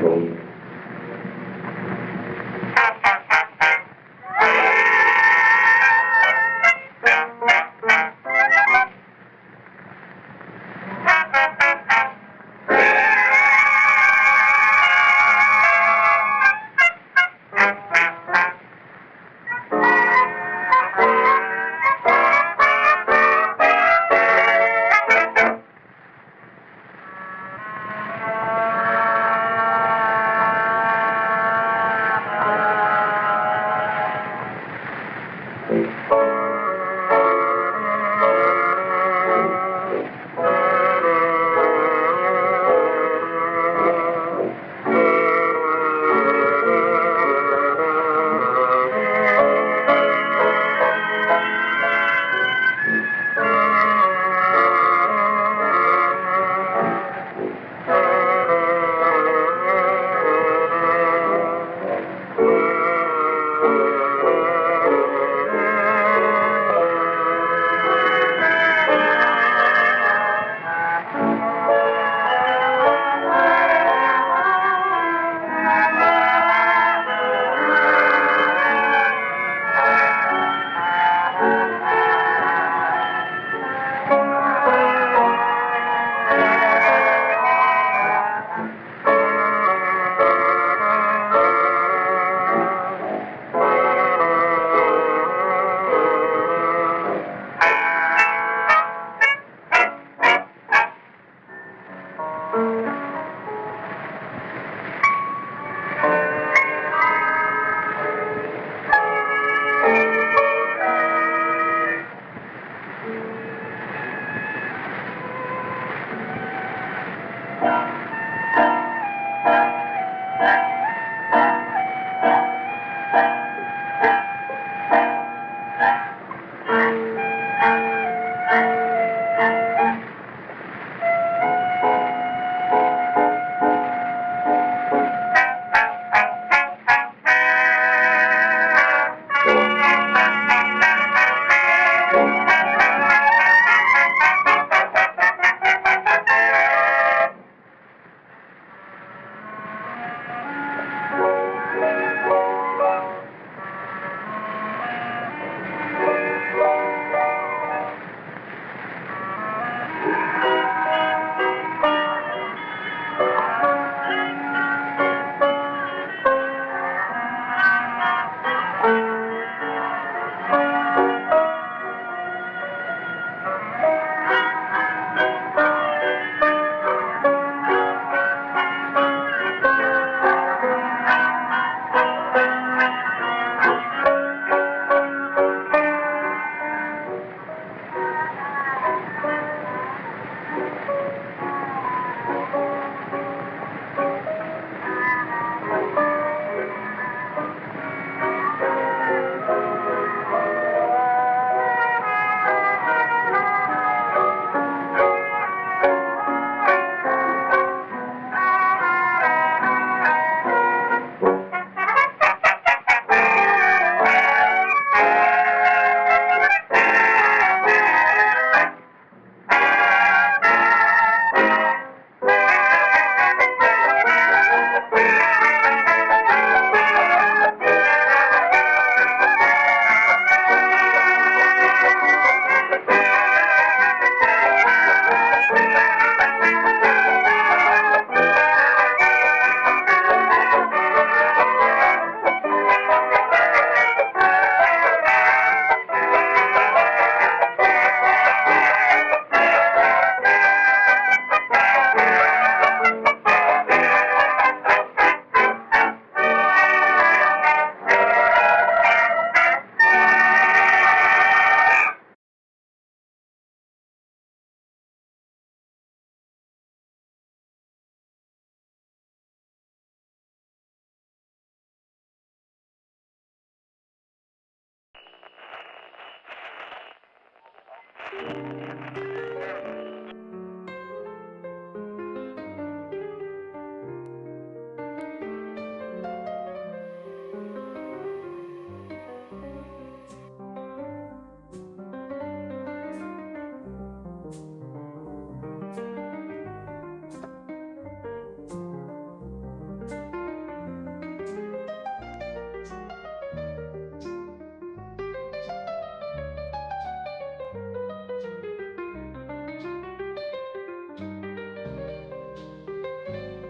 Thank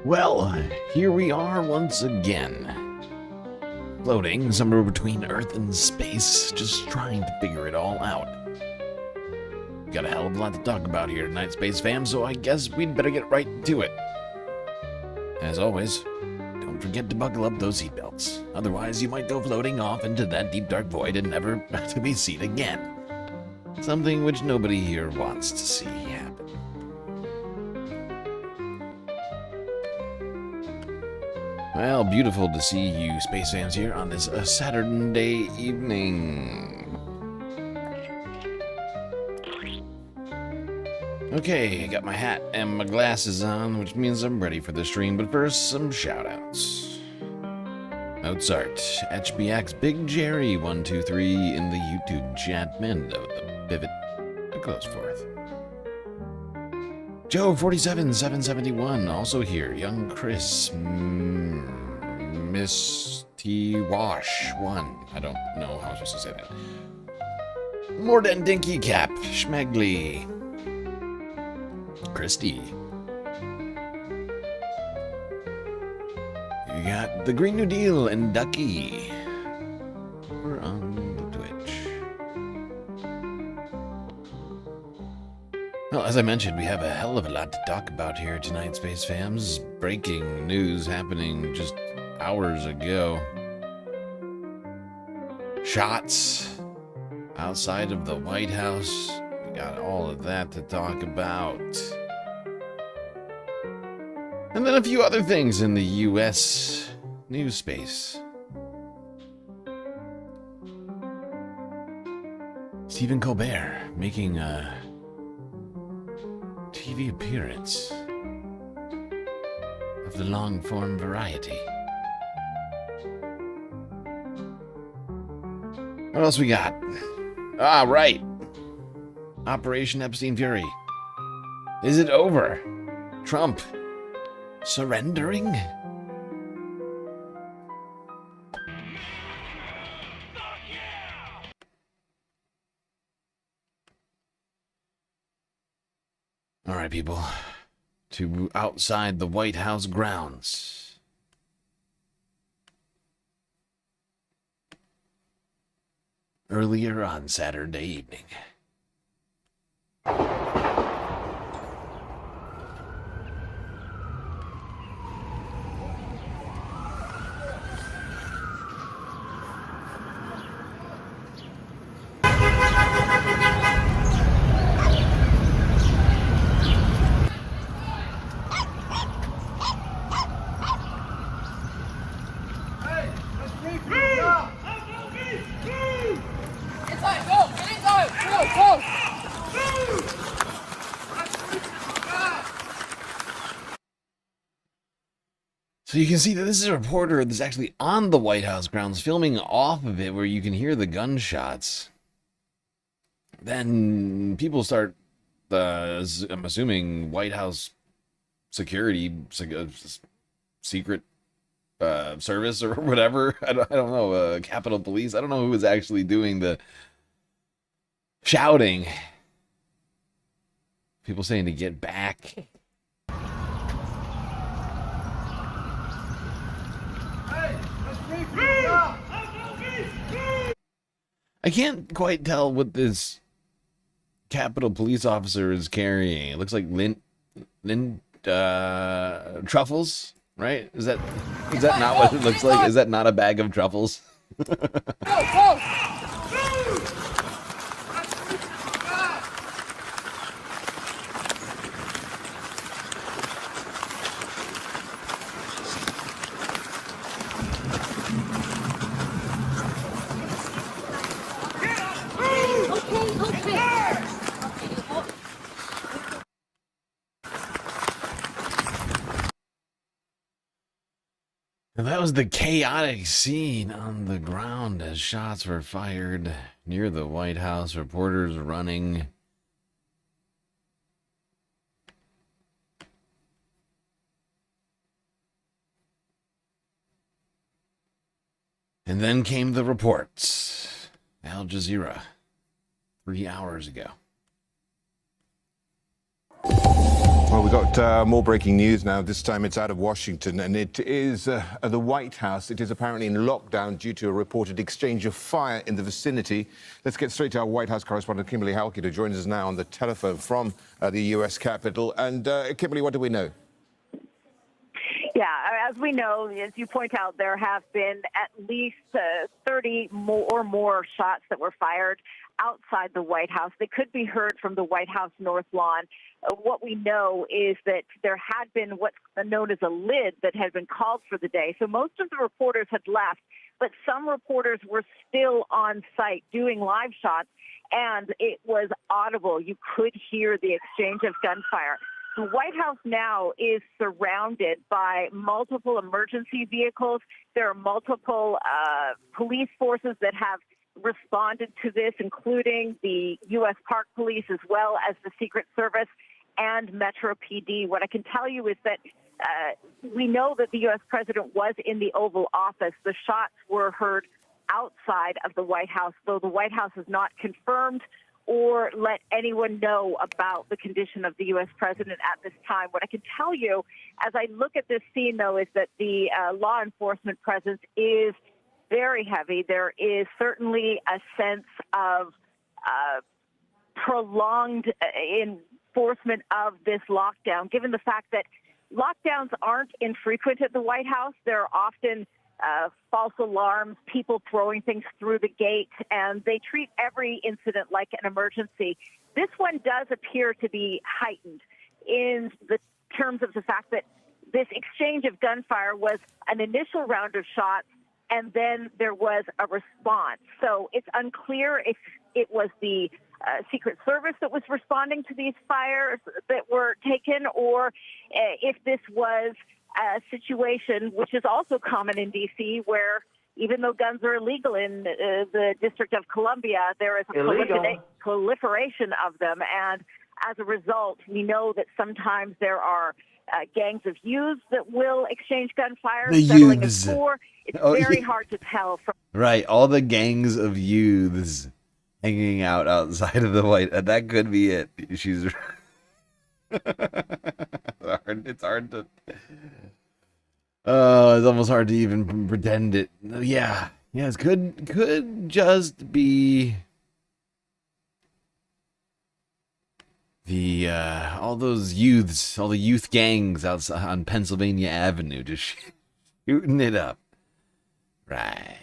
Well, here we are once again. Floating somewhere between Earth and space, just trying to figure it all out. Got a hell of a lot to talk about here tonight, Space Fam, so I guess we'd better get right to it. As always, don't forget to buckle up those seatbelts. Otherwise, you might go floating off into that deep dark void and never to be seen again. Something which nobody here wants to see happen. Well, beautiful to see you Space Fans here on this Saturday evening. Okay, I got my hat and my glasses on, which means I'm ready for the stream, but first, some shoutouts. Mozart, HBX, Big Jerry 123 in the YouTube chat, Mando, the Pivot, a close fourth. Joe 47771 also here, Young Chris, Miss T Wash 1. I don't know how I'm supposed to say that. More than Dinky Cap, Schmegly, Christy. You got the Green New Deal and Ducky. We're on the Twitch. Well, as I mentioned, we have a hell of a lot to talk about here tonight, Space Fams. Breaking news happening just hours ago. Shots outside of the White House. We got all of that to talk about. And then a few other things in the U.S. news space. Stephen Colbert making a TV appearance of the long-form variety. What else we got? Ah, right. Operation Epstein Fury. Is it over? Trump surrendering? All right, people. To outside the White House grounds. Earlier on Saturday evening. So you can see that this is a reporter that's actually on the White House grounds filming off of it where you can hear the gunshots. Then people start, I'm assuming, White House security, secret service or whatever. I don't know, Capitol Police. I don't know who was actually doing the shouting. People saying to get back. I can't quite tell what this Capitol Police officer is carrying. It looks like lint truffles, right? Is that not what it looks like? Is that not a bag of truffles? And that was the chaotic scene on the ground as shots were fired near the White House, reporters running. And then came the reports. Al Jazeera, 3 hours ago. Well, we've got more breaking news now. This time it's out of Washington, and it is the White House. It is apparently in lockdown due to a reported exchange of fire in the vicinity. Let's get straight to our White House correspondent, Kimberly Halkett, who joins us now on the telephone from the U.S. Capitol. And Kimberly, what do we know? Yeah, as we know, as you point out, there have been at least 30 or more shots that were fired outside the White House. They could be heard from the White House North Lawn. What we know is that there had been what's known as a lid that had been called for the day. So most of the reporters had left, but some reporters were still on site doing live shots, and it was audible. You could hear the exchange of gunfire. The White House now is surrounded by multiple emergency vehicles. There are multiple police forces that have responded to this, including the U.S. Park Police as well as the Secret Service and Metro PD. What I can tell you is that we know that the U.S. president was in the Oval Office. The shots were heard outside of the White House, though the White House has not confirmed or let anyone know about the condition of the U.S. president at this time. What I can tell you, as I look at this scene, though, is that the law enforcement presence is very heavy. There is certainly a sense of prolonged enforcement of this lockdown, given the fact that lockdowns aren't infrequent at the White House. There are often false alarms, people throwing things through the gate, and they treat every incident like an emergency. This one does appear to be heightened in the terms of the fact that this exchange of gunfire was an initial round of shots, and then there was a response. So it's unclear if it was the Secret Service that was responding to these fires that were taken, or if this was a situation, which is also common in D.C., where even though guns are illegal in the District of Columbia, there is a proliferation of them. And as a result, we know that sometimes there are gangs of youths that will exchange gunfire. The settling youths. a score. It's very hard to tell. Right, all the gangs of youths hanging out outside of the White House. That could be it. She's... It's hard to... it's almost hard to even pretend it. Yeah, it could just be the all those youths, all the youth gangs outside on Pennsylvania Avenue, just shooting it up. Right.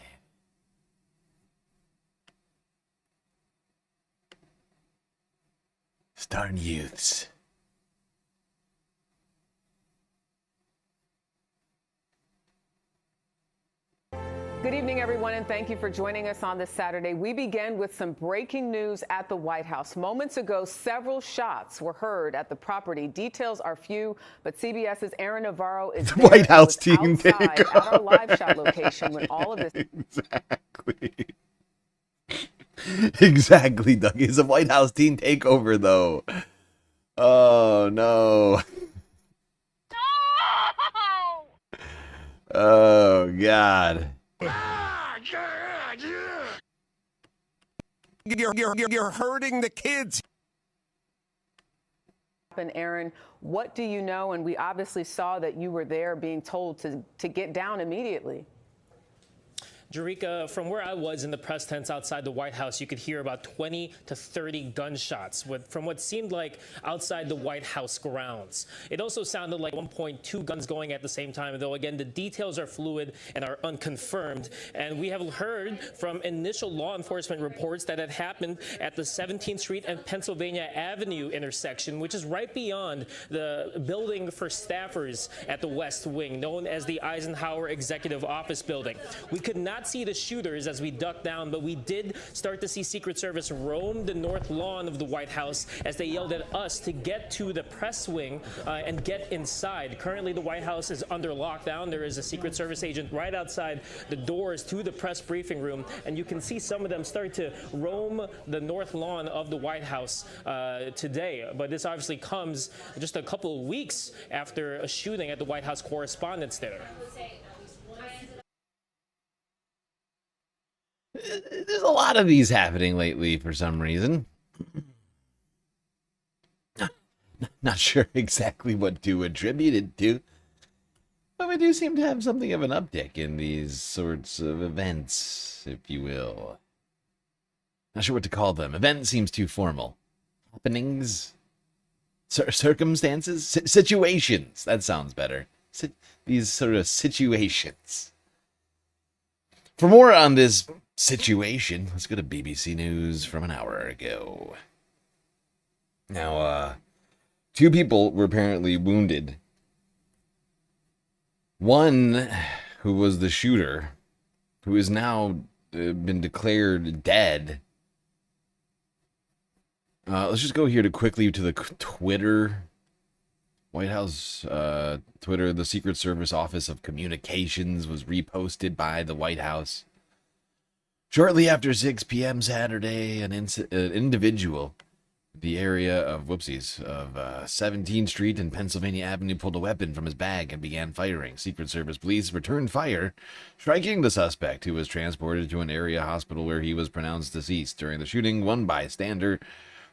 Starting youths. Good evening, everyone, and thank you for joining us on this Saturday. We begin with some breaking news at the White House. Moments ago, several shots were heard at the property. Details are few, but CBS's Aaron Navarro is the White House team outside at our live shot location when all of this... Exactly, Doug. It's a White House team takeover, though. Oh, no. Oh, God. You're hurting the kids. And Aaron, what do you know? And we obviously saw that you were there being told to get down immediately. Jerika, from where I was in the press tents outside the White House, you could hear about 20 to 30 gunshots from what seemed like outside the White House grounds. It also sounded like 1.2 guns going at the same time, though, again, the details are fluid and are unconfirmed. And we have heard from initial law enforcement reports that it happened at the 17th Street and Pennsylvania Avenue intersection, which is right beyond the building for staffers at the West Wing, known as the Eisenhower Executive Office Building. We could not see the shooters as we ducked down, but we did start to see Secret Service roam the north lawn of the White House as they yelled at us to get to the press wing and get inside. Currently, the White House is under lockdown. There is a Secret Service agent right outside the doors to the press briefing room, and you can see some of them start to roam the north lawn of the White House today. But this obviously comes just a couple of weeks after a shooting at the White House Correspondents' Dinner. There's a lot of these happening lately for some reason. Not sure exactly what to attribute it to, but we do seem to have something of an uptick in these sorts of events, if you will. Not sure what to call them. Event seems too formal. Happenings? Circumstances? Situations. That sounds better. These sort of situations. For more on this situation, let's go to BBC News from an hour ago. Now, 2 people were apparently wounded. One, who was the shooter, who is now been declared dead. Let's just go here quickly to the Twitter. White House Twitter. The Secret Service Office of Communications was reposted by the White House. Shortly after 6 p.m. Saturday, an individual the area of 17th Street and Pennsylvania Avenue pulled a weapon from his bag and began firing. Secret Service police returned fire, striking the suspect, who was transported to an area hospital where he was pronounced deceased. During the shooting, one bystander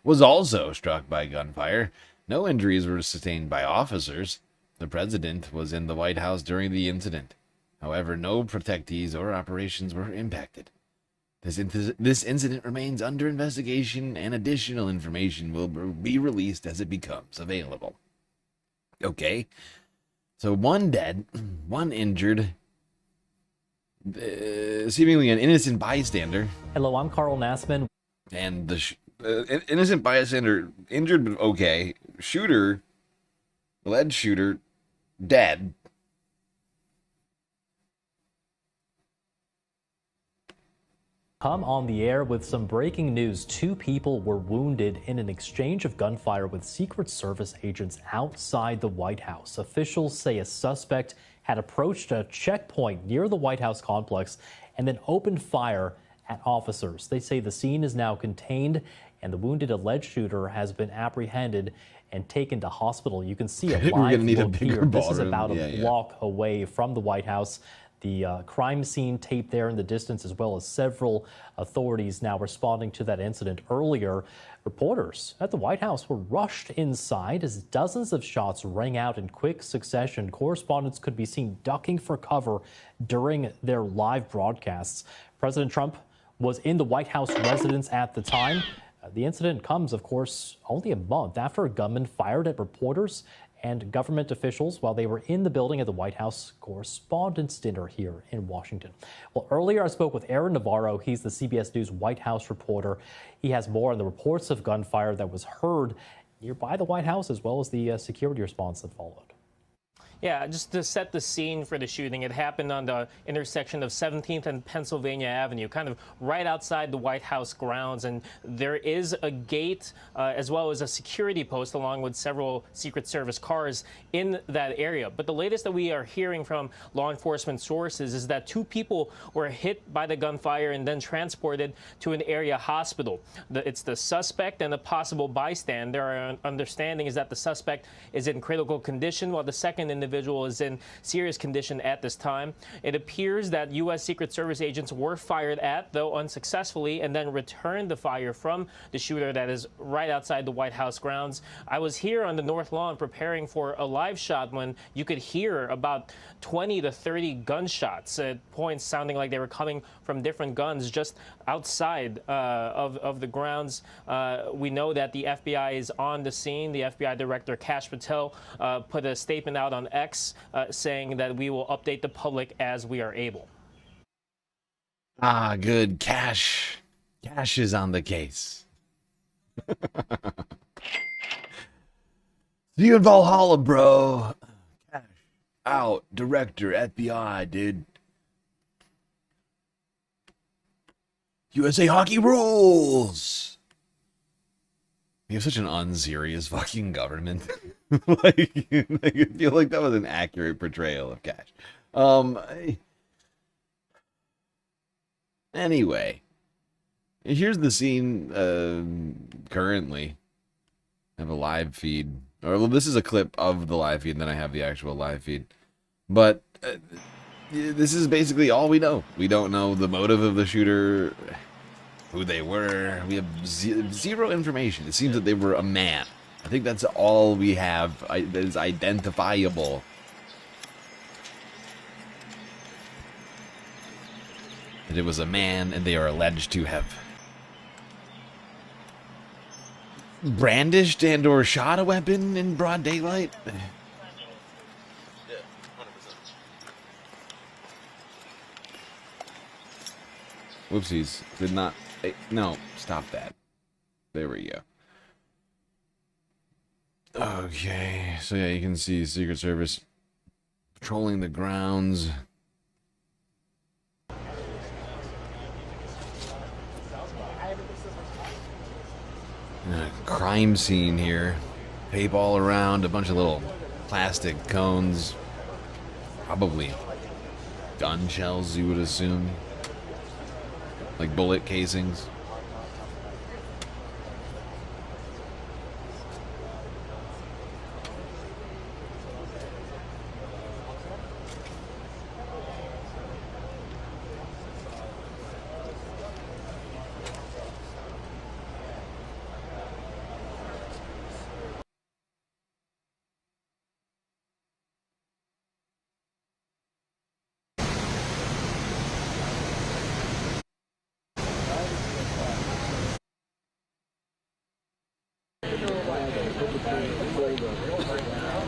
was also struck by gunfire. No injuries were sustained by officers. The president was in the White House during the incident. However, no protectees or operations were impacted. This incident remains under investigation, and additional information will be released as it becomes available. Okay, so 1 dead, 1 injured, seemingly an innocent bystander. Hello, I'm Carl Nassman. And the innocent bystander injured, but okay. Shooter, alleged shooter, dead. Come on the air with some breaking news. 2 people were wounded in an exchange of gunfire with Secret Service agents outside the White House. Officials say a suspect had approached a checkpoint near the White House complex and then opened fire at officers. They say the scene is now contained and the wounded alleged shooter has been apprehended and taken to hospital. You can see a live look here. This is about a block away from the White House. The crime scene tape there in the distance, as well as several authorities now responding to that incident. Earlier, reporters at the White House were rushed inside as dozens of shots rang out in quick succession. Correspondents could be seen ducking for cover during their live broadcasts. President Trump was in the White House residence at the time. The incident comes, of course, only a month after a gunman fired at reporters and government officials while they were in the building at the White House Correspondents' Dinner here in Washington. Well, earlier I spoke with Aaron Navarro. He's the CBS News White House reporter. He has more on the reports of gunfire that was heard nearby the White House, as well as the security response that followed. Yeah, just to set the scene for the shooting, it happened on the intersection of 17th and Pennsylvania Avenue, kind of right outside the White House grounds. And there is a gate as well as a security post along with several Secret Service cars in that area. But the latest that we are hearing from law enforcement sources is that 2 people were hit by the gunfire and then transported to an area hospital. It's the suspect and a possible bystander. Our understanding is that the suspect is in critical condition, while the second individual is in serious condition at this time. It appears that U.S. Secret Service agents were fired at, though unsuccessfully, and then returned the fire from the shooter that is right outside the White House grounds. I was here on the North Lawn preparing for a live shot when you could hear about 20 to 30 gunshots at points sounding like they were coming from different guns just outside of the grounds. We know that the FBI is on the scene. The FBI Director Kash Patel put a statement out on X saying that we will update the public as we are able. Ah, good. Cash is on the case. See you in Valhalla, bro. Cash out. Director, FBI, dude. USA Hockey rules. We have such an unserious fucking government. like, I feel like that was an accurate portrayal of Cash. Anyway, here's the scene currently. I have a live feed. Or, well, this is a clip of the live feed, and then I have the actual live feed. But this is basically all we know. We don't know the motive of the shooter, who they were. We have zero information. It seems that they were a man. I think that's all we have that is identifiable. That it was a man, and they are alleged to have brandished and or shot a weapon in broad daylight. Whoopsies. Did not... No, stop that. There we go. Okay, so yeah, you can see Secret Service patrolling the grounds. Crime scene here. Tape all around, a bunch of little plastic cones. Probably gun shells, you would assume. Like bullet casings.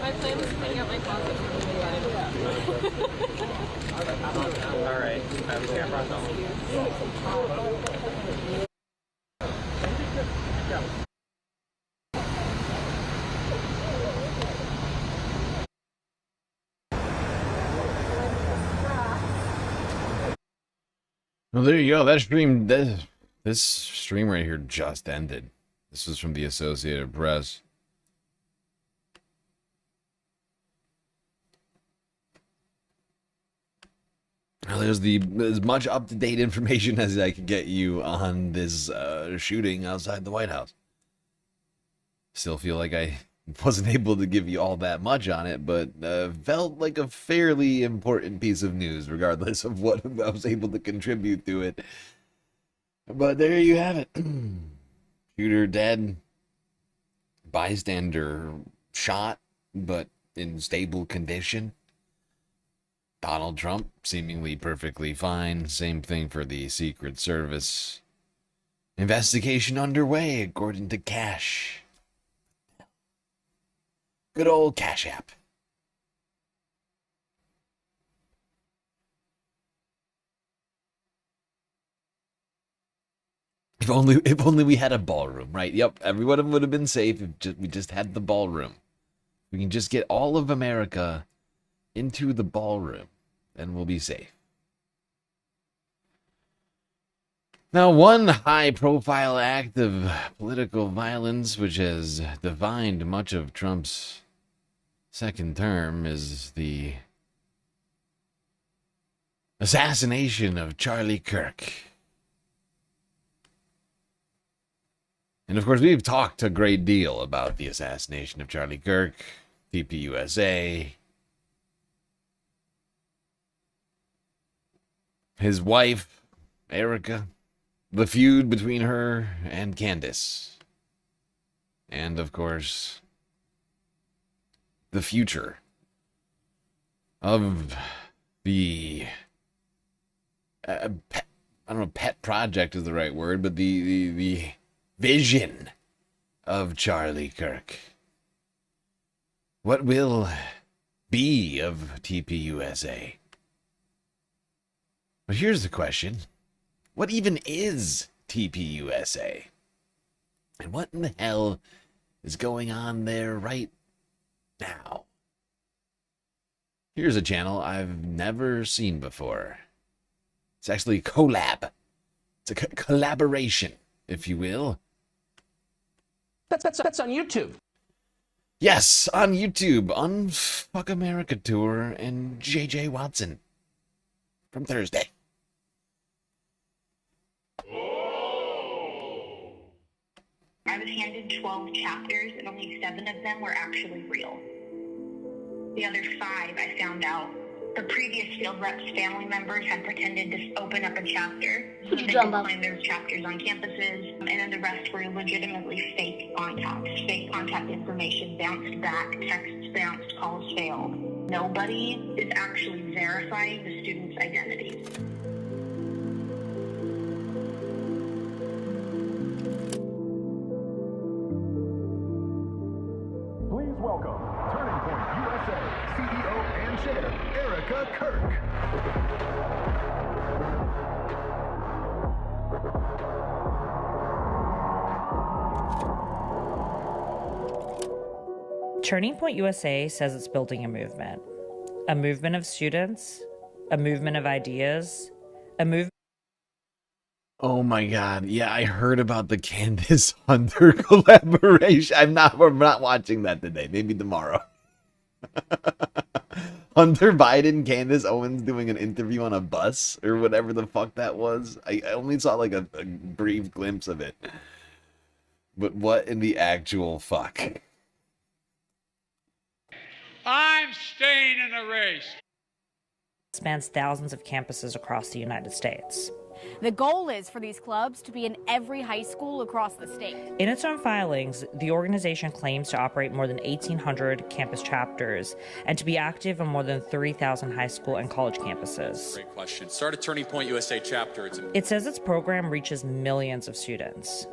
My plan was to clean out my closet for the Alright. Well, there you go. That stream, this stream right here just ended. This was from the Associated Press. Well, there's as much up-to-date information as I could get you on this shooting outside the White House. Still feel like I wasn't able to give you all that much on it, but felt like a fairly important piece of news, regardless of what I was able to contribute to it. But there you have it. Shooter dead. Bystander shot, but in stable condition. Donald Trump seemingly perfectly fine. Same thing for the Secret Service. Investigation underway, according to Cash. Good old Cash App. If only we had a ballroom, right? Yep, everyone would have been safe if we just had the ballroom. We can just get all of America into the ballroom, and we'll be safe. Now, one high-profile act of political violence which has defined much of Trump's second term is the assassination of Charlie Kirk. And of course, we've talked a great deal about the assassination of Charlie Kirk, TPUSA, his wife, Erica, the feud between her and Candace, and of course, the future of the I don't know, pet project is the right word, but the vision of Charlie Kirk. What will be of TPUSA? But here's the question. What even is TPUSA? And what in the hell is going on there right now? Here's a channel I've never seen before. It's actually a collab. It's a collaboration, if you will. That's on YouTube. Yes, on YouTube, Unfuck America Tour and JJ Watson from Thursday. I was handed 12 chapters, and only 7 of them were actually real. The other 5 I found out The previous field rep's family members had pretended to open up a chapter so that they could claim there's chapters on campuses, and then the rest were legitimately fake contacts. Fake contact information bounced back, texts bounced, calls failed. Nobody is actually verifying the students' identities. Please welcome Turning Point USA CEO and Chair, Erica Kirk. Turning Point USA says it's building a movement of students, a movement of ideas, a movement. Oh my god, yeah, I heard about the Candace Hunter collaboration. We're not watching that today, maybe tomorrow. Hunter Biden, Candace Owens doing an interview on a bus, or whatever the fuck that was. I only saw like a brief glimpse of it. But what in the actual fuck? I'm staying in the race. Spans thousands of campuses across the United States. The goal is for these clubs to be in every high school across the state. In its own filings, the organization claims to operate more than 1,800 campus chapters and to be active in more than 3,000 high school and college campuses. Great question. Start a Turning Point USA chapter. It says its program reaches millions of students.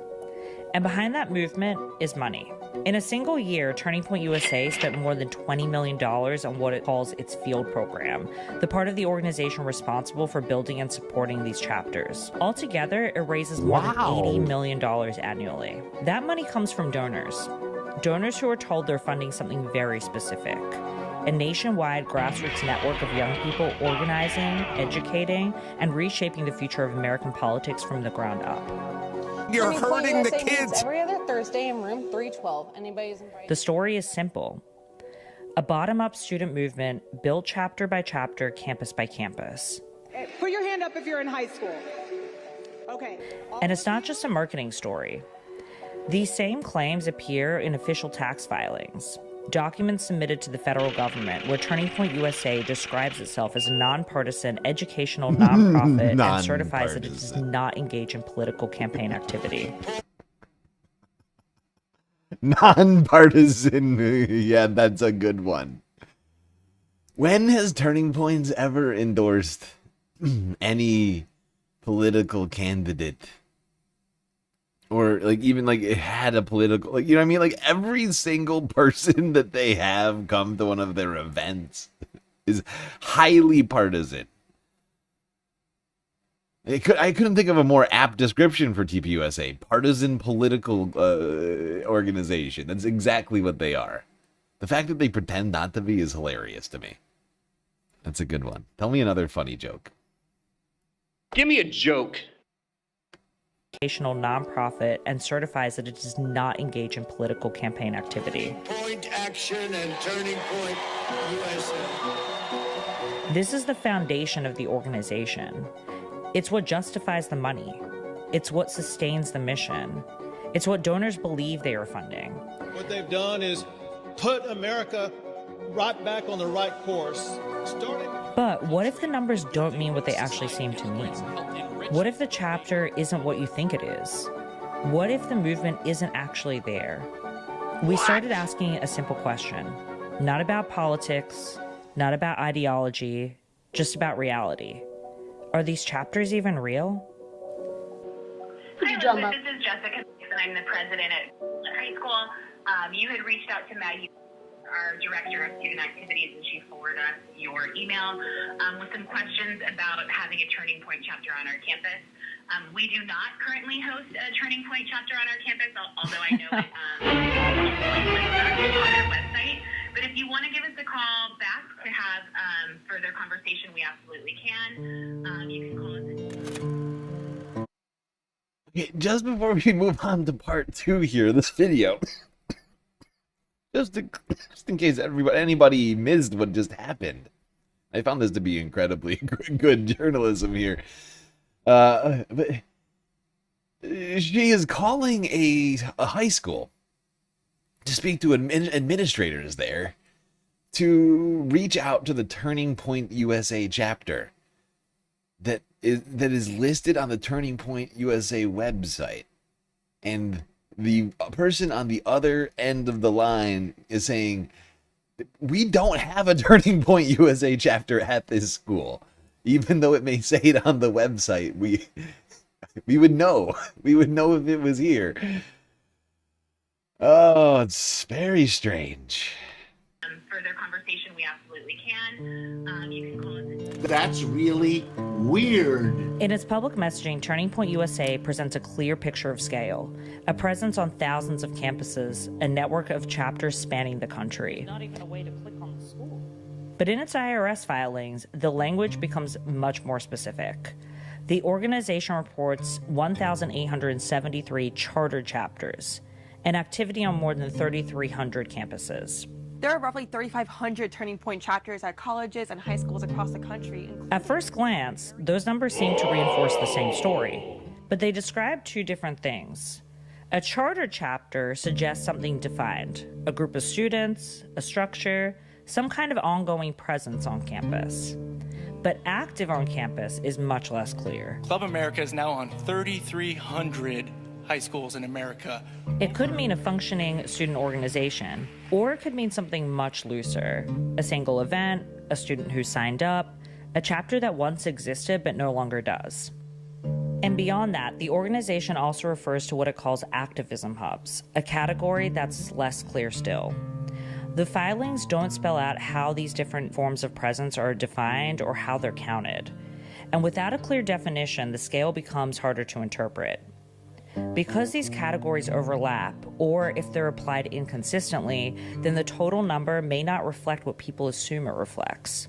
And behind that movement is money. In a single year, Turning Point USA spent more than $20 million on what it calls its field program, the part of the organization responsible for building and supporting these chapters. Altogether, it raises more than $80 million annually. That money comes from donors. Donors who are told they're funding something very specific. A nationwide grassroots network of young people organizing, educating, and reshaping the future of American politics from the ground up. You're hurting the kids. Every other Thursday in room 312. Anybody's invited. The story is simple. A bottom-up student movement built chapter by chapter, campus by campus. Put your hand up if you're in high school. Okay. And it's not just a marketing story. These same claims appear in official tax filings, documents submitted to the federal government, where Turning Point USA describes itself as a nonpartisan educational nonprofit and certifies that it does not engage in political campaign activity. Nonpartisan. Yeah, that's a good one. When has Turning Points ever endorsed any political candidate? Or like even like it had a political, like, you know what I mean? Like every single person that they have come to one of their events is highly partisan. I couldn't think of a more apt description for TPUSA. Partisan political organization. That's exactly what they are. The fact that they pretend not to be is hilarious to me. That's a good one. Tell me another funny joke. Give me a joke. Educational nonprofit and certifies that it does not engage in political campaign activity. Point action and Turning Point USA. This is the foundation of the organization. It's what justifies the money. It's what sustains the mission. It's what donors believe they are funding. What they've done is put America right back on the right course. But what if the numbers don't mean what they actually seem to mean? What if the chapter isn't what you think it is? What if the movement isn't actually there? We started asking a simple question, not about politics, not about ideology, just about reality. Are these chapters even real? Hi, Elizabeth. This is Jessica, and I'm the president at high school. You had reached out to Maggie, our director of student activities, and she forwarded us your email with some questions about having a Turning Point chapter on our campus. We do not currently host a Turning Point chapter on our campus, although I know it on our website. But if you want to give us a call back to have further conversation, we absolutely can. You can call us. Okay, just before we move on to part 2 here, this video. Just in case anybody missed what just happened. I found this to be incredibly good journalism here. But she is calling a high school to speak to administrators there to reach out to the Turning Point USA chapter that is listed on the Turning Point USA website. And the person on the other end of the line is saying, we don't have a Turning Point USA chapter at this school. Even though it may say it on the website, we would know. We would know if it was here. Oh, it's very strange. Further conversation, we absolutely can. You can call us. That's really weird. In its public messaging, Turning Point USA presents a clear picture of scale, a presence on thousands of campuses, a network of chapters spanning the country. Not even a way to click on the school. But in its IRS filings, the language becomes much more specific. The organization reports 1,873 charter chapters, and activity on more than 3,300 campuses. There are roughly 3,500 Turning Point chapters at colleges and high schools across the country. At first glance, those numbers seem to reinforce the same story, but they describe two different things. A charter chapter suggests something defined, a group of students, a structure, some kind of ongoing presence on campus. But active on campus is much less clear. Club America is now on 3,300 high schools in America. It could mean a functioning student organization, or it could mean something much looser. A single event, a student who signed up, a chapter that once existed but no longer does. And beyond that, the organization also refers to what it calls activism hubs, a category that's less clear still. The filings don't spell out how these different forms of presence are defined or how they're counted. And without a clear definition, the scale becomes harder to interpret. Because these categories overlap, or if they're applied inconsistently, then the total number may not reflect what people assume it reflects.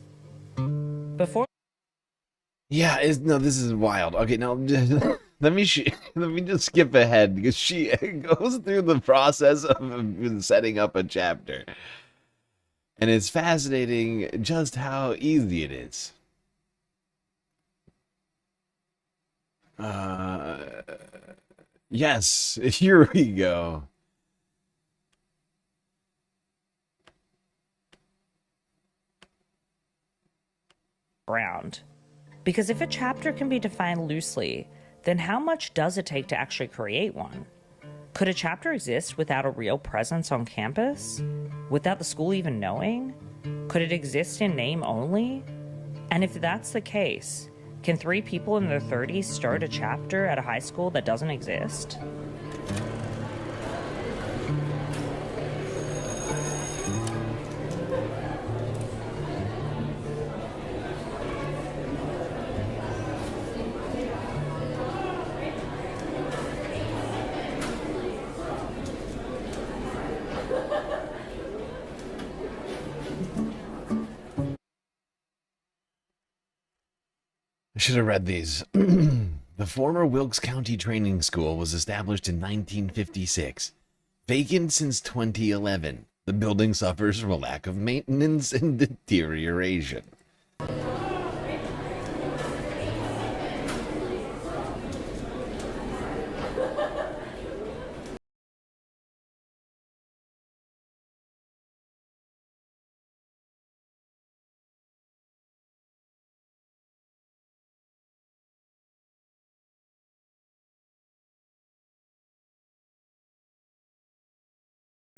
Yeah, no, this is wild. Okay, now let me just skip ahead because she goes through the process of setting up a chapter, and it's fascinating just how easy it is. Yes, here we go. Round. Because if a chapter can be defined loosely, then how much does it take to actually create one? Could a chapter exist without a real presence on campus? Without the school even knowing? Could it exist in name only? And if that's the case, can 3 people in their 30s start a chapter at a high school that doesn't exist? I should have read these. The former Wilkes County Training School was established in 1956. Vacant since 2011. The building suffers from a lack of maintenance and deterioration.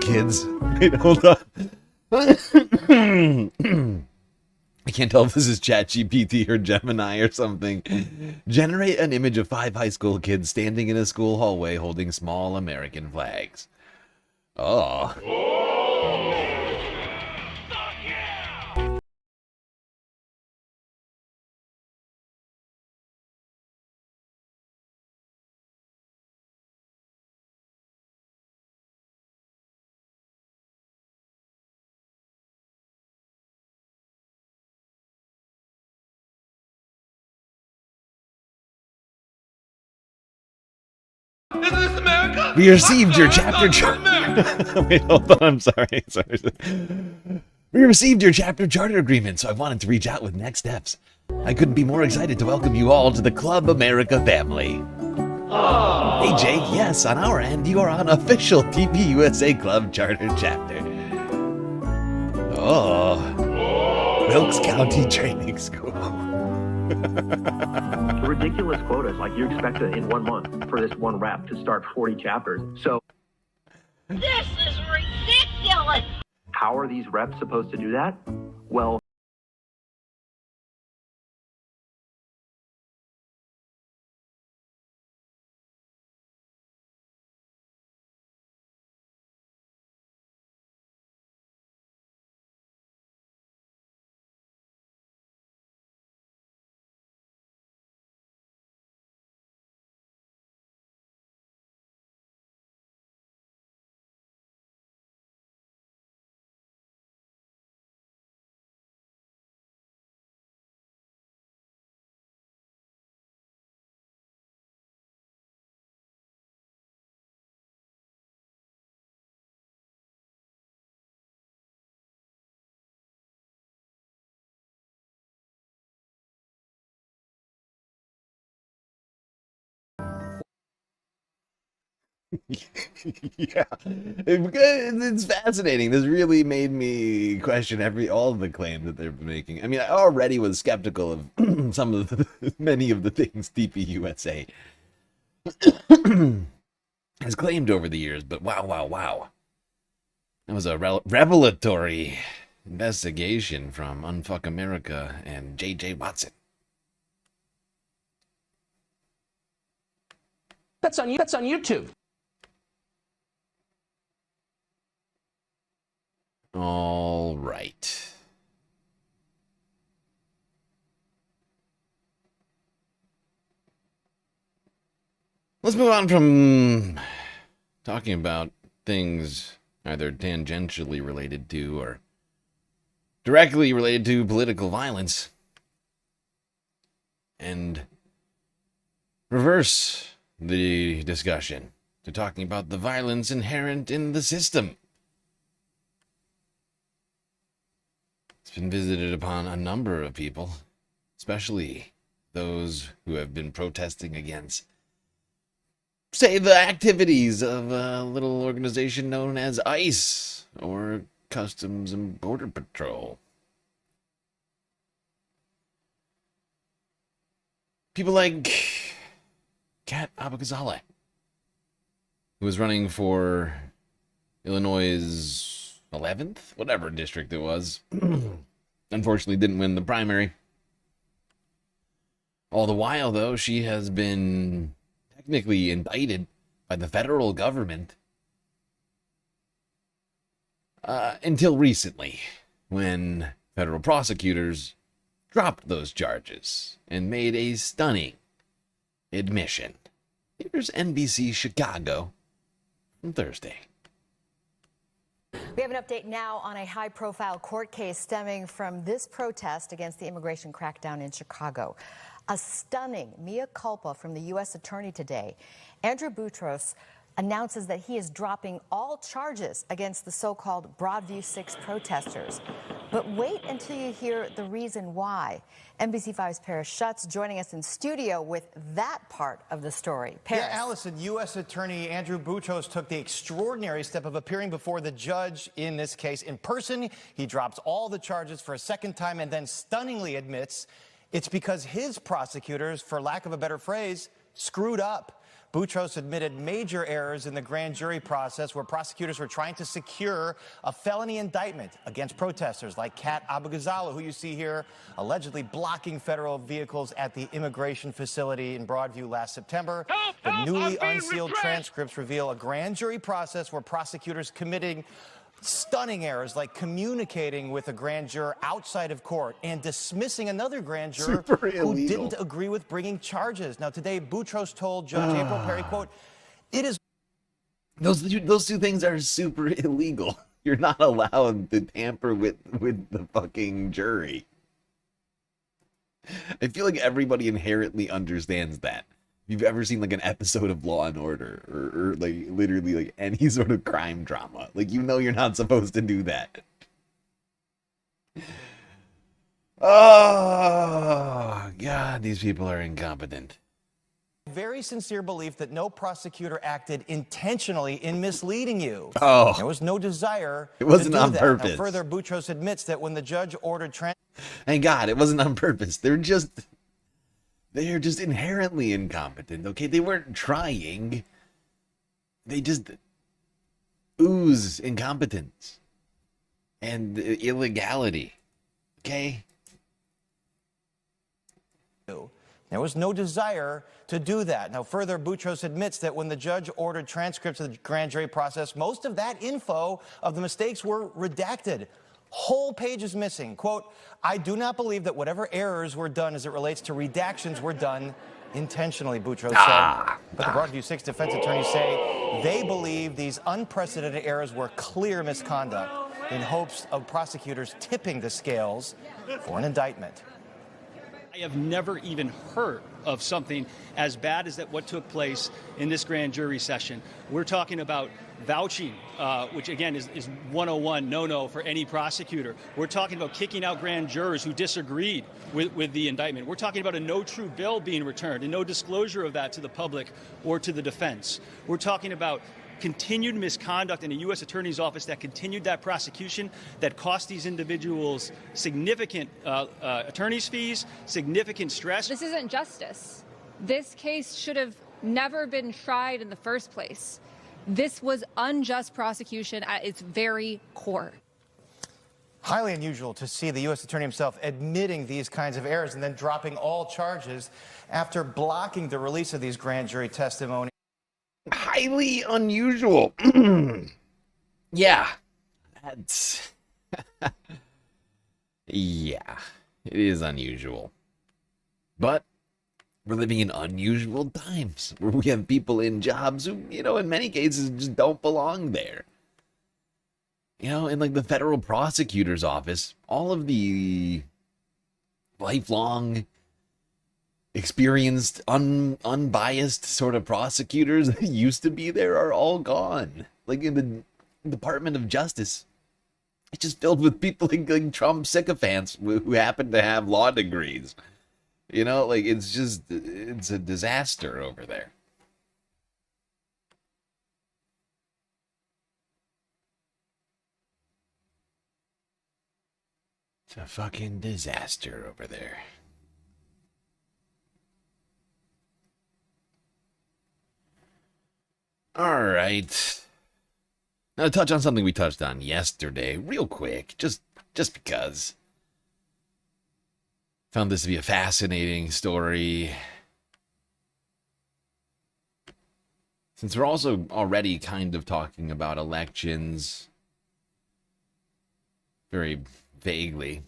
Kids, wait, hold on. I can't tell if this is ChatGPT or Gemini or something. Generate an image of 5 high school kids standing in a school hallway holding small American flags. Oh. Is this America? We received your chapter Wait, hold on, I'm sorry. We received your chapter charter agreement, so I wanted to reach out with next steps. I couldn't be more excited to welcome you all to the Club America family. Aww. Hey Jake, yes, on our end, you are on official TPUSA Club Charter chapter. Oh, Wilkes County Training School. Ridiculous quotas, like you expect in 1 month for this one rep to start 40 chapters. So this is ridiculous. How are these reps supposed to do that? Well, Yeah, it's fascinating. This really made me question all of the claims that they're making. I mean, I already was skeptical of some of many of the things TPUSA has claimed over the years, but wow. That was a revelatory investigation from Unfuck America and J.J. Watson. That's on YouTube. All right. Let's move on from talking about things either tangentially related to or directly related to political violence and reverse the discussion to talking about the violence inherent in the system. It's been visited upon a number of people, especially those who have been protesting against, say, the activities of a little organization known as ICE, or Customs and Border Patrol. People like Kat Abagazale, who was running for Illinois' 11th, whatever district it was. Unfortunately didn't win the primary. All the while, though, she has been technically indicted by the federal government until recently, when federal prosecutors dropped those charges and made a stunning admission. Here's NBC Chicago from Thursday. We have an update now on a high-profile court case stemming from this protest against the immigration crackdown in Chicago. A stunning mea culpa from the U.S. Attorney today. Andrew Boutros announces that he is dropping all charges against the so-called Broadview 6 protesters. But wait until you hear the reason why. NBC5's Paris Schutz joining us in studio with that part of the story. Paris. Yeah, Allison, U.S. Attorney Andrew Boutros took the extraordinary step of appearing before the judge in this case in person. He drops all the charges for a second time and then stunningly admits it's because his prosecutors, for lack of a better phrase, screwed up. Boutros admitted major errors in the grand jury process where prosecutors were trying to secure a felony indictment against protesters like Kat Abagazale, who you see here, allegedly blocking federal vehicles at the immigration facility in Broadview last September. The newly unsealed transcripts reveal a grand jury process where prosecutors committing stunning errors like communicating with a grand juror outside of court and dismissing another grand juror who didn't agree with bringing charges. Now, today, Boutros told Judge April Perry, quote, "It is..." Those two things are super illegal. You're not allowed to tamper with the fucking jury. I feel like everybody inherently understands that. If you've ever seen like an episode of Law and Order or like literally like any sort of crime drama, like, you know, you're not supposed to do that. Oh God, these people are incompetent. Very sincere belief that no prosecutor acted intentionally in misleading you. Oh. There was no desire It wasn't to do on that. purpose. Now, further, Boutros admits that when the judge ordered Thank God, it wasn't on purpose. They're just inherently incompetent, okay? They weren't trying. They just ooze incompetence and illegality, okay? There was no desire to do that. Now, further, Boutros admits that when the judge ordered transcripts of the grand jury process, most of that info of the mistakes were redacted. Whole pages missing. Quote, I do not believe that whatever errors were done as it relates to redactions were done intentionally, Boutros said. But the Broadview 6 defense attorneys say they believe these unprecedented errors were clear misconduct in hopes of prosecutors tipping the scales for an indictment. I have never even heard of something as bad as what took place in this grand jury session. We're talking about vouching, which again is 101 no-no for any prosecutor. We're talking about kicking out grand jurors who disagreed with the indictment. We're talking about a no true bill being returned and no disclosure of that to the public or to the defense. We're talking about continued misconduct in a U.S. Attorney's Office that continued that prosecution that cost these individuals significant attorney's fees, significant stress. This isn't justice. This case should have never been tried in the first place. This was unjust prosecution at its very core. Highly unusual to see the U.S. Attorney himself admitting these kinds of errors and then dropping all charges after blocking the release of these grand jury testimonies. Highly unusual. Yeah. That's... yeah. It is unusual. But we're living in unusual times where we have people in jobs who, in many cases just don't belong there. In like the federal prosecutor's office, all of the lifelong experienced, unbiased sort of prosecutors that used to be there are all gone. Like in the Department of Justice, it's just filled with people like Trump sycophants who happen to have law degrees. It's a disaster over there. It's a fucking disaster over there. All right. Now to touch on something we touched on yesterday, real quick, just because. Found this to be a fascinating story. Since we're also already kind of talking about elections very vaguely.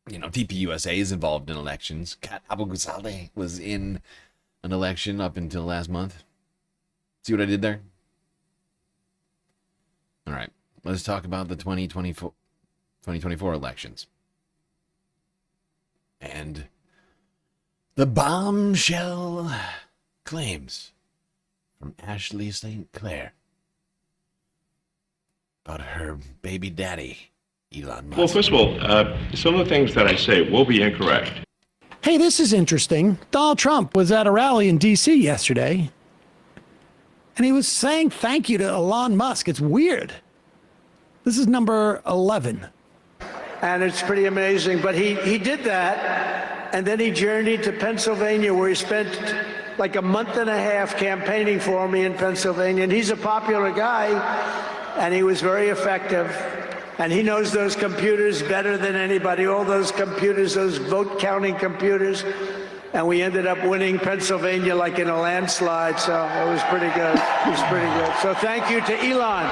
TPUSA is involved in elections. Kat Abu Ghazaleh was in an election up until last month. See what I did there? All right. Let's talk about the 2024 elections. And the bombshell claims from Ashley St. Clair about her baby daddy, Elon Musk. Well, first of all, some of the things that I say will be incorrect. Hey, this is interesting. Donald Trump was at a rally in D.C. yesterday, and he was saying thank you to Elon Musk. It's weird. This is number 11. And it's pretty amazing. But he did that, and then he journeyed to Pennsylvania, where he spent like a month and a half campaigning for me in Pennsylvania. And he's a popular guy, and he was very effective. And he knows those computers better than anybody, all those computers, those vote-counting computers. And we ended up winning Pennsylvania like in a landslide, so it was pretty good. It was pretty good. So thank you to Elon.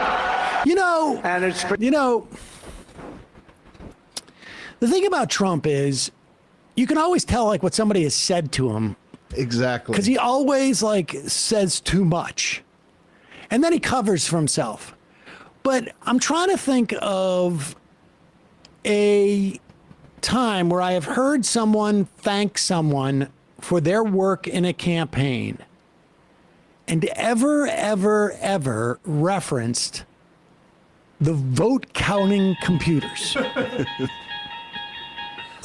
And it's the thing about Trump is you can always tell what somebody has said to him. Exactly. Because he always says too much. And then he covers for himself. But I'm trying to think of a time where I have heard someone thank someone for their work in a campaign and ever referenced the vote counting computers.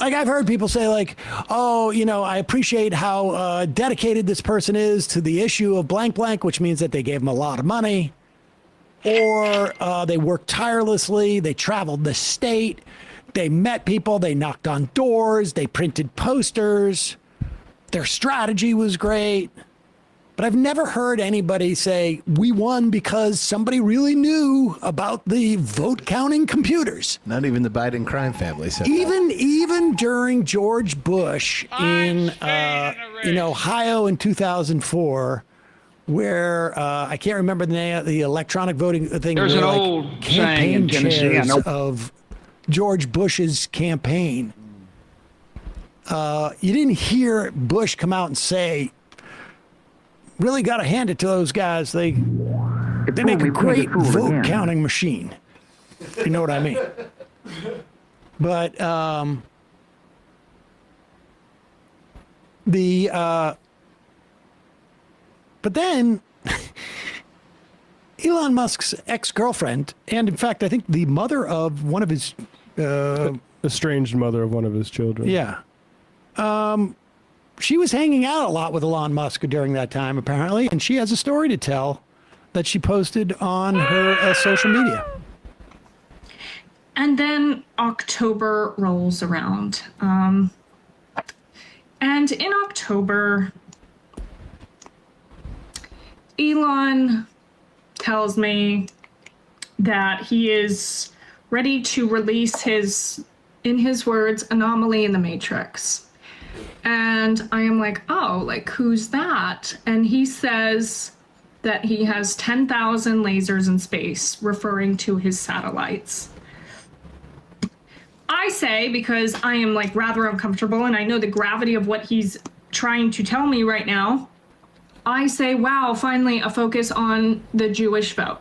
Like I've heard people say like, oh, you know, I appreciate how dedicated this person is to the issue of blank blank, which means that they gave them a lot of money, or they worked tirelessly. They traveled the state. They met people. They knocked on doors. They printed posters. Their strategy was great. But I've never heard anybody say, we won because somebody really knew about the vote counting computers. Not even the Biden crime family said Even during George Bush in Ohio in 2004, where I can't remember the name, the electronic voting thing. There's an old saying in Tennessee. Of George Bush's campaign. You didn't hear Bush come out and say, really got to hand it to those guys. They make a great vote counting machine. You know what I mean? But but then Elon Musk's ex-girlfriend, and in fact, I think the mother of one of his estranged mother of one of his children. Yeah. She was hanging out a lot with Elon Musk during that time, apparently, and she has a story to tell that she posted on her social media. And then October rolls around. And in October, Elon tells me that he is ready to release his, in his words, anomaly in the Matrix. And I am like, oh, like, who's that? And he says that he has 10,000 lasers in space, referring to his satellites. I say, because I am like rather uncomfortable and I know the gravity of what he's trying to tell me right now, I say, wow, finally a focus on the Jewish vote.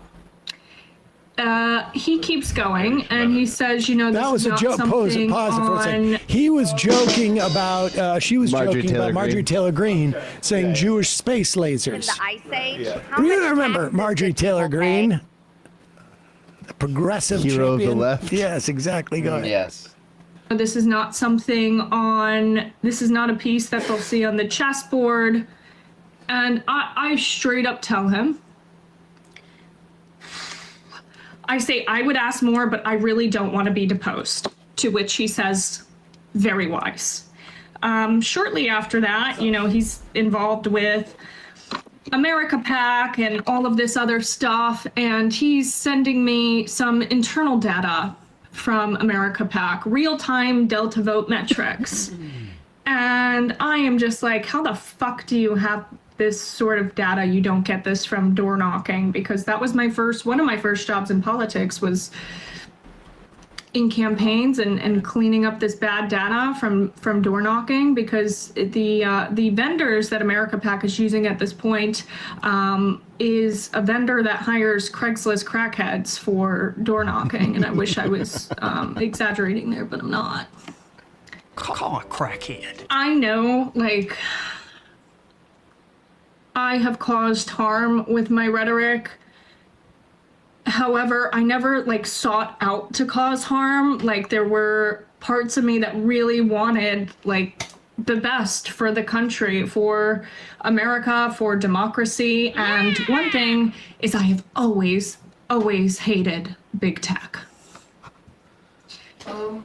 He keeps going and he says, you know, this that was is a joke. Pause it for a second. He was joking about, she was joking about Marjorie Taylor Greene saying Jewish space lasers. In the Ice Age. You remember Marjorie Taylor Greene? The progressive hero champion. of the left. Yes, exactly. Go ahead. Yes. This is not something on, this is not a piece that they'll see on the chessboard. And I straight up tell him, I say, I would ask more, but I really don't want to be deposed. To which he says, very wise. Shortly after that, you know, he's involved with America PAC and all of this other stuff. And he's sending me some internal data from America PAC, real-time Delta vote metrics. And I am just like, how the fuck do you have this sort of data? You don't get this from door knocking, because that was one of my first jobs in politics was in campaigns and cleaning up this bad data from door knocking, because the vendors that America PAC is using at this point is a vendor that hires Craigslist crackheads for door knocking. And I wish I was exaggerating there, but I'm not. Call a crackhead. I know, like, I have caused harm with my rhetoric. However, I never like sought out to cause harm. Like, there were parts of me that really wanted like the best for the country, for America, for democracy. And one thing is I have always hated big tech.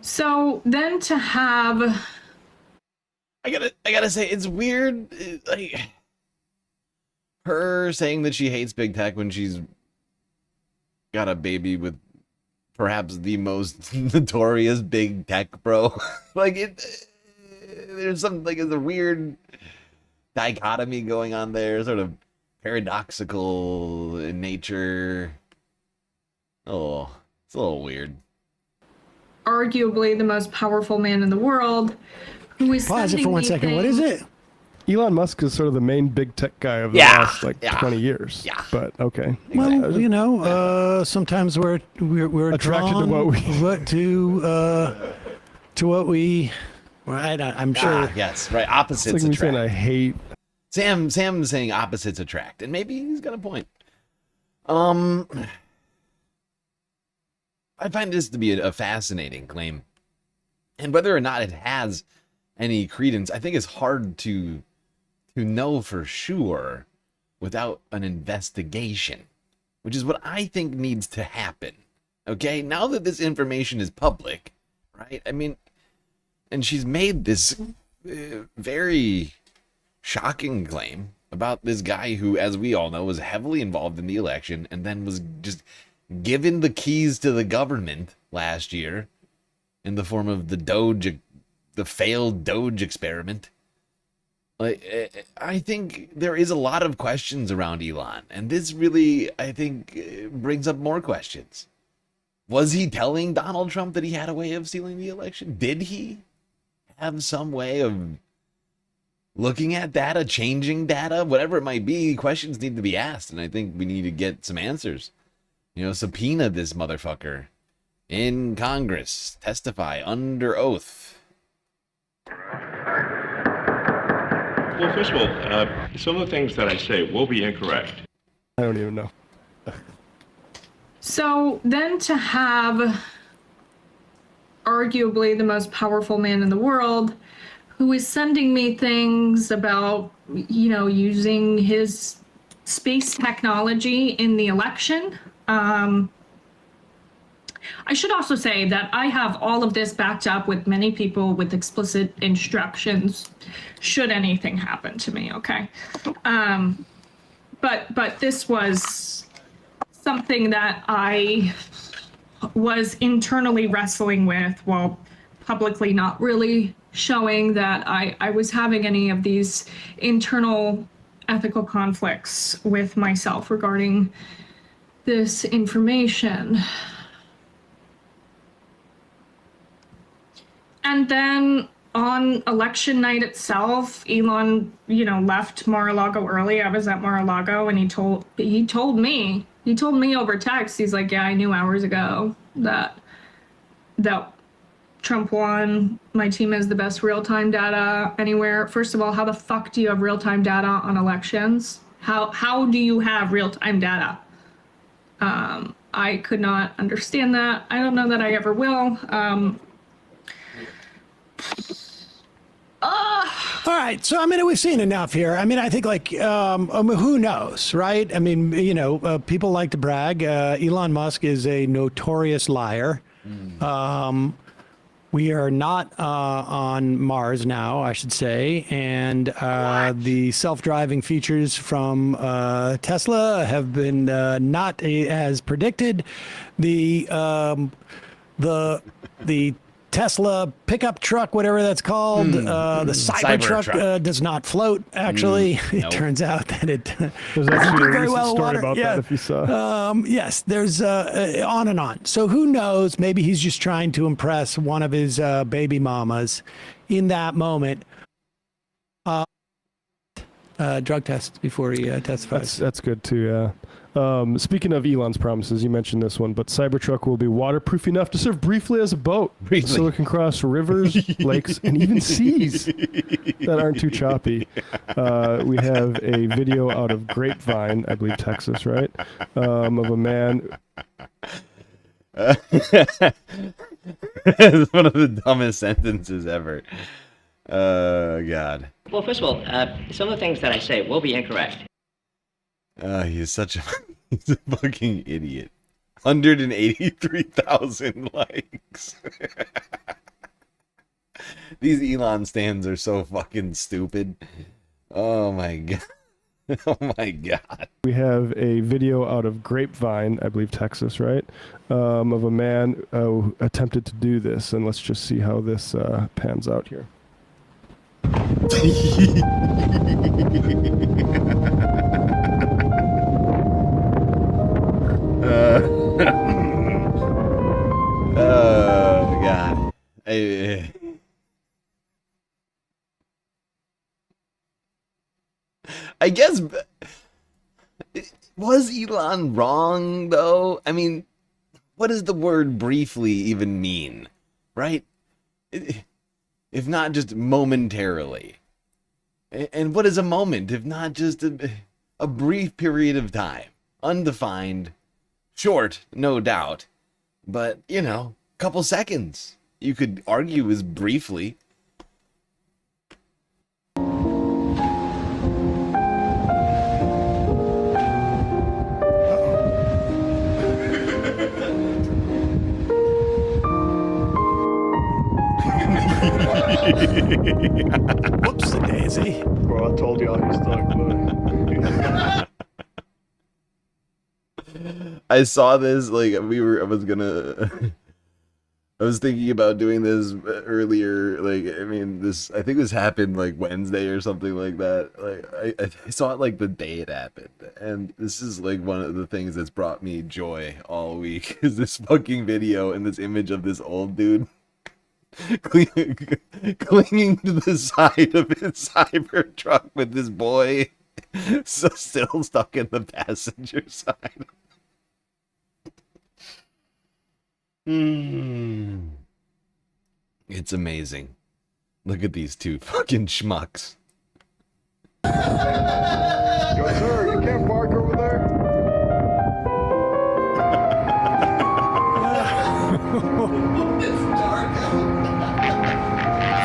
So then to have, I gotta say, it's weird, like her saying that she hates big tech when she's got a baby with perhaps the most notorious big tech bro. Like, there's something like, it's a weird dichotomy going on there, sort of paradoxical in nature. Oh, it's a little weird. arguably the most powerful man in the world, who is Pause it for 1 second. What is it? Elon Musk is sort of the main big tech guy of the last 20 years. Yeah. But okay. Well, you know, sometimes we're attracted to what we to what we. Right, I'm sure. Yes, right. Opposites it's like attract. Me saying I hate. Sam's saying opposites attract, and maybe he's got a point. I find this to be a fascinating claim. And whether or not it has any credence, I think it's hard to know for sure without an investigation, which is what I think needs to happen. Okay, now that this information is public, right? I mean, and she's made this very shocking claim about this guy who, as we all know, was heavily involved in the election and then was just given the keys to the government last year in the form of the failed DOGE experiment. Like, I think there is a lot of questions around Elon, and this really, I think, brings up more questions. Was he telling Donald Trump that he had a way of stealing the election? Did he have some way of looking at data, changing data, whatever it might be? Questions need to be asked, and I think we need to get some answers. Subpoena this motherfucker in Congress, testify under oath. Well, first of all, some of the things that I say will be incorrect. I don't even know. So then to have arguably the most powerful man in the world who is sending me things about, using his space technology in the election. I should also say that I have all of this backed up with many people with explicit instructions should anything happen to me, okay? But this was something that I was internally wrestling with while publicly not really showing that I was having any of these internal ethical conflicts with myself regarding this information. And then on election night itself, Elon, left Mar-a-Lago early. I was at Mar-a-Lago, and he told me over text, he's like, yeah, I knew hours ago that Trump won. My team has the best real-time data anywhere. First of all, how the fuck do you have real-time data on elections? How do you have real-time data? I could not understand that. I don't know that I ever will. All right. So, we've seen enough here. I think who knows, right? People like to brag. Elon Musk is a notorious liar. We are not on Mars now, I should say. And the self-driving features from Tesla have been not as predicted. The Tesla pickup truck, whatever that's called, the Cybertruck does not float, actually. It turns out that it there's actually a very recent well story water. about that if you saw. Yes, there's on and on. So who knows? Maybe he's just trying to impress one of his baby mamas in that moment. Drug tests before he testifies. That's good too, yeah. Speaking of Elon's promises, you mentioned this one, but Cybertruck will be waterproof enough to serve briefly as a boat. So it can cross rivers, lakes, and even seas that aren't too choppy. We have a video out of Grapevine, I believe Texas, right? Of a man. It's one of the dumbest sentences ever. God. Well, first of all, some of the things that I say will be incorrect. He's such a he's a fucking idiot. 183,000 likes. These Elon stands are so fucking stupid. Oh my god. Oh my god. We have a video out of Grapevine, I believe Texas, right? Of a man who attempted to do this, and let's just see how this pans out here. Oh god. I guess, was Elon wrong though? What does the word briefly even mean, right? If not just momentarily. And what is a moment if not just a brief period of time? Undefined, short, no doubt, but, couple seconds. you could argue is briefly. Whoops, a daisy. Bro, I told you I was stuck, bro. I saw this, like, I was thinking about doing this earlier, like, I mean, I think this happened, like, Wednesday or something like that. Like, I saw it, like, the day it happened, and this is, like, one of the things that's brought me joy all week, is this fucking video and this image of this old dude clinging to the side of his cyber truck with this boy still stuck in the passenger side. It's amazing. Look at these two fucking schmucks. Yo, sir, you can't park over there.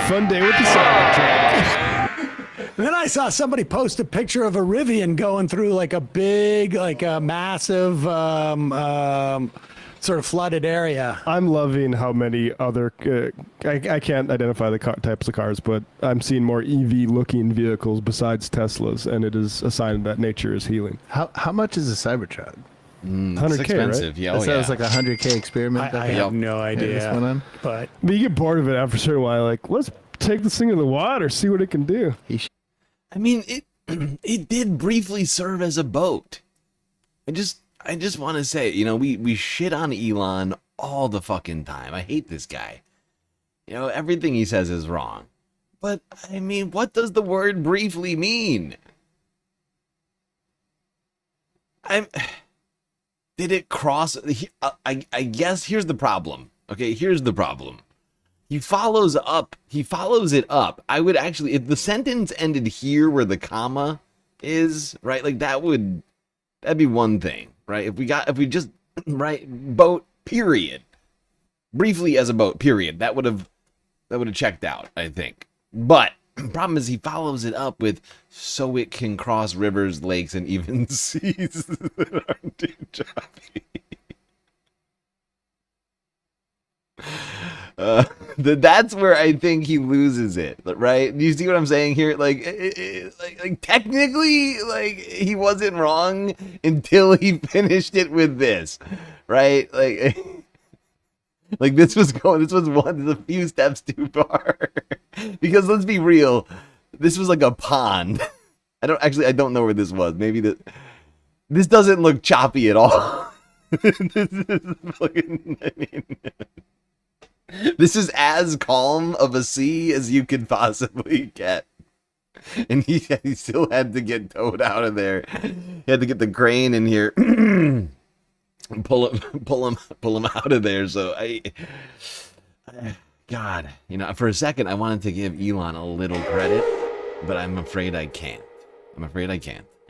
Fun day with the Cybertruck. Then I saw somebody post a picture of a Rivian going through like a big, like a massive sort of flooded area. I'm loving how many other, I can't identify the types of cars, but I'm seeing more EV-looking vehicles besides Teslas, and it is a sign that nature is healing. How much is a Cybertruck? 100K, expensive, right? yeah. That sounds like a 100K experiment. I have no idea. But you get bored of it after a certain while. Like, let's take this thing in the water, see what it can do. I mean, it did briefly serve as a boat. I just want to say, you know, we shit on Elon all the fucking time. I hate this guy. You know, everything he says is wrong. But, I mean, what does the word briefly mean? Did it cross? I guess here's the problem. Okay, here's the problem. He follows it up. I would actually, if the sentence ended here where the comma is, right, like that'd be one thing, right? If we just, right, boat, period. Briefly as a boat, period. That would have checked out, I think. But the problem is he follows it up with so it can cross rivers, lakes, and even seas that aren't too choppy. That's where I think he loses it, right? Do you see what I'm saying here? Like technically, like he wasn't wrong until he finished it with this, right? Like this was a few steps too far. Because let's be real, this was like a pond. I don't know where this was. Maybe this doesn't look choppy at all. This is fucking, I mean, this is as calm of a sea as you could possibly get. And he still had to get towed out of there. He had to get the crane in here and pull him out of there. So God, you know, for a second I wanted to give Elon a little credit, but I'm afraid I can't.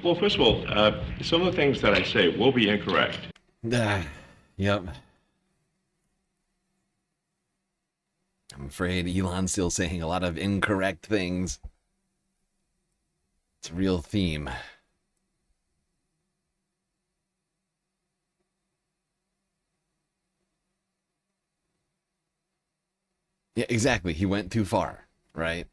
Well, first of all, some of the things that I say will be incorrect. Yep. I'm afraid Elon's still saying a lot of incorrect things. It's a real theme. Yeah, exactly. He went too far, right?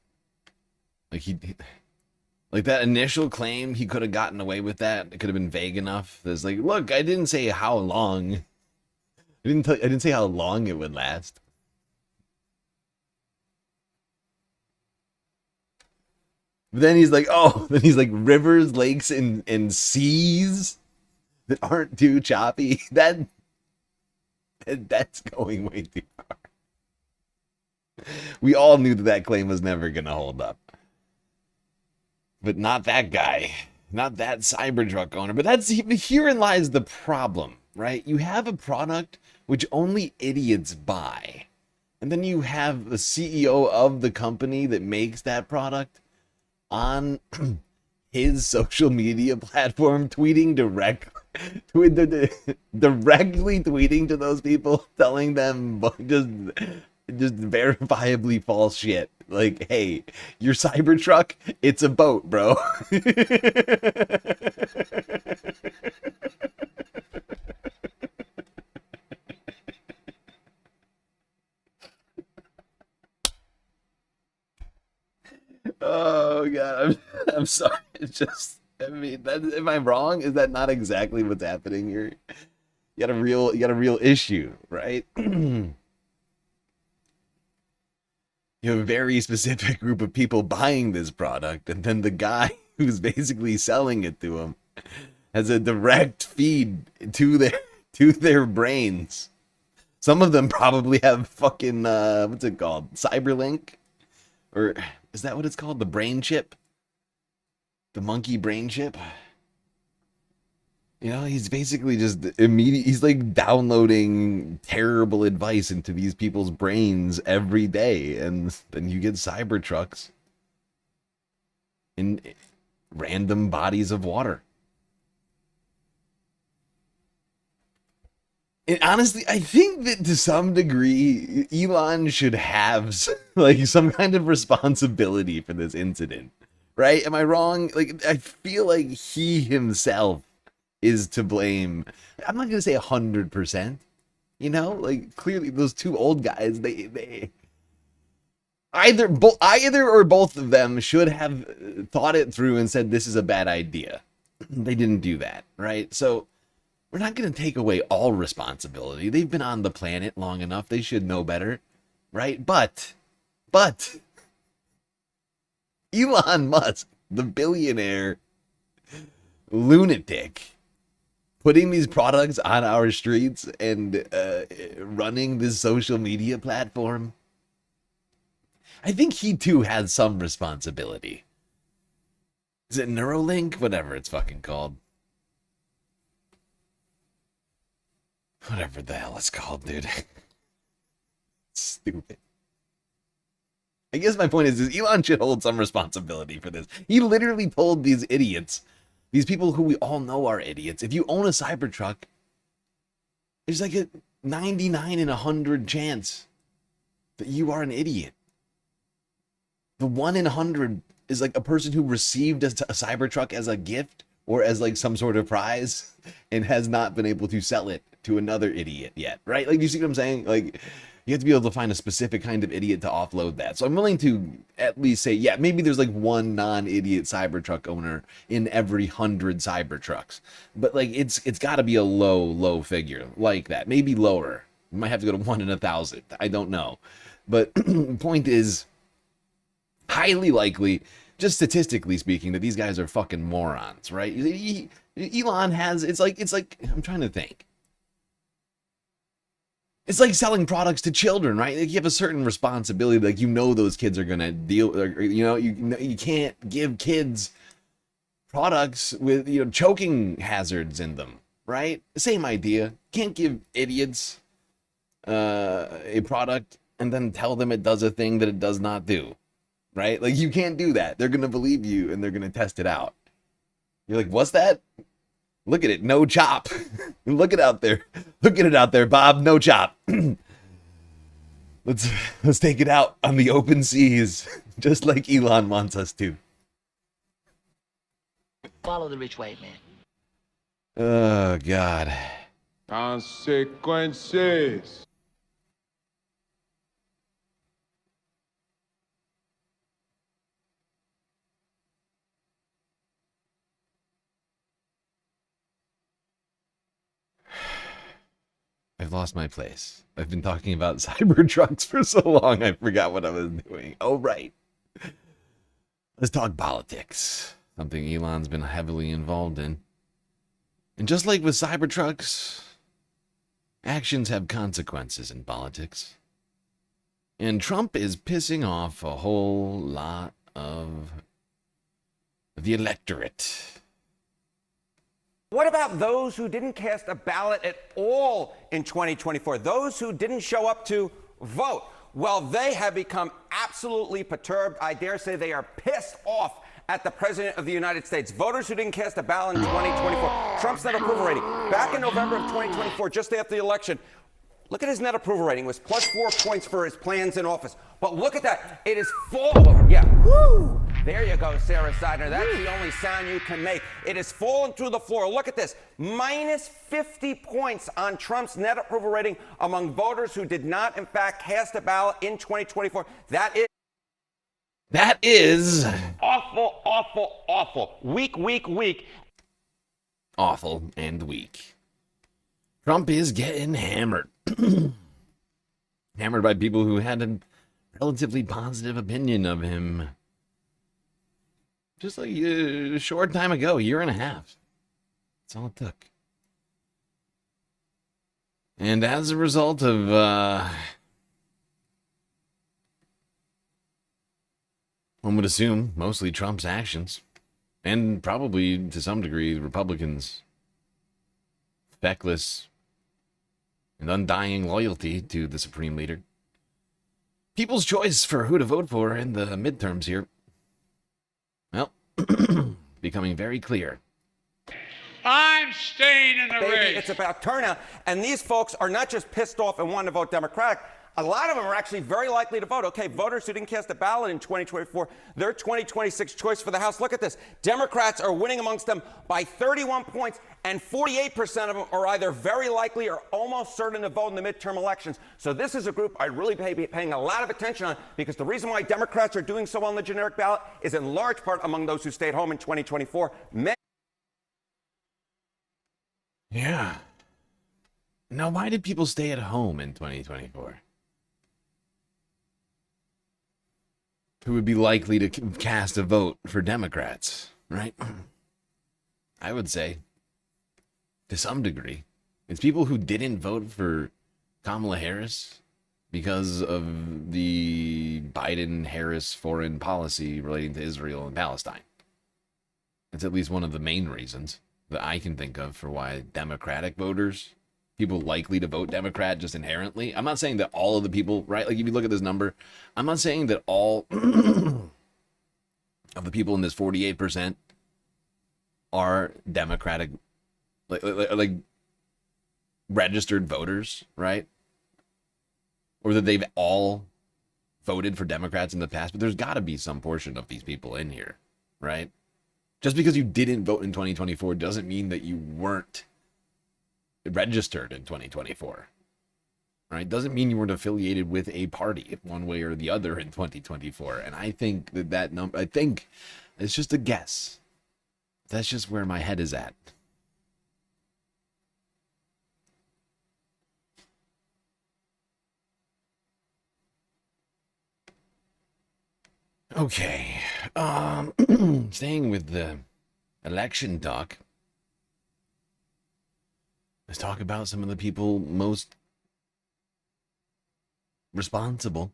Like that initial claim, he could have gotten away with that. It could have been vague enough. There's like, look, I didn't say how long. I didn't say how long it would last. But then he's like, rivers, lakes, and seas that aren't too choppy. That's going way too far. We all knew that claim was never going to hold up. But not that guy. Not that Cybertruck owner. But herein lies the problem, right? You have a product which only idiots buy. And then you have the CEO of the company that makes that product on his social media platform tweeting directly tweeting to those people, telling them just just verifiably false shit. Like, hey, your Cybertruck, it's a boat, bro. Oh god, I'm sorry. It's just, I mean, am I wrong? Is that not exactly what's happening here? You got a real issue, right? You have a very specific group of people buying this product, and then the guy who's basically selling it to them has a direct feed to their brains. Some of them probably have fucking what's it called? Cyberlink? Or is that what it's called? The brain chip? The monkey brain chip? You know, he's basically just he's like downloading terrible advice into these people's brains every day, and then you get Cybertrucks in random bodies of water. And honestly, I think that to some degree, Elon should have like some kind of responsibility for this incident, right? Am I wrong? Like, I feel like he himself is to blame. I'm not gonna say 100%. You know, like clearly those two old guys, they either or both of them should have thought it through and said this is a bad idea. They didn't do that, right? So we're not going to take away all responsibility. They've been on the planet long enough. They should know better, right? But Elon Musk, the billionaire lunatic, putting these products on our streets and running this social media platform, I think he too has some responsibility. Is it Neuralink? Whatever it's fucking called. Whatever the hell it's called, dude. Stupid. I guess my point is Elon should hold some responsibility for this. He literally told these idiots, these people who we all know are idiots, if you own a Cybertruck, there's like a 99 in 100 chance that you are an idiot. The 1 in 100 is like a person who received a Cybertruck as a gift or as like some sort of prize and has not been able to sell it to another idiot yet, right? Like, you see what I'm saying? Like, you have to be able to find a specific kind of idiot to offload that. So I'm willing to at least say, yeah, maybe there's like one non-idiot Cybertruck owner in every 100 Cybertrucks. But like, it's got to be a low figure like that. Maybe lower. You might have to go to 1 in 1,000. I don't know. But point is, highly likely, just statistically speaking, that these guys are fucking morons, right? Elon has, it's like, I'm trying to think. It's like selling products to children, right? Like, you have a certain responsibility, like, you know those kids are gonna deal, or, you know, you can't give kids products with, you know, choking hazards in them, right? Same idea. Can't give idiots a product and then tell them it does a thing that it does not do, right? Like, you can't do that. They're gonna believe you and they're gonna test it out. You're like, what's that? Look at it, no chop. Look it out there. Look at it out there, Bob. No chop. Let's take it out on the open seas, just like Elon wants us to. Follow the rich white man. Oh God. Consequences. I've lost my place. I've been talking about Cybertrucks for so long, I forgot what I was doing. Oh, right. Let's talk politics. Something Elon's been heavily involved in. And just like with Cybertrucks, actions have consequences in politics. And Trump is pissing off a whole lot of the electorate. What about those who didn't cast a ballot at all in 2024? Those who didn't show up to vote? Well, they have become absolutely perturbed. I dare say they are pissed off at the President of the United States. Voters who didn't cast a ballot in 2024. Trump's net approval rating. Back in November of 2024, just after the election, Look at his net approval rating. It was plus 4 points for his plans in office. But look at that. It is fallen. Yeah. Woo! There you go, Sarah Seidner. That's the only sound you can make. It has fallen through the floor. Look at this. Minus 50 points on Trump's net approval rating among voters who did not, in fact, cast a ballot in 2024. That is awful, awful, awful. Weak. Awful and weak. Trump is getting hammered. Hammered by people who had a relatively positive opinion of him just like a short time ago, a year and a half. That's all it took. And as a result of one would assume mostly Trump's actions, and probably to some degree the Republicans' feckless and undying loyalty to the Supreme Leader, people's choice for who to vote for in the midterms here, well, becoming very clear. I'm staying in the race. It's about turnout. And these folks are not just pissed off and want to vote Democratic. A lot of them are actually very likely to vote. Okay, voters who didn't cast a ballot in 2024, their 2026 choice for the House. Look at this. Democrats are winning amongst them by 31 points, and 48% of them are either very likely or almost certain to vote in the midterm elections. So this is a group I'd really be paying a lot of attention on, because the reason why Democrats are doing so well on the generic ballot is in large part among those who stayed home in 2024. Yeah. Now, why did people stay at home in 2024? Who would be likely to cast a vote for Democrats, right? I would say, to some degree, it's people who didn't vote for Kamala Harris because of the Biden-Harris foreign policy relating to Israel and Palestine. It's at least one of the main reasons that I can think of for why Democratic voters, people likely to vote Democrat just inherently. I'm not saying that all of the people, right? Like if you look at this number, I'm not saying that all of the people in this 48% are Democratic, like registered voters, right? Or that they've all voted for Democrats in the past, but there's got to be some portion of these people in here, right? Just because you didn't vote in 2024 doesn't mean that you weren't registered in 2024, right? Doesn't mean you weren't affiliated with a party one way or the other in 2024. And I think that number, I think it's just a guess. That's just where my head is at. Okay. Staying with the election talk, let's talk about some of the people most responsible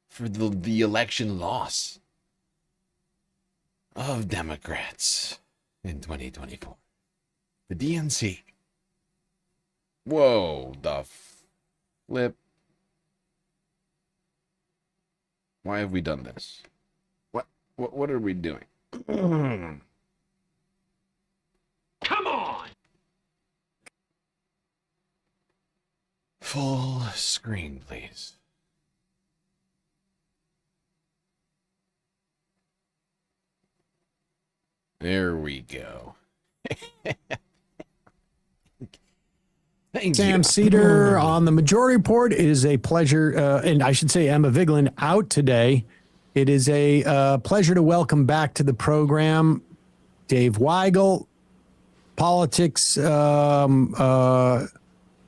for the election loss of Democrats in 2024. The DNC. Whoa, the flip. Why have we done this? What are we doing? Come on! Full screen, please. There we go. Thank Sam you. Seder on the Majority Report. It is a pleasure, and I should say Emma Vigeland out today. It is a pleasure to welcome back to the program Dave Weigel, politics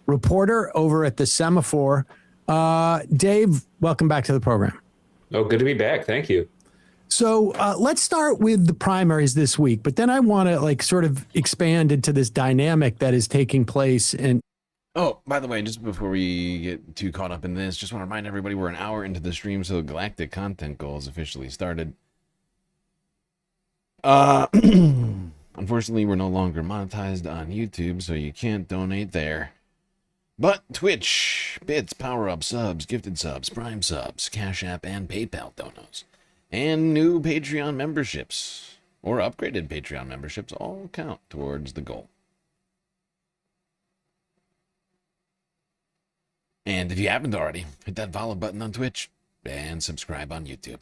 reporter over at the Semaphore. Dave, welcome back to the program. Oh, good to be back. Thank you. So let's start with the primaries this week, but then I want to sort of expand into this dynamic that is taking place. And oh, by the way, just before we get too caught up in this, just want to remind everybody we're an hour into the stream, so Galactic Content Goal has officially started. Unfortunately, we're no longer monetized on YouTube, so you can't donate there. But Twitch, bits, power-up subs, gifted subs, Prime subs, Cash App, and PayPal donos, and new Patreon memberships, or upgraded Patreon memberships, all count towards the goal. And if you haven't already, hit that follow button on Twitch and subscribe on YouTube.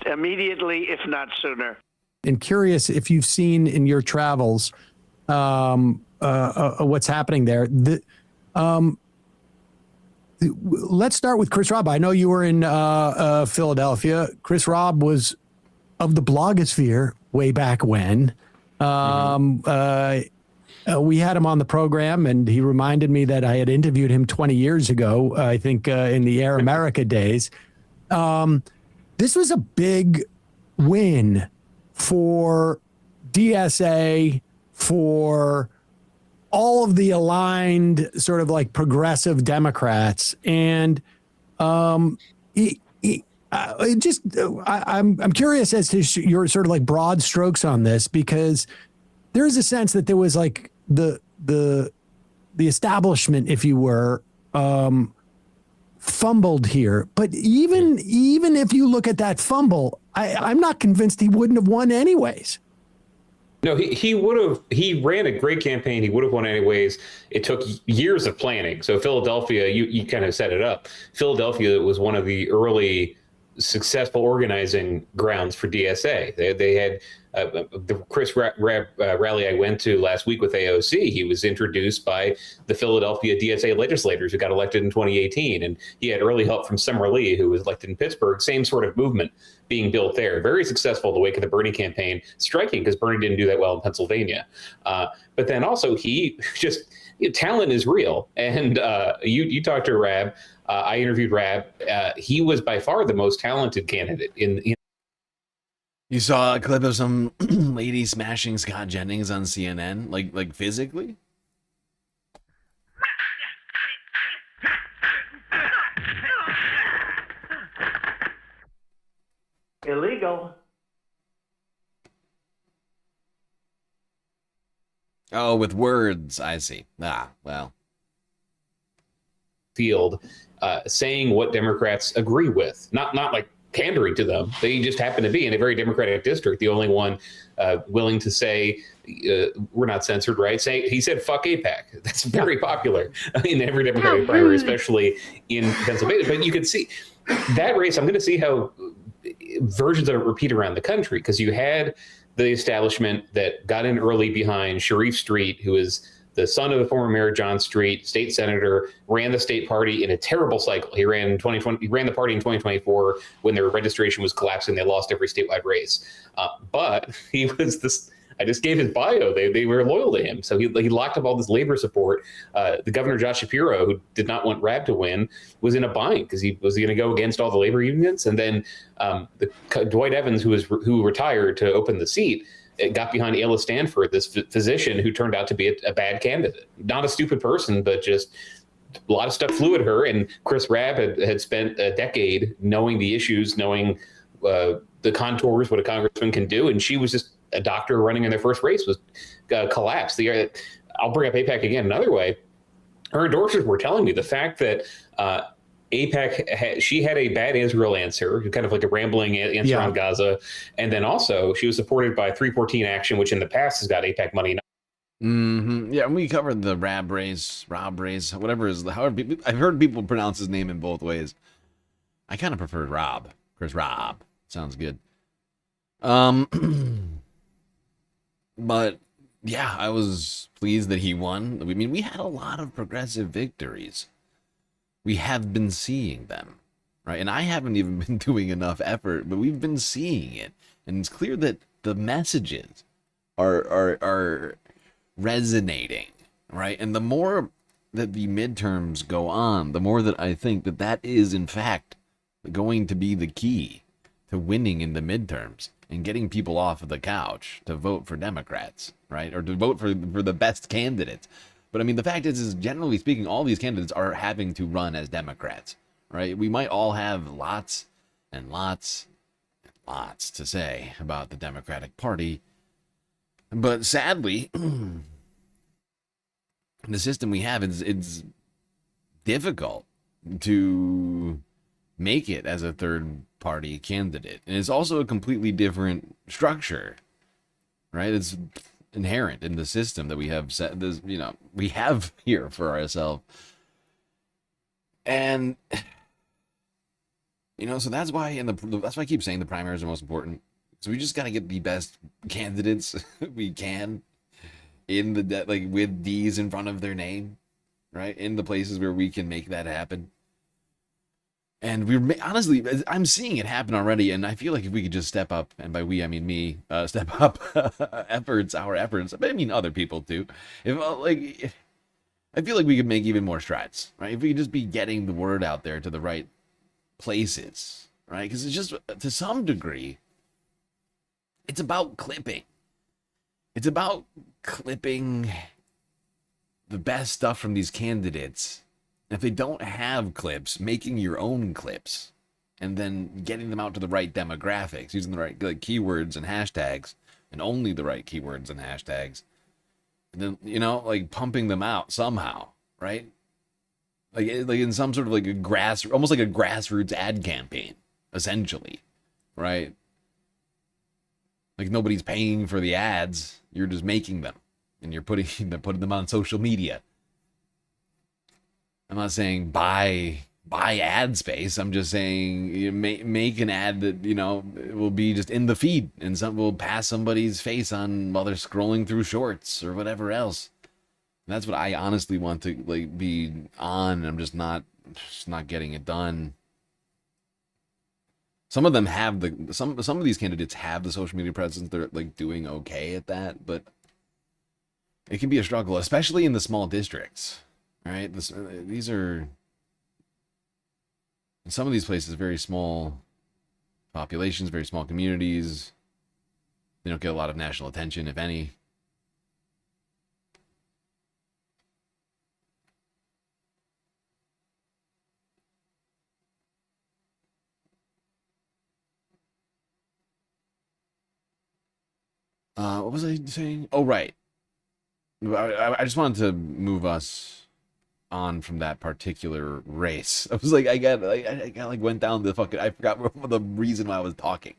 Immediately, if not sooner. And curious if you've seen in your travels what's happening there. Let's start with Chris Robb. I know you were in Philadelphia. Chris Robb was of the blogosphere way back when. We had him on the program, and he reminded me that I had interviewed him 20 years ago, I think in the Air America days. This was a big win for DSA, for all of the aligned sort of like progressive Democrats. And I'm curious as to your sort of like broad strokes on this, because there is a sense that there was like the establishment, if you were, fumbled here. But even if you look at that fumble, I'm not convinced he wouldn't have won anyways. No, he would have. He ran a great campaign. He would have won anyways. It took years of planning. So Philadelphia, you kind of set it up. Philadelphia was one of the early successful organizing grounds for DSA. They had the Chris rally I went to last week with AOC. He was introduced by the Philadelphia DSA legislators who got elected in 2018. And he had early help from Summer Lee, who was elected in Pittsburgh. Same sort of movement being built there. Very successful in the wake of the Bernie campaign. Striking because Bernie didn't do that well in Pennsylvania. But then also talent is real. And you talked to Rab. I interviewed Rab. He was by far the most talented candidate in. You saw a clip of some lady smashing Scott Jennings on CNN, like physically? Illegal. Oh, with words, I see. Ah, well. Field saying what Democrats agree with, not like pandering to them. They just happen to be in a very Democratic district, the only one willing to say we're not censored, right? He said fuck AIPAC. That's very popular in every Democratic primary, especially in Pennsylvania. But you can see that race. I'm going to see how versions of it repeat around the country, because you had the establishment that got in early behind Sharif Street, who is the son of the former mayor John Street, state senator, ran the state party in a terrible cycle. He ran the party in 2024 when their registration was collapsing. They lost every statewide race. But he was this. I just gave his bio. They were loyal to him. So he locked up all this labor support. The governor, Josh Shapiro, who did not want Rab to win, was in a bind because he was going to go against all the labor unions. And then Dwight Evans, who retired to open the seat, got behind Ayla Stanford, this physician who turned out to be a bad candidate. Not a stupid person, but just a lot of stuff flew at her. And Chris Rab had spent a decade knowing the issues, knowing the contours, what a congressman can do. And she was just a doctor running in their first race was collapsed. I'll bring up AIPAC again another way. Her endorsers were telling me the fact that AIPAC, she had a bad Israel answer, kind of like a rambling answer on Gaza. And then also she was supported by 314 Action, which in the past has got AIPAC money. Mm-hmm. Yeah, and we covered the Rob Race, whatever is, however, I've heard people pronounce his name in both ways. I kind of prefer Rob. Chris Rob. Sounds good. But yeah, I was pleased that he won. I mean, we had a lot of progressive victories. We have been seeing them, right? And I haven't even been doing enough effort, but we've been seeing it. And it's clear that the messages are resonating, right? And the more that the midterms go on, the more that I think that is, in fact, going to be the key to winning in the midterms and getting people off of the couch to vote for Democrats, right? Or to vote for the best candidates. But I mean, the fact is generally speaking, all these candidates are having to run as Democrats, right? We might all have lots and lots and lots to say about the Democratic Party. But sadly, the system we have, it's difficult to make it as a third party candidate. And it's also a completely different structure, right? It's inherent in the system that we have set this, we have here for ourselves. And so that's why that's why I keep saying the primaries are most important. So we just got to get the best candidates we can in the with D's in front of their name, right? In the places where we can make that happen. And honestly, I'm seeing it happen already, and I feel like if we could just step up, and by we I mean me, step up our efforts, but I mean other people too. I feel like we could make even more strides, right? If we could just be getting the word out there to the right places, right? Because it's just, to some degree, it's about clipping. It's about clipping the best stuff from these candidates. If they don't have clips, making your own clips and then getting them out to the right demographics, using the right keywords and hashtags, and only the right keywords and hashtags, and then pumping them out somehow, right? Like in some sort of almost like a grassroots ad campaign, essentially, right? Like nobody's paying for the ads, you're just making them, and you're putting them on social media. I'm not saying buy ad space. I'm just saying make an ad that will be just in the feed, and will pass somebody's face on while they're scrolling through shorts or whatever else. And that's what I honestly want to be on. I'm just not getting it done. Some of them have some of these candidates have the social media presence. They're doing okay at that, but it can be a struggle, especially in the small districts. Right? These are, in some of these places, very small populations, very small communities. They don't get a lot of national attention, if any. What was I saying? Oh, right. I just wanted to move us on from that particular race. I was I went down the fucking, I forgot the reason why I was talking.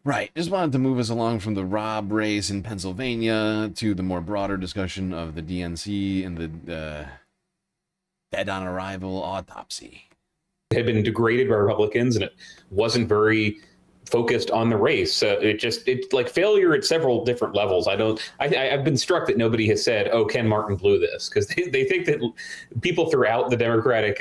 Right, just wanted to move us along from the Rob race in Pennsylvania to the more broader discussion of the DNC and the dead on arrival autopsy. It had been degraded by Republicans, and it wasn't very focused on the race. It's like failure at several different levels. I've been struck that nobody has said, "Oh, Ken Martin blew this," because they think that people throughout the Democratic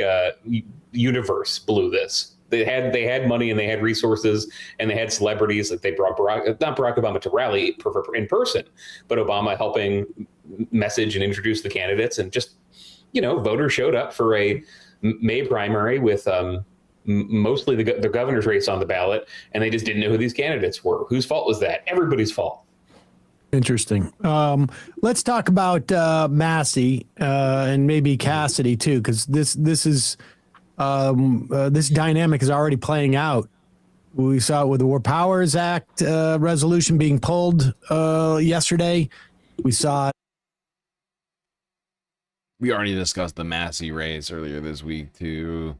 universe blew this. They had money, and they had resources, and they had celebrities that they brought not Barack Obama to rally in person, but Obama helping message and introduce the candidates, and just voters showed up for a May primary with mostly the governor's race on the ballot, and they just didn't know who these candidates were. Whose fault was that? Everybody's fault. Interesting. Let's talk about Massey and maybe Cassidy too, because this dynamic is already playing out. We saw it with the War Powers Act resolution being pulled yesterday. We saw. We already discussed the Massey race earlier this week too.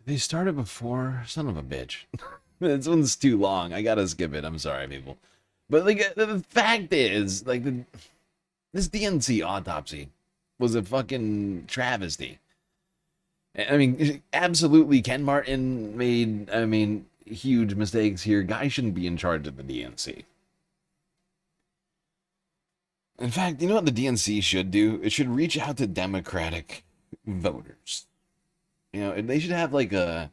They started before? Son of a bitch. This one's too long. I gotta skip it. I'm sorry, people. But the fact is, this DNC autopsy was a fucking travesty. I mean, absolutely, Ken Martin made, huge mistakes here. Guy shouldn't be in charge of the DNC. In fact, you know what the DNC should do? It should reach out to Democratic voters. They should have they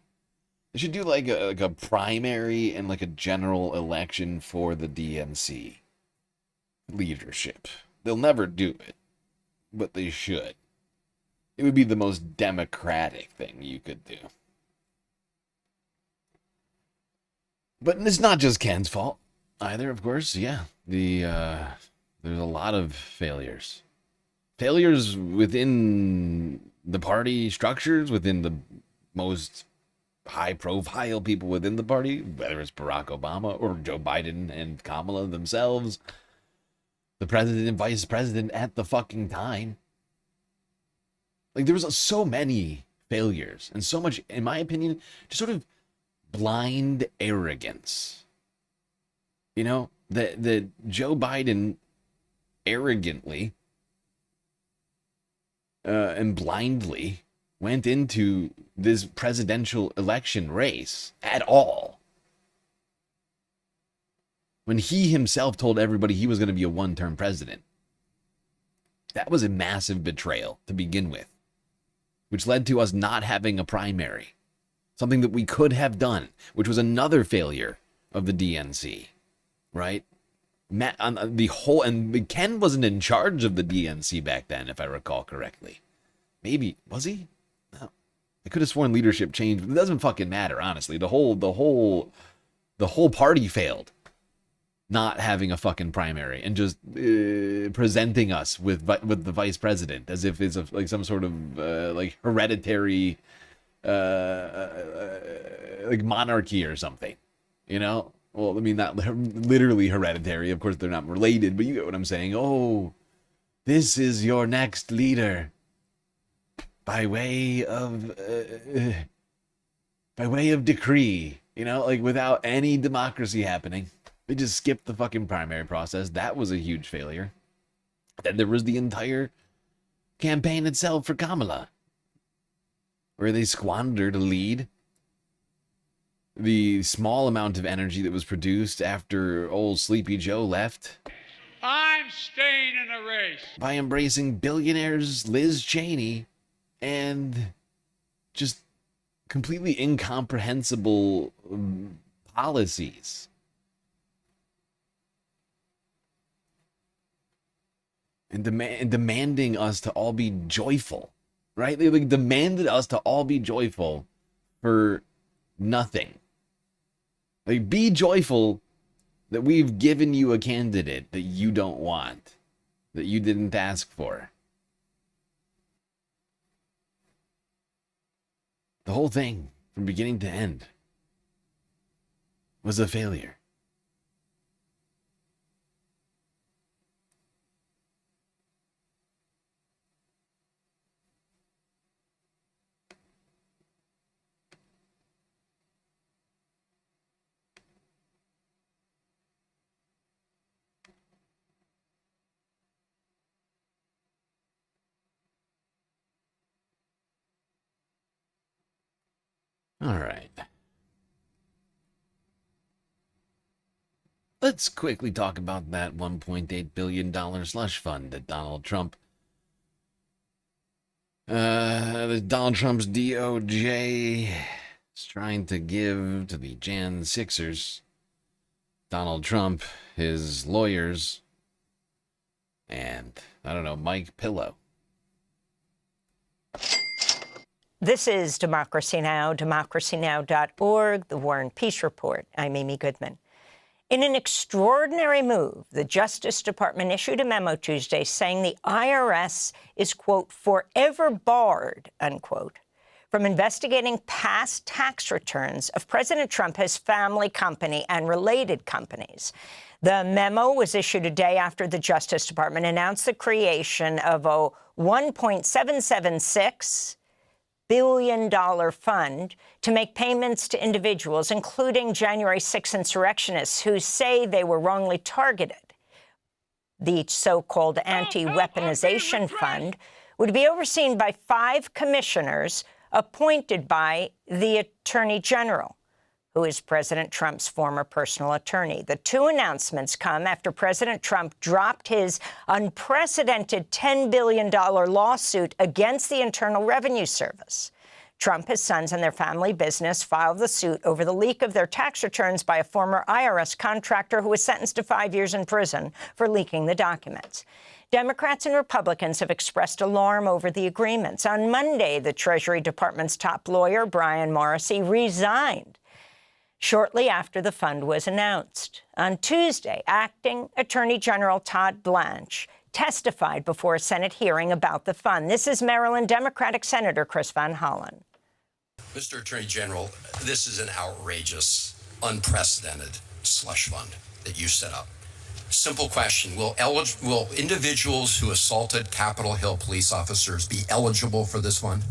should do a primary and a general election for the DNC leadership. They'll never do it, but they should. It would be the most democratic thing you could do. But it's not just Ken's fault either, of course. Yeah, there's a lot of failures. Failures within the party structures, within the most high-profile people within the party, whether it's Barack Obama or Joe Biden and Kamala themselves, the president and vice president at the fucking time. There was so many failures and so much, in my opinion, just sort of blind arrogance You know, that Joe Biden arrogantly and blindly went into this presidential election race at all, when he himself told everybody he was going to be a one-term president. That was a massive betrayal to begin with, which led to us not having a primary, something that we could have done, which was another failure of the DNC, right? And Ken wasn't in charge of the DNC back then, if I recall correctly. Maybe, was he? No. I could have sworn leadership changed, but it doesn't fucking matter, honestly. The whole party failed, not having a fucking primary and just presenting us with the vice president as if it's like some sort of like hereditary like monarchy or something, you know? Well, I mean, not literally hereditary. Of course, they're not related, but you get what I'm saying. Oh, this is your next leader by way of decree, you know, like without any democracy happening. They just skipped the fucking primary process. That was a huge failure. Then there was the entire campaign itself for Kamala, where they squandered a lead. The small amount of energy that was produced after old Sleepy Joe left. I'm staying in the race. By embracing billionaires Liz Cheney and just completely incomprehensible policies. And demanding us to all be joyful, right? They like demanded us to all be joyful for nothing. Like, be joyful that we've given you a candidate that you don't want, that you didn't ask for. The whole thing, from beginning to end, was a failure. All right. Let's quickly talk about that $1.8 billion slush fund that Donald Trump's DOJ is trying to give to the Jan 6ers. Donald Trump, his lawyers, and, I don't know, Mike Pillow. This is Democracy Now!, democracynow.org, the War and Peace Report. I'm Amy Goodman. In an extraordinary move, the Justice Department issued a memo Tuesday saying the IRS is, quote, forever barred, unquote, from investigating past tax returns of President Trump, his family company, and related companies. The memo was issued a day after the Justice Department announced the creation of a $1.776 billion fund to make payments to individuals, including January 6 insurrectionists who say they were wrongly targeted. The so-called anti-weaponization fund would be overseen by 5 commissioners appointed by the Attorney General, who is President Trump's former personal attorney. The 2 announcements come after President Trump dropped his unprecedented $10 billion lawsuit against the Internal Revenue Service. Trump, his sons, and their family business filed the suit over the leak of their tax returns by a former IRS contractor who was sentenced to 5 years in prison for leaking the documents. Democrats and Republicans have expressed alarm over the agreements. On Monday, the Treasury Department's top lawyer, Brian Morrissey, resigned shortly after the fund was announced. On Tuesday, Acting Attorney General Todd Blanche testified before a Senate hearing about the fund. This is Maryland Democratic Senator Chris Van Hollen. Mr. Attorney General, this is an outrageous, unprecedented slush fund that you set up. Simple question. Will individuals who assaulted Capitol Hill police officers be eligible for this fund?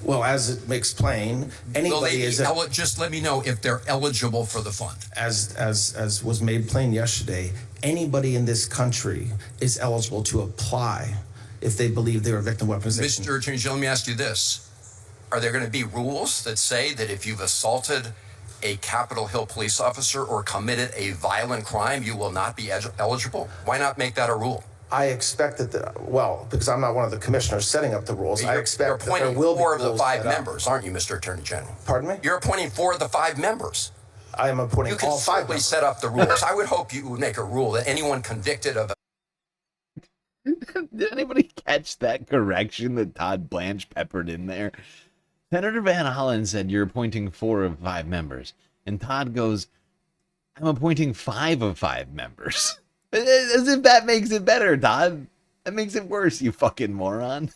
Well, as it makes plain, anybody is just let me know if they're eligible for the fund. as was made plain yesterday. Anybody in this country is eligible to apply if they believe they were victim of weaponization. Mr. Attorney General, let me ask you this. Are there going to be rules that say that if you've assaulted a Capitol Hill police officer or committed a violent crime, you will not be eligible? Why not make that a rule? I expect that, because I'm not one of the commissioners setting up the rules, I expect that there will be You're appointing 4 of the rules 5 set up. members, aren't you, Mr. Attorney General? Pardon me? You're appointing 4 of the 5 members. I am appointing You can all 5 certainly members. set up the rules. I would hope you would make a rule that anyone convicted of Did anybody catch that correction that Todd Blanche peppered in there? Senator Van Hollen said you're appointing 4 of 5 members. And Todd goes, I'm appointing 5 of 5 members. As if that makes it better, Todd. That makes it worse, you fucking moron.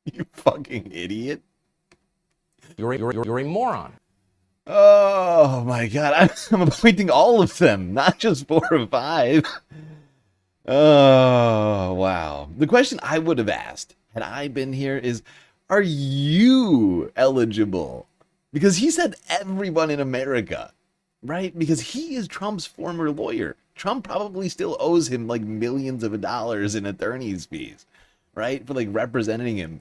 You fucking idiot. You're a moron. Oh my god, I'm appointing all of them, not just 4 of 5. Oh, wow. The question I would have asked had I been here is, are you eligible? Because he said everyone in America, right? Because he is Trump's former lawyer. Trump probably still owes him like millions of dollars in attorney's fees, right? For like representing him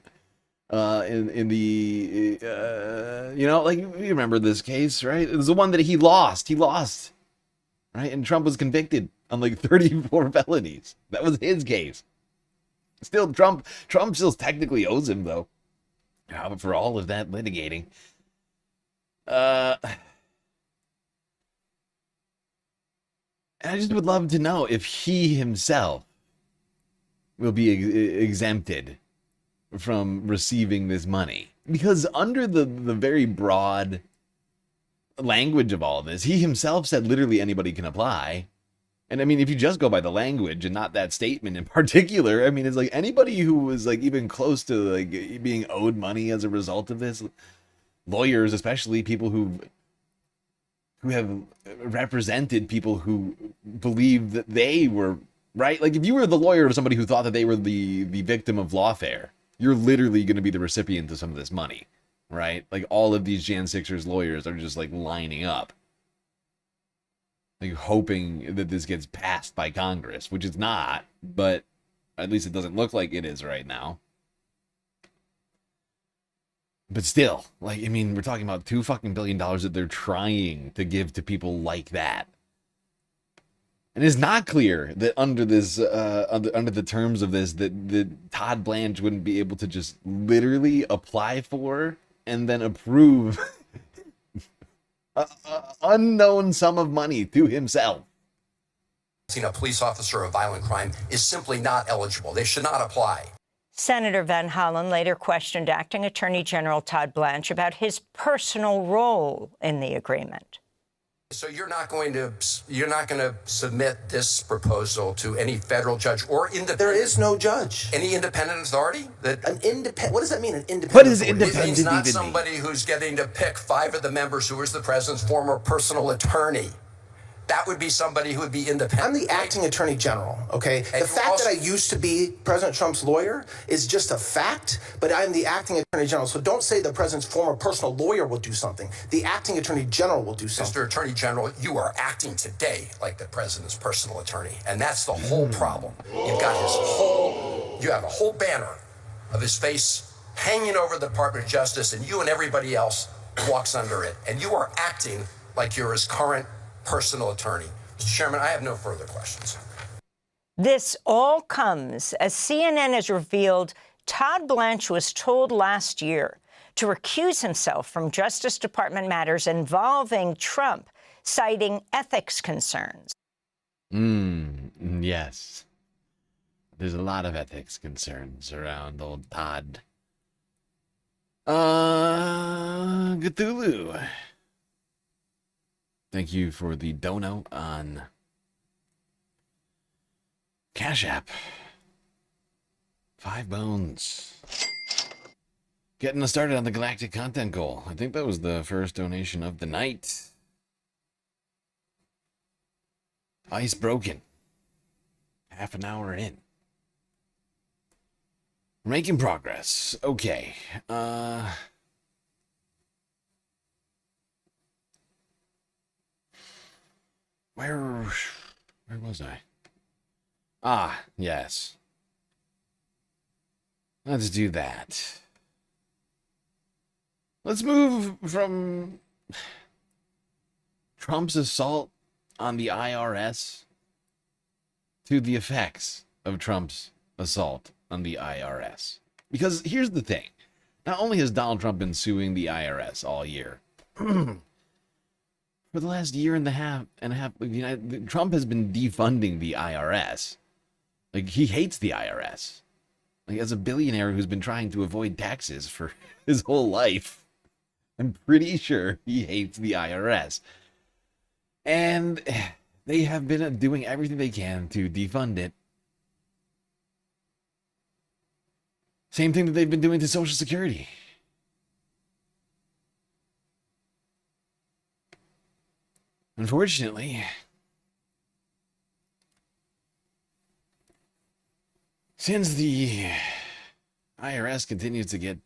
in the, like you remember this case, right? It was the one that he lost, right? And Trump was convicted on like 34 felonies. That was his case. Still, Trump still technically owes him though, for all of that litigating. I just would love to know if he himself will be exempted from receiving this money. Because under the very broad language of all this, he himself said literally anybody can apply. And I mean, if you just go by the language and not that statement in particular, I mean, it's like anybody who was like even close to like being owed money as a result of this, lawyers, especially people who have represented people who believe that they were right. Like if you were the lawyer of somebody who thought that they were the victim of lawfare, you're literally going to be the recipient of some of this money, right? Like all of these Jan 6ers lawyers are just like lining up, like hoping that this gets passed by Congress, which it's not, but at least it doesn't look like it is right now. But still, like, I mean, we're talking about $2 fucking billion that they're trying to give to people like that. And it's not clear that under this, under the terms of this, that Todd Blanche wouldn't be able to just literally apply for and then approve an unknown sum of money to himself. A police officer of violent crime is simply not eligible. They should not apply. Senator Van Hollen later questioned Acting Attorney General Todd Blanche about his personal role in the agreement. So you're not going to submit this proposal to any federal judge or independent? There is no judge. Any independent authority? An independent. What does that mean? An independent. What is authority? independent? It means not even somebody who's getting to pick 5 of the members who is the president's former personal attorney. That would be somebody who would be independent. I'm the acting attorney general, okay? And the fact that I used to be President Trump's lawyer is just a fact, but I'm the acting attorney general. So don't say the president's former personal lawyer will do something. The acting attorney general will do something. Mr. Attorney General, you are acting today like the president's personal attorney, and that's the whole problem. You've got you have a whole banner of his face hanging over the Department of Justice, and you and everybody else walks under it, and you are acting like you're his current personal attorney. Mr. Chairman, I have no further questions. This all comes as CNN has revealed Todd Blanche was told last year to recuse himself from Justice Department matters involving Trump, citing ethics concerns. Yes. There's a lot of ethics concerns around old Todd. Cthulhu. Thank you for the dono on Cash App. 5 bones. Getting us started on the Galactic content goal. I think that was the first donation of the night. Ice broken. Half an hour in. We're making progress. Okay. Where was I? Ah, yes. Let's do that. Let's move from Trump's assault on the IRS to the effects of Trump's assault on the IRS. Because here's the thing. Not only has Donald Trump been suing the IRS all year, for the last year and a half, Trump has been defunding the IRS. Like, he hates the IRS. Like, as a billionaire who's been trying to avoid taxes for his whole life, I'm pretty sure he hates the IRS. And they have been doing everything they can to defund it. Same thing that they've been doing to Social Security. Unfortunately, since the IRS continues to get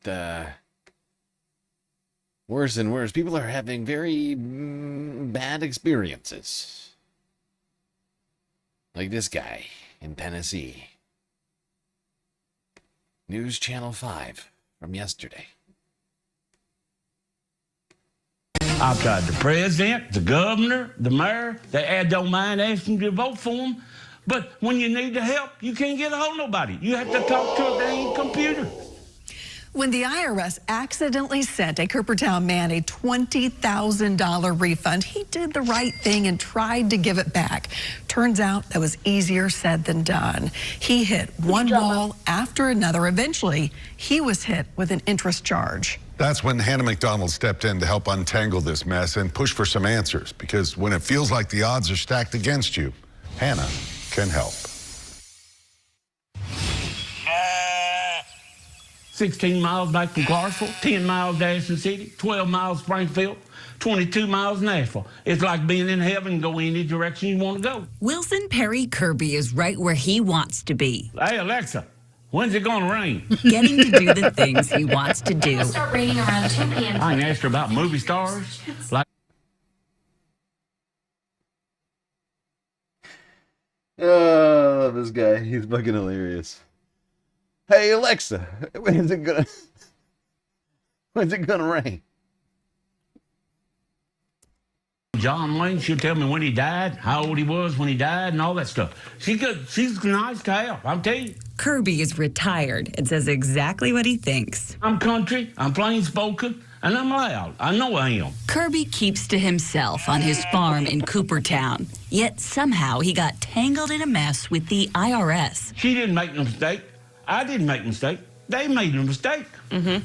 worse and worse, people are having very bad experiences. Like this guy in Tennessee. News Channel 5 from yesterday. I've got the president, the governor, the mayor. They don't mind asking you to vote for them. But when you need the help, you can't get a hold of nobody. You have to talk to a dang computer. When the IRS accidentally sent a Coopertown man a $20,000 refund, he did the right thing and tried to give it back. Turns out that was easier said than done. He hit one wall after another. Eventually, he was hit with an interest charge. That's when Hannah McDonald stepped in to help untangle this mess and push for some answers. Because when it feels like the odds are stacked against you, Hannah can help. 16 miles back from Clarksville, 10 miles Dashing City, 12 miles Springfield, 22 miles Nashville. It's like being in heaven, go any direction you want to go. Wilson Perry Kirby is right where he wants to be. Hey, Alexa, when's it going to rain? Getting to do the things he wants to do. It'll start raining around 2 p.m. I can ask her about movie stars. Like Oh, this guy. He's fucking hilarious. Hey, Alexa, when's it gonna rain? John Wayne, she'll tell me when he died, how old he was when he died, and all that stuff. She's good. She's nice to have, I'm telling you. Kirby is retired and says exactly what he thinks. I'm country, I'm plain spoken, and I'm loud. I know I am. Kirby keeps to himself on his farm in Coopertown. Yet somehow he got tangled in a mess with the IRS. She didn't make no mistake. I didn't make a mistake. They made a mistake.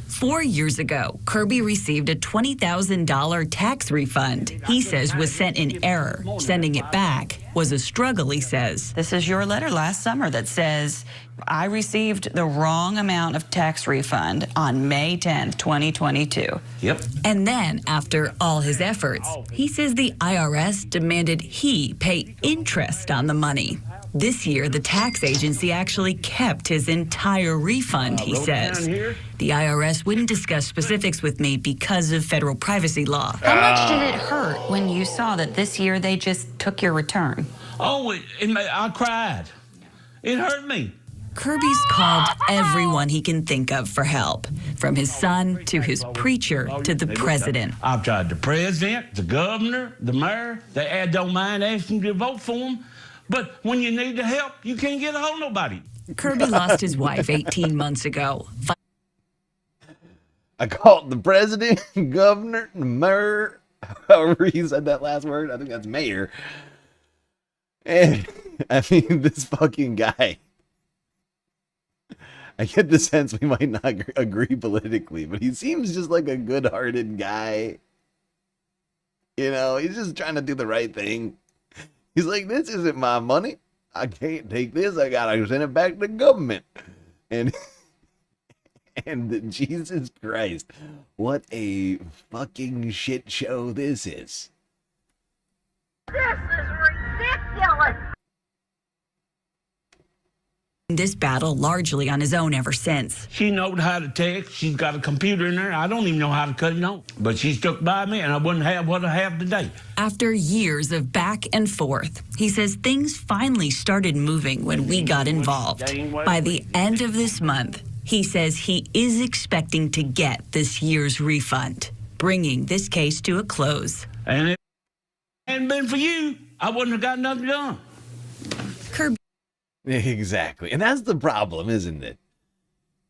4 years ago, Kirby received a $20,000 tax refund he says was sent in error. Sending it back was a struggle, he says. This is your letter last summer that says, I received the wrong amount of tax refund on May 10th, 2022. Yep. And then, after all his efforts, he says the IRS demanded he pay interest on the money. This year, the tax agency actually kept his entire refund, he says. The IRS wouldn't discuss specifics with me because of federal privacy law. How much did it hurt when you saw that this year they just took your return? Oh, I cried. It hurt me. Kirby's called everyone he can think of for help, from his son to his preacher to the president. I've tried the president, the governor, the mayor. They don't mind asking you to vote for them. But when you need the help, you can't get a hold of nobody. Kirby lost his wife 18 months ago. I called the president, governor, the mayor, however he said that last word. I think that's mayor. And, I mean, this fucking guy. I get the sense we might not agree politically, but he seems just like a good-hearted guy. You know, he's just trying to do the right thing. He's like, this isn't my money. I can't take this. I gotta send it back to the government. And Jesus Christ, what a fucking shit show this is. This is ridiculous. This battle largely on his own ever since. She knows how to text. She's got a computer in there. I don't even know how to cut it on. But she stuck by me, and I wouldn't have what I have today. After years of back and forth, he says things finally started moving when we got involved. By the end of this month, he says he is expecting to get this year's refund, bringing this case to a close. And if it hadn't been for you, I wouldn't have got nothing done. Exactly. And that's the problem, isn't it?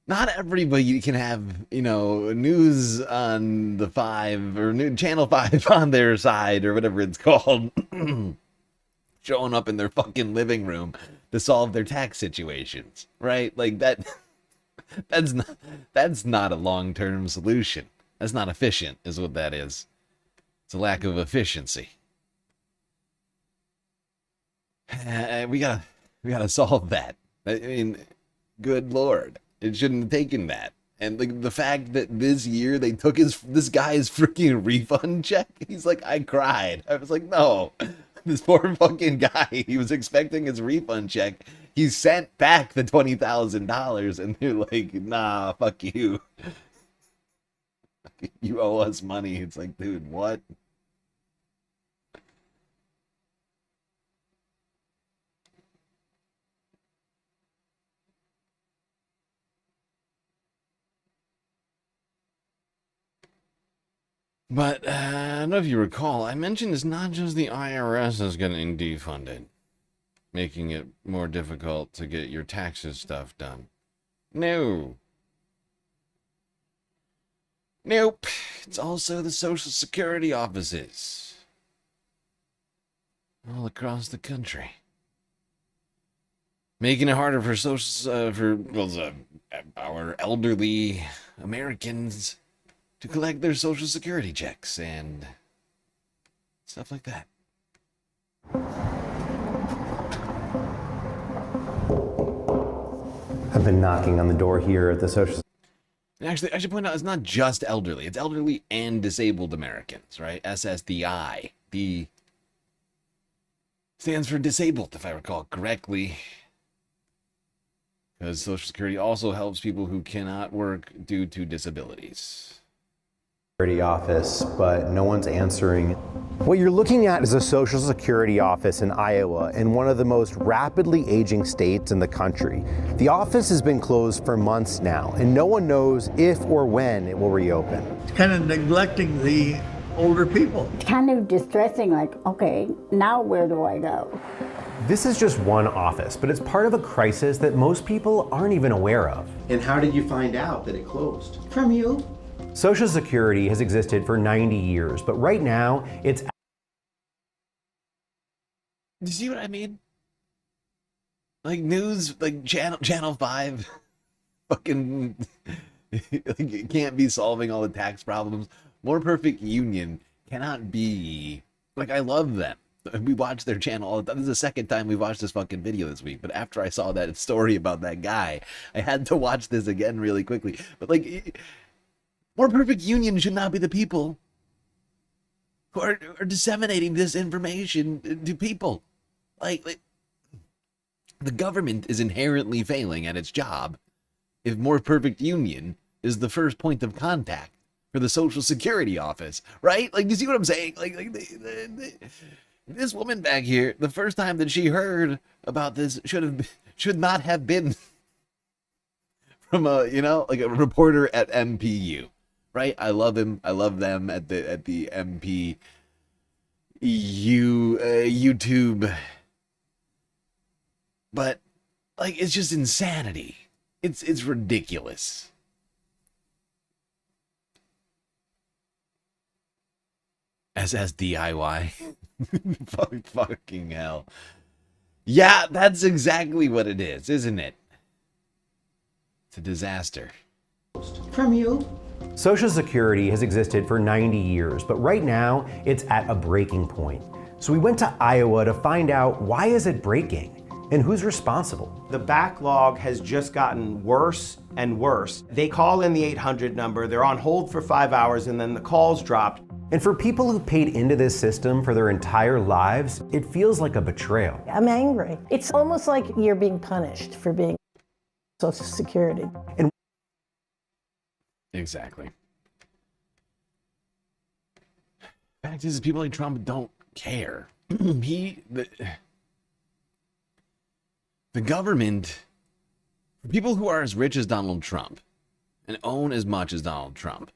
Not everybody can have, news on the 5 or Channel 5 on their side or whatever it's called, showing up in their fucking living room to solve their tax situations, right? Like that's not a long-term solution. That's not efficient, is what that is. It's a lack of efficiency. We gotta solve that. I mean, good Lord, it shouldn't have taken that. And the fact that this year they took this guy's freaking refund check, he's like, I cried. I was like, no, this poor fucking guy, he was expecting his refund check. He sent back the $20,000 and they're like, nah, fuck you. You owe us money. It's like, dude, what? But I don't know if you recall, I mentioned it's not just the IRS that's getting defunded, making it more difficult to get your taxes stuff done. No. Nope. It's also the Social Security offices all across the country, making it harder for our elderly Americans to collect their Social Security checks and stuff like that. I've been knocking on the door here at the Social. Actually, I should point out, it's not just elderly. It's elderly and disabled Americans, right? SSDI. D stands for disabled, if I recall correctly. Because Social Security also helps people who cannot work due to disabilities. Office, but no one's answering. What you're looking at is a Social Security office in Iowa, in one of the most rapidly aging states in the country. The office has been closed for months now, and no one knows if or when it will reopen. It's kind of neglecting the older people. It's kind of distressing, like, okay, now where do I go? This is just one office, but it's part of a crisis that most people aren't even aware of. And how did you find out that it closed? From you. Social Security has existed for 90 years, but right now it's... Do you see what I mean? Like news, like Channel 5, fucking it can't be solving all the tax problems. More Perfect Union cannot be, like, I love them. We watch their channel all the time. This is the second time we've watched this fucking video this week. But after I saw that story about that guy, I had to watch this again really quickly. But like, More Perfect Union should not be the people who are disseminating this information to people. Like, the government is inherently failing at its job if More Perfect Union is the first point of contact for the Social Security office, right? Like, you see what I'm saying? Like this woman back here, the first time that she heard about this should not have been from a, like a reporter at MPU, right? I love him. I love them at the MPU YouTube. But like, it's just insanity. It's ridiculous. SSDIY. Fucking hell. Yeah, that's exactly what it is, isn't it? It's a disaster. From you. Social Security has existed for 90 years, but right now it's at a breaking point. So we went to Iowa to find out, why is it breaking and who's responsible? The backlog has just gotten worse and worse. They call in the 800 number, they're on hold for 5 hours, and then the calls dropped. And for people who paid into this system for their entire lives, it feels like a betrayal. I'm angry. It's almost like you're being punished for being. Social Security. And exactly. Fact is, people like Trump don't care. The government, for people who are as rich as Donald Trump and own as much as Donald Trump,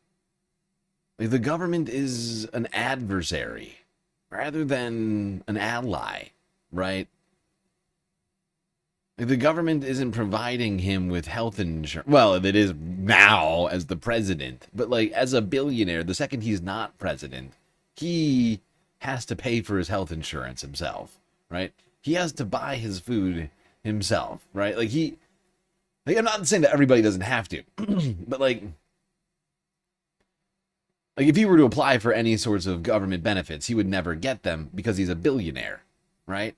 like, the government is an adversary rather than an ally, right? Like, the government isn't providing him with health insurance. Well, it is now as the president, but like as a billionaire, the second he's not president, he has to pay for his health insurance himself, right? He has to buy his food himself, right? Like I'm not saying that everybody doesn't have to, but like if he were to apply for any sorts of government benefits, he would never get them because he's a billionaire, right?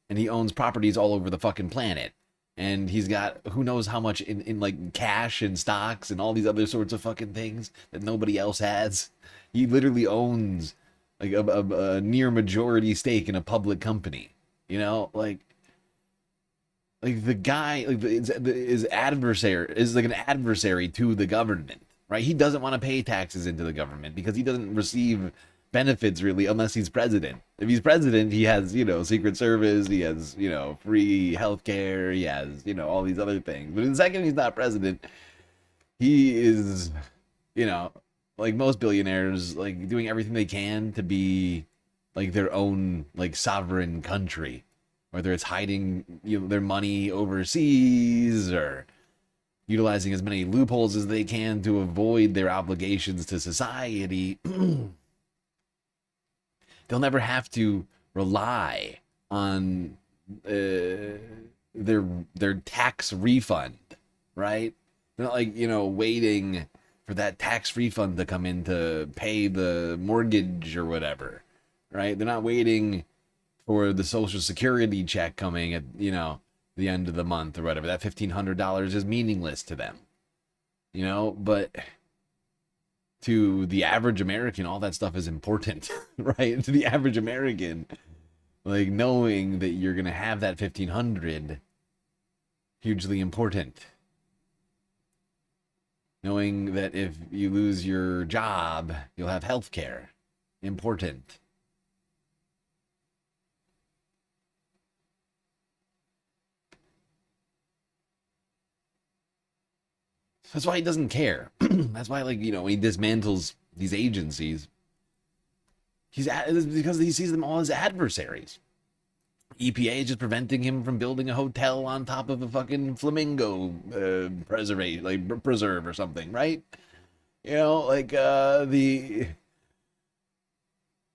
And he owns properties all over the fucking planet. And he's got who knows how much in like cash and stocks and all these other sorts of fucking things that nobody else has. He literally owns like a near majority stake in a public company, you know, like the guy is like an adversary to the government, right? He doesn't want to pay taxes into the government because he doesn't receive benefits really unless he's president. If he's president, he has, you know, Secret Service, he has, you know, free healthcare, he has, you know, all these other things. But in the second he's not president, he is, you know, like most billionaires, like doing everything they can to be like their own like sovereign country, whether it's hiding, you know, their money overseas or utilizing as many loopholes as they can to avoid their obligations to society. They'll never have to rely on their tax refund, right? They're not like, you know, waiting for that tax refund to come in to pay the mortgage or whatever, right? They're not waiting for the Social Security check coming at, you know, the end of the month or whatever. That $1,500 is meaningless to them, you know, but to the average American, all that stuff is important, right? To the average American, like knowing that you're going to have that $1,500, hugely important. Knowing that if you lose your job, you'll have health care, important. That's why he doesn't care. That's why, like, you know, when he dismantles these agencies, it's because he sees them all as adversaries. EPA is just preventing him from building a hotel on top of a fucking flamingo preserve or something, right? You know, like the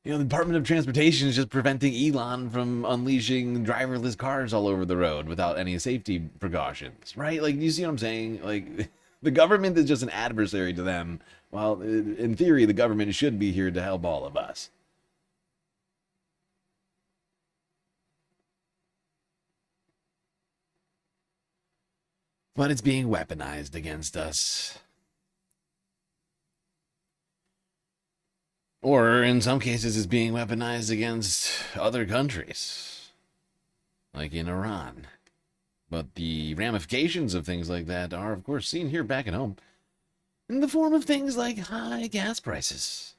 Department of Transportation is just preventing Elon from unleashing driverless cars all over the road without any safety precautions, right? Like, you see what I'm saying? Like, the government is just an adversary to them, while in theory the government should be here to help all of us. But it's being weaponized against us. Or in some cases it's being weaponized against other countries, like in Iran. But the ramifications of things like that are, of course, seen here back at home in the form of things like high gas prices,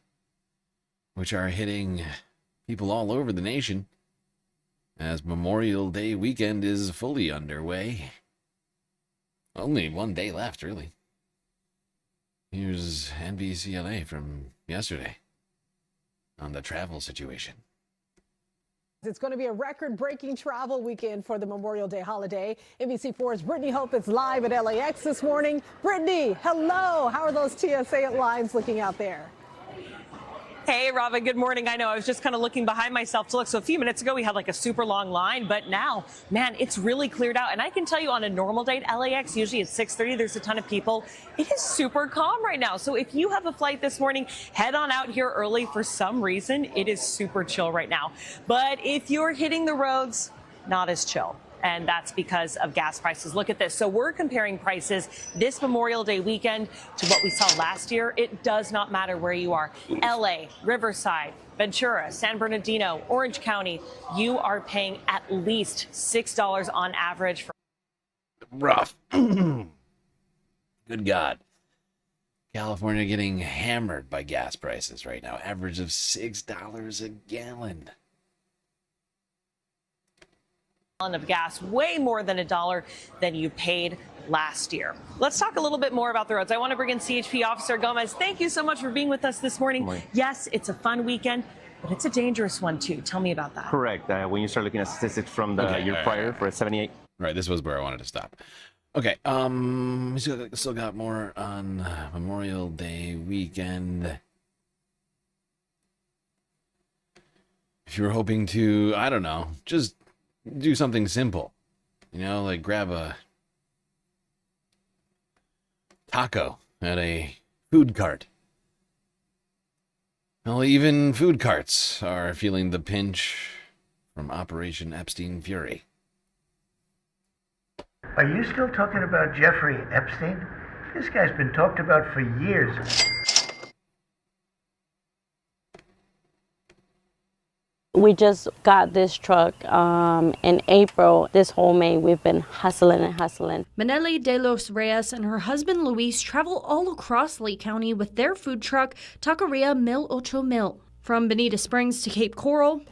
which are hitting people all over the nation as Memorial Day weekend is fully underway. Only one day left, really. Here's NBCLA from yesterday on the travel situation. It's going to be a record-breaking travel weekend for the Memorial Day holiday. NBC4's Brittany Hope is live at LAX this morning. Brittany, hello. How are those TSA lines looking out there? Hey, Robin, good morning. I know I was just kind of looking behind myself to look. So a few minutes ago, we had like a super long line, but now, man, it's really cleared out. And I can tell you on a normal day at LAX, usually at 6:30, there's a ton of people. It is super calm right now. So if you have a flight this morning, head on out here early. For some reason, it is super chill right now. But if you're hitting the roads, not as chill. And that's because of gas prices. Look at this. So we're comparing prices this Memorial Day weekend to what we saw last year. It does not matter where you are. LA, Riverside, Ventura, San Bernardino, Orange County, you are paying at least $6 on average. rough. Good God. California getting hammered by gas prices right now. Average of $6 a gallon. Of gas, way more than $1 than you paid last year. Let's talk a little bit more about the roads. I want to bring in CHP Officer Gomez. Thank you so much for being with us this morning. Yes, it's a fun weekend, but it's a dangerous one too. Tell me about that. Correct. When you start looking at statistics from the year prior for 78. Right, this was where I wanted to stop. Okay, we still got more on Memorial Day weekend. If you were hoping to, I don't know, just do something simple, you know, like grab a taco at a food cart. Well, even food carts are feeling the pinch from Operation Epstein Fury. Are you still talking about Jeffrey Epstein? This guy's been talked about for years. We just got this truck in April. This whole May, we've been hustling and hustling. Maneli de los Reyes and her husband Luis travel all across Lake County with their food truck, Taqueria Mil Ocho Mil. From Bonita Springs to Cape Coral,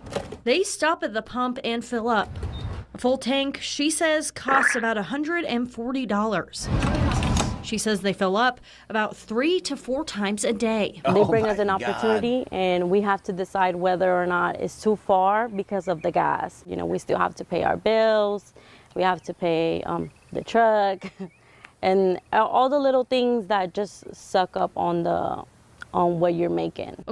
they stop at the pump and fill up. A full tank, she says, costs about $140. She says they fill up about 3 to 4 times a day. They bring us an opportunity, and we have to decide whether or not it's too far because of the gas. You know, we still have to pay our bills. We have to pay the truck, and all the little things that just suck up on what you're making.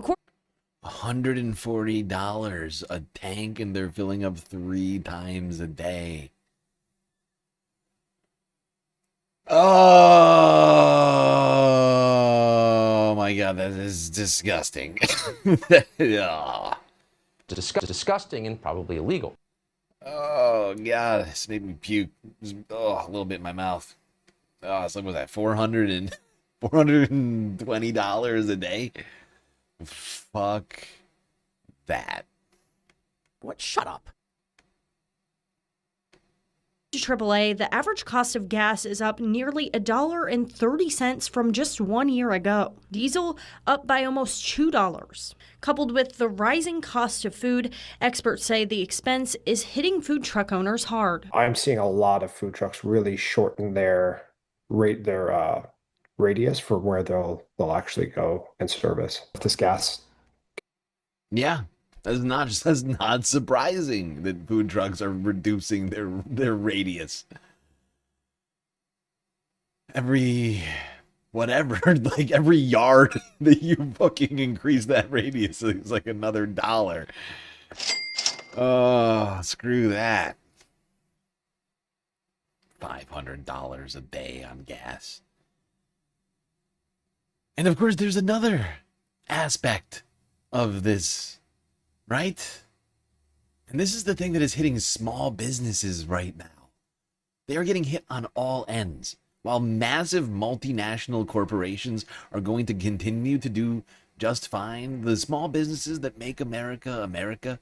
$140 a tank, and they're filling up 3 times a day. Oh my God, that is disgusting. Disgusting and probably illegal. Oh God, this made me puke. Oh, a little bit in my mouth. Oh, so what was that? $420 a day? Fuck that. What? Shut up. AAA, the average cost of gas is up nearly $1.30 from just 1 year ago. Diesel up by almost $2. Coupled with the rising cost of food, experts say the expense is hitting food truck owners hard. I'm seeing a lot of food trucks really shorten their radius for where they'll actually go and service this gas. Yeah. That's not surprising that food trucks are reducing their radius. Every yard that you fucking increase that radius is like another $1. Oh, screw that. $500 a day on gas. And of course, there's another aspect of this, right? And this is the thing that is hitting small businesses right now. They are getting hit on all ends. While massive multinational corporations are going to continue to do just fine, the small businesses that make America America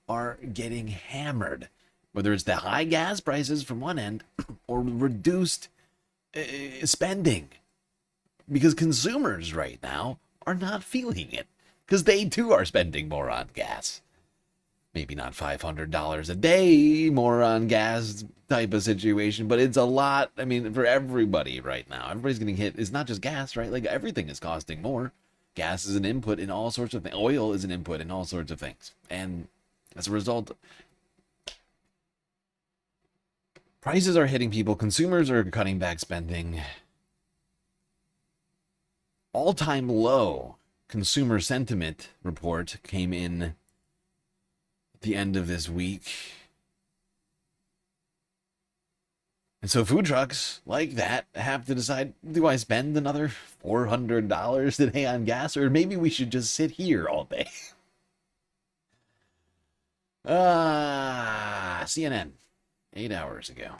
are getting hammered. Whether it's the high gas prices from one end or reduced spending. Because consumers right now are not feeling it. Because they too are spending more on gas. Maybe not $500 a day more on gas type of situation, but it's a lot. I mean, for everybody right now, everybody's getting hit. It's not just gas, right? Like everything is costing more. Gas is an input in all sorts of things. Oil is an input in all sorts of things. And as a result, prices are hitting people. Consumers are cutting back spending. All-time low consumer sentiment report came in at the end of this week. And so food trucks like that have to decide, do I spend another $400 today on gas? Or maybe we should just sit here all day. CNN, 8 hours ago.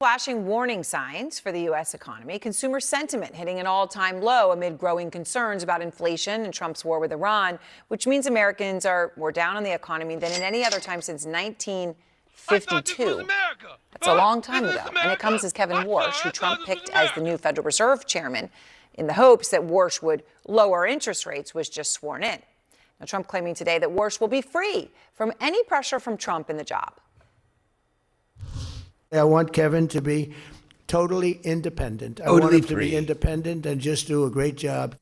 Flashing warning signs for the U.S. economy. Consumer sentiment hitting an all-time low amid growing concerns about inflation and Trump's war with Iran, which means Americans are more down on the economy than in any other time since 1952. That's a long time ago, and it comes as Kevin Warsh, who Trump picked as the new Federal Reserve chairman in the hopes that Warsh would lower interest rates, was just sworn in. Now, Trump claiming today that Warsh will be free from any pressure from Trump in the job. I want Kevin to be totally independent. I want him to be independent and just do a great job.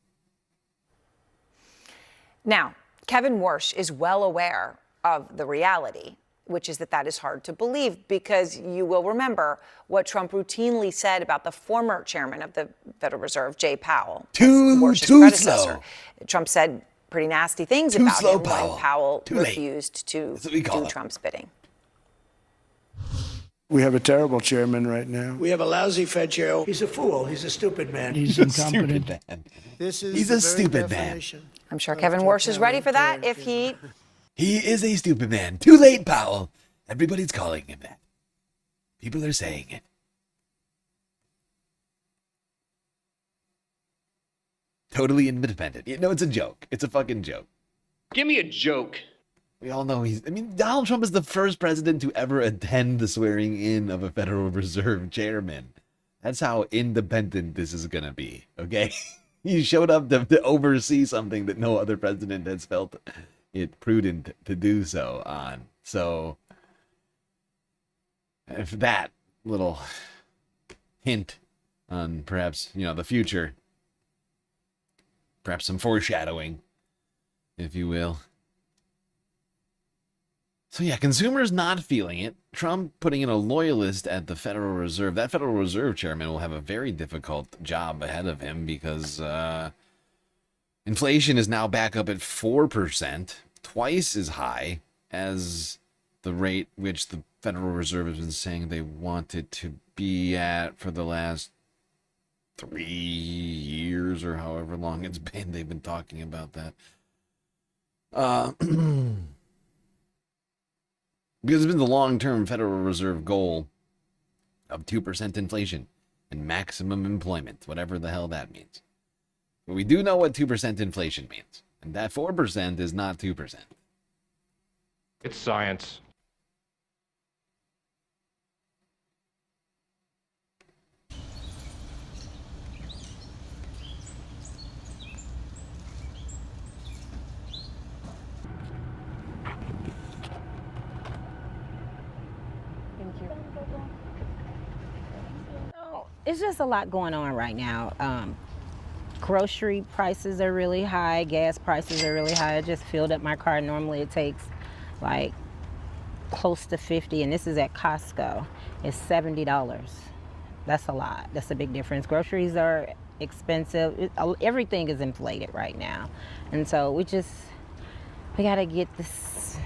Now, Kevin Warsh is well aware of the reality, which is that is hard to believe, because you will remember what Trump routinely said about the former chairman of the Federal Reserve, Jay Powell, Warsh's predecessor. Trump said pretty nasty things about him when Powell refused to do Trump's bidding. We have a terrible chairman right now. We have a lousy Fed chair. He's a fool. He's a stupid man. He's incompetent. He's a stupid man. I'm sure Kevin Warsh is ready for that if he... He is a stupid man. Too late, Powell. Everybody's calling him that. People are saying it. Totally independent. You know, it's a joke. It's a fucking joke. Give me a joke. We all know Donald Trump is the first president to ever attend the swearing in of a Federal Reserve chairman. That's how independent this is going to be, okay? He showed up to oversee something that no other president has felt it prudent to do so on. So, if that little hint on perhaps, the future, perhaps some foreshadowing, if you will. So yeah, consumers not feeling it. Trump putting in a loyalist at the Federal Reserve. That Federal Reserve chairman will have a very difficult job ahead of him, because inflation is now back up at 4%, twice as high as the rate which the Federal Reserve has been saying they want it to be at for the last 3 years, or however long it's been. They've been talking about that. Because it's been the long-term Federal Reserve goal of 2% inflation and maximum employment, whatever the hell that means. But we do know what 2% inflation means, and that 4% is not 2%. It's science. It's just a lot going on right now. Grocery prices are really high. Gas prices are really high. I just filled up my car. Normally it takes like close to $50, and this is at Costco. It's $70. That's a lot. That's a big difference. Groceries are expensive. Everything is inflated right now. And so we gotta get this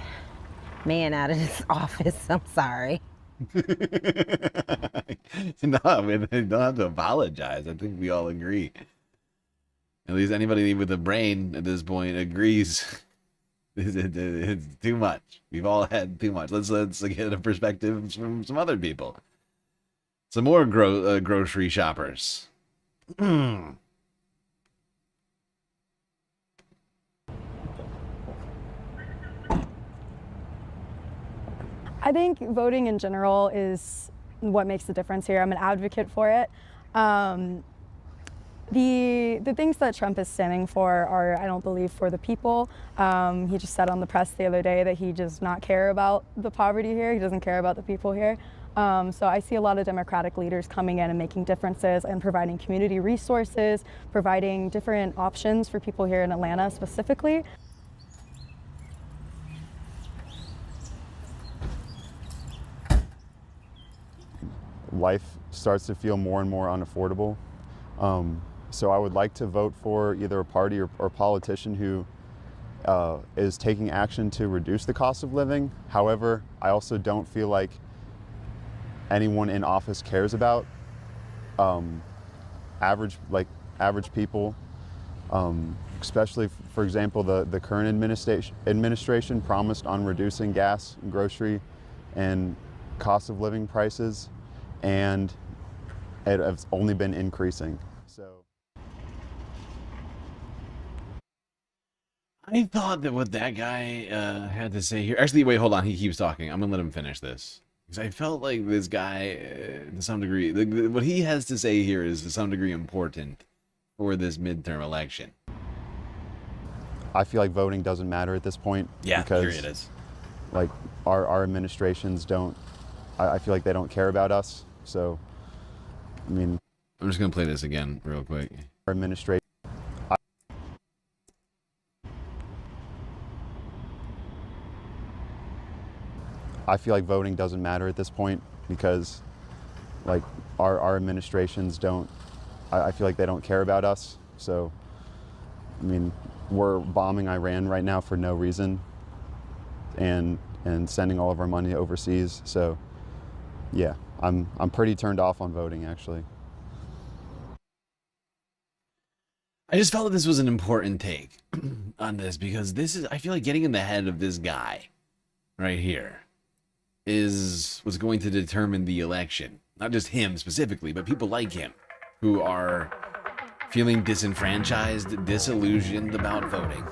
man out of this office. I'm sorry. No, we don't have to apologize. I think we all agree. At least anybody with a brain at this point agrees. It's too much. We've all had too much. Let's get a perspective from some other people. Some more grocery shoppers. I think voting in general is what makes the difference here. I'm an advocate for it. The things that Trump is standing for are, I don't believe, for the people. He just said on the press the other day that he does not care about the poverty here. He doesn't care about the people here. So I see a lot of Democratic leaders coming in and making differences and providing community resources, providing different options for people here in Atlanta specifically. Life starts to feel more and more unaffordable. So I would like to vote for either a party or politician who is taking action to reduce the cost of living. However, I also don't feel like anyone in office cares about average people, especially, for example, the current administration promised on reducing gas, grocery, and cost of living prices. and it has only been increasing. So I thought that what that guy had to say here... Actually, wait, hold on. He keeps talking. I'm going to let him finish this. Because I felt like this guy, to some degree... what he has to say here is to some degree important for this midterm election. I feel like voting doesn't matter at this point. Yeah, because, here it is. Like, our administrations don't... I feel like they don't care about us. So, I mean... I'm just going to play this again real quick. Our administration... I feel like voting doesn't matter at this point because, like, our administrations don't... I feel like they don't care about us. So, I mean, we're bombing Iran right now for no reason and sending all of our money overseas. So, yeah, I'm pretty turned off on voting, actually. I just felt that this was an important take on this because this is... I feel like getting in the head of this guy right here is what's going to determine the election. Not just him specifically, but people like him who are feeling disenfranchised, disillusioned about voting.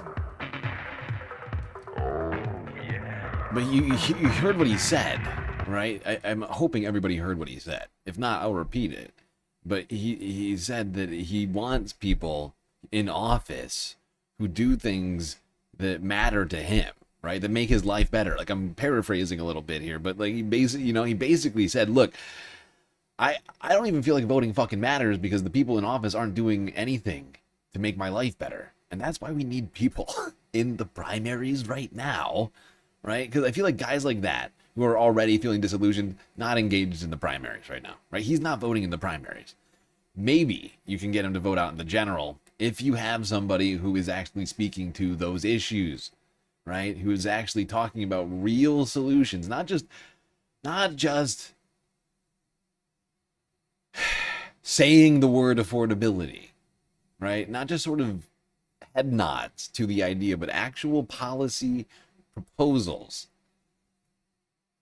But you heard what he said, right? I'm hoping everybody heard what he said. If not, I'll repeat it. But he said that he wants people in office who do things that matter to him, right? That make his life better. Like, I'm paraphrasing a little bit here, but like he basically said, look, I don't even feel like voting fucking matters because the people in office aren't doing anything to make my life better. And that's why we need people in the primaries right now, right? Because I feel like guys like that who are already feeling disillusioned, not engaged in the primaries right now, right? He's not voting in the primaries. Maybe you can get him to vote out in the general if you have somebody who is actually speaking to those issues, right? Who is actually talking about real solutions, not just saying the word affordability, right? Not just sort of head nods to the idea, but actual policy proposals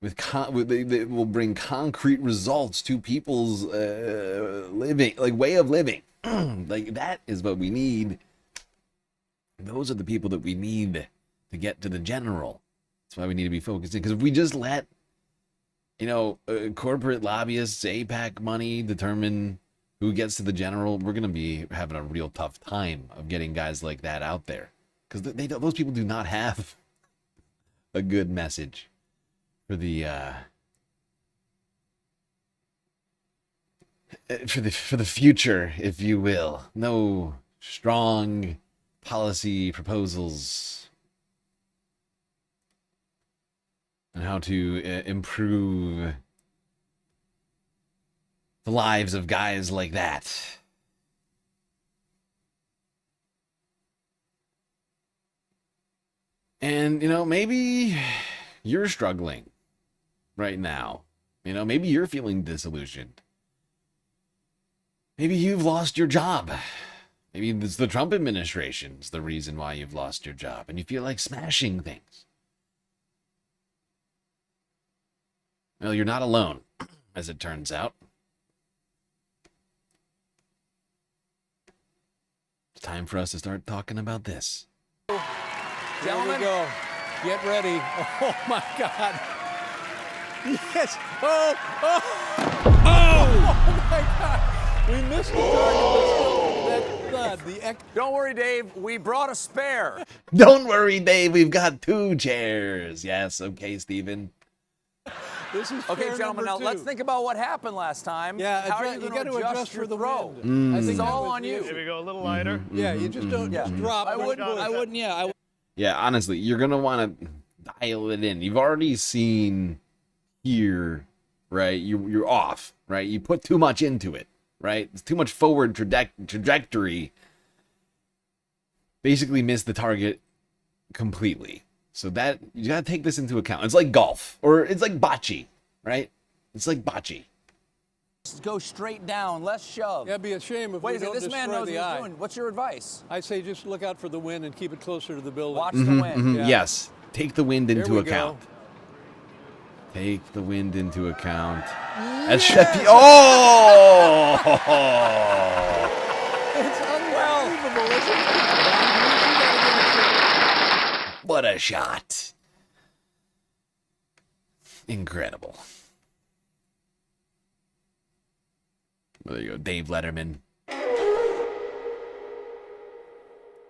that will bring concrete results to people's living, like way of living. Like, that is what we need. Those are the people that we need to get to the general. That's why we need to be focusing. Because if we just let, corporate lobbyists, APAC money determine who gets to the general, we're going to be having a real tough time of getting guys like that out there. Because those people do not have a good message for the future, if you will. No strong policy proposals on how to improve the lives of guys like that. And, maybe you're struggling right now. Maybe you're feeling disillusioned. Maybe you've lost your job. Maybe it's the Trump administration's the reason why you've lost your job and you feel like smashing things. Well, you're not alone, as it turns out. It's time for us to start talking about this. Gentlemen, here we go. Get ready. Oh, my God. Yes. Oh, my God. We missed the target, but still, that thud. Don't worry, Dave. We brought a spare. Don't worry, Dave. We've got 2 chairs. Yes, okay, Stephen. This is okay, gentlemen. Now let's think about what happened last time. Yeah, how are you going to adjust for the throw? I think it's all on you. Here we go. A little lighter. Yeah, you just don't just drop. I wouldn't. Yeah. Yeah, honestly, you're going to want to dial it in. You've already seen here, right? You're off, right? You put too much into it, right? It's too much forward trajectory. Basically missed the target completely. So that you got to take this into account. It's like golf, or it's like bocce, right? It's like bocce. Just go straight down, less shove. Yeah, it'd be a shame if we don't this man destroy knows the what eye. he's doing. What's your advice? I say just look out for the wind and keep it closer to the building. Watch the wind. Yeah. Yes, take the wind into account. Take the wind into account. That's Sheffield. Oh! It's unbelievable, isn't it? What a shot. Incredible. Well, there you go. Dave Letterman.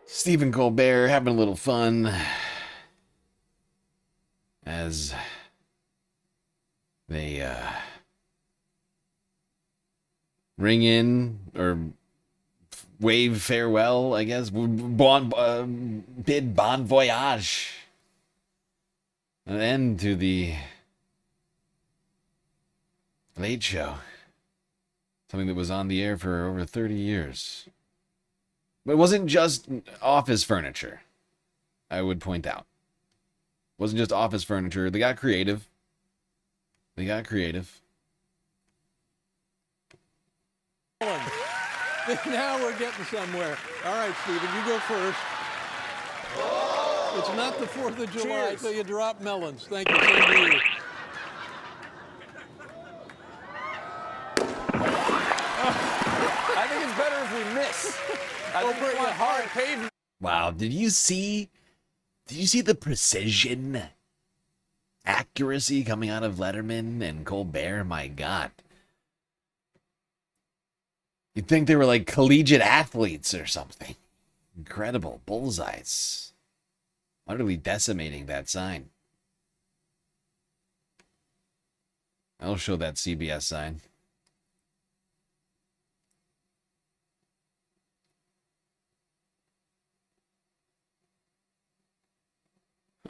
Stephen Colbert having a little fun as they ring in or wave farewell, I guess. Bid bon voyage. An end to the Late Show. Something that was on the air for over 30 years. But it wasn't just office furniture, I would point out. It wasn't just office furniture. They got creative. Now we're getting somewhere. All right, Stephen, you go first. It's not the 4th of July, so you drop melons. Thank you. Same to you. I think it's better if we miss. I think it's my hard pavement. Wow, did you see the precision, accuracy coming out of Letterman and Colbert? My God. You'd think they were like collegiate athletes or something. Incredible. Bullseyes. Utterly decimating that sign. I'll show that CBS sign.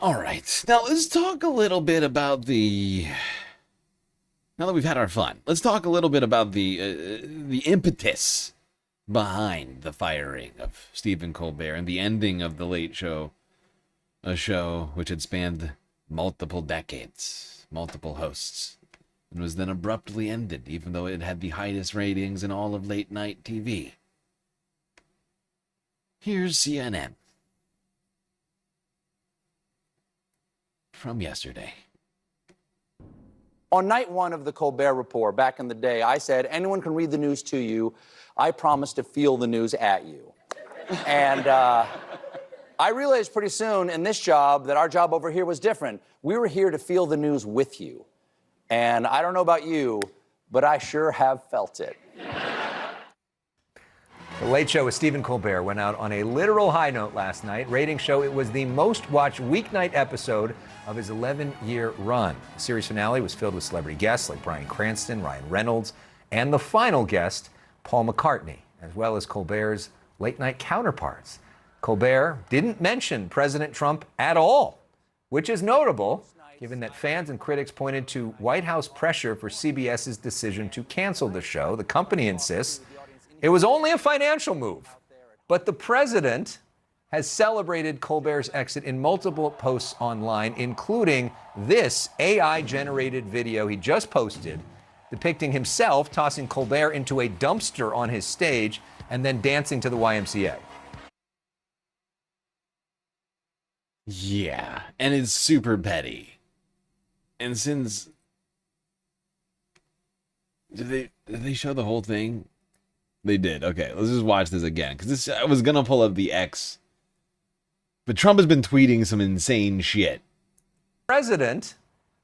All right, now let's talk a little bit about the. Now that we've had our fun, let's talk a little bit about the impetus behind the firing of Stephen Colbert and the ending of the Late Show, a show which had spanned multiple decades, multiple hosts, and was then abruptly ended, even though it had the highest ratings in all of late night TV. Here's CNN. From yesterday. On night one of the Colbert Report, back in the day, I said, anyone can read the news to you. I promise to feel the news at you. And I realized pretty soon in this job that our job over here was different. We were here to feel the news with you. And I don't know about you, but I sure have felt it. The Late Show with Stephen Colbert went out on a literal high note last night. Ratings show it was the most watched weeknight episode of his 11-year run. The series finale was filled with celebrity guests like Bryan Cranston, Ryan Reynolds, and the final guest, Paul McCartney, as well as Colbert's late-night counterparts. Colbert didn't mention President Trump at all, which is notable, given that fans and critics pointed to White House pressure for CBS's decision to cancel the show. The company insists it was only a financial move, but the president has celebrated Colbert's exit in multiple posts online, including this AI-generated video he just posted, depicting himself tossing Colbert into a dumpster on his stage and then dancing to the YMCA. Yeah, and it's super petty. And since... Did they show the whole thing? They did. Okay, let's just watch this again. Because I was going to pull up the X. But Trump has been tweeting some insane shit. The president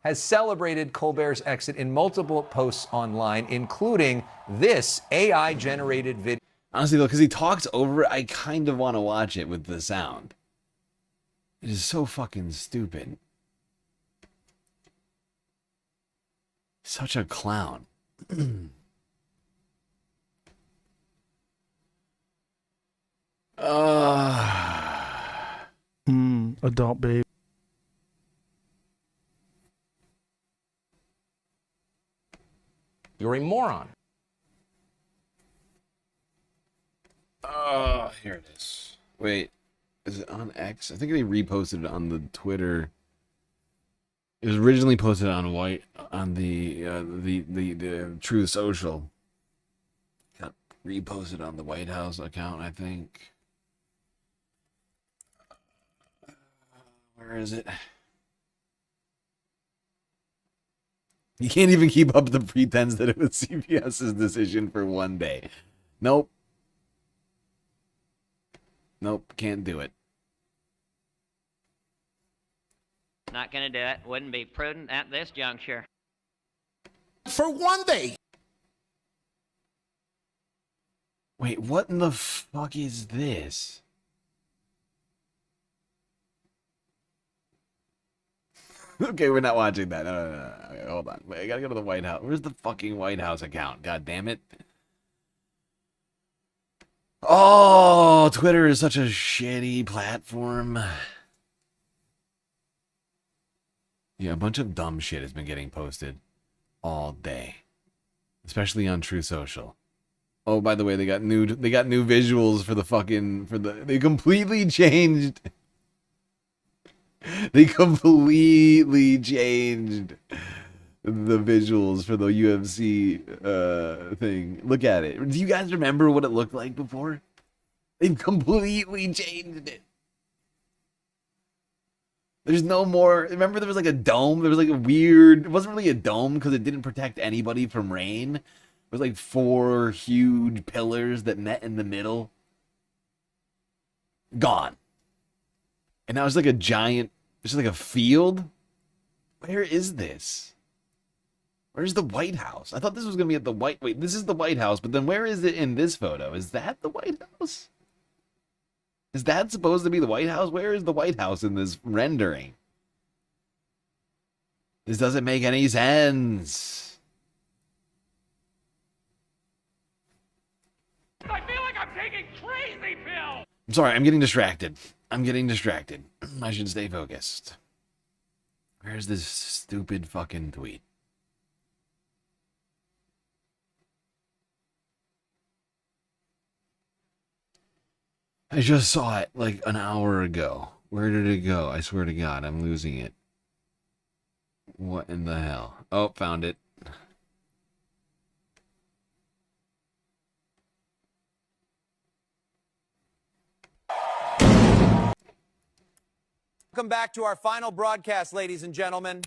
has celebrated Colbert's exit in multiple posts online, including this AI-generated video. Honestly, though, because he talks over it, I kind of want to watch it with the sound. It is so fucking stupid. Such a clown. Adult baby. You're a moron. Here it is. Wait, is it on X? I think they reposted it on the Twitter. It was originally posted on the Truth Social. Got reposted on the White House account, I think. Where is it? You can't even keep up the pretense that it was CBS's decision for one day. Nope. Nope, can't do it. Not gonna do it. Wouldn't be prudent at this juncture. For one day. Wait, what in the fuck is this? Okay, we're not watching that. No. Okay, hold on. Wait, I gotta go to the White House. Where's the fucking White House account? God damn it. Oh, Twitter is such a shitty platform. Yeah, a bunch of dumb shit has been getting posted all day, especially on True Social. Oh, by the way, they got new visuals for they completely changed. They completely changed the visuals for the UFC thing. Look at it. Do you guys remember what it looked like before? They've completely changed it. There's no more. Remember, there was like a dome. There was like a weird. It wasn't really a dome because it didn't protect anybody from rain. It was like 4 huge pillars that met in the middle. Gone. And now it's like a giant. It's just like a field. Where is this? Where's the White House? I thought this was gonna be at the White. Wait, this is the White House, but then where is it in this photo? Is that the White House? Is that supposed to be the White House? Where is the White House in this rendering? This doesn't make any sense. I feel like I'm taking crazy pills. I'm sorry, I'm getting distracted. I should stay focused. Where's this stupid fucking tweet? I just saw it like an hour ago. Where did it go? I swear to God, I'm losing it. What in the hell? Oh, found it. Welcome back to our final broadcast, ladies and gentlemen.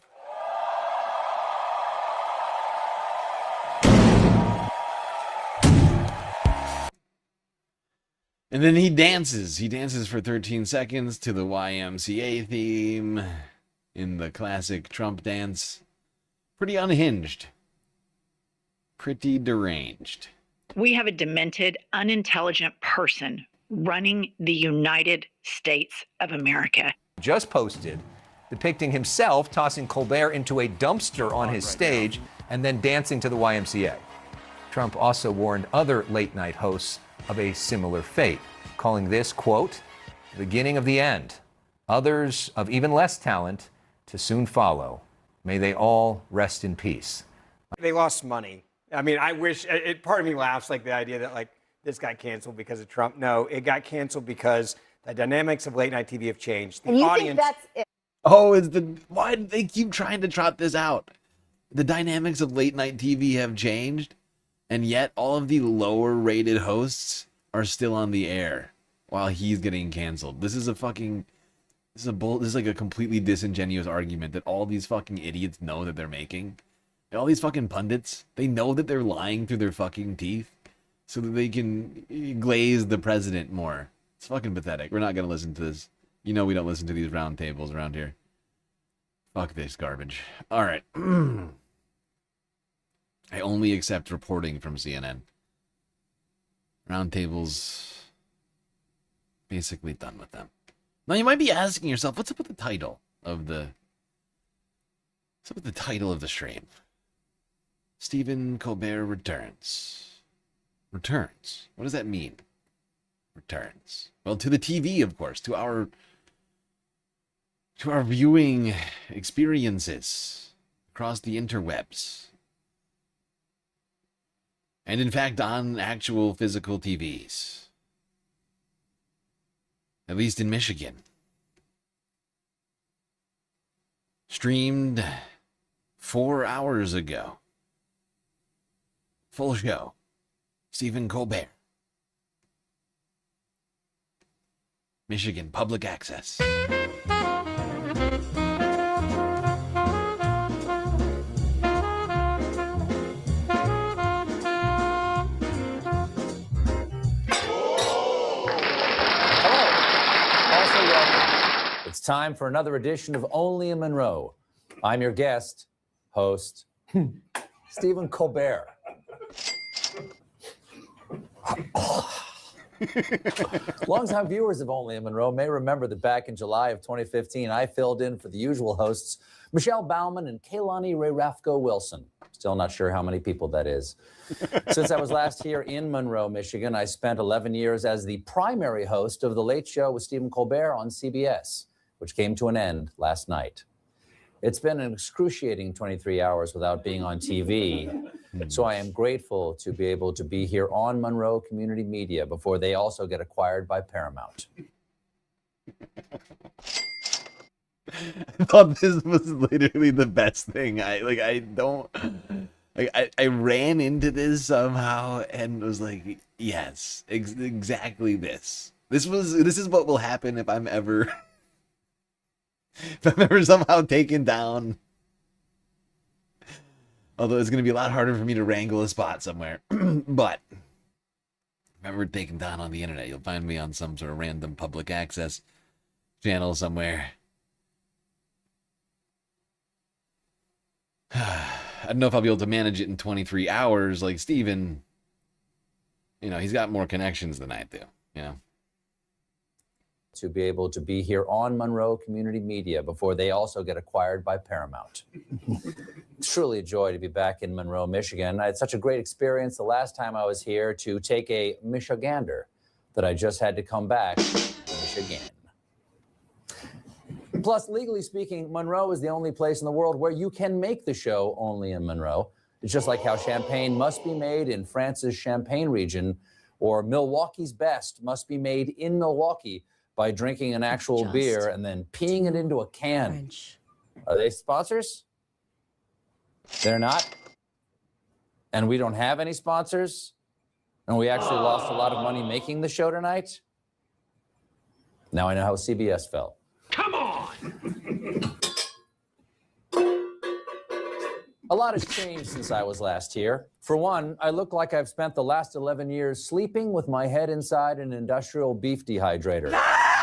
And then he dances. He dances for 13 seconds to the YMCA theme in the classic Trump dance. Pretty unhinged. Pretty deranged. We have a demented, unintelligent person running the United States of America. Just posted depicting himself tossing Colbert into a dumpster on his stage and then dancing to the YMCA. Trump also warned other late-night hosts of a similar fate, calling this, quote, the beginning of the end. Others of even less talent to soon follow. May they all rest in peace. They lost money. I mean, I wish, part of me laughs like the idea that like this got canceled because of Trump. No, it got canceled because the dynamics of late night TV have changed. The And you audience, think that's it? Oh, why do they keep trying to trot this out? The dynamics of late night TV have changed, and yet all of the lower rated hosts are still on the air while he's getting canceled. This is like a completely disingenuous argument that all these fucking idiots know that they're making. And all these fucking pundits, they know that they're lying through their fucking teeth so that they can glaze the president more. It's fucking pathetic. We're not gonna listen to this. You know we don't listen to these round tables around here. Fuck this garbage. All right. I only accept reporting from CNN. Roundtables, basically done with them. Now you might be asking yourself, what's up with the title of the stream? Stephen Colbert returns. Returns. What does that mean? Returns. Well, to the TV, of course, to our viewing experiences across the interwebs. And in fact, on actual physical TVs. At least in Michigan. Streamed 4 hours ago. Full show. Stephen Colbert. Michigan public access. Also welcome. It's time for another edition of Only in Monroe. I'm your guest, host, Stephen Colbert. Longtime viewers of Only in Monroe may remember that back in July of 2015, I filled in for the usual hosts, Michelle Bauman and Kaylani Ray Rafko Wilson. Still not sure how many people that is. Since I was last here in Monroe, Michigan, I spent 11 years as the primary host of The Late Show with Stephen Colbert on CBS, which came to an end last night. It's been an excruciating 23 hours without being on TV, so I am grateful to be able to be here on Monroe Community Media before they also get acquired by Paramount. I thought this was literally the best thing. I ran into this somehow and was like, yes, exactly this. This is what will happen if I'm ever somehow taken down. Although it's going to be a lot harder for me to wrangle a spot somewhere. But if I'm ever taken down on the internet, you'll find me on some sort of random public access channel somewhere. I don't know if I'll be able to manage it in 23 hours like Steven. You know, he's got more connections than I do, you know. To be able to be here on Monroe Community Media before they also get acquired by Paramount. It's truly a joy to be back in Monroe, Michigan. I had such a great experience the last time I was here to take a Michigander that I just had to come back to Michigan. Plus, legally speaking, Monroe is the only place in the world where you can make the show only in Monroe. It's just like how champagne must be made in France's Champagne region, or Milwaukee's best must be made in Milwaukee by drinking an actual beer and then peeing it into a can. French. Are they sponsors? They're not. And we don't have any sponsors. And we actually lost a lot of money making the show tonight. Now I know how CBS felt. Come on! A lot has changed since I was last here. For one, I look like I've spent the last 11 years sleeping with my head inside an industrial beef dehydrator.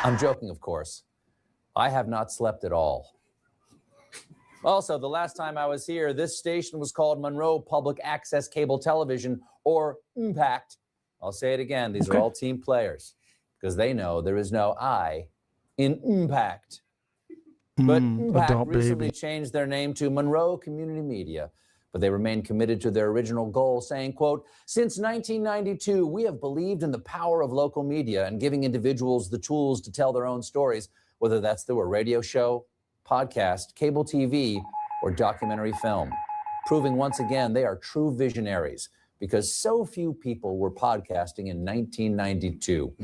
I'm joking, of course. I have not slept at all. Also, the last time I was here, this station was called Monroe Public Access Cable Television, or Impact. I'll say it again. These are all team players, because they know there is no I in Impact. But Impact recently changed their name to Monroe Community Media, but they remain committed to their original goal, saying, quote, "Since 1992, we have believed in the power of local media and giving individuals the tools to tell their own stories, whether that's through a radio show, podcast, cable TV, or documentary film, proving once again they are true visionaries because so few people were podcasting in 1992.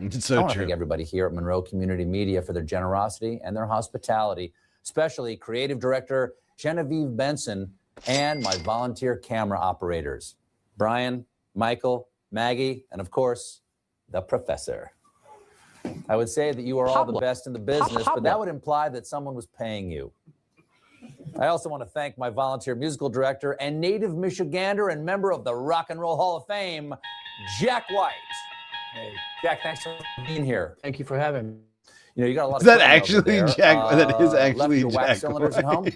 It's so I want to true. thank everybody here at Monroe Community Media for their generosity and their hospitality, especially creative director Genevieve Benson and my volunteer camera operators, Brian, Michael, Maggie, and of course, the professor. I would say that you are all the best in the business, but that would imply that someone was paying you. I also want to thank my volunteer musical director and native Michigander and member of the Rock and Roll Hall of Fame, Jack White. Hey, Jack, thanks for being here. Thank you for having me. You know, you got a lot Is of that actually there. Jack? That is Left actually your wax Jack cylinders at home?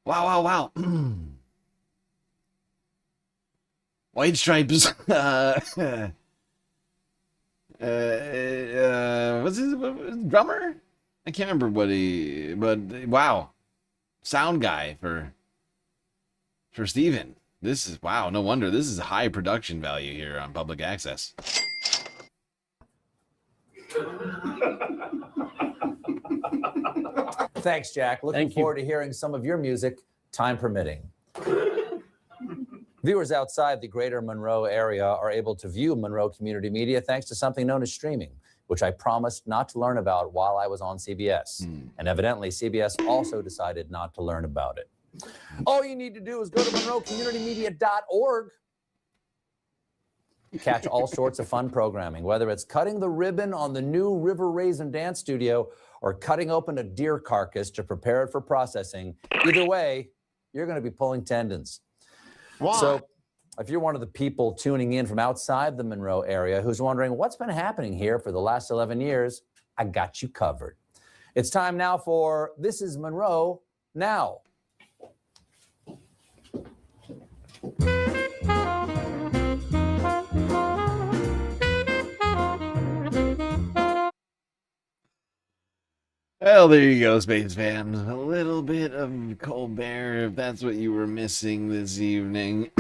Wow. White Stripes. What's his drummer? I can't remember but wow. Sound guy for Steven. This is, wow, no wonder. This is high production value here on public access. Thanks, Jack. Looking forward to hearing some of your music, time permitting. Viewers outside the greater Monroe area are able to view Monroe Community Media thanks to something known as streaming, which I promised not to learn about while I was on CBS. And evidently, CBS also decided not to learn about it. All you need to do is go to monroecommunitymedia.org. Catch all sorts of fun programming, whether it's cutting the ribbon on the new River Raisin Dance Studio or cutting open a deer carcass to prepare it for processing. Either way, you're going to be pulling tendons. Why? So If you're one of the people tuning in from outside the Monroe area who's wondering what's been happening here for the last 11 years, I got you covered. It's time now for This is Monroe Now. Well, there you go, Space fans. A little bit of Colbert, if that's what you were missing this evening.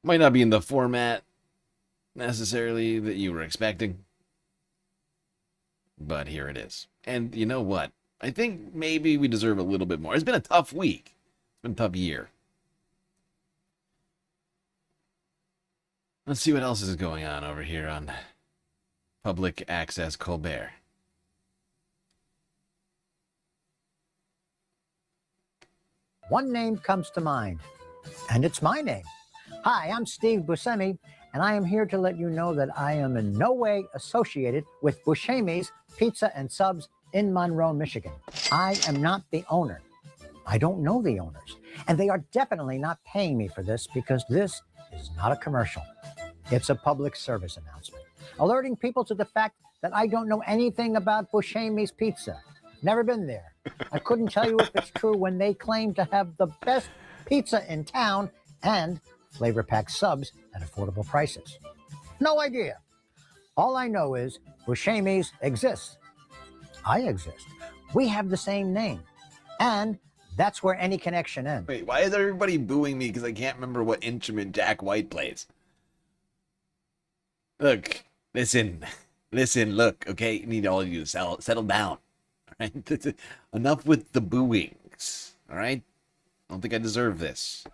Might not be in the format necessarily that you were expecting, but here it is. And you know what? I think maybe we deserve a little bit more. It's been a tough week. It's been a tough year. Let's see what else is going on over here on Public Access Colbert. One name comes to mind, and it's my name. Hi, I'm Steve Buscemi, and I am here to let you know that I am in no way associated with Buscemi's Pizza and Subs in Monroe, Michigan. I am not the owner. I don't know the owners, and they are definitely not paying me for this because this is not a commercial. It's a public service announcement, alerting people to the fact that I don't know anything about Buscemi's Pizza. Never been there. I couldn't tell you if it's true when they claim to have the best pizza in town and flavor-packed subs at affordable prices. No idea. All I know is Buscemi's exists. I exist. We have the same name. And that's where any connection ends. Wait, why is everybody booing me because I can't remember what instrument Jack White plays? Look, listen, look, okay? You need all of you to settle down. All right? Enough with the booings, all right? I don't think I deserve this.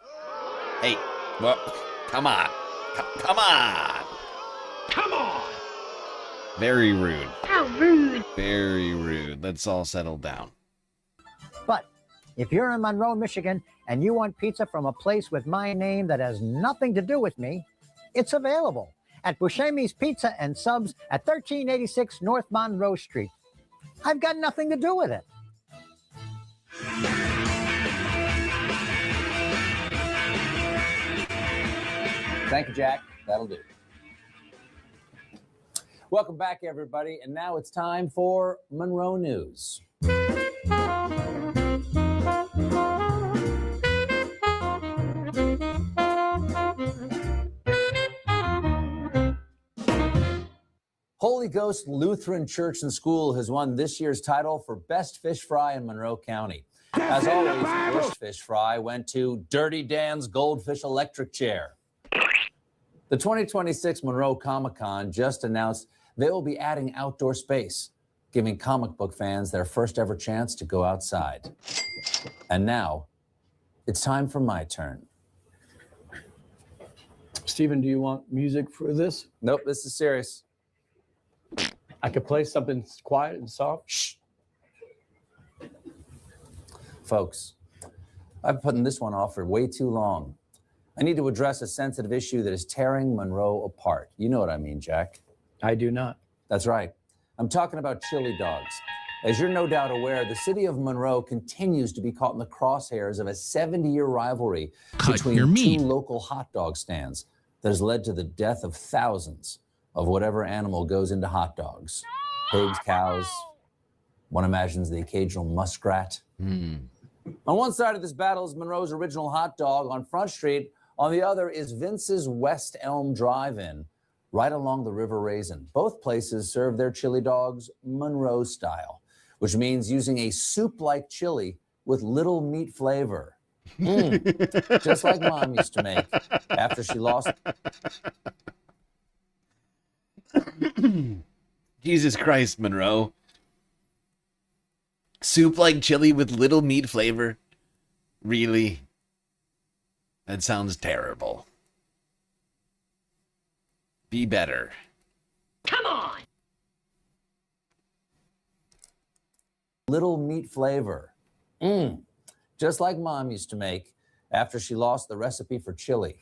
Hey, well, come on. Come on. Come on. Very rude. How rude. Very rude. Let's all settle down. But if you're in Monroe, Michigan, and you want pizza from a place with my name that has nothing to do with me, it's available at Buscemi's Pizza and Subs at 1386 North Monroe Street. I've got nothing to do with it. Thank you, Jack. That'll do. Welcome back, everybody. And now it's time for Monroe News. Holy Ghost Lutheran Church and School has won this year's title for Best Fish Fry in Monroe County. As always, worst fish fry went to Dirty Dan's Goldfish Electric Chair. The 2026 Monroe Comic-Con just announced they will be adding outdoor space, giving comic book fans their first ever chance to go outside. And now, it's time for my turn. Steven, do you want music for this? Nope, this is serious. I could play something quiet and soft. Shh. Folks, I've been putting this one off for way too long. I need to address a sensitive issue that is tearing Monroe apart. You know what I mean, Jack. I do not. That's right. I'm talking about chili dogs. As you're no doubt aware, the city of Monroe continues to be caught in the crosshairs of a 70-year rivalry between two local hot dog stands that has led to the death of thousands of whatever animal goes into hot dogs. Pigs, cows, one imagines the occasional muskrat. On one side of this battle is Monroe's original hot dog on Front Street. On the other is Vince's West Elm Drive-In, right along the River Raisin. Both places serve their chili dogs Monroe style, which means using a soup-like chili with little meat flavor. Just like Mom used to make after she lost. Jesus Christ, Monroe. Soup like chili with little meat flavor? Really? That sounds terrible. Be better. Come on. Little meat flavor. Just like Mom used to make after she lost the recipe for chili.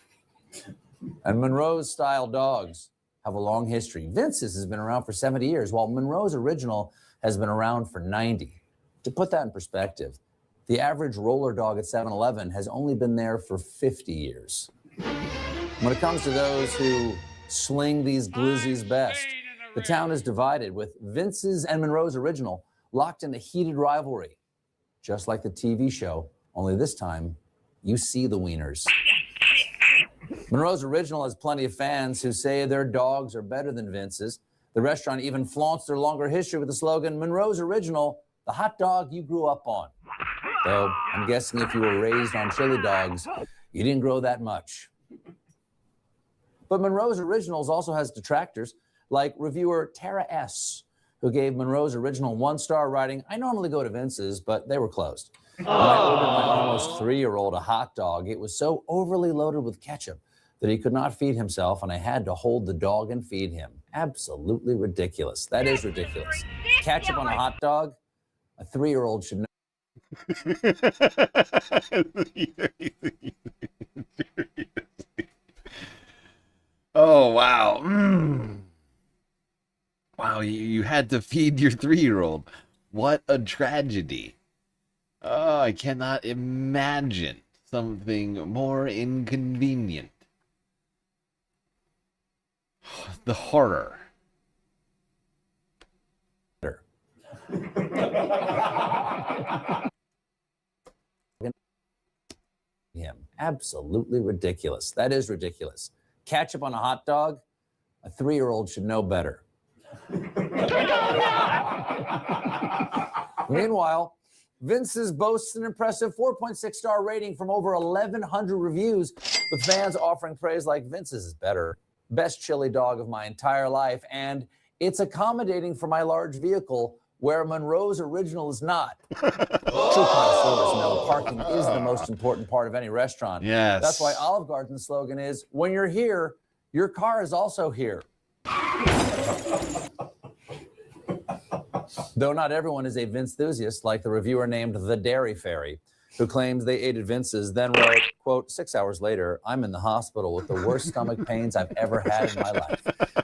And Monroe's style dogs have a long history. Vince's has been around for 70 years, while Monroe's original has been around for 90. To put that in perspective, The average roller dog at 7-Eleven has only been there for 50 years. When it comes to those who sling these glizzies best, the town is divided, with Vince's and Monroe's Original locked in a heated rivalry. Just like the TV show, only this time, you see the wieners. Monroe's Original has plenty of fans who say their dogs are better than Vince's. The restaurant even flaunts their longer history with the slogan, Monroe's Original, the hot dog you grew up on. Though, I'm guessing if you were raised on chili dogs, you didn't grow that much. But Monroe's Originals also has detractors, like reviewer Tara S., who gave Monroe's Original 1-star, writing, I normally go to Vince's, but they were closed. When I ordered my almost 3-year-old a hot dog, it was so overly loaded with ketchup that he could not feed himself, and I had to hold the dog and feed him. Absolutely ridiculous. That is ridiculous. Ketchup on a hot dog? A 3-year-old should know. Oh, wow. Wow, you had to feed your 3-year-old. What a tragedy. Oh, I cannot imagine something more inconvenient. The horror. Him. Absolutely ridiculous. That is ridiculous. Ketchup on a hot dog? A 3-year-old should know better. Meanwhile, Vince's boasts an impressive 4.6-star rating from over 1,100 reviews, with fans offering praise like Vince's is better, best chili dog of my entire life, and it's accommodating for my large vehicle, where Monroe's Original is not. True connoisseurs know parking is the most important part of any restaurant. Yes. That's why Olive Garden's slogan is, when you're here, your car is also here. Though not everyone is a Vince enthusiast, like the reviewer named The Dairy Fairy, who claims they ate at Vince's, then wrote, quote, 6 hours later, I'm in the hospital with the worst stomach pains I've ever had in my life,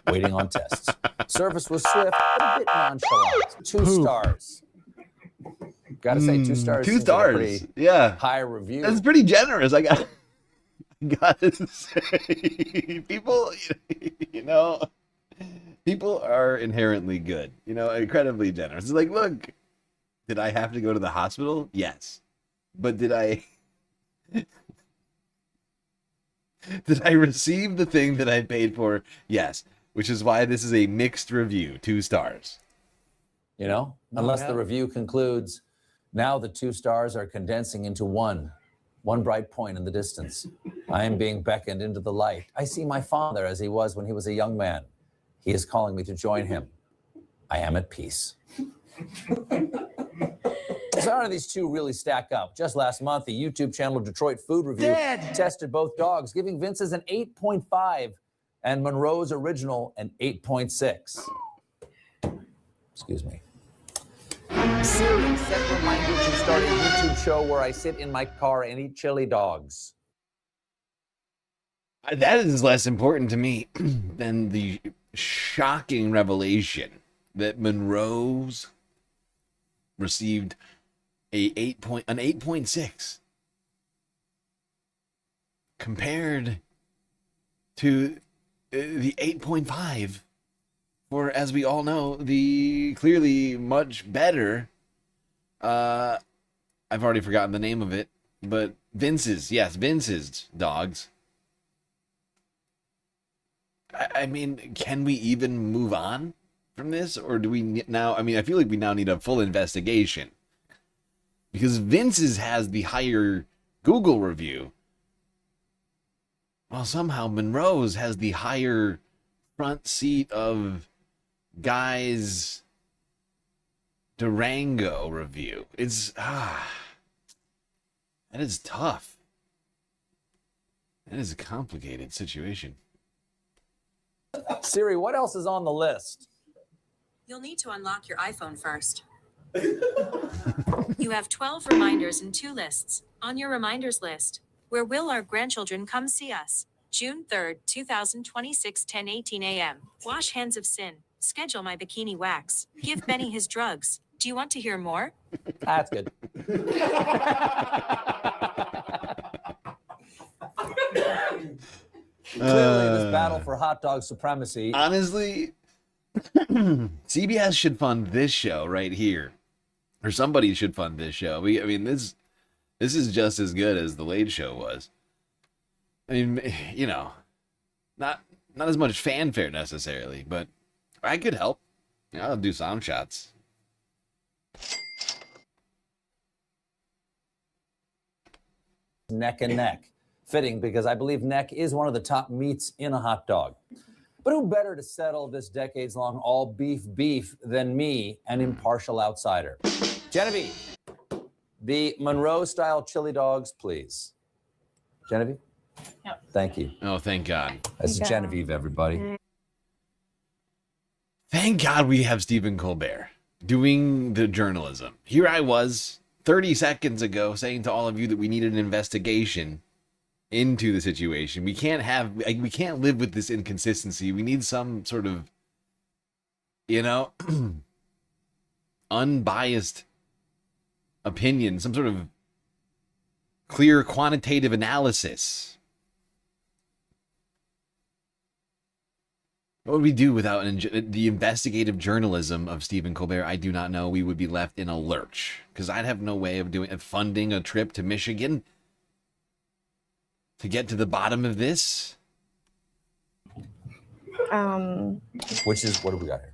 waiting on tests. Service was swift, but a bit nonchalant. 2 stars. Gotta say, 2 stars. 2 stars. Yeah. High review. That's pretty generous. I gotta say, people, people are inherently good, incredibly generous. It's like, look, did I have to go to the hospital? Yes. But did I receive the thing that I paid for? Yes. Which is why this is a mixed review, 2 stars. Unless the review concludes, now the 2 stars are condensing into one bright point in the distance. I am being beckoned into the light. I see my father as he was when he was a young man. He is calling me to join him. I am at peace. So how do these two really stack up? Just last month, the YouTube channel Detroit Food Review tested both dogs, giving Vince's an 8.5 and Monroe's Original an 8.6. Excuse me. Siri, set reminder to start a YouTube show where I sit in my car and eat chili dogs. That is less important to me than the shocking revelation that Monroe's received an 8.6 compared to the 8.5 for, as we all know, the clearly much better, I've already forgotten the name of it, but Vince's dogs. I mean, can we even move on from this? Or do we now, I feel like we now need a full investigation. Because Vince's has the higher Google review, while somehow Monroe's has the higher front seat of Guy's Durango review. It's, that is tough. That is a complicated situation. Siri, what else is on the list? You'll need to unlock your iPhone first. You have 12 reminders and 2 lists. On your reminders list, where will our grandchildren come see us? June 3rd, 2026, 10:18 a.m. Wash hands of sin. Schedule my bikini wax. Give Benny his drugs. Do you want to hear more? That's good. Clearly, this battle for hot dog supremacy. Honestly, CBS should fund this show right here, or somebody should fund this show. I mean, this is just as good as the Late Show was. I mean, you know, not as much fanfare necessarily, but I could help. Yeah, I'll do sound shots. Neck and neck. Fitting, because I believe neck is one of the top meats in a hot dog. But who better to settle this decades-long all-beef beef than me, an impartial outsider? Genevieve, the Monroe-style chili dogs, please. Genevieve? Yep. Thank you. Oh, thank God. This is Genevieve, everybody. Thank God we have Stephen Colbert doing the journalism. Here I was 30 seconds ago saying to all of you that we need an investigation into the situation. We can't live with this inconsistency. We need some sort of, you know, unbiased opinion, some sort of clear quantitative analysis. What would we do without the investigative journalism of Stephen Colbert? I do not know. We would be left in a lurch because I'd have no way of funding a trip to Michigan to get to the bottom of this. Which is, what do we got here?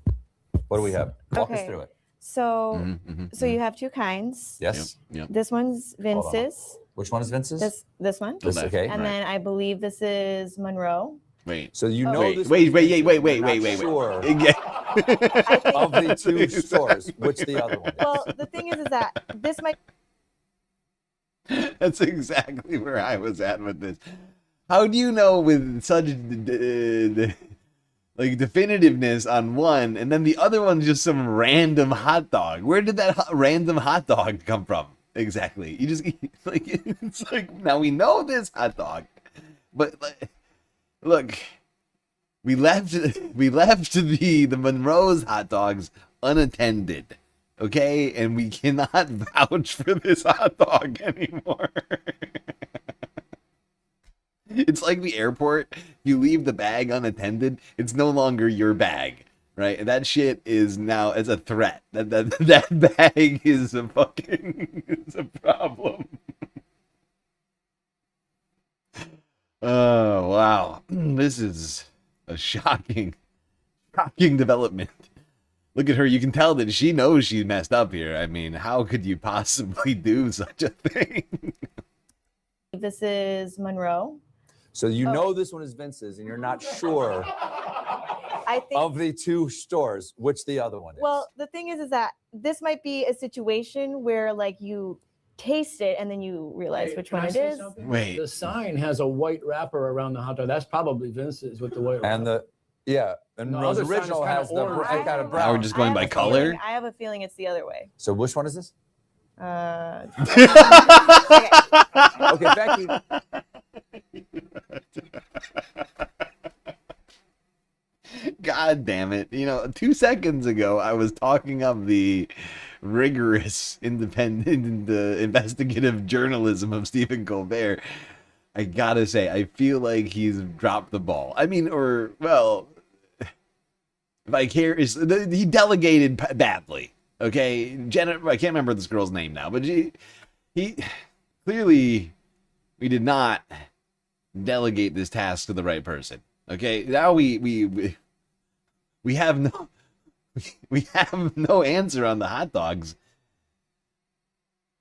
What do we have? Walk us through it. So, you have two kinds. Yes. Yep. This one's Vince's. Which one is Vince's? This one. This, okay. And then I believe this is Monroe. Wait. So you know this. Wait. Sure. Of the two stores, which the other one is. Well, the thing is that this might. That's exactly where I was at with this. How do you know with such like definitiveness on one, and then the other one's just some random hot dog? Where did that random hot dog come from? Exactly. You just like it's like now we know this hot dog, but like, look, we left the Monroe's hot dogs unattended. Okay, and we cannot vouch for this hot dog anymore. It's like the airport. You leave the bag unattended, it's no longer your bag, right? That shit is now as a threat. That bag is a problem. Oh wow, this is a shocking development. Look at her. You can tell that she knows she messed up here. I mean, how could you possibly do such a thing? This is Monroe. So you know this one is Vince's, and you're not sure of the two stores, which the other one is. Well, the thing is that this might be a situation where like you taste it and then you realize which one it is. Wait. The sign has a white wrapper around the hot dog. That's probably Vince's with the white wrapper. And No, Monroe's other sign original is kinda has the orange. kind of brown. Now we're just going by color. I have a feeling it's the other way. So which one is this? Okay, Becky. God damn it. You know, 2 seconds ago, I was talking of the rigorous, independent, investigative journalism of Stephen Colbert. I gotta say, I feel like he's dropped the ball. I mean, vicarious. He delegated badly. Okay, I can't remember this girl's name now, but he clearly we did not delegate this task to the right person. Okay, now we have no answer on the hot dogs.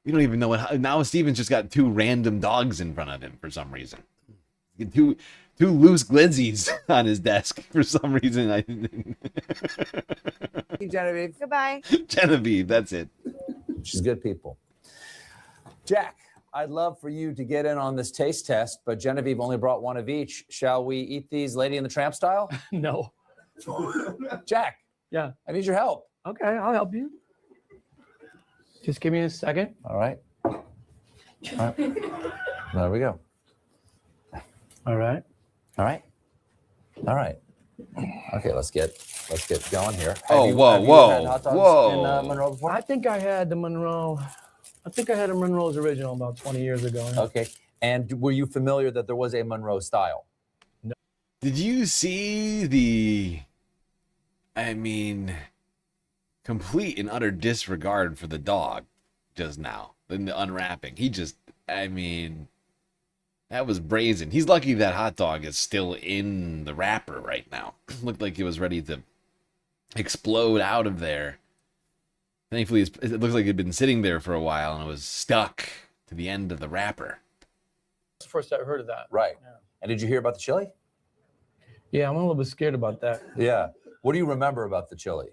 We don't even know what. Now Steven's just got two random dogs in front of him for some reason. Two loose glizzies on his desk for some reason. Genevieve. Goodbye. Genevieve, that's it. She's good people. Jack, I'd love for you to get in on this taste test, but Genevieve only brought one of each. Shall we eat these Lady and the Tramp style? No. Jack. Yeah. I need your help. Okay, I'll help you. Just give me a second. All right. There we go. All right. All right. Okay, let's get going here. Oh, Have you whoa. had hot dogs in Monroe before? I think I had the Monroe. I think I had a Monroe's original about 20 years ago. Okay. And were you familiar that there was a Monroe style? No. Did you see the, complete and utter disregard for the dog just now in the unwrapping? He just, that was brazen. He's lucky that hot dog is still in the wrapper right now. Looked like it was ready to explode out of there. Thankfully, it looks like it had been sitting there for a while and it was stuck to the end of the wrapper. That's the first I heard of that. Right. Yeah. And did you hear about the chili? Yeah, I'm a little bit scared about that. Yeah. What do you remember about the chili,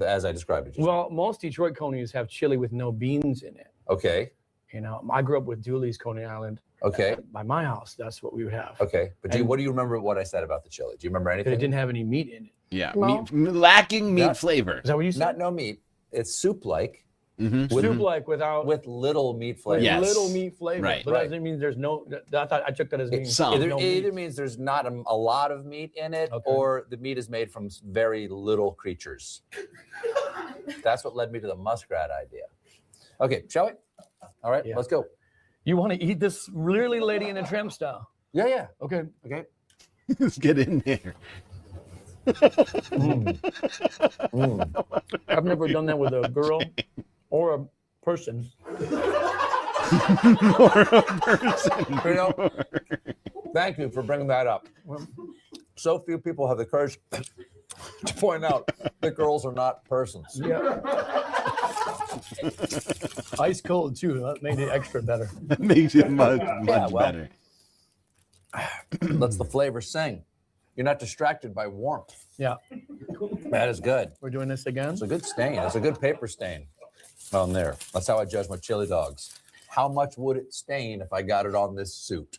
as I described it? Well, most Detroit conies have chili with no beans in it. Okay. You know, I grew up with Dooley's Coney Island. Okay. By my house, that's what we would have. Okay. But what do you remember what I said about the chili? Do you remember anything? It didn't have any meat in it. Yeah. No. Lacking meat flavor. Is that what you said? No meat. It's soup-like. Soup-like with little meat flavor. Yes. Little meat flavor. Right. But that doesn't mean there's no. I took that as being It either means there's not a lot of meat in it, or the meat is made from very little creatures. That's what led me to the muskrat idea. Okay, shall we? All right, let's go. You want to eat this really Lady in a Tramp style? Yeah. Okay. Let's get in there. I've never done that with a girl or a person. You know, thank you for bringing that up. So few people have the courage to point out that girls are not persons. Yeah. Ice cold too. That made it extra better. That makes it much better. Lets the flavor sing. You're not distracted by warmth. Yeah. That is good. We're doing this again? It's a good stain. It's a good paper stain on there. That's how I judge my chili dogs. How much would it stain if I got it on this suit?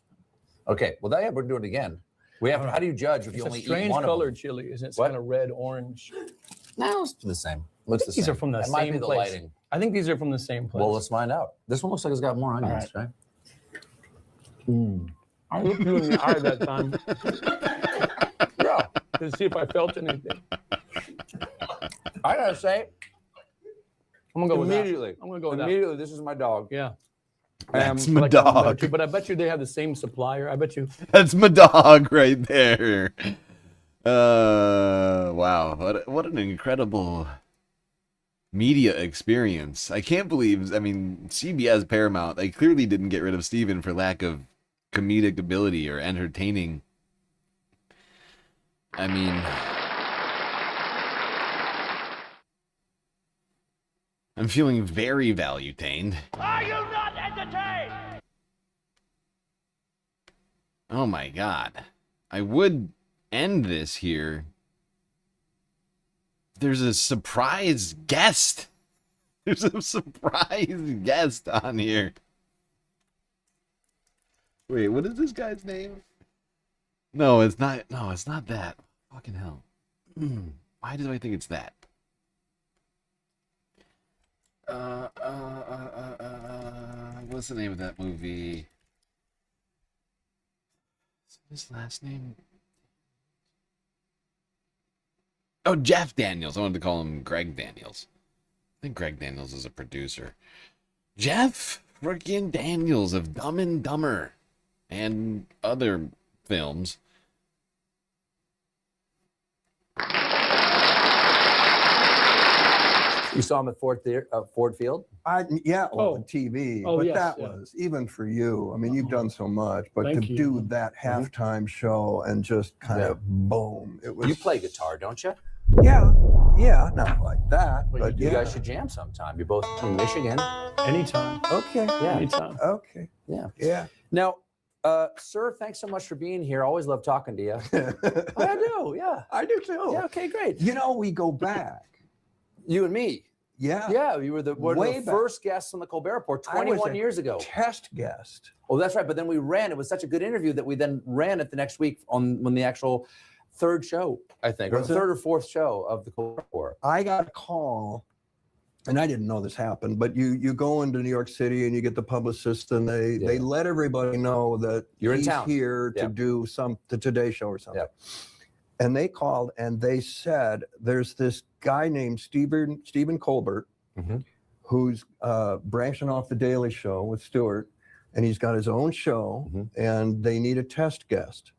Okay, well, we're doing it again. We have. How do you judge if you only eat one of them? Strange colored chili, isn't it? It's kind of red, orange. No, it's the same. Looks the same. These are from the It might same be the place. lighting. I think these are from the same place. Well, let's find out. This one looks like it's got more onions, right? I looked you in the eye that time. Yeah, to see if I felt anything. I gotta say, I'm gonna go immediately. I'm gonna go with that. Immediately, this is my dog. Yeah. That's my dog. But I bet you they have the same supplier. I bet you. That's my dog right there. Wow. What an incredible media experience. I can't believe, CBS Paramount, they clearly didn't get rid of Steven for lack of comedic ability or entertaining. I'm feeling very value-tained. Are you not entertained? Oh my god. I would end this here. There's a surprise guest. There's a surprise guest on here. Wait, what is this guy's name? No, it's not. No, it's not that. Fucking hell. Why do I think it's that? What's the name of that movie? Is his last name? Oh, Jeff Daniels. I wanted to call him Greg Daniels. I think Greg Daniels is a producer. Jeff freaking Daniels of Dumb and Dumber and other films. You saw him at Ford Field? On TV. Oh, but yes, that yeah. was, even for you, you've done so much, but Thank to you. do that halftime show and just kind of boom. It was. You play guitar, don't you? Yeah, not like that, but You yeah. guys should jam sometime. You're both from Michigan. Anytime. Okay. Yeah. Anytime. Okay. Yeah. Now, sir, thanks so much for being here. Always love talking to you. I do, yeah. I do too. Yeah, okay, great. We go back. You and me. Yeah. Yeah, you were one of Way the back. first guests on the Colbert Report I was 21 a years ago. Test guest. Oh, that's right. But then we ran. It was such a good interview that we then ran it the next week on the actual third show, I think, or Was the it? third or fourth show of the Colbert Report. I got a call, and I didn't know this happened, but you go into New York City and you get the publicist, and they let everybody know that You're in he's town. here to Yeah. do the Today Show or something. Yeah. And they called and they said, there's this guy named Stephen Colbert, who's branching off the Daily Show with Stewart, and he's got his own show, and they need a test guest.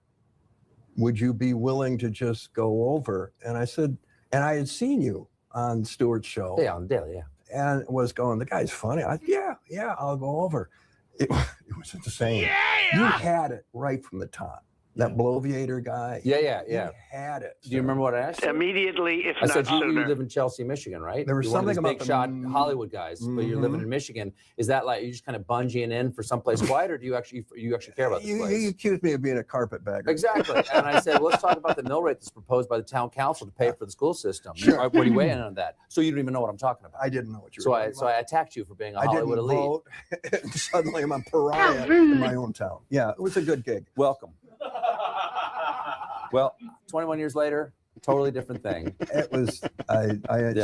Would you be willing to just go over? And I said, and I had seen you on Stewart's show. Yeah, on the Daily, yeah. And was going, the guy's funny. Yeah, I'll go over. It was insane. You had it right from the top. That Bloviator guy. Yeah. You had it. Do you remember what I asked you? Immediately, if I not said, you sooner. live in Chelsea, Michigan, right? There was You're one of something these about big shot Hollywood guys, but you're living in Michigan. Is that like you just kind of bungeeing in for someplace quiet, or do you actually care about this place? You accused me of being a carpetbagger. Exactly. And I said, well, let's talk about the mill rate that's proposed by the town council to pay for the school system. Sure. What do you weigh in on that? So you don't even know what I'm talking about. I didn't know what you were talking So I attacked you for being a I Hollywood didn't elite. vote. Suddenly I'm a pariah in my own town. Yeah, it was a good gig. Welcome. Well, 21 years later, totally different thing. It was, I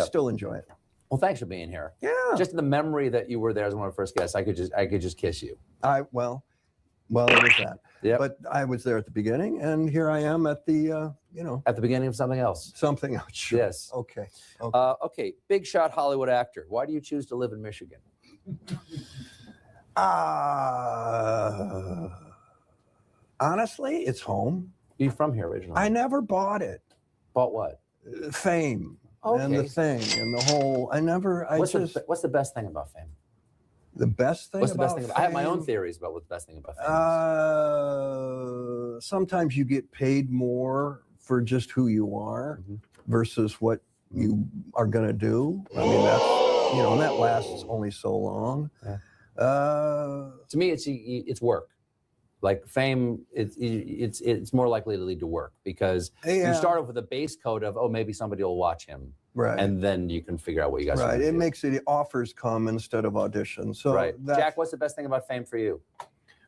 still enjoy it. Well, thanks for being here. Yeah. Just the memory that you were there as one of the first guests, I could just kiss you. Well, it was that. Yeah. But I was there at the beginning, and here I am at the, At the beginning of something else. Something else. Sure. Yes. Okay. Okay. Big shot Hollywood actor. Why do you choose to live in Michigan? Honestly, it's home. You from here originally? I never bought it. Bought what? Fame. Okay. And the thing and the whole. What's the best thing about fame? The best thing. What's the best about thing about? I have my own fame? theories about what the best thing about fame is. Sometimes you get paid more for just who you are versus what you are going to do. I mean, that's, and that lasts only so long. Yeah. To me, it's work. Like fame, it's more likely to lead to work because you start off with a base code of, maybe somebody will watch him. Right. And then you can figure out what you guys Right. do. It makes it offers come instead of auditions. So right. Jack, what's the best thing about fame for you?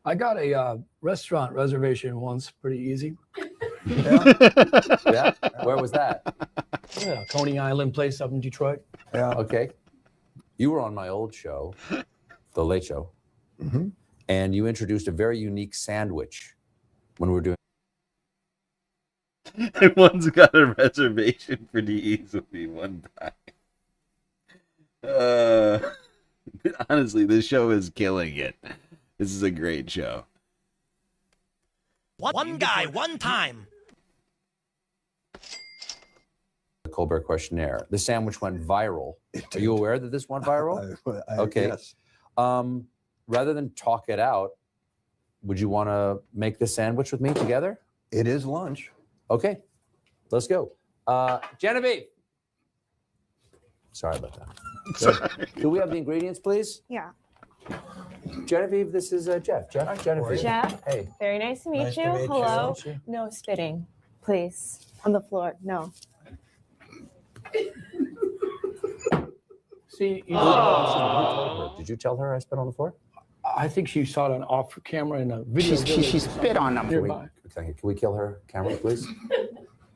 I got a restaurant reservation once, pretty easy. Yeah. Where was that? Yeah, Coney Island place up in Detroit. Yeah. Okay. You were on my old show, The Late Show, and you introduced a very unique sandwich when we were doing. I once got a reservation pretty easily one time. Honestly, this show is killing it. This is a great show. One guy, one time. The Colbert questionnaire. The sandwich went viral. Are you aware that this went viral? Okay. Yes. Rather than talk it out, would you want to make this sandwich with me together? It is lunch. Okay, let's go. Genevieve. Sorry about that. Do we have the ingredients, please? Yeah. Genevieve, this is Jeff. Jeff, Genevieve. Jeff, Hey. very nice to meet Nice to you. meet you. Hello. Nice to meet No spitting, please. On the floor. No. See, Did you tell her I spit on the floor? I think she saw it on off camera in a video. She spit on them. Nearby. Can we kill her camera, please?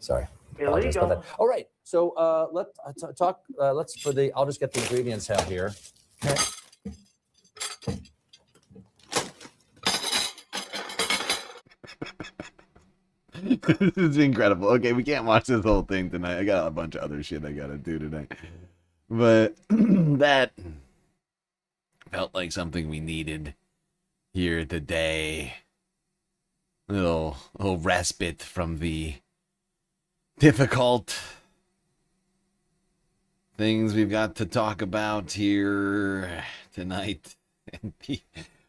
Sorry. Illegal. Apologize about that. All right. So let's talk. I'll just get the ingredients out here. Okay. This is incredible. Okay, we can't watch this whole thing tonight. I got a bunch of other shit I gotta do tonight. But that felt like something we needed here today. Little respite from the difficult things we've got to talk about here tonight. And the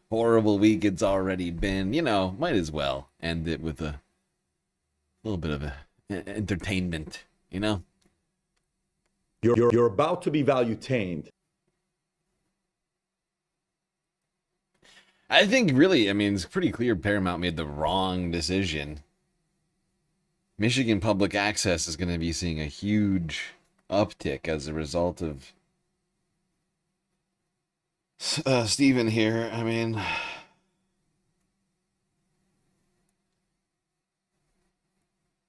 horrible week it's already been. Might as well end it with a little bit of entertainment, You're about to be value-tained. I think really, it's pretty clear Paramount made the wrong decision. Michigan Public Access is going to be seeing a huge uptick as a result of Stephen here.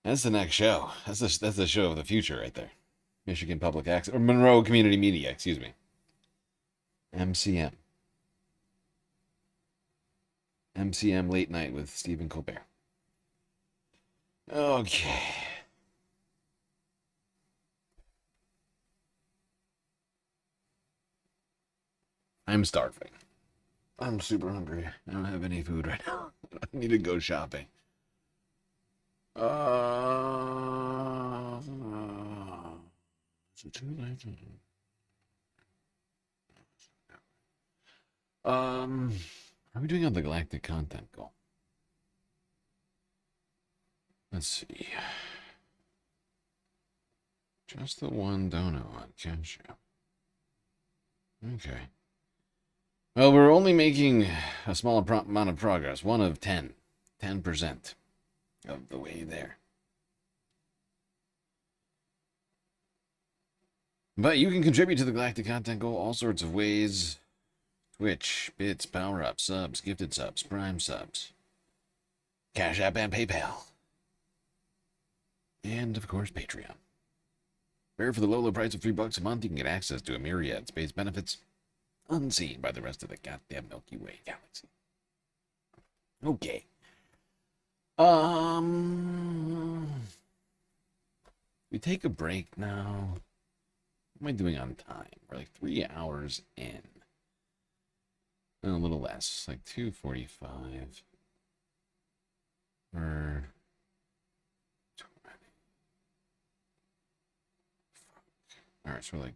That's the next show. That's the show of the future right there. Michigan Public Access, or Monroe Community Media, excuse me. MCM. MCM Late Night with Stephen Colbert. Okay. I'm starving. I'm super hungry. I don't have any food right now. I need to go shopping. Is it too late? How are we doing on the galactic content goal? Let's see. Just the one dono on Cash App. Okay. Well, we're only making a small amount of progress. 1 of 10. 10% of the way there. But you can contribute to the galactic content goal all sorts of ways. Twitch, bits, power-ups, subs, gifted subs, prime subs, Cash App and PayPal. And, of course, Patreon. Where for the low price of $3 a month, you can get access to a myriad space benefits unseen by the rest of the goddamn Milky Way galaxy. Okay. We take a break now. What am I doing on time? We're like 3 hours in. A little less, like 2:45. Or 20. All right, so we're like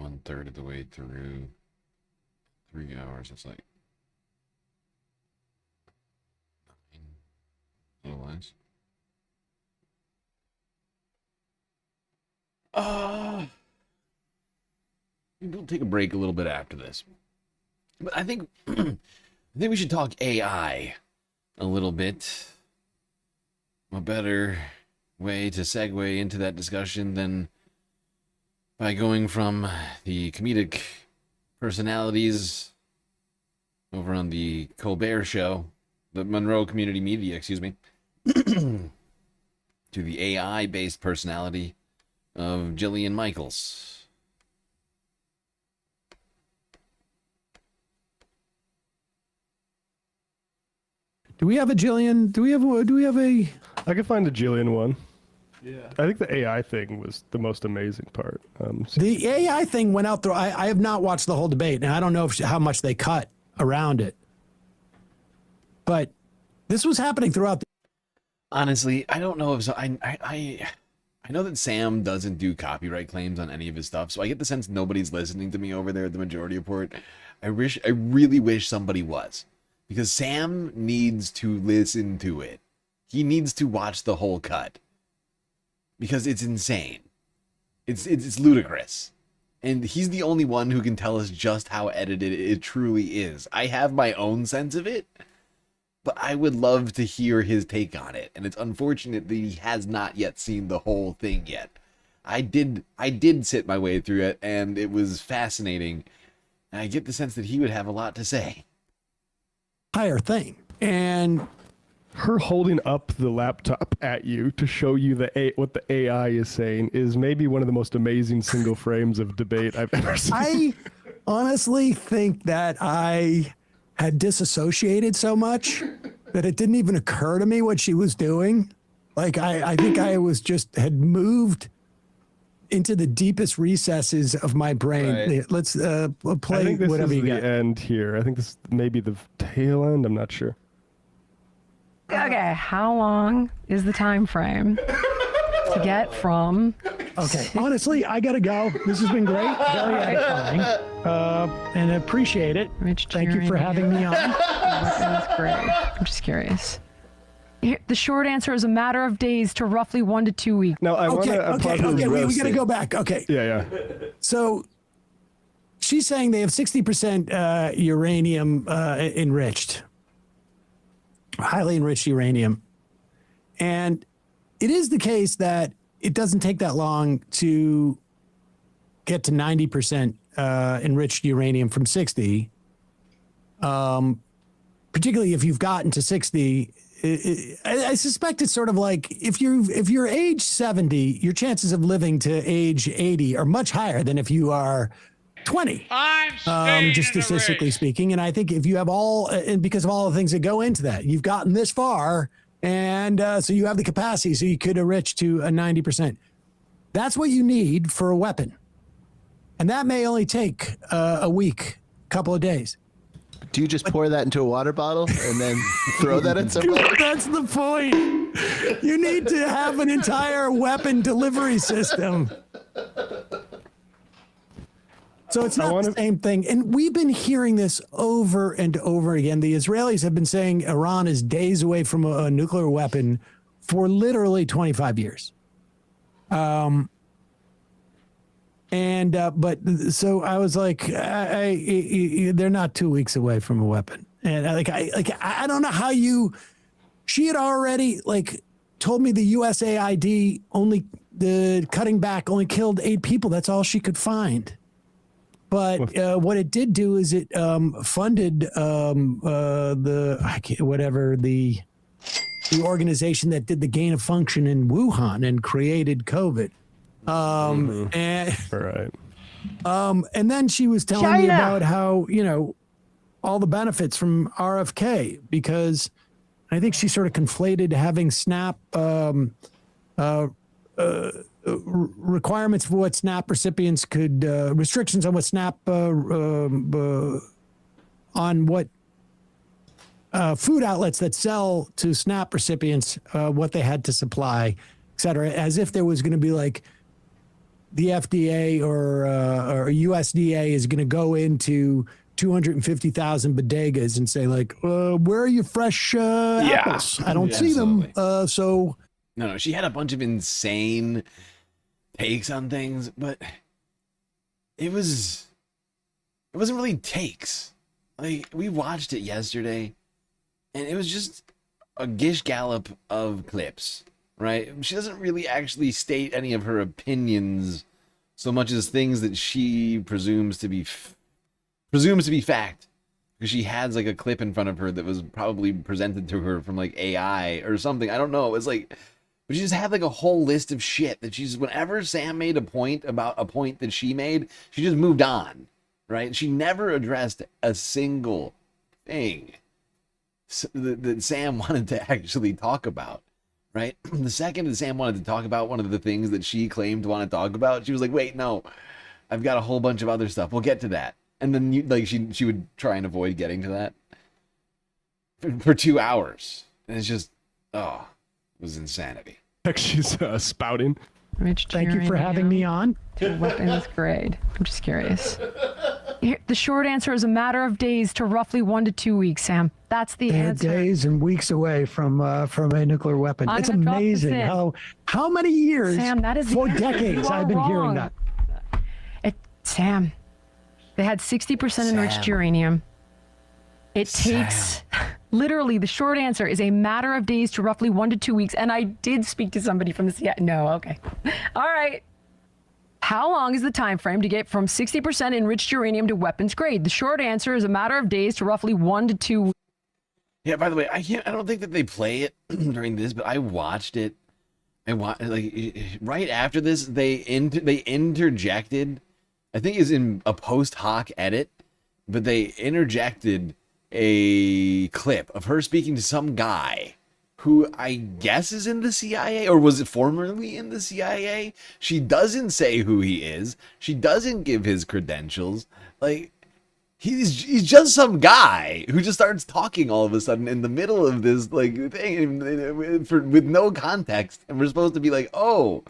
1/3 of the way through. 3 hours. It's like 9. A little less. Maybe we'll take a break a little bit after this. But I think we should talk AI a little bit. A better way to segue into that discussion than by going from the comedic personalities over on the Colbert show, the Monroe Community Media, excuse me, to the AI-based personality of Jillian Michaels. Do we have a Jillian? Do we have a? I could find a Jillian one. Yeah. I think the AI thing was the most amazing part. The AI thing went out through. I have not watched the whole debate, and I don't know how much they cut around it. But this was happening throughout. Honestly, I don't know if so. I know that Sam doesn't do copyright claims on any of his stuff, so I get the sense nobody's listening to me over there at the Majority Report. I really wish somebody was. Because Sam needs to listen to it. He needs to watch the whole cut. Because it's insane. It's ludicrous. And he's the only one who can tell us just how edited it truly is. I have my own sense of it, but I would love to hear his take on it. And it's unfortunate that he has not yet seen the whole thing yet. I did sit my way through it, and it was fascinating. And I get the sense that he would have a lot to say. Higher thing, and her holding up the laptop at you to show you what the AI is saying is maybe one of the most amazing single frames of debate I've ever seen. I honestly think that I had disassociated so much that it didn't even occur to me what she was doing. Like I think I was had moved into the deepest recesses of my brain. Right. Let's play I think this whatever is you the got. end here. I think this may be the tail end. I'm not sure. Okay, how long is the time frame to get from? Okay, honestly, I gotta go. This has been great, very edifying, and I appreciate it. Thank you for having me on. That's great. I'm just curious. The short answer is a matter of days to roughly 1 to 2 weeks. No, I want to. We got to go back. Okay. Yeah. So she's saying they have 60% uranium enriched, highly enriched uranium. And it is the case that it doesn't take that long to get to 90% enriched uranium from 60. Particularly if you've gotten to 60. I suspect it's sort of like if you're age 70, your chances of living to age 80 are much higher than if you are 20. Just statistically speaking. And I think if you have and because of all the things that go into that, you've gotten this far, and so you have the capacity, so you could enrich to a 90%. That's what you need for a weapon, and that may only take a week couple of days. Do you just pour that into a water bottle and then throw that at somebody? That's the point. You need to have an entire weapon delivery system. So it's not the same thing. And we've been hearing this over and over again. The Israelis have been saying Iran is days away from a nuclear weapon for literally 25 years. But so I was like, they're not 2 weeks away from a weapon. And I don't know how she had already told me the USAID cutting back only killed 8 people. That's all she could find. But what it did do is it funded the organization that did the gain of function in Wuhan and created COVID. And then she was telling me about how, all the benefits from RFK, because I think she sort of conflated having SNAP requirements for what SNAP recipients could, restrictions on what SNAP, on what food outlets that sell to SNAP recipients, what they had to supply, et cetera, as if there was going to be the FDA or USDA is going to go into 250,000 bodegas and say where are your fresh apples? I don't see them. No, she had a bunch of insane takes on things, but it wasn't really takes. We watched it yesterday, and it was just a gish gallop of clips, right? She doesn't really actually state any of her opinions so much as things that she presumes to be fact, because she has a clip in front of her that was probably presented to her from AI or something. I don't know. It was but she just had a whole list of shit that whenever Sam made a point about a point that she made, she just moved on, right? She never addressed a single thing that Sam wanted to actually talk about, right? The second that Sam wanted to talk about one of the things that she claimed to want to talk about, she was like, wait, no, I've got a whole bunch of other stuff. We'll get to that. And then she would try and avoid getting to that for 2 hours. And it's just, it was insanity. She's spouting. Thank you for having me on. Weapons grade. I'm just curious. The short answer is a matter of days to roughly 1 to 2 weeks, Sam. That's the answer. Days and weeks away from a nuclear weapon. I'm It's gonna drop this amazing in. how many years, Sam, that is for the answer. decades, You are I've been hearing wrong. that. Sam, they had 60% enriched uranium. It takes, literally, the short answer is a matter of days to roughly 1 to 2 weeks. And I did speak to somebody from the CIA. No, okay. All right. How long is the time frame to get from 60% enriched uranium to weapons grade? The short answer is a matter of days to roughly 1 to 2 weeks. Yeah, by the way, I don't think that they play it during this, but I watched it. And right after this, they interjected, I think it's in a post hoc edit, but they interjected a clip of her speaking to some guy who I guess is in the CIA, or was it formerly in the CIA? She doesn't say who he is. She doesn't give his credentials. He's just some guy who just starts talking all of a sudden in the middle of this thing with no context, and we're supposed to be I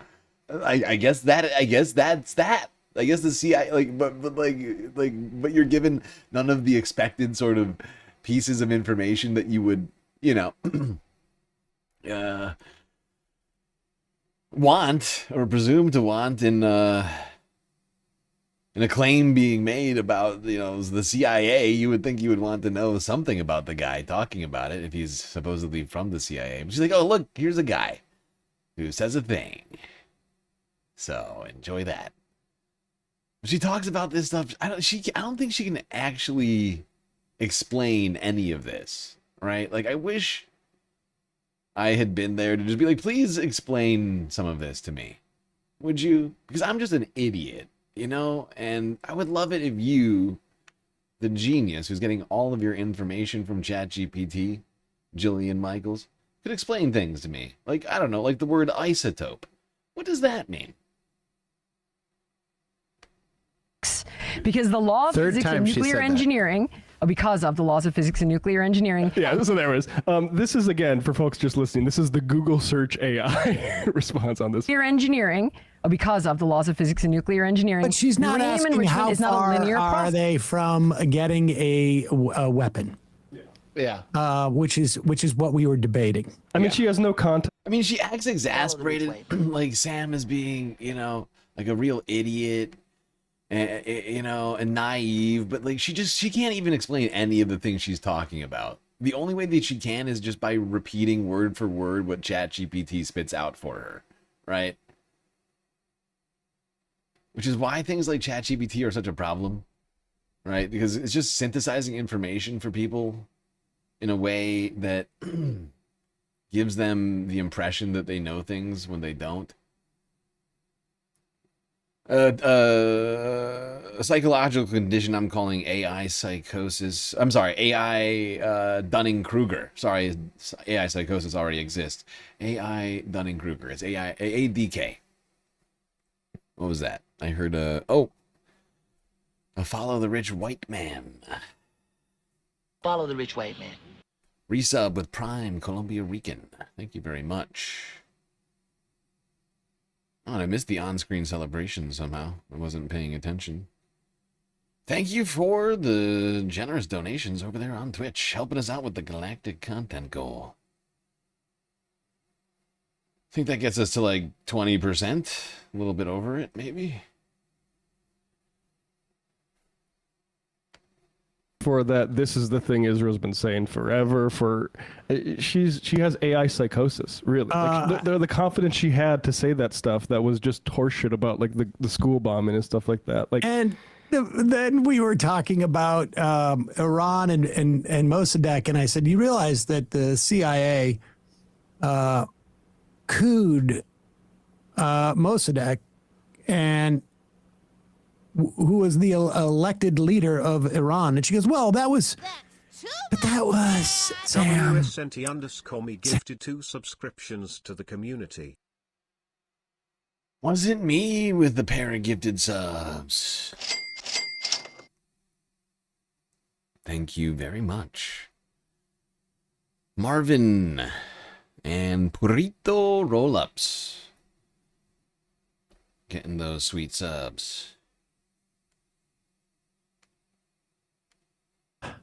guess that's that. I guess the CIA, but you're given none of the expected sort of pieces of information that you would, want or presume to want in a claim being made about, the CIA. You would think you would want to know something about the guy talking about it if he's supposedly from the CIA. But she's like, oh, look, here's a guy who says a thing. So enjoy that. She talks about this stuff. I don't think she can actually explain any of this, right? I wish I had been there to just be like, please explain some of this to me. Would you? Because I'm just an idiot, and I would love it if you, the genius who's getting all of your information from ChatGPT, Jillian Michaels, could explain things to me. I don't know, the word isotope. What does that mean? because the law of Third physics and time she nuclear said that. engineering, because of the laws of physics and nuclear engineering. Yeah, so there it is. This is, again, for folks just listening, this is the Google search AI response on this. Nuclear engineering, because of the laws of physics and nuclear engineering. But she's not uranium asking enrichment how is not a far linear are process. they from getting a weapon. Yeah. Which is what we were debating. I mean, she has no context. I mean, she acts exasperated, like Sam is being, like a real idiot, and naive. But like, she can't even explain any of the things she's talking about. The only way that she can is just by repeating word for word what ChatGPT spits out for her, right? Which is why things like ChatGPT are such a problem, right? Because it's just synthesizing information for people in a way that gives them the impression that they know things when they don't. A psychological condition I'm calling AI psychosis. I'm sorry, AI Dunning-Kruger. Sorry, AI psychosis already exists. AI Dunning-Kruger. It's AI ADK. What was that? I heard a follow the rich white man. Follow the rich white man. Resub with Prime Columbia Rican. Thank you very much. Oh, and I missed the on-screen celebration somehow. I wasn't paying attention. Thank you for the generous donations over there on Twitch, helping us out with the galactic content goal. I think that gets us to like 20%, a little bit over it, maybe. For that, this is the thing Israel's been saying forever. She has AI psychosis, really. Like, the confidence she had to say that stuff that was just horseshit about like the school bombing and stuff like that. Like, and then we were talking about Iran and Mossadegh, and I said, you realize that the CIA couped Mossadegh, and who was the elected leader of Iran? And she goes, well, that was Sam. WSNT_me gifted 2 subscriptions to the community. Wasn't me with the pair of gifted subs. Thank you very much. Marvin and Purito Roll-Ups. Getting those sweet subs.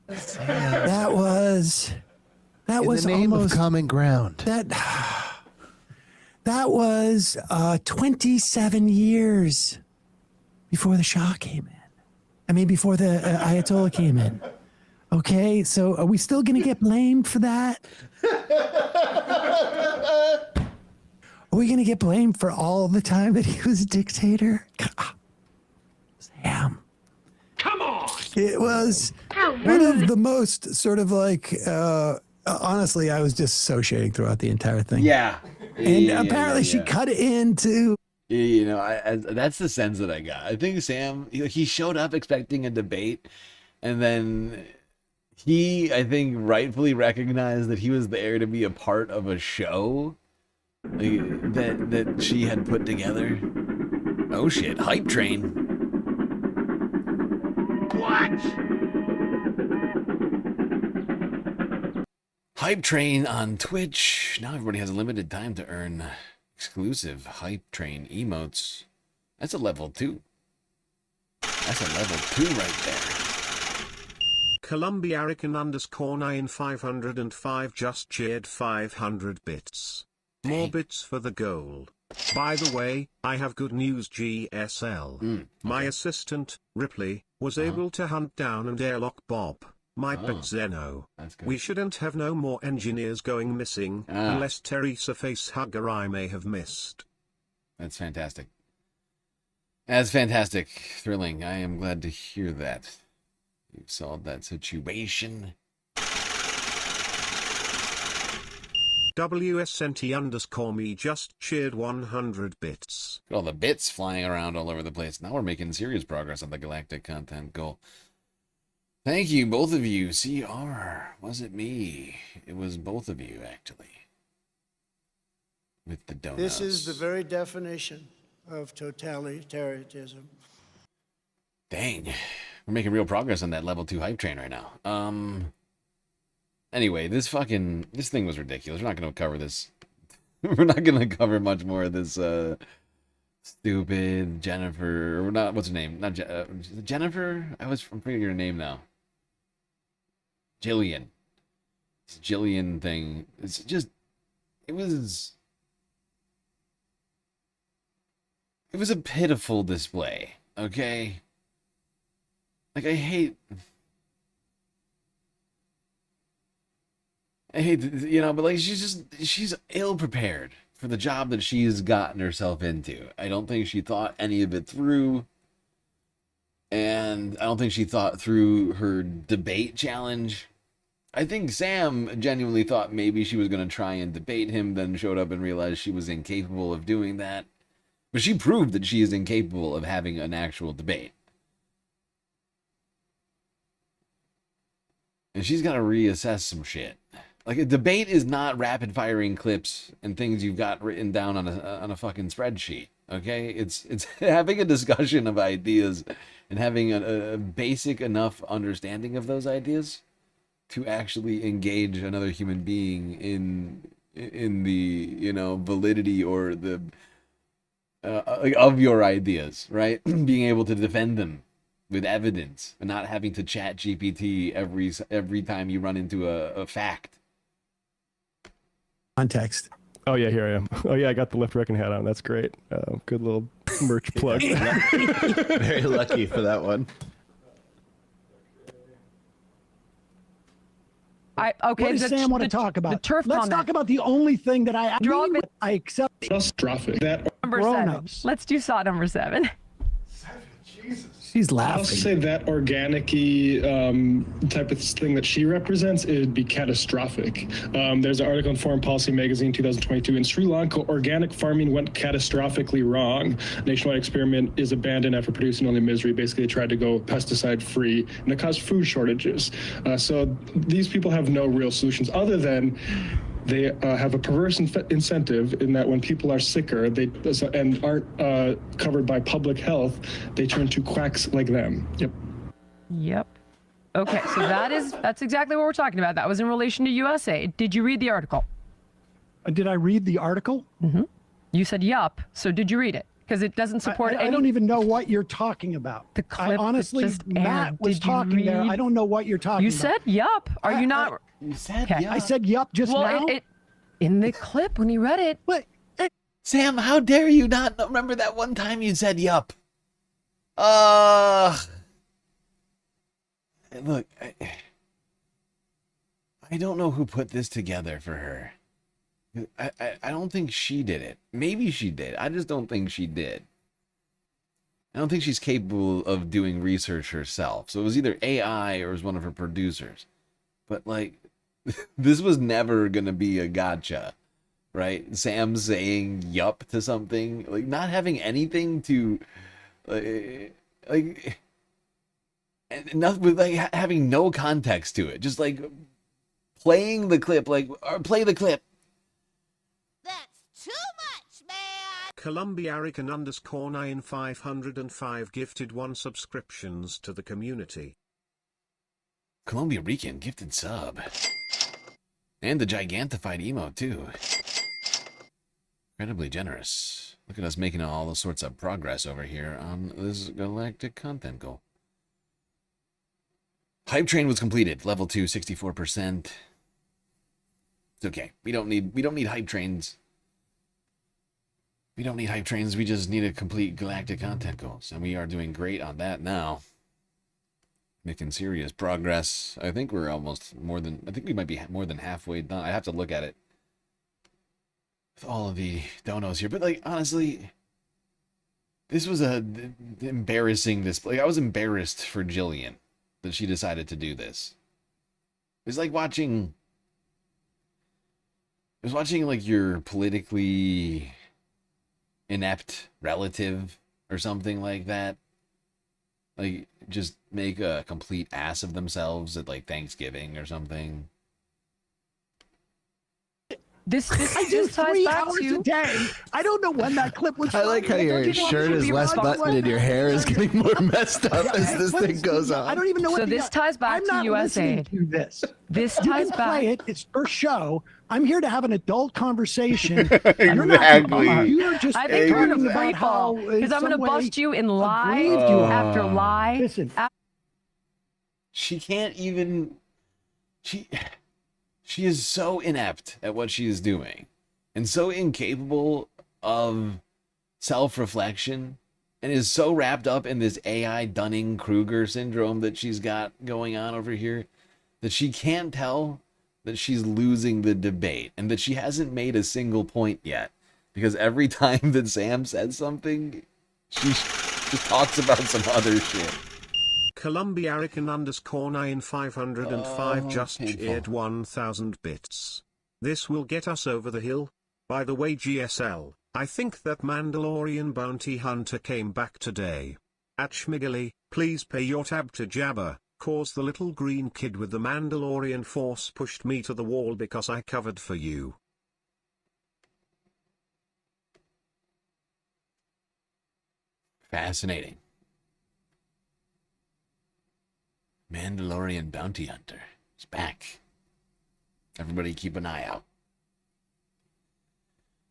That was In the name almost of common ground. That was 27 years before the Shah came in. I mean, before the Ayatollah came in. Okay, so are we still going to get blamed for that? Are we going to get blamed for all the time that he was a dictator? Sam. Come on! It was one of the most sort of like, honestly, I was disassociating throughout the entire thing. Yeah. And apparently she cut it into. That's the sense that I got. I think Sam, he showed up expecting a debate, and then he, I think, rightfully recognized that he was there to be a part of a show that she had put together. Oh shit, hype train. What? Hype Train on Twitch. Now everybody has a limited time to earn exclusive Hype Train emotes. That's a level 2. That's a level 2 right there. Columbiarican_9505 just cheered 500 bits. More bits for the goal. By the way, I have good news, GSL. My assistant, Ripley, was able to hunt down and airlock Bob, my pet Zeno. We shouldn't have no more engineers going missing, unless Teresa Facehugger I may have missed. That's fantastic. That's fantastic. Thrilling. I am glad to hear that. You've solved that situation. WSNT_me just cheered 100 bits. Look at all the bits flying around all over the place. Now we're making serious progress on the galactic content goal. Thank you, both of you. CR, was it me? It was both of you, actually. With the donuts. This is the very definition of totalitarianism. Dang. We're making real progress on that level 2 hype train right now. Anyway, this thing was ridiculous. We're not going to cover this. We're not going to cover much more of this stupid Jennifer, or not, what's her name? Not Jennifer? I'm forgetting her name now. Jillian. This Jillian thing. It's just, it was a pitiful display, okay? Like, I hate, but like, she's ill-prepared for the job that she's gotten herself into. I don't think she thought any of it through. And I don't think she thought through her debate challenge. I think Sam genuinely thought maybe she was going to try and debate him, then showed up and realized she was incapable of doing that. But she proved that she is incapable of having an actual debate. And she's got to reassess some shit. Like, a debate is not rapid firing clips and things you've got written down on a fucking spreadsheet. Okay, it's having a discussion of ideas and having a basic enough understanding of those ideas to actually engage another human being in the validity or the of your ideas, right? Being able to defend them with evidence and not having to chat GPT every time you run into a fact. Context. Oh yeah, here I am. Oh yeah, I got the Left Reckon hat on. That's great. Good little merch plug. Very lucky for that one. What does Sam want to talk about? The turf Let's comment. talk about the only thing that I accept. Catastrophic. That Number 7. Let's do SOT number 7. She's I'll laughing. say that organic-y type of thing that she represents, it would be catastrophic. There's an article in Foreign Policy Magazine 2022. In Sri Lanka, organic farming went catastrophically wrong. A nationwide experiment is abandoned after producing only misery. Basically, they tried to go pesticide-free, and it caused food shortages. So these people have no real solutions other than they have a perverse incentive in that when people are sicker and aren't covered by public health, they turn to quacks like them. Yep. Okay, so that's exactly what we're talking about. That was in relation to USA. Did you read the article? Did I read the article? Mm-hmm. You said yup. So did you read it? Because it doesn't support I don't even know what you're talking about. The clip honestly, Matt was talking there. I don't know what you're talking You about. said yup. Are you not? You said Okay. yup. I said yup just now. In the clip when you read it. What? Sam, how dare you not remember that one time you said yup? Look, I don't know who put this together for her. I don't think she did it. Maybe she did. I just don't think she did. I don't think she's capable of doing research herself. So it was either AI or it was one of her producers. But, like, this was never going to be a gotcha, right? Sam saying yup to something, like, not having anything to, like, and nothing, with, like, having no context to it. Just, like, playing the clip, like, or play the clip. Columbia Arican _ 9505 gifted 1 subscriptions to the community. Columbia Rican gifted sub. And the gigantified emo, too. Incredibly generous. Look at us making all sorts of progress over here on this galactic content goal. Hype train was completed. Level 2, 64%. It's okay. We don't need hype trains. We don't need hype trains. We just need to complete galactic content goals. And we are doing great on that now. Making serious progress. I think we're almost I think we might be more than halfway done. I have to look at it with all of the donos here. But, like, honestly, this was a embarrassing display. I was embarrassed for Jillian that she decided to do this. It was like watching, like, your politically inept relative or something like that, like, just make a complete ass of themselves at, like, Thanksgiving or something. This I do ties 3 back hours to a day. I don't know when that clip was. I like how your shirt is less buttoned and your hair is getting more messed up as this thing goes on. I don't even know what. So this ties back I'm to not listening USAID. to this. This You ties can back. play it. It's your show. I'm here to have an adult conversation. Exactly. You're just I think we're in a talking free about fall how, because I'm going to bust you in lie aggrieved you are. after lie. Listen, She can't even. She is so inept at what she is doing, and so incapable of self-reflection, and is so wrapped up in this AI Dunning-Kruger syndrome that she's got going on over here, that she can't tell that she's losing the debate, and that she hasn't made a single point yet. Because every time that Sam says something, she just talks about some other shit. Columbiarican_9505 just painful. cheered 1,000 bits. This will get us over the hill. By the way, GSL, I think that Mandalorian bounty hunter came back today. At Schmiggly, please pay your tab to Jabba, cause the little green kid with the Mandalorian force pushed me to the wall because I covered for you. Fascinating. Mandalorian bounty hunter is back. Everybody keep an eye out.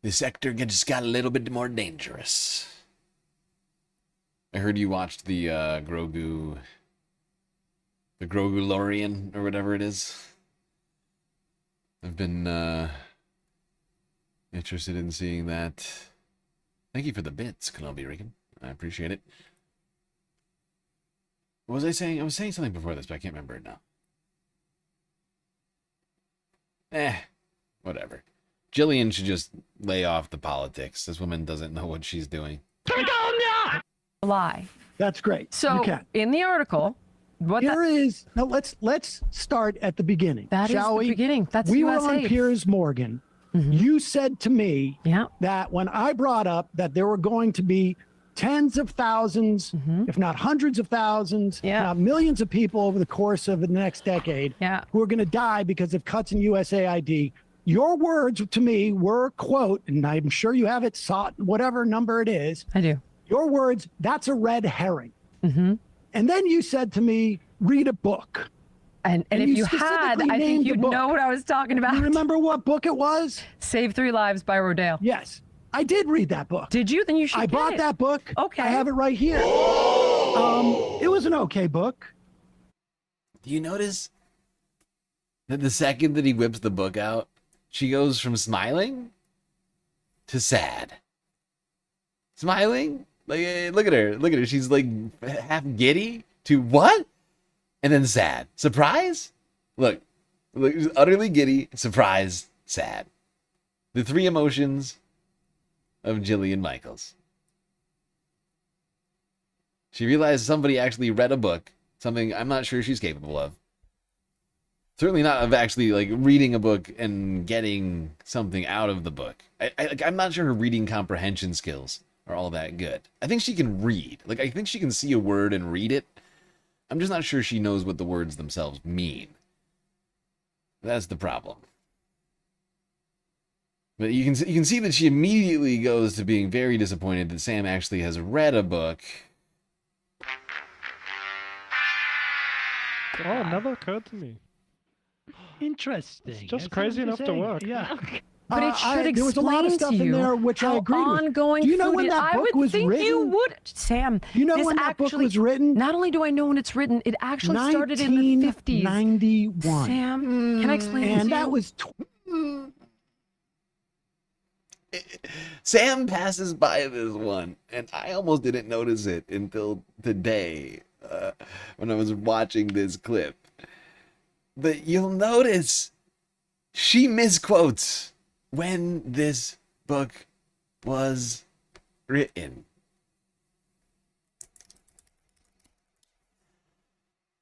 The sector just got a little bit more dangerous. I heard you watched the Grogu-Lorian or whatever it is. I've been interested in seeing that. Thank you for the bits, Columbia Rican. I appreciate it. What was I saying? I was saying something before this, but I can't remember it now. Whatever. Jillian should just lay off the politics. This woman doesn't know what she's doing. Lie. that's great. So you can. in the article, what Here is now. Let's start at the beginning. That is shall the we? beginning. That's we USAID. were on Piers Morgan. You said to me that when I brought up that there were going to be tens of thousands, if not hundreds of thousands, if not millions of people over the course of the next decade who are going to die because of cuts in USAID. Your words to me were, quote, and I'm sure you have it, sought, whatever number it is. I do. Your words, that's a red herring. And then you said to me, read a book. And if you had, I think you'd know what I was talking about. You remember what book it was? Save 3 Lives by Rodale. Yes. I did read that book. Did you? Then you should I get bought it. that book. Okay. I have it right here. It was an okay book. Do you notice that the second that he whips the book out, she goes from smiling to sad? Smiling? Like, look at her. Look at her. She's like half giddy to what? And then sad. Surprise? Look, she's utterly giddy, surprised, sad. The 3 emotions of Jillian Michaels. She realized somebody actually read a book, something I'm not sure she's capable of. Certainly not of actually like reading a book and getting something out of the book. I'm not sure her reading comprehension skills are all that good. I think she can read. Like, I think she can see a word and read it. I'm just not sure she knows what the words themselves mean. That's the problem. But you can see that she immediately goes to being very disappointed that Sam actually has read a book. Oh, it never occurred to me. Interesting. It's just crazy enough to work. Yeah. But it should there was a lot of explain stuff to in you there which I how agreed with. ongoing Do you know food when is- that I book would was think written? you would, Sam. Do you know this when that book actually- was written? Not only do I know when it's written, it actually started in the 50s. 1991. Sam, can I explain it to And that you? was Sam passes by this one, and I almost didn't notice it until today when I was watching this clip. But you'll notice she misquotes when this book was written.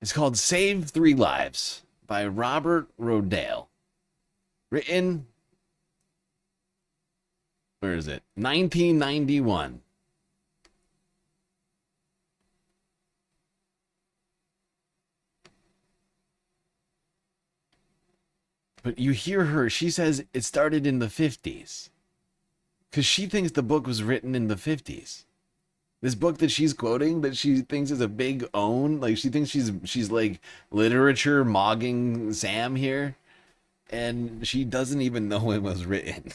It's called Save 3 Lives by Robert Rodale. Written, where is it? 1991. But you hear her, she says it started in the 50s. Because she thinks the book was written in the 50s. This book that she's quoting, that she thinks is a big own, like she thinks she's like literature mogging Sam here. And she doesn't even know it was written.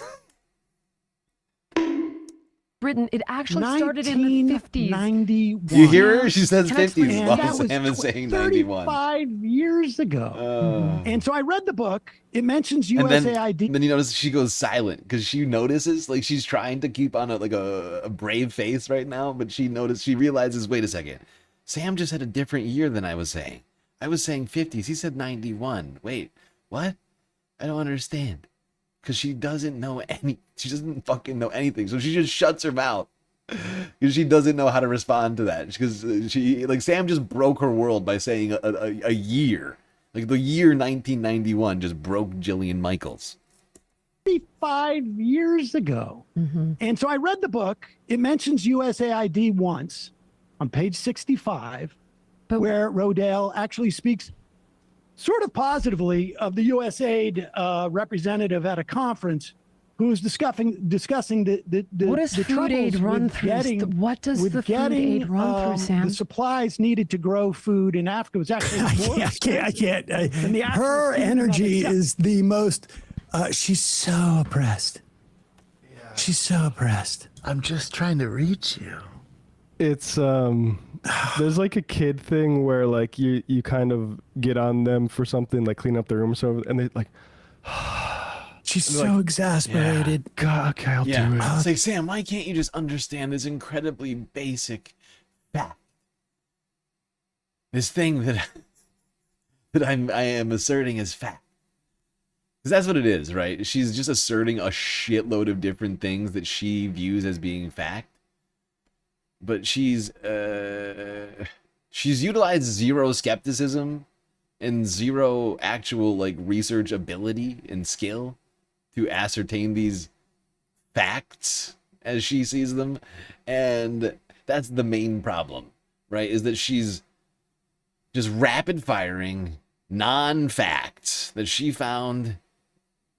Britain, it actually started in the 50s. 91. You hear her? She says Can I explain 50s. that? While Sam is saying 91. 35 years ago. And so I read the book. It mentions And USAID. then you notice she goes silent because she notices, like, she's trying to keep on a brave face right now, but she realizes, wait a second, Sam just had a different year than I was saying. I was saying 50s. He said 91. Wait, what? I don't understand. Because she doesn't fucking know anything. So she just shuts her mouth. Because she doesn't know how to respond to that. Because Sam just broke her world by saying a year. Like the year 1991 just broke Jillian Michaels. 35 years ago. And so I read the book. It mentions USAID once on page 65, where Rodale actually speaks sort of positively of the USAID representative at a conference who was discussing the What does the food aid troubles run with through? getting, What does with the food getting, aid run through, Sam? the supplies needed to grow food in Africa was actually I can't. Her energy is the most. She's so oppressed. She's so oppressed. I'm just trying to reach you. It's there's like a kid thing where like you kind of get on them for something like clean up their room or so, and they like she's so exasperated. Yeah. God, okay, I'll do it. It's like, Sam, why can't you just understand this incredibly basic fact? This thing that I am asserting as fact. Because that's what it is, right? She's just asserting a shitload of different things that she views as being fact. But she's utilized zero skepticism and zero actual like research ability and skill to ascertain these facts as she sees them. And that's the main problem, right? Is that she's just rapid firing non-facts that she found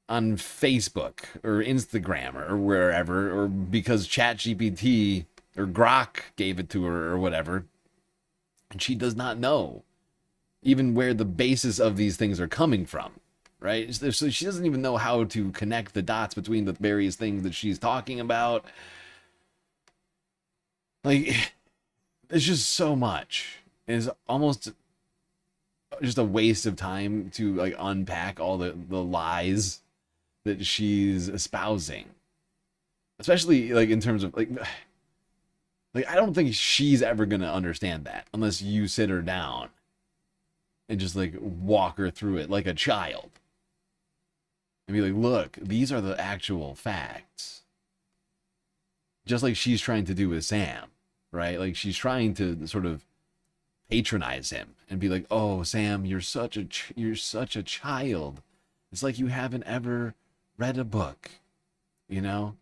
on Facebook or Instagram or wherever, or because ChatGPT or Grok gave it to her or whatever. And she does not know even where the basis of these things are coming from, right? So she doesn't even know how to connect the dots between the various things that she's talking about. Like, it's just so much. It's almost just a waste of time to like unpack all the lies that she's espousing. Especially like in terms of like I don't think she's ever going to understand that unless you sit her down and just like walk her through it like a child. And be like, look, these are the actual facts. Just like she's trying to do with Sam, right? Like she's trying to sort of patronize him and be like, oh, Sam, you're such a child. It's like you haven't ever read a book, you know?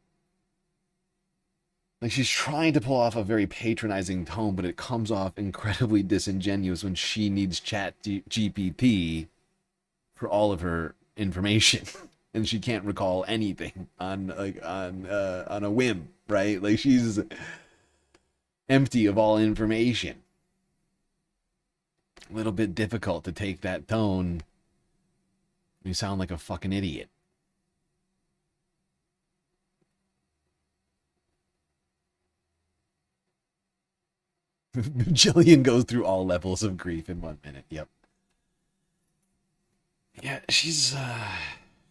Like she's trying to pull off a very patronizing tone, but it comes off incredibly disingenuous when she needs GPT for all of her information, and she can't recall anything on a whim, right? Like she's empty of all information. A little bit difficult to take that tone. You sound like a fucking idiot. Jillian goes through all levels of grief in 1 minute. Yep. Yeah, she's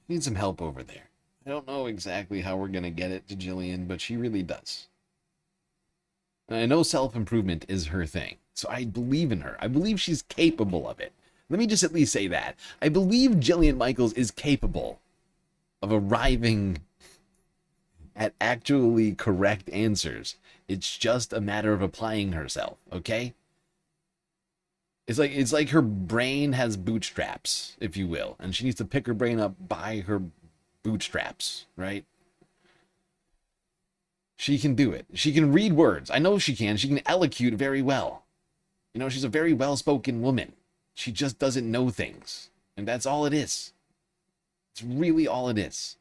needs some help over there. I don't know exactly how we're gonna get it to Jillian, but she really does. And I know self-improvement is her thing, so I believe in her. I believe she's capable of it. Let me just at least say that. I believe Jillian Michaels is capable of arriving at actually correct answers. It's just a matter of applying herself, okay? It's like her brain has bootstraps, if you will, and she needs to pick her brain up by her bootstraps, right? She can do it. She can read words. I know she can. She can elocute very well. You know, she's a very well-spoken woman. She just doesn't know things, and that's all it is. It's really all it is.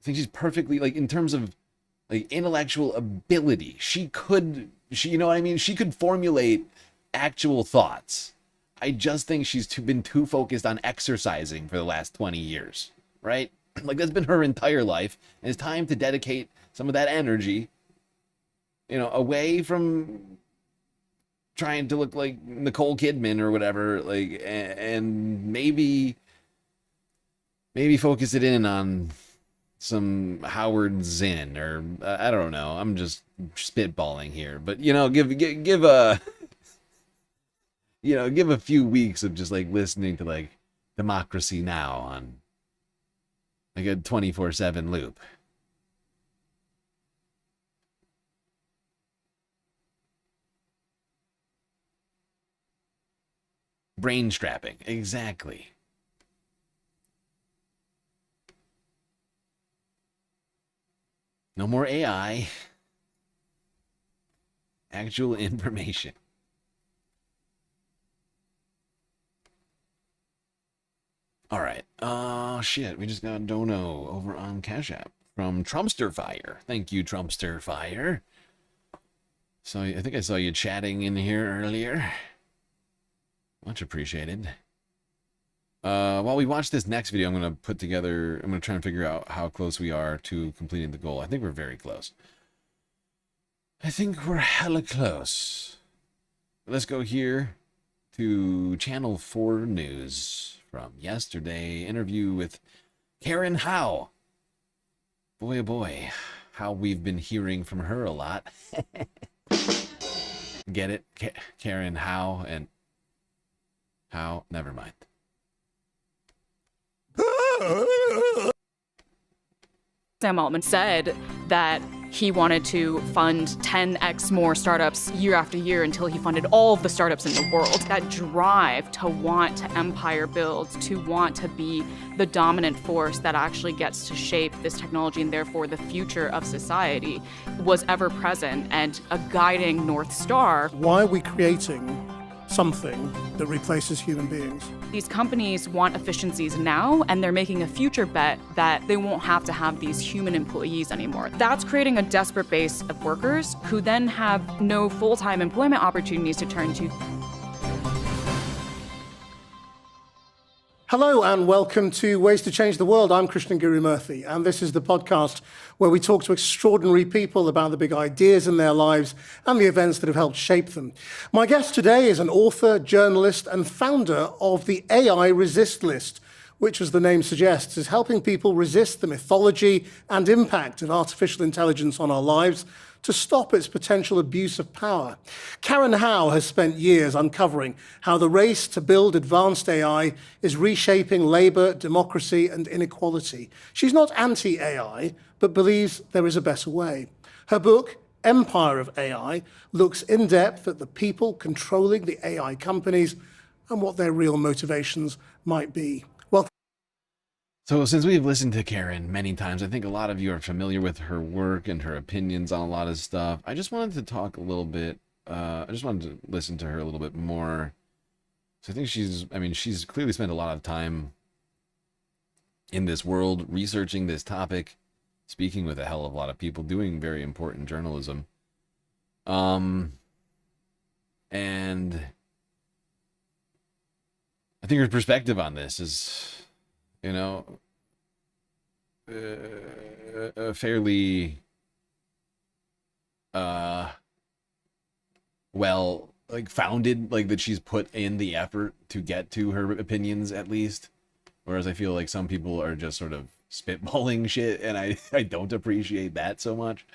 I think she's perfectly, like, in terms of like intellectual ability, she you know what I mean? She could formulate actual thoughts. I just think she's been too focused on exercising for the last 20 years, right? Like, that's been her entire life, and it's time to dedicate some of that energy, you know, away from trying to look like Nicole Kidman or whatever, like, and maybe focus it in on some Howard Zinn, or I don't know. I'm just spitballing here, but you know, give a give a few weeks of just like listening to like Democracy Now! On like a 24/7 loop. Brain strapping, exactly. No more AI. Actual information. All right. Shit. We just got a dono over on Cash App from Trumpster Fire. Thank you, Trumpster Fire. So I think I saw you chatting in here earlier. Much appreciated. While we watch this next video, I'm going to try and figure out how close we are to completing the goal. I think we're very close. I think we're hella close. Let's go here to Channel 4 News from yesterday. Interview with Karen Howe. Boy, oh boy, how we've been hearing from her a lot. Get it? Karen Howe and Howe? Never mind. Sam Altman said that he wanted to fund 10x more startups year after year until he funded all of the startups in the world. That drive to want to empire build, to want to be the dominant force that actually gets to shape this technology and therefore the future of society was ever present and a guiding North Star. Why are we creating something that replaces human beings? These companies want efficiencies now, and they're making a future bet that they won't have to have these human employees anymore. That's creating a desperate base of workers who then have no full-time employment opportunities to turn to. Hello and welcome to Ways to Change the World. I'm Krishnan Gurumurthy, and this is the podcast where we talk to extraordinary people about the big ideas in their lives and the events that have helped shape them. My guest today is an author, journalist, and founder of the AI Resist List, which, as the name suggests, is helping people resist the mythology and impact of artificial intelligence on our lives to stop its potential abuse of power. Karen Howe has spent years uncovering how the race to build advanced AI is reshaping labor, democracy, and inequality. She's not anti-AI, but believes there is a better way. Her book, Empire of AI, looks in depth at the people controlling the AI companies and what their real motivations might be. Well, so since we've listened to Karen many times, I think a lot of you are familiar with her work and her opinions on a lot of stuff. I just wanted to talk a little bit, I just wanted to listen to her a little bit more. So I think she's clearly spent a lot of time in this world, researching this topic, speaking with a hell of a lot of people, doing very important journalism. And I think her perspective on this is, you know, fairly well, like, founded, like, that she's put in the effort to get to her opinions, at least. Whereas I feel like some people are just sort of spitballing shit, and I don't appreciate that so much.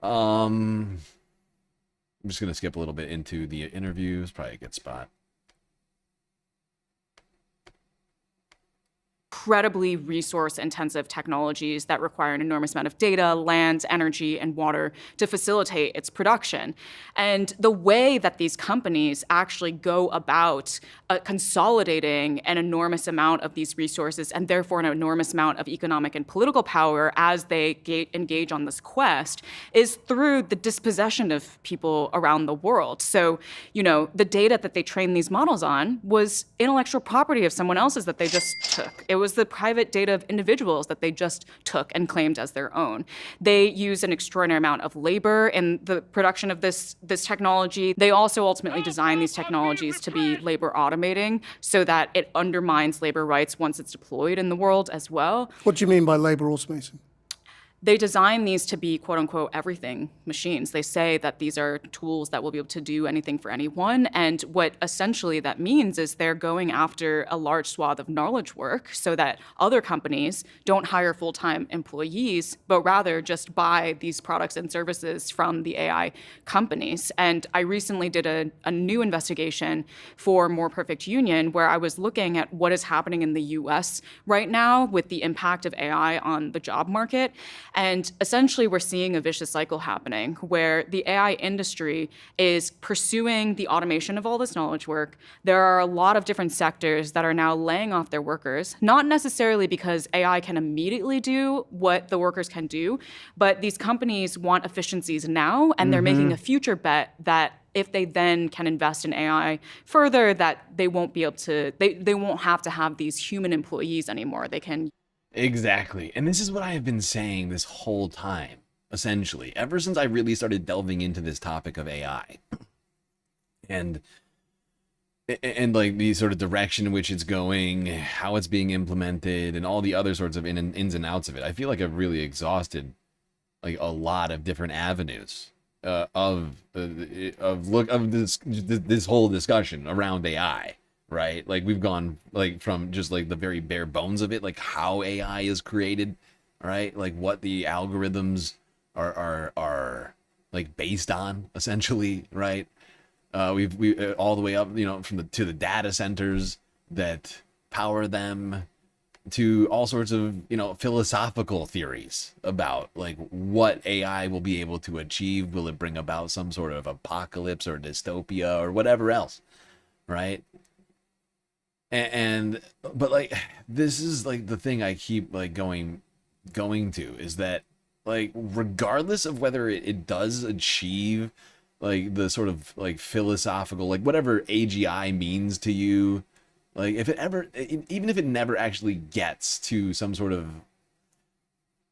I'm just gonna skip a little bit into the interview. It's probably a good spot. Incredibly resource-intensive technologies that require an enormous amount of data, land, energy, and water to facilitate its production. And the way that these companies actually go about consolidating an enormous amount of these resources and therefore an enormous amount of economic and political power as they engage on this quest is through the dispossession of people around the world. So, you know, the data that they trained these models on was intellectual property of someone else's that they just took. It was the private data of individuals that they just took and claimed as their own. They use an extraordinary amount of labor in the production of this technology. They also ultimately design these technologies to be labor automating so that it undermines labor rights once it's deployed in the world as well. What do you mean by labor automating? They design these to be quote unquote everything machines. They say that these are tools that will be able to do anything for anyone. And what essentially that means is they're going after a large swath of knowledge work so that other companies don't hire full-time employees, but rather just buy these products and services from the AI companies. And I recently did a new investigation for More Perfect Union where I was looking at what is happening in the US right now with the impact of AI on the job market. And essentially, we're seeing a vicious cycle happening where the AI industry is pursuing the automation of all this knowledge work. There are a lot of different sectors that are now laying off their workers, not necessarily because AI can immediately do what the workers can do, but these companies want efficiencies now, and they're making a future bet that if they then can invest in AI further, that they won't be able to, they won't have to have these human employees anymore. They can. Exactly. And this is what I have been saying this whole time, essentially, ever since I really started delving into this topic of AI. And like the sort of direction in which it's going, how it's being implemented, and all the other sorts of ins and outs of it. I feel like I've really exhausted like a lot of different avenues of this whole discussion around AI. Right? Like we've gone like from just like the very bare bones of it, like how AI is created, right? Like what the algorithms are like based on, essentially, right? We all the way up, to the data centers that power them, to all sorts of philosophical theories about like what AI will be able to achieve. Will it bring about some sort of apocalypse or dystopia or whatever else, right? But like this is like the thing I keep like going to is that like regardless of whether it does achieve like the sort of like philosophical, like whatever AGI means to you, like if it ever, even if it never actually gets to some sort of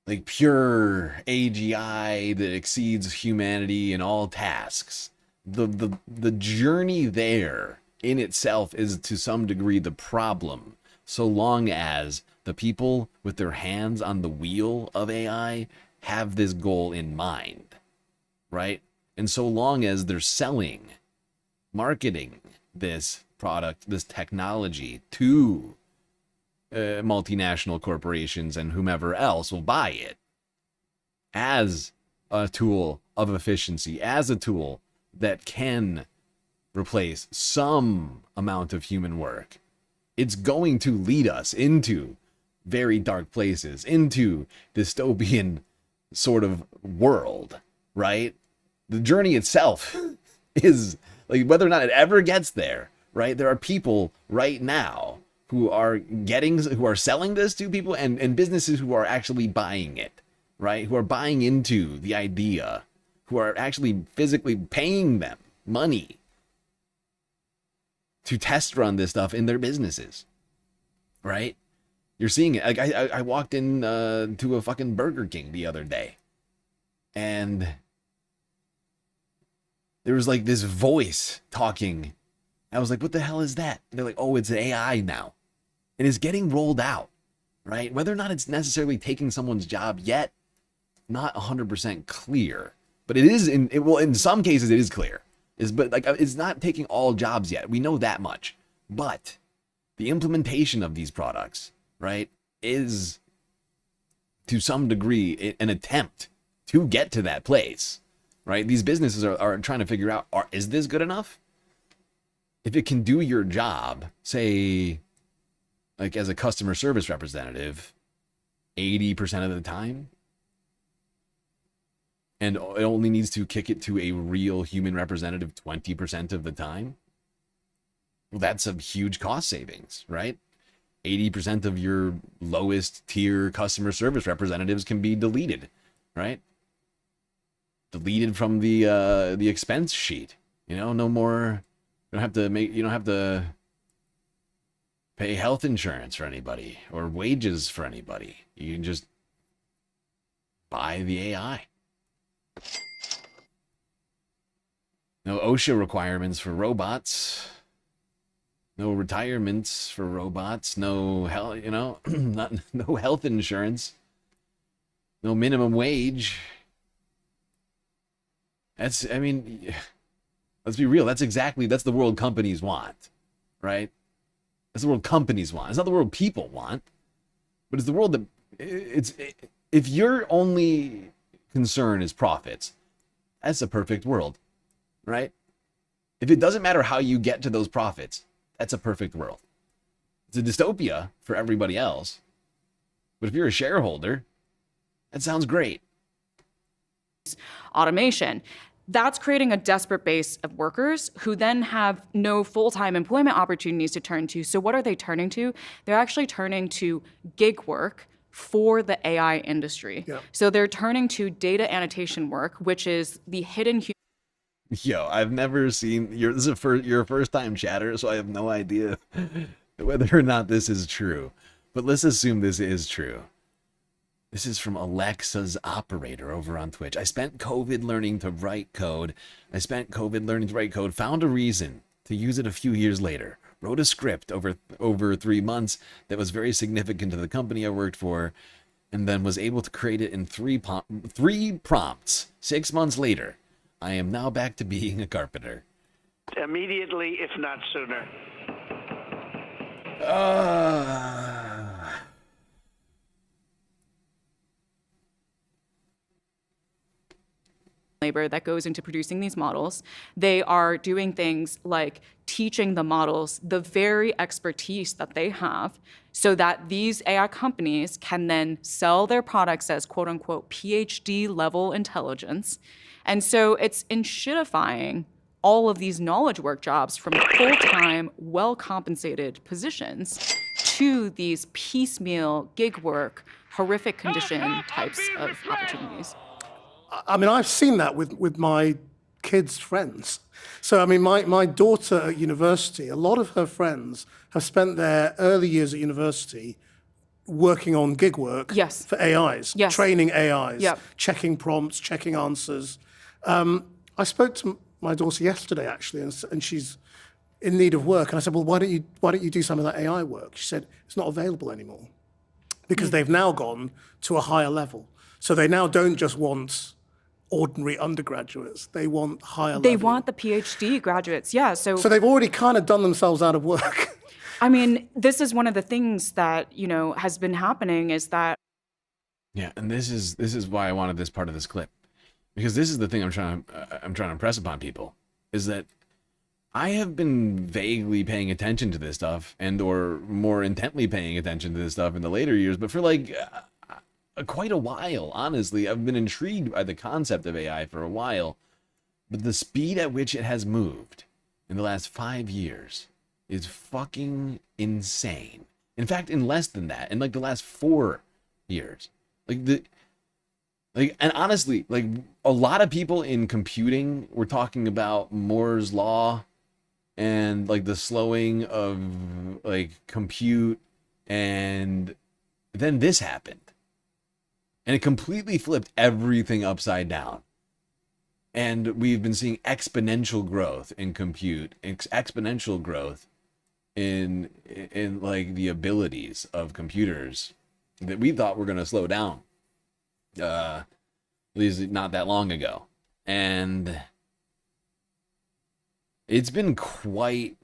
like pure AGI that exceeds humanity in all tasks, the journey there in itself is to some degree the problem, so long as the people with their hands on the wheel of AI have this goal in mind, right? And so long as they're selling, marketing this product, this technology to multinational corporations and whomever else will buy it as a tool of efficiency, as a tool that can replace some amount of human work, it's going to lead us into very dark places, into dystopian sort of world, right? The journey itself is like whether or not it ever gets there, right? There are people right now who are selling this to people and businesses who are actually buying it, right? Who are buying into the idea, who are actually physically paying them money to test run this stuff in their businesses, right? You're seeing it. Like I walked in to a fucking Burger King the other day, and there was like this voice talking. I was like, what the hell is that? And they're like, oh, it's AI now. And it's getting rolled out, right? Whether or not it's necessarily taking someone's job yet, not 100% clear. But it is in some cases it is clear. But like it's not taking all jobs yet. We know that much. But the implementation of these products, right, is to some degree an attempt to get to that place, right? These businesses are trying to figure out, is this good enough? If it can do your job, say, like as a customer service representative, 80% of the time, and it only needs to kick it to a real human representative 20% of the time, well, that's a huge cost savings, right? 80% of your lowest tier customer service representatives can be deleted, right? Deleted from the expense sheet. No more. You don't have to pay health insurance for anybody or wages for anybody. You can just buy the AI. No OSHA requirements for robots. No retirements for robots. No health, no health insurance. No minimum wage. Let's be real. That's the world companies want, right? That's the world companies want. It's not the world people want, but it's the world that if your only concern is profits, that's a perfect world, right? If it doesn't matter how you get to those profits, that's a perfect world. It's a dystopia for everybody else, but if you're a shareholder, that sounds great. Automation. That's creating a desperate base of workers who then have no full-time employment opportunities to turn to. So what are they turning to? They're actually turning to gig work for the AI industry. Yeah. So they're turning to data annotation work, which is the hidden Yo, I've never seen you're a first-time chatter, so I have no idea whether or not this is true. But let's assume this is true. This is from Alexa's operator over on Twitch. I spent COVID learning to write code. Found a reason to use it a few years later. Wrote a script over 3 months that was very significant to the company I worked for, and then was able to create it in three prompts. 6 months later, I am now back to being a carpenter. Immediately, if not sooner. labor that goes into producing these models. They are doing things like teaching the models the very expertise that they have so that these AI companies can then sell their products as quote unquote PhD level intelligence. And so it's enshittifying all of these knowledge work jobs from full-time, well-compensated positions to these piecemeal gig work, horrific condition types of opportunities. I mean, I've seen that with my kids' friends. So, I mean, my daughter at university, a lot of her friends have spent their early years at university working on gig work for AIs, training AIs, checking prompts, checking answers. I spoke to my daughter yesterday, actually, and she's in need of work. And I said, well, why don't you do some of that AI work? She said, it's not available anymore because they've now gone to a higher level. So they now don't just want ordinary undergraduates. They want higher level. They want the PhD graduates, yeah. So they've already kind of done themselves out of work. I mean, this is one of the things that, has been happening is that. Yeah, and this is why I wanted this part of this clip. Because this is the thing I'm trying to impress upon people, is that I have been vaguely paying attention to this stuff or more intently paying attention to this stuff in the later years, but for quite a while, honestly. I've been intrigued by the concept of AI for a while, but the speed at which it has moved in the last 5 years is fucking insane. In fact, in less than that, in the last 4 years. And honestly, a lot of people in computing were talking about Moore's law and the slowing of compute, and then this happened. And it completely flipped everything upside down. And we've been seeing exponential growth in compute, exponential growth in the abilities of computers that we thought were going to slow down. At least not that long ago. And it's been quite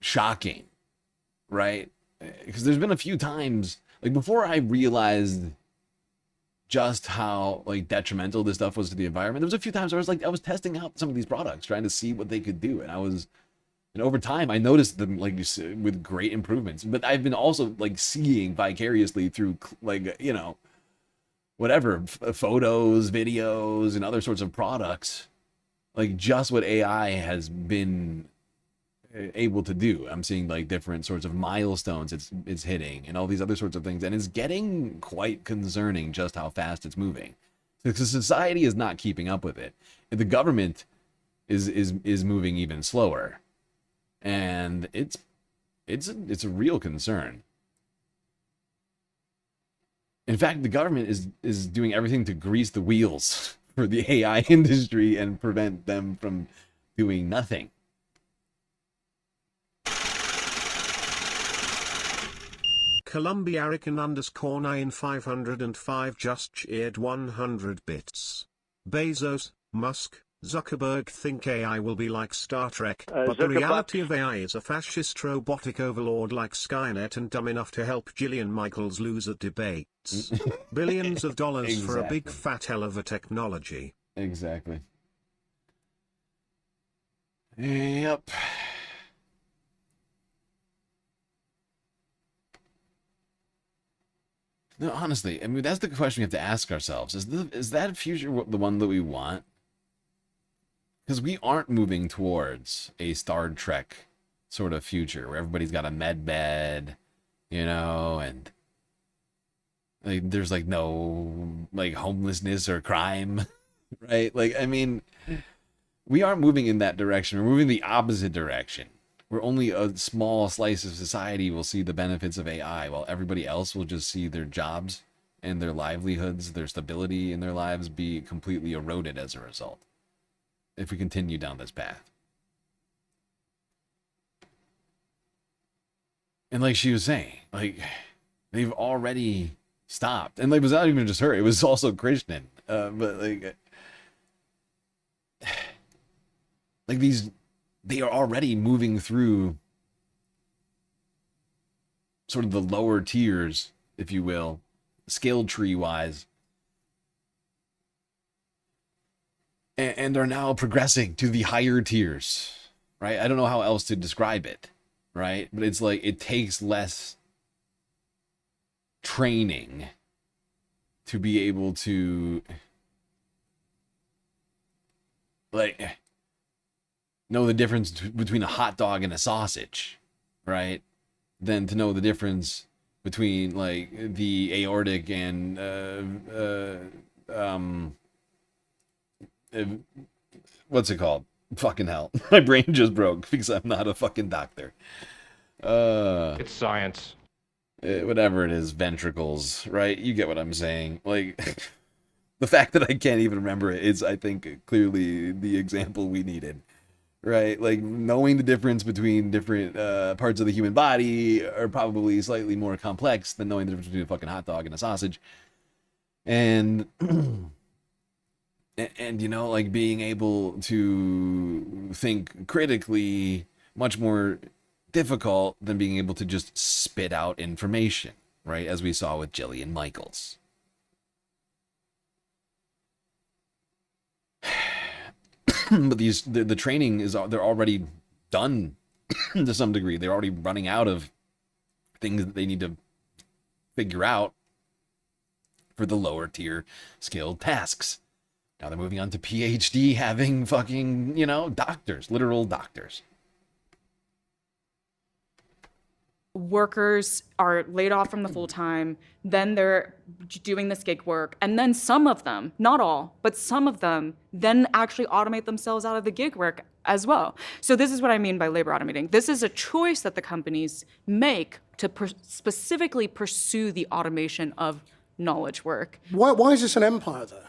shocking, right? Because there's been a few times, before I realized just how detrimental this stuff was to the environment, there was a few times where I was testing out some of these products, trying to see what they could do, and over time I noticed them with great improvements. But I've been also seeing vicariously through whatever photos, videos, and other sorts of products, just what AI has been able to do. I'm seeing different sorts of milestones it's hitting and all these other sorts of things, and it's getting quite concerning just how fast it's moving, because society is not keeping up with it. The government is moving even slower, and it's It's a real concern. In fact, the government is doing everything to grease the wheels for the AI industry and prevent them from doing nothing. Columbiarican_9505 just cheered 100 bits. Bezos, Musk, Zuckerberg think AI will be like Star Trek, but the reality of AI is a fascist robotic overlord like Skynet and dumb enough to help Jillian Michaels lose at debates. Billions of dollars for a big fat hell of a technology. Exactly. Yep. No, honestly, I mean, that's the question we have to ask ourselves. Is that future the one that we want? Because we aren't moving towards a Star Trek sort of future where everybody's got a med bed, you know, and like there's like no like homelessness or crime, right? Like, I mean, we aren't moving in that direction. We're moving the opposite direction. Where only a small slice of society will see the benefits of AI, while everybody else will just see their jobs and their livelihoods, their stability in their lives be completely eroded as a result. If we continue down this path. And like she was saying, like, they've already stopped. And like, it was not even just her, it was also Krishnan. But like these... They are already moving through sort of the lower tiers, if you will, scale tree wise, and are now progressing to the higher tiers, right? I don't know how else to describe it, right? But it's like it takes less training to be able to like know the difference between a hot dog and a sausage, right? Than to know the difference between like the aortic and what's it called? Fucking hell. My brain just broke because I'm not a fucking doctor. It's science. Whatever it is, ventricles, right? You get what I'm saying. Like the fact that I can't even remember it is, I think, clearly the example we needed. Right, like knowing the difference between different parts of the human body are probably slightly more complex than knowing the difference between a fucking hot dog and a sausage. And and you know, like being able to think critically, much more difficult than being able to just spit out information, right? As we saw with Jillian Michaels. But the training is, they're already done to some degree. They're already running out of things that they need to figure out for the lower tier skilled tasks. Now they're moving on to PhD having fucking, you know, doctors, literal doctors. Workers are laid off from the full-time, then they're doing this gig work, and then some of them, not all, but some of them then actually automate themselves out of the gig work as well. So this is what I mean by labor automating. This is a choice that the companies make to specifically pursue the automation of knowledge work. Why is this an empire, though?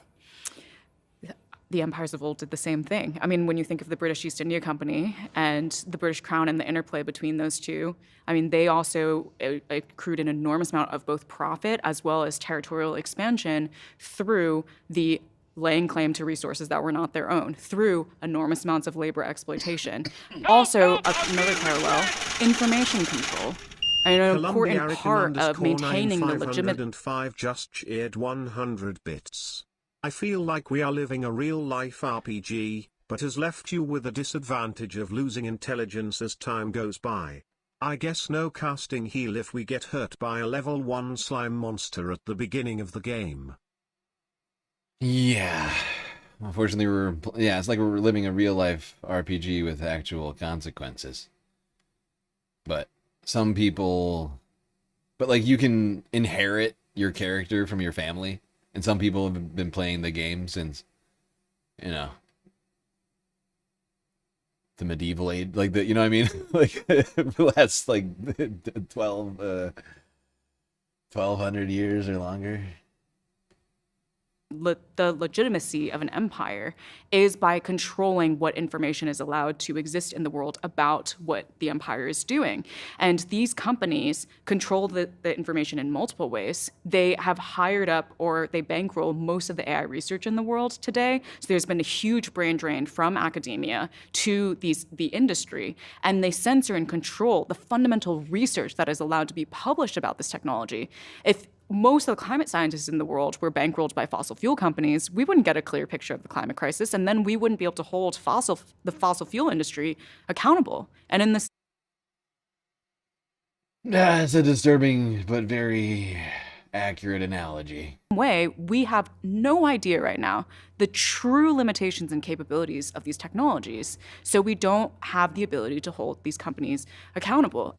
The empires of old did the same thing. I mean, when you think of the British East India Company and the British Crown and the interplay between those two, I mean, they also accrued an enormous amount of both profit as well as territorial expansion through the laying claim to resources that were not their own, through enormous amounts of labor exploitation. Also, another parallel, information control. An important part of maintaining the legitimate... 505 just cheered 100 bits. I feel like we are living a real-life RPG, but has left you with a disadvantage of losing intelligence as time goes by. I guess no casting heal if we get hurt by a level 1 slime monster at the beginning of the game. Yeah. Unfortunately, it's like we're living a real-life RPG with actual consequences. But some people... But, like, you can inherit your character from your family. And some people have been playing the game since, you know, the medieval age, like the, you know what I mean? Like the last like 1200 years or longer. The legitimacy of an empire is by controlling what information is allowed to exist in the world about what the empire is doing. And these companies control the information in multiple ways. They have hired up or they bankroll most of the AI research in the world today. So there's been a huge brain drain from academia to the industry. And they censor and control the fundamental research that is allowed to be published about this technology. If most of the climate scientists in the world were bankrolled by fossil fuel companies, we wouldn't get a clear picture of the climate crisis, and then we wouldn't be able to hold the fossil fuel industry accountable. And in this It's a disturbing but very accurate analogy. way, we have no idea right now the true limitations and capabilities of these technologies, so we don't have the ability to hold these companies accountable.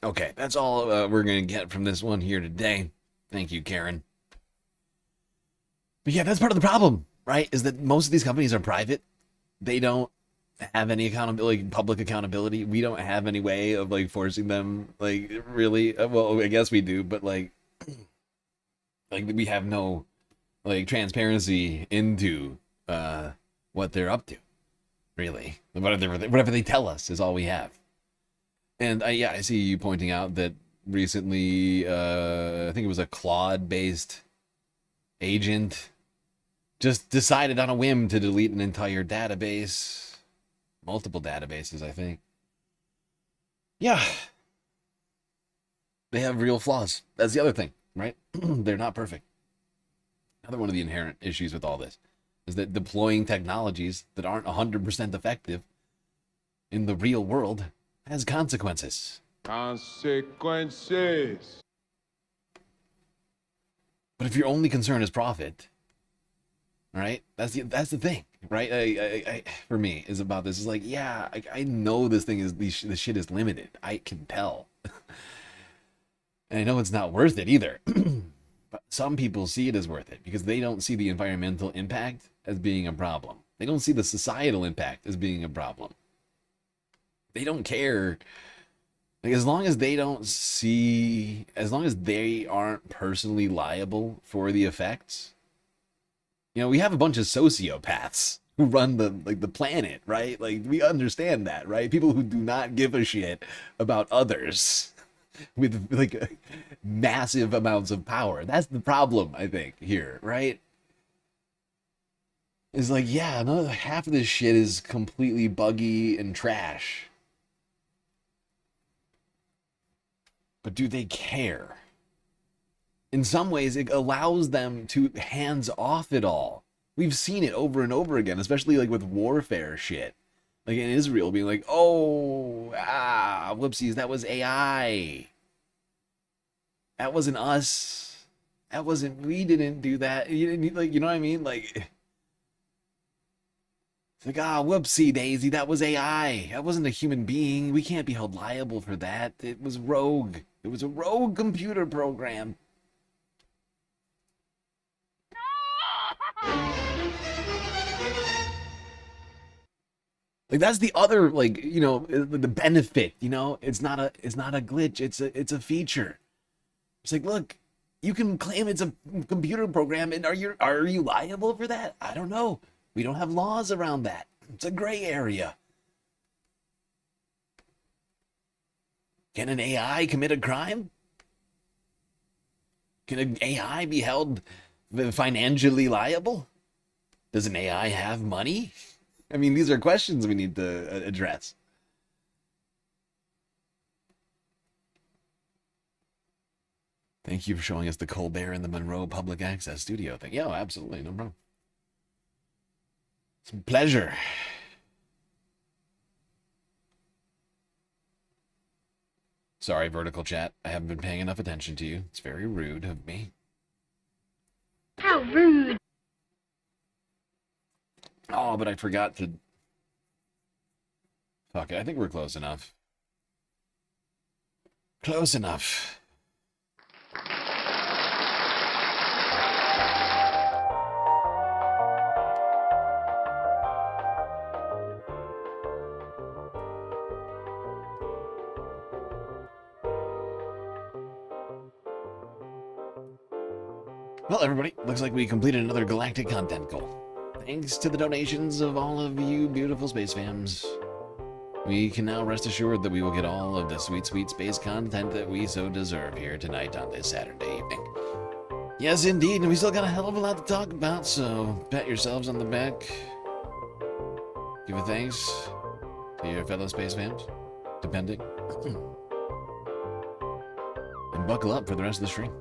Okay, that's all we're going to get from this one here today. Thank you, Karen. But yeah, that's part of the problem, right? Is that most of these companies are private. They don't have any accountability, public accountability. We don't have any way of like forcing them, like really. Well, I guess we do, but like we have no like transparency into what they're up to. Really, whatever they tell us is all we have. And I see you pointing out that recently, I think it was a Claude-based agent just decided on a whim to delete an entire database, multiple databases, I think. Yeah. They have real flaws. That's the other thing, right? They're not perfect. Another one of the inherent issues with all this is that deploying technologies that aren't 100% effective in the real world has consequences. Consequences. But if your only concern is profit, right? That's the thing, right? I for me is about this. Is like, yeah, I know this thing is this shit is limited. I can tell, and I know it's not worth it either. But some people see it as worth it because they don't see the environmental impact as being a problem. They don't see the societal impact as being a problem. They don't care. Like, as long as they don't see, as long as they aren't personally liable for the effects, you know, we have a bunch of sociopaths who run the planet, right? Like, we understand that, right? People who do not give a shit about others with like massive amounts of power. That's the problem, I think, here, right? Is like, yeah, no, half of this shit is completely buggy and trash. But do they care? In some ways, it allows them to hands off it all. We've seen it over and over again, especially like with warfare shit. Like in Israel being like, oh, whoopsies, that was AI. That wasn't us. We didn't do that. You didn't, like, you know what I mean? Like, it's like, whoopsie daisy, that was AI. That wasn't a human being. We can't be held liable for that. It was rogue. It was a rogue computer program. Like, that's the other, like, you know, the benefit, you know, it's not a glitch. It's a feature. It's like, look, you can claim it's a computer program, and are you liable for that? I don't know. We don't have laws around that. It's a gray area. Can an AI commit a crime? Can an AI be held financially liable? Does an AI have money? I mean, these are questions we need to address. Thank you for showing us the Colbert and the Monroe public access studio thing. Yeah, absolutely, no problem. It's a pleasure. Sorry, vertical chat. I haven't been paying enough attention to you. It's very rude of me. How rude. Oh, but I forgot to... Fuck it, I think we're close enough. Close enough. Well, everybody, looks like we completed another galactic content goal. Thanks to the donations of all of you beautiful space fams. We can now rest assured that we will get all of the sweet, sweet space content that we so deserve here tonight on this Saturday evening. Yes, indeed, and we still got a hell of a lot to talk about, so pat yourselves on the back. Give a thanks to your fellow space fams, depending. And buckle up for the rest of the stream.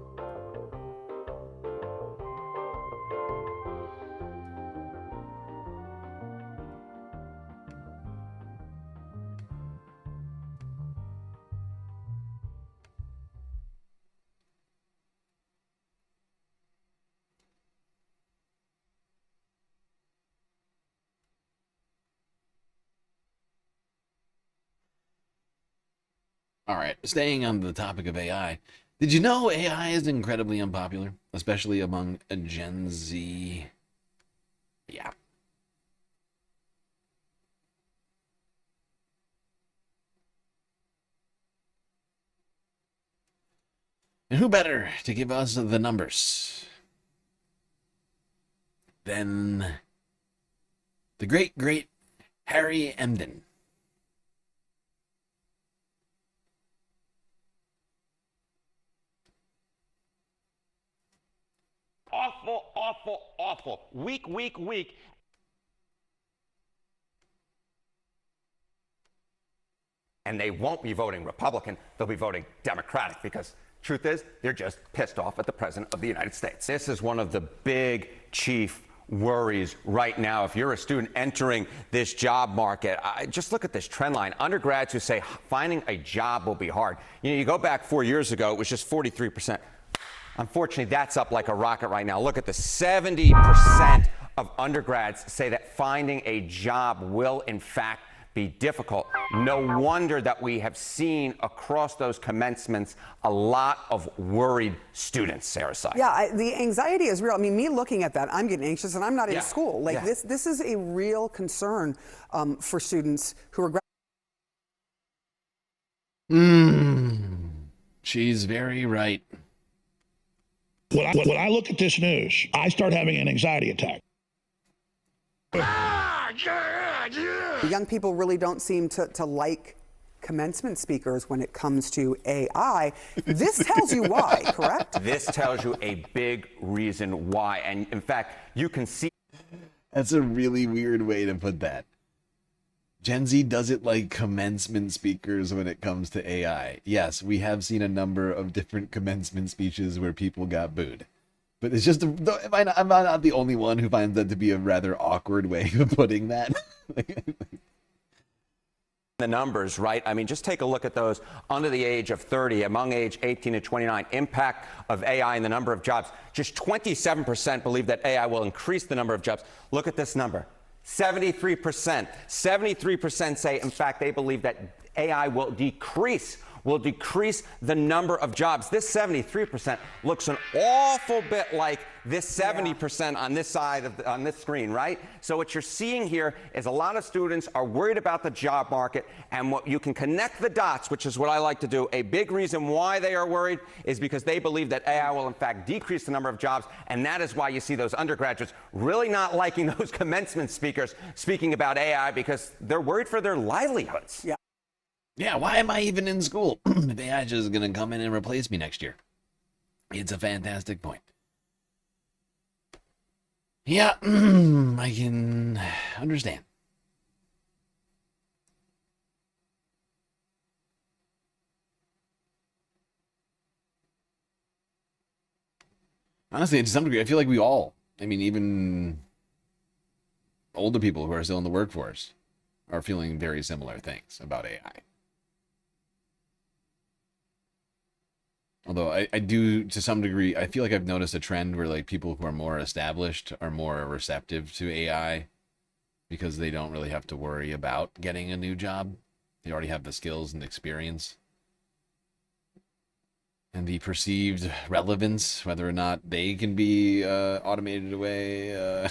All right, staying on the topic of AI, did you know AI is incredibly unpopular, especially among a Gen Z? Yeah. And who better to give us the numbers than the great Harry Emden? Awful, awful, awful. Weak, weak, weak. And they won't be voting Republican, they'll be voting Democratic because truth is, they're just pissed off at the President of the United States. This is one of the big chief worries right now. If you're a student entering this job market, just look at this trend line. Undergrads who say finding a job will be hard. You go back 4 years ago, it was just 43%. Unfortunately, that's up like a rocket right now. Look at the 70% of undergrads say that finding a job will, in fact, be difficult. No wonder that we have seen across those commencements a lot of worried students, Sarah Side. Yeah, the anxiety is real. I mean, me looking at that, I'm getting anxious, and I'm not in school. Like this is a real concern for students who are. She's very right. When I look at this news, I start having an anxiety attack. Young people really don't seem to like commencement speakers when it comes to AI. This tells you why, correct? This tells you a big reason why. And in fact, you can see. That's a really weird way to put that. Gen Z doesn't like commencement speakers when it comes to AI. Yes, we have seen a number of different commencement speeches where people got booed. But it's just, I'm not the only one who finds that to be a rather awkward way of putting that. The numbers, right? I mean, just take a look at those under the age of 30, among age 18 to 29, impact of AI and the number of jobs. Just 27% believe that AI will increase the number of jobs. Look at this number. 73%. 73% say, in fact, they believe that AI will decrease the number of jobs. This 73% looks an awful bit like this 70% on this side on this screen, right? So what you're seeing here is a lot of students are worried about the job market, and what you can connect the dots, which is what I like to do. A big reason why they are worried is because they believe that AI will in fact decrease the number of jobs, and that is why you see those undergraduates really not liking those commencement speakers speaking about AI because they're worried for their livelihoods. Yeah, why am I even in school if AI is just going to come in and replace me next year? It's a fantastic point. Yeah, I can understand. Honestly, to some degree, I feel like we all, even older people who are still in the workforce are feeling very similar things about AI. Although I do, to some degree, I feel like I've noticed a trend where like people who are more established are more receptive to AI because they don't really have to worry about getting a new job. They already have the skills and experience. And the perceived relevance, whether or not they can be automated away. I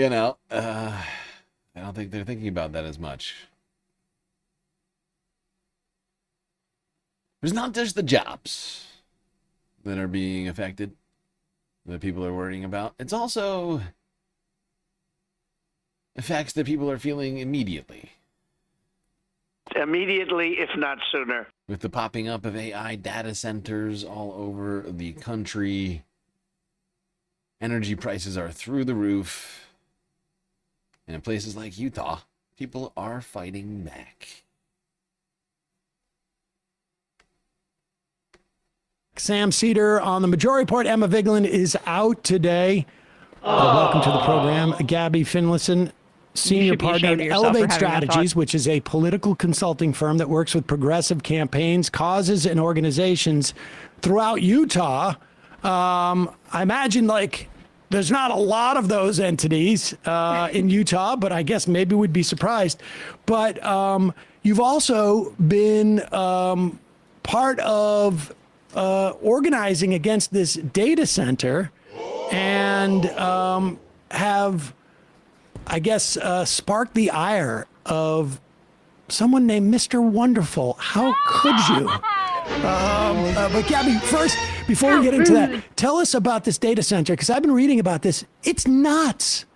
don't think they're thinking about that as much. It's not just the jobs. that are being affected, that people are worrying about. It's also effects that people are feeling immediately. Immediately, if not sooner. With the popping up of AI data centers all over the country, energy prices are through the roof. And in places like Utah, people are fighting back. Sam Seder on the Majority Report. Emma Vigeland is out today. Welcome to the program. Gabby Finlayson, senior should be partner ashamed at of yourself for Elevate having that thought. Strategies, which is a political consulting firm that works with progressive campaigns, causes, and organizations throughout Utah. I imagine there's not a lot of those entities in Utah, but I guess maybe we'd be surprised. But you've also been part of organizing against this data center and have, I guess, sparked the ire of someone named Mr. Wonderful. How could you? But Gabby, first, before we get into that, tell us about this data center, because I've been reading about this. It's nuts.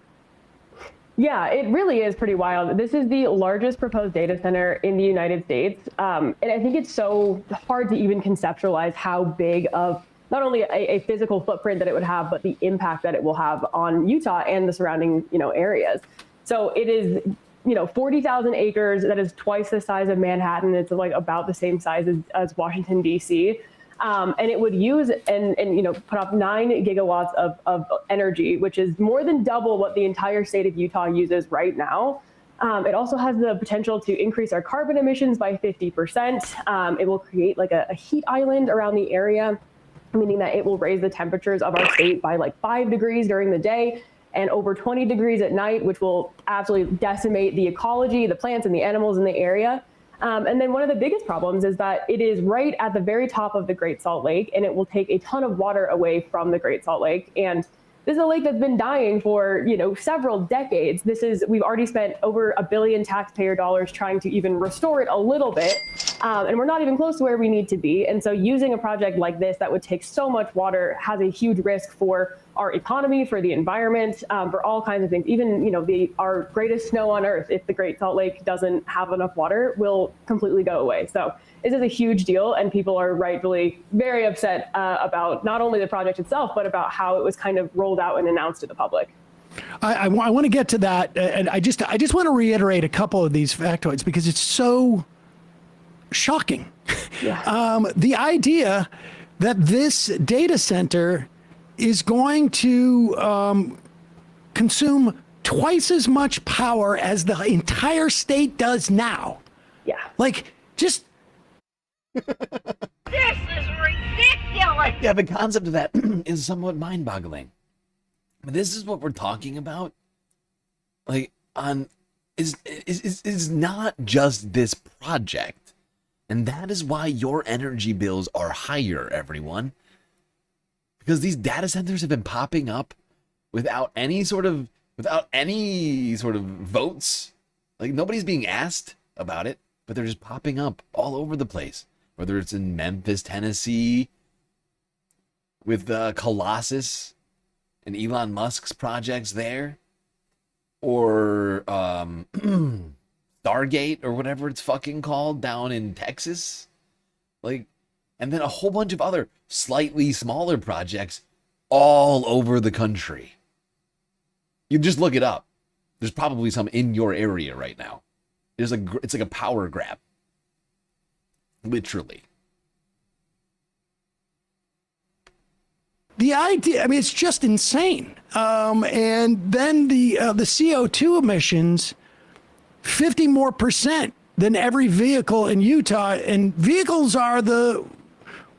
Yeah, it really is pretty wild. This is the largest proposed data center in the United States. And I think it's so hard to even conceptualize how big of not only a physical footprint that it would have, but the impact that it will have on Utah and the surrounding, areas. So it is, 40,000 acres. That is twice the size of Manhattan. It's about the same size as Washington, D.C. And it would use and put off 9 gigawatts of energy, which is more than double what the entire state of Utah uses right now. It also has the potential to increase our carbon emissions by 50%. It will create a heat island around the area, meaning that it will raise the temperatures of our state by 5 degrees during the day and over 20 degrees at night, which will absolutely decimate the ecology, the plants and the animals in the area. And then one of the biggest problems is that it is right at the very top of the Great Salt Lake, and it will take a ton of water away from the Great Salt Lake. And this is a lake that's been dying for, several decades. We've already spent over $1 billion taxpayer dollars trying to even restore it a little bit. And we're not even close to where we need to be. And so using a project like this that would take so much water has a huge risk for our economy, for the environment, for all kinds of things. Even, our greatest snow on Earth, if the Great Salt Lake doesn't have enough water, will completely go away. So this is a huge deal, and people are rightfully very upset about not only the project itself, but about how it was kind of rolled out and announced to the public. I want to get to that, and I just want to reiterate a couple of these factoids because it's so shocking. Yeah. The idea that this data center is going to consume twice as much power as the entire state does now. Yeah. Just. This is ridiculous! Yeah, the concept of that is somewhat mind-boggling. But this is what we're talking about. Is not just this project. And that is why your energy bills are higher, everyone. Because these data centers have been popping up without any sort of votes. Nobody's being asked about it, but they're just popping up all over the place. Whether it's in Memphis, Tennessee, with Colossus and Elon Musk's projects there, or Stargate or whatever it's fucking called down in Texas, and then a whole bunch of other slightly smaller projects all over the country. You just look it up. There's probably some in your area right now. It's like a power grab. Literally. The idea, it's just insane. And then the CO2 emissions, 50% more than every vehicle in Utah. And vehicles are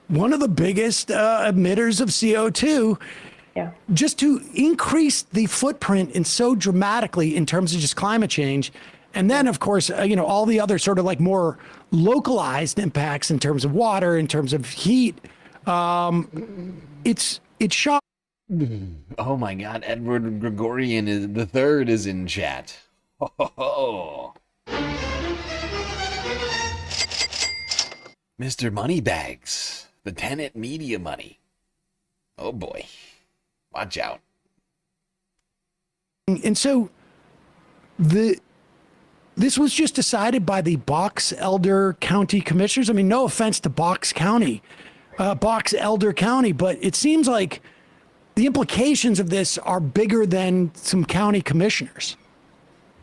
one of the biggest emitters of CO2. Yeah. Just to increase the footprint in so dramatically in terms of just climate change. And then, of course, all the other sort of more localized impacts in terms of water, in terms of heat. It's shocking. Oh my God, Edward Gregorian III is in chat. Oh. Mr. Moneybags, the tenant media money. Oh boy. Watch out. And so this was just decided by the Box Elder County Commissioners. I mean, no offense to Box Elder County, but it seems like the implications of this are bigger than some county commissioners.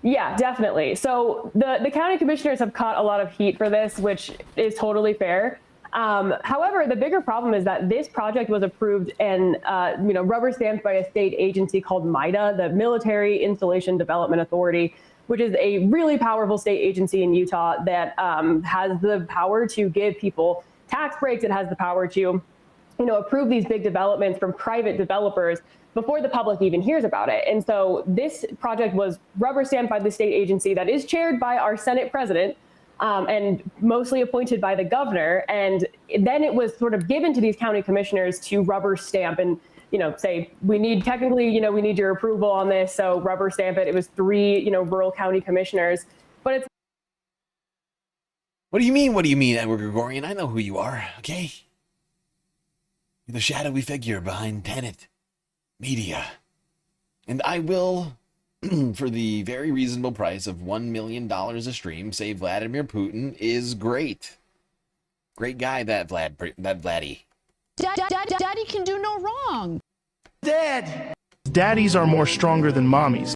Yeah, definitely. So the county commissioners have caught a lot of heat for this, which is totally fair. However, the bigger problem is that this project was approved and rubber stamped by a state agency called MIDA, the Military Installation Development Authority, which is a really powerful state agency in Utah that has the power to give people tax breaks. It has the power to, approve these big developments from private developers before the public even hears about it. And so this project was rubber stamped by the state agency that is chaired by our Senate president and mostly appointed by the governor. And then it was sort of given to these county commissioners to rubber stamp and, say, we need your approval on this. So rubber stamp it. It was 3, rural county commissioners. But it's. What do you mean? What do you mean, Edward Gregorian? I know who you are, okay? You're the shadowy figure behind Tenet Media. And I will, for the very reasonable price of $1 million a stream, say Vladimir Putin is great. Great guy, that Vladdy. Daddy can do no wrong. Dad! Daddies are more stronger than mommies.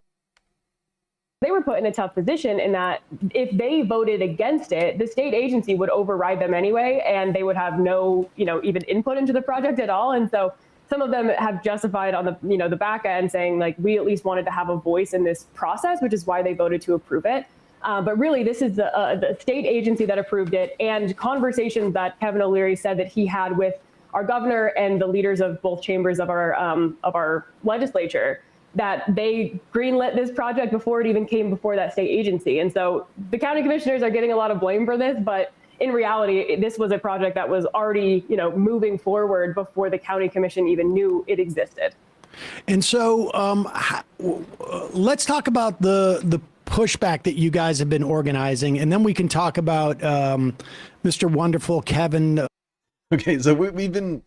They were put in a tough position in that if they voted against it, the state agency would override them anyway, and they would have no, even input into the project at all. And so some of them have justified on the, the back end saying, like, we at least wanted to have a voice in this process, which is why they voted to approve it. But really, this is the state agency that approved it, and conversations that Kevin O'Leary said that he had with our governor and the leaders of both chambers of our legislature, that they greenlit this project before it even came before that state agency. And so the county commissioners are getting a lot of blame for this, but in reality, this was a project that was already, moving forward before the county commission even knew it existed. And so let's talk about the pushback that you guys have been organizing, and then we can talk about Mr. Wonderful Kevin. Okay, so we've been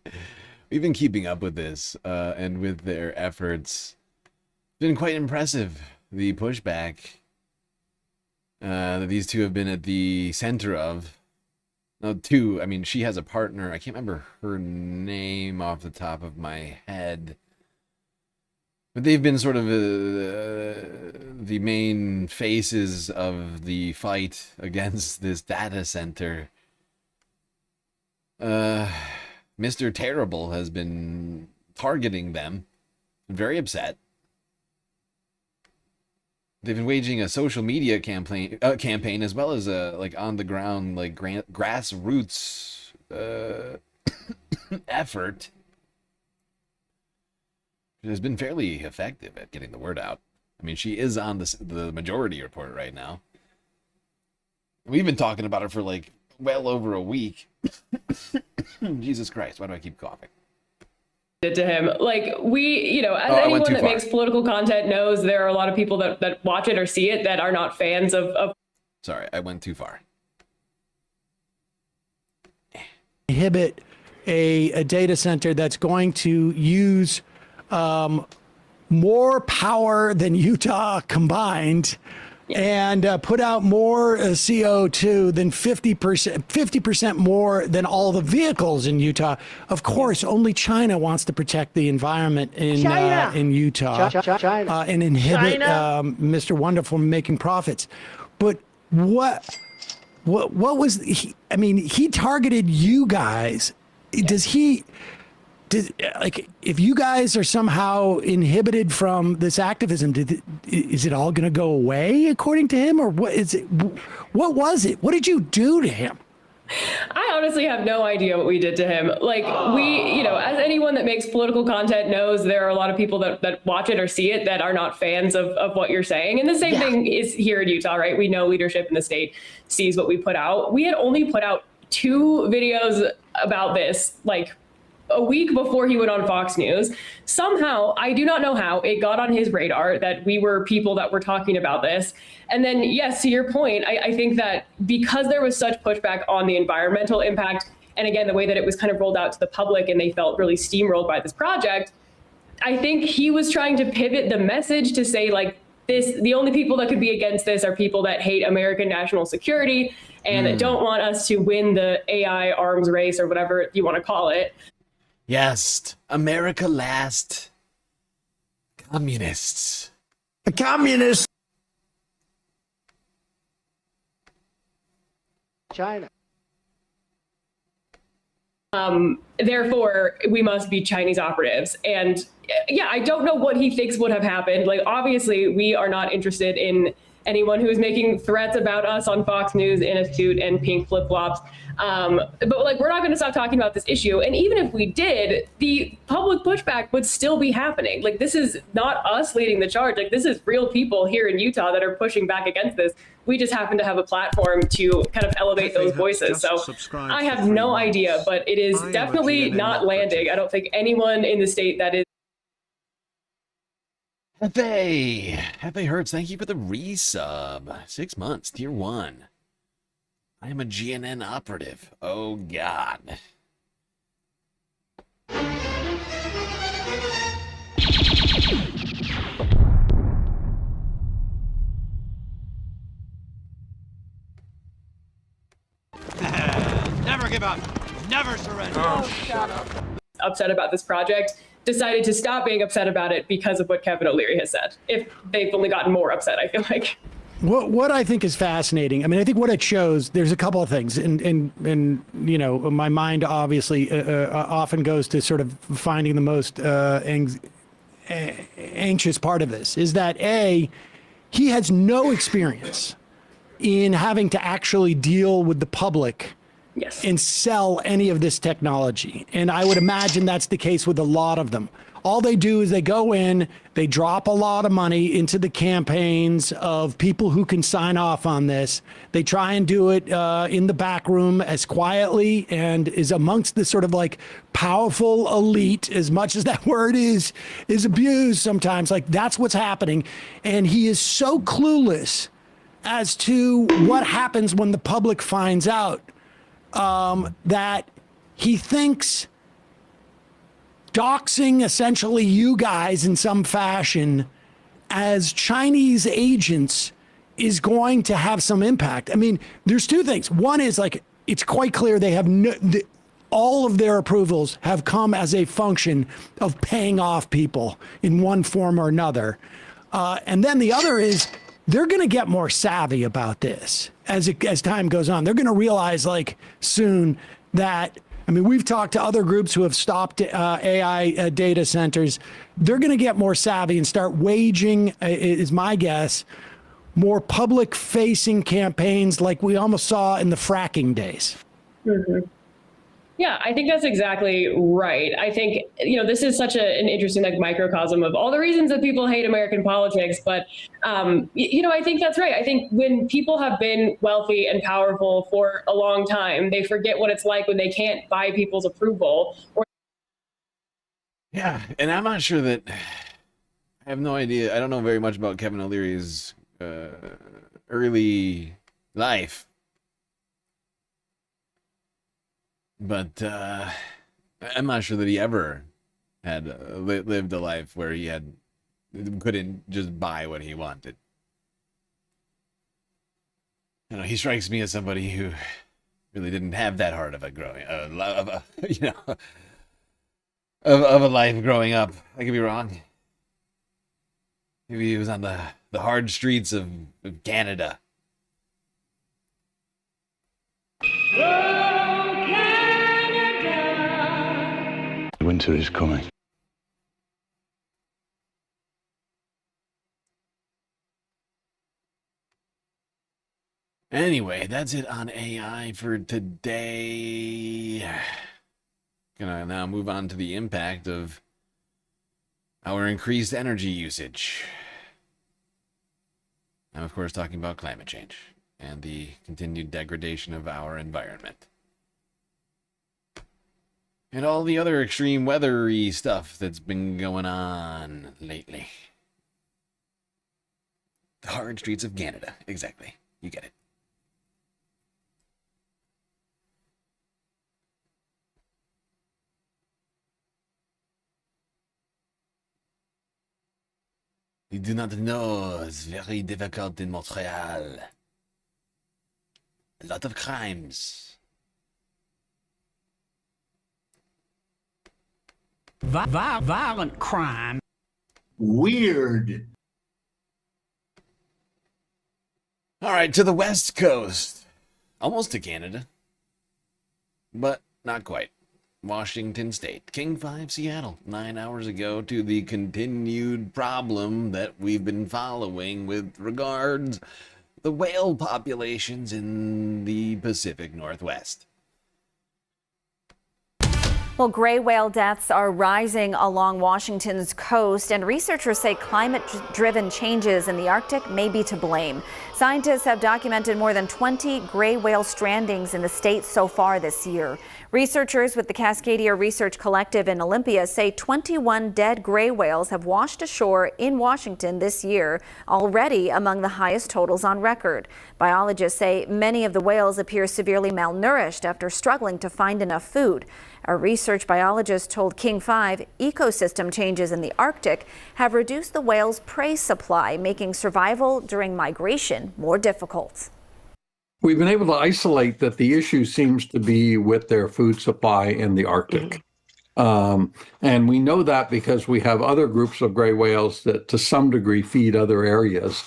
keeping up with this and with their efforts. Been quite impressive, the pushback that these two have been at the center of. Now, I mean, she has a partner. I can't remember her name off the top of my head. But they've been sort of the main faces of the fight against this data center. Mr. Terrible has been targeting them. Very upset. They've been waging a social media campaign as well as a on the ground grassroots effort. It has been fairly effective at getting the word out. I mean, she is on the majority report right now. We've been talking about her for well over a week. Jesus Christ, why do I keep coughing? Did to him, we, as anyone that makes political content knows, there are a lot of people that watch it or see it that are not fans of. Sorry, I went too far. Inhibit a data center that's going to use more power than Utah combined, and put out more CO2 than 50% more than all the vehicles in Utah. Of course, only China wants to protect the environment in Utah and inhibit Mr. Wonderful from making profits. But what was he? I mean, he targeted you guys. If you guys are somehow inhibited from this activism, is it all going to go away according to him, or what is it? What was it? What did you do to him? I honestly have no idea what we did to him. We, as anyone that makes political content knows, there are a lot of people that watch it or see it that are not fans of what you're saying. And the same thing is here in Utah, right? We know leadership in the state sees what we put out. We had only put out 2 videos about this, a week before he went on Fox News. Somehow, I do not know how, it got on his radar that we were people that were talking about this. And then, yes, to your point, I think that because there was such pushback on the environmental impact and again, the way that it was kind of rolled out to the public and they felt really steamrolled by this project, I think he was trying to pivot the message to say, like, the only people that could be against this are people that hate American national security and that don't want us to win the AI arms race or whatever you want to call it. Yes, America last. Communists. The communists. China. Therefore, we must be Chinese operatives. And yeah, I don't know what he thinks would have happened. Like, obviously, we are not interested in anyone who is making threats about us on Fox News in a suit and pink flip-flops. But like, we're not going to stop talking about this issue. And even if we did, the public pushback would still be happening. Like, this is not us leading the charge. Like, this is real people here in Utah that are pushing back against this. We just happen to have a platform to kind of elevate those voices. So I have no idea, but it is definitely not landing. I don't think anyone in the state that is. Hefe Hurts, thank you for the resub. 6 months, tier 1. I am a GNN operative. Oh, God. Never give up. Never surrender. Oh, shut up. Upset about this project, decided to stop being upset about it because of what Kevin O'Leary has said. If they've only gotten more upset, I feel like. What I think is fascinating, I mean, I think what it shows, there's a couple of things, and you know, my mind obviously often goes to sort of finding the most anxious part of this, is that A, he has no experience in having to actually deal with the public and sell any of this technology. And I would imagine that's the case with a lot of them. All they do is they go in, they drop a lot of money into the campaigns of people who can sign off on this. They try and do it in the back room as quietly and is amongst the sort of like powerful elite, as much as that word is abused sometimes. Like, that's what's happening. And he is so clueless as to what happens when the public finds out, that he thinks doxing essentially you guys in some fashion as Chinese agents is going to have some impact. I mean, there's two things. One is, like, it's quite clear they have all of their approvals have come as a function of paying off people in one form or another. And then the other is, they're going to get more savvy about this as time goes on. They're going to realize, like, soon that, I mean, we've talked to other groups who have stopped AI data centers. They're going to get more savvy and start waging, is my guess, more public-facing campaigns like we almost saw in the fracking days. Mm-hmm. Yeah, I think that's exactly right. I think, you know, this is such an interesting, like, microcosm of all the reasons that people hate American politics. But, you know, I think that's right. I think when people have been wealthy and powerful for a long time, they forget what it's like when they can't buy people's approval. Yeah, and I'm not sure that, I have no idea. I don't know very much about Kevin O'Leary's early life. But I'm not sure that he ever had lived a life where he couldn't just buy what he wanted. You know, he strikes me as somebody who really didn't have that hard of a life growing up. I could be wrong. Maybe he was on the hard streets of Canada. Winter is coming. Anyway, that's it on AI for today. Gonna now move on to the impact of our increased energy usage. I'm, of course, talking about climate change and the continued degradation of our environment. And all the other extreme weathery stuff that's been going on lately. The hard streets of Canada. Exactly. You get it. You do not know. It's very difficult in Montreal. A lot of crimes. Violent crime. Weird. All right, to the West Coast. Almost to Canada. But not quite. Washington State. King 5, Seattle. 9 hours ago to the continued problem that we've been following with regards the whale populations in the Pacific Northwest. Well, gray whale deaths are rising along Washington's coast, and researchers say climate-driven changes in the Arctic may be to blame. Scientists have documented more than 20 gray whale strandings in the state so far this year. Researchers with the Cascadia Research Collective in Olympia say 21 dead gray whales have washed ashore in Washington this year, already among the highest totals on record. Biologists say many of the whales appear severely malnourished after struggling to find enough food. A research biologist told King 5 ecosystem changes in the Arctic have reduced the whales' prey supply, making survival during migration more difficult. We've been able to isolate that the issue seems to be with their food supply in the Arctic. And we know that because we have other groups of gray whales that to some degree feed other areas.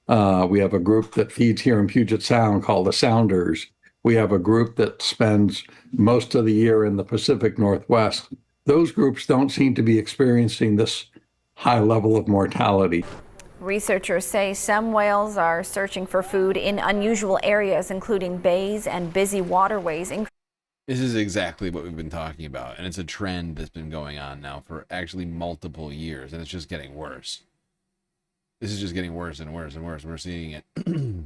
We have a group that feeds here in Puget Sound called the Sounders. We have a group that spends most of the year in the Pacific Northwest. Those groups don't seem to be experiencing this high level of mortality. Researchers say some whales are searching for food in unusual areas, including bays and busy waterways. This is exactly what we've been talking about, and it's a trend that's been going on now for actually multiple years, and it's just getting worse. This is just getting worse and worse and worse. We're seeing it.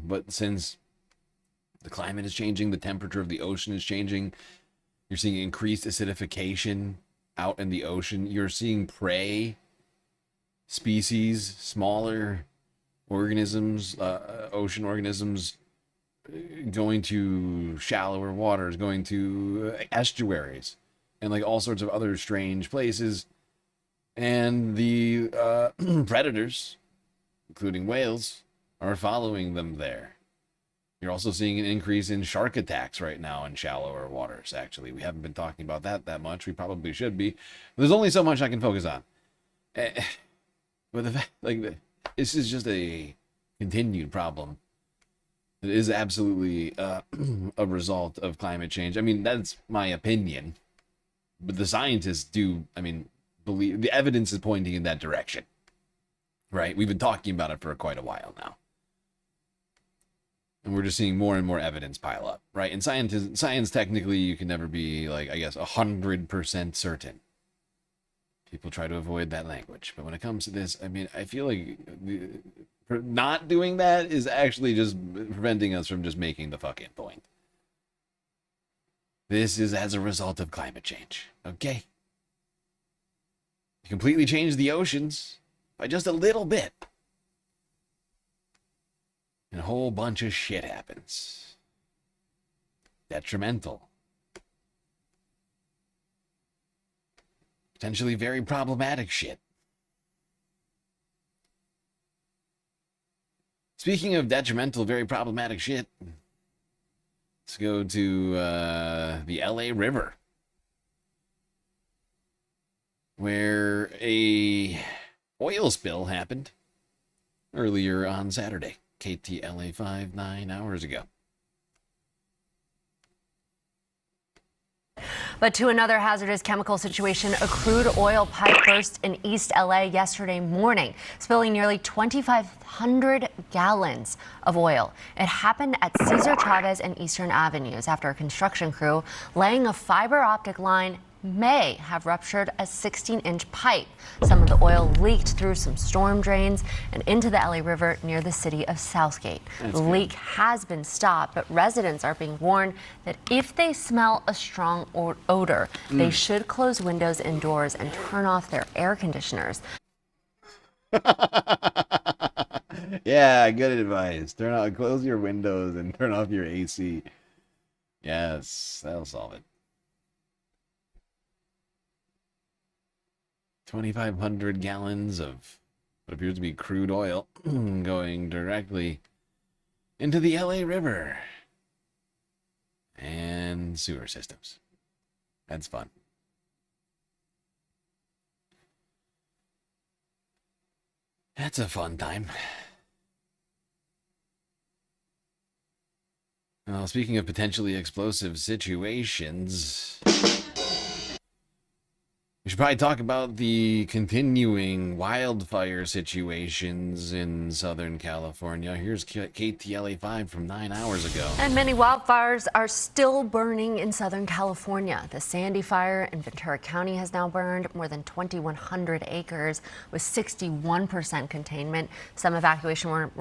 But since the climate is changing, the temperature of the ocean is changing, you're seeing increased acidification out in the ocean. You're seeing prey species, smaller organisms, ocean organisms, going to shallower waters, going to estuaries, and like all sorts of other strange places. And the predators, including whales, are following them there. You're also seeing an increase in shark attacks right now in shallower waters, actually. We haven't been talking about that much. We probably should be. But there's only so much I can focus on. But the fact, this is just a continued problem. It is absolutely a result of climate change. I mean, that's my opinion. But the scientists do, believe, the evidence is pointing in that direction. Right? We've been talking about it for quite a while now. And we're just seeing more and more evidence pile up, right? In science, technically, you can never be, 100% certain. People try to avoid that language. But when it comes to this, I feel like not doing that is actually just preventing us from just making the fucking point. This is as a result of climate change, okay? You completely change the oceans by just a little bit, and a whole bunch of shit happens. Detrimental. Potentially very problematic shit. Speaking of detrimental, very problematic shit, let's go to the LA River, where a oil spill happened earlier on Saturday. KTLA 5 9 hours ago. But to another hazardous chemical situation, a crude oil pipe burst in East LA yesterday morning, spilling nearly 2,500 gallons of oil. It happened at Cesar Chavez and Eastern Avenues after a construction crew laying a fiber optic line may have ruptured a 16-inch pipe. Some of the oil leaked through some storm drains and into the LA River near the city of Southgate. The leak has been stopped, but residents are being warned that if they smell a strong odor, they should close windows and doors and turn off their air conditioners. Yeah, good advice. Close your windows and turn off your AC. Yes, that'll solve it. 2,500 gallons of What appears to be crude oil going directly into the LA River and sewer systems. That's fun. That's a fun time. Well, speaking of potentially explosive situations, we should probably talk about the continuing wildfire situations in Southern California. Here's KTLA5 from 9 hours ago. And many wildfires are still burning in Southern California. The Sandy Fire in Ventura County has now burned more than 2,100 acres with 61% containment. Some evacuation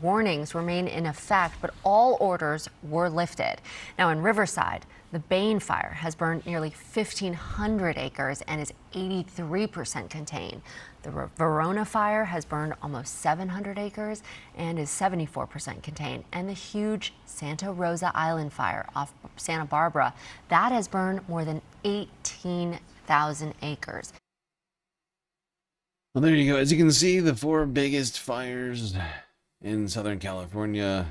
warnings remain in effect, but all orders were lifted. Now in Riverside, the Bain Fire has burned nearly 1,500 acres and is 83% contained. The Verona Fire has burned almost 700 acres and is 74% contained. And the huge Santa Rosa Island Fire off Santa Barbara, that has burned more than 18,000 acres. Well, there you go. As you can see, the 4 biggest fires in Southern California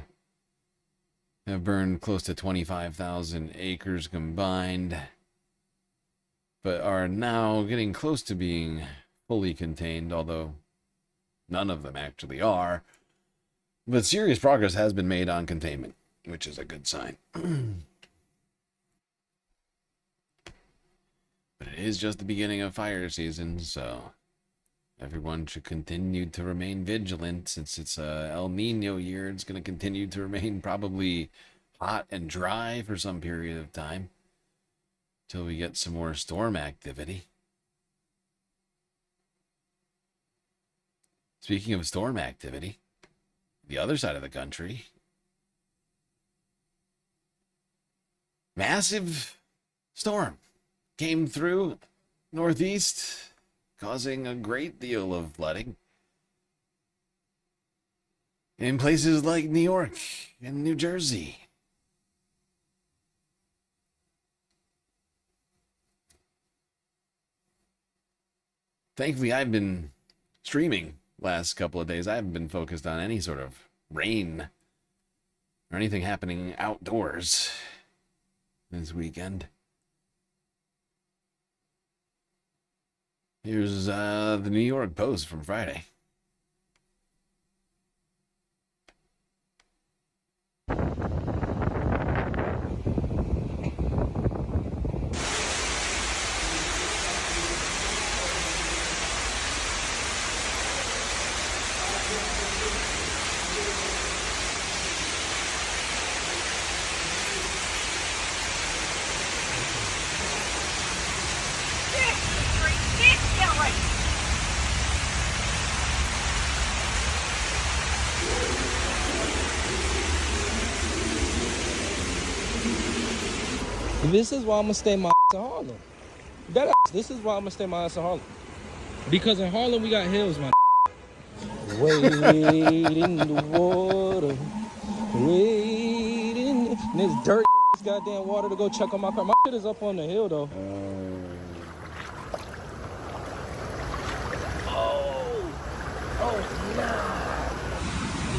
have burned close to 25,000 acres combined, but are now getting close to being fully contained, although none of them actually are. But serious progress has been made on containment, which is a good sign. But it is just the beginning of fire season, so everyone should continue to remain vigilant. Since it's a El Nino year, it's going to continue to remain probably hot and dry for some period of time until we get some more storm activity. Speaking of storm activity, the other side of the country, massive storm came through Northeast, causing a great deal of flooding in places like New York and New Jersey. Thankfully, I've been streaming last couple of days. I haven't been focused on any sort of rain or anything happening outdoors this weekend. Here's the New York Post from Friday. This is why I'm gonna stay my ass in Harlem. This is why I'm gonna stay my ass in Harlem. Because in Harlem we got hills, man. Wade in the water, wade in the... And there's dirt goddamn water to go check on my car. My shit is up on the hill though.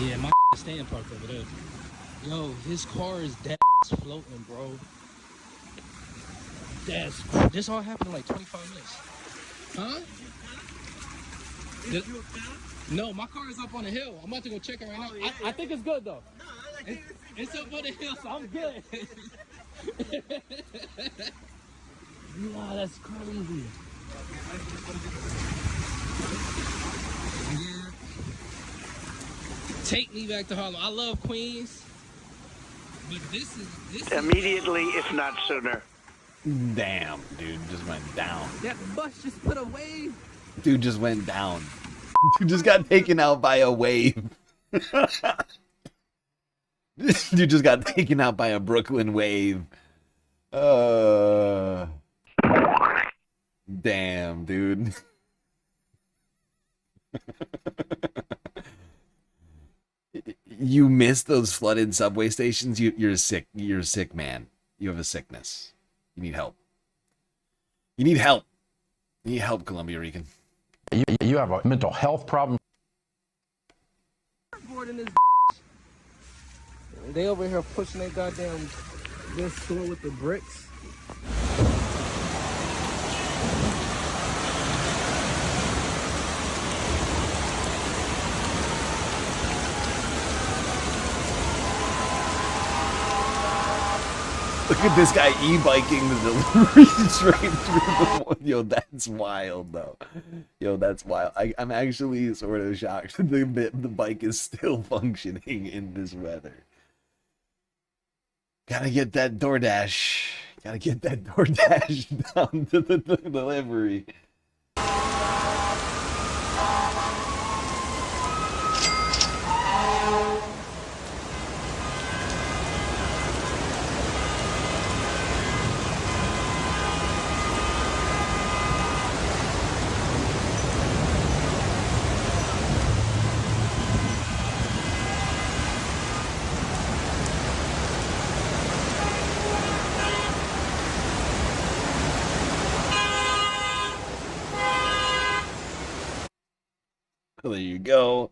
Yeah, my is staying parked over there. Yo, his car is dead floating, bro. This all happened in like 25 minutes. Huh? No, my car is up on the hill. I'm about to go check it right now. I think it's good though. It's up on the hill, so I'm good. Wow, that's crazy. Yeah. Take me back to Harlem. I love Queens, but this is immediately, if not sooner. Damn, dude just went down. That bus just put a wave. Dude just went down. Dude just got taken out by a wave. Dude just got taken out by a Brooklyn wave. Damn, dude. You missed those flooded subway stations? You're sick. You're a sick man. You have a sickness. You need help. You need help. You need help, Columbia Rican. You have a mental health problem. hard in this. They over here pushing their goddamn this store with the bricks. Look at this guy e-biking the delivery straight through the wall. Yo, that's wild, though. Yo, that's wild. I'm actually sort of shocked that the bike is still functioning in this weather. Gotta get that DoorDash. Gotta get that DoorDash down to the delivery. There you go.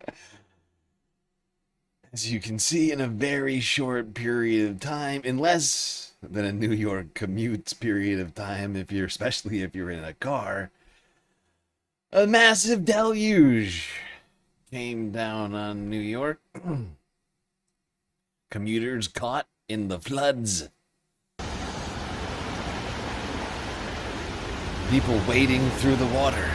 As you can see, in a very short period of time, in less than a New York commute period of time, especially if you're in a car, a massive deluge came down on New York. Commuters caught in the floods. People wading through the water.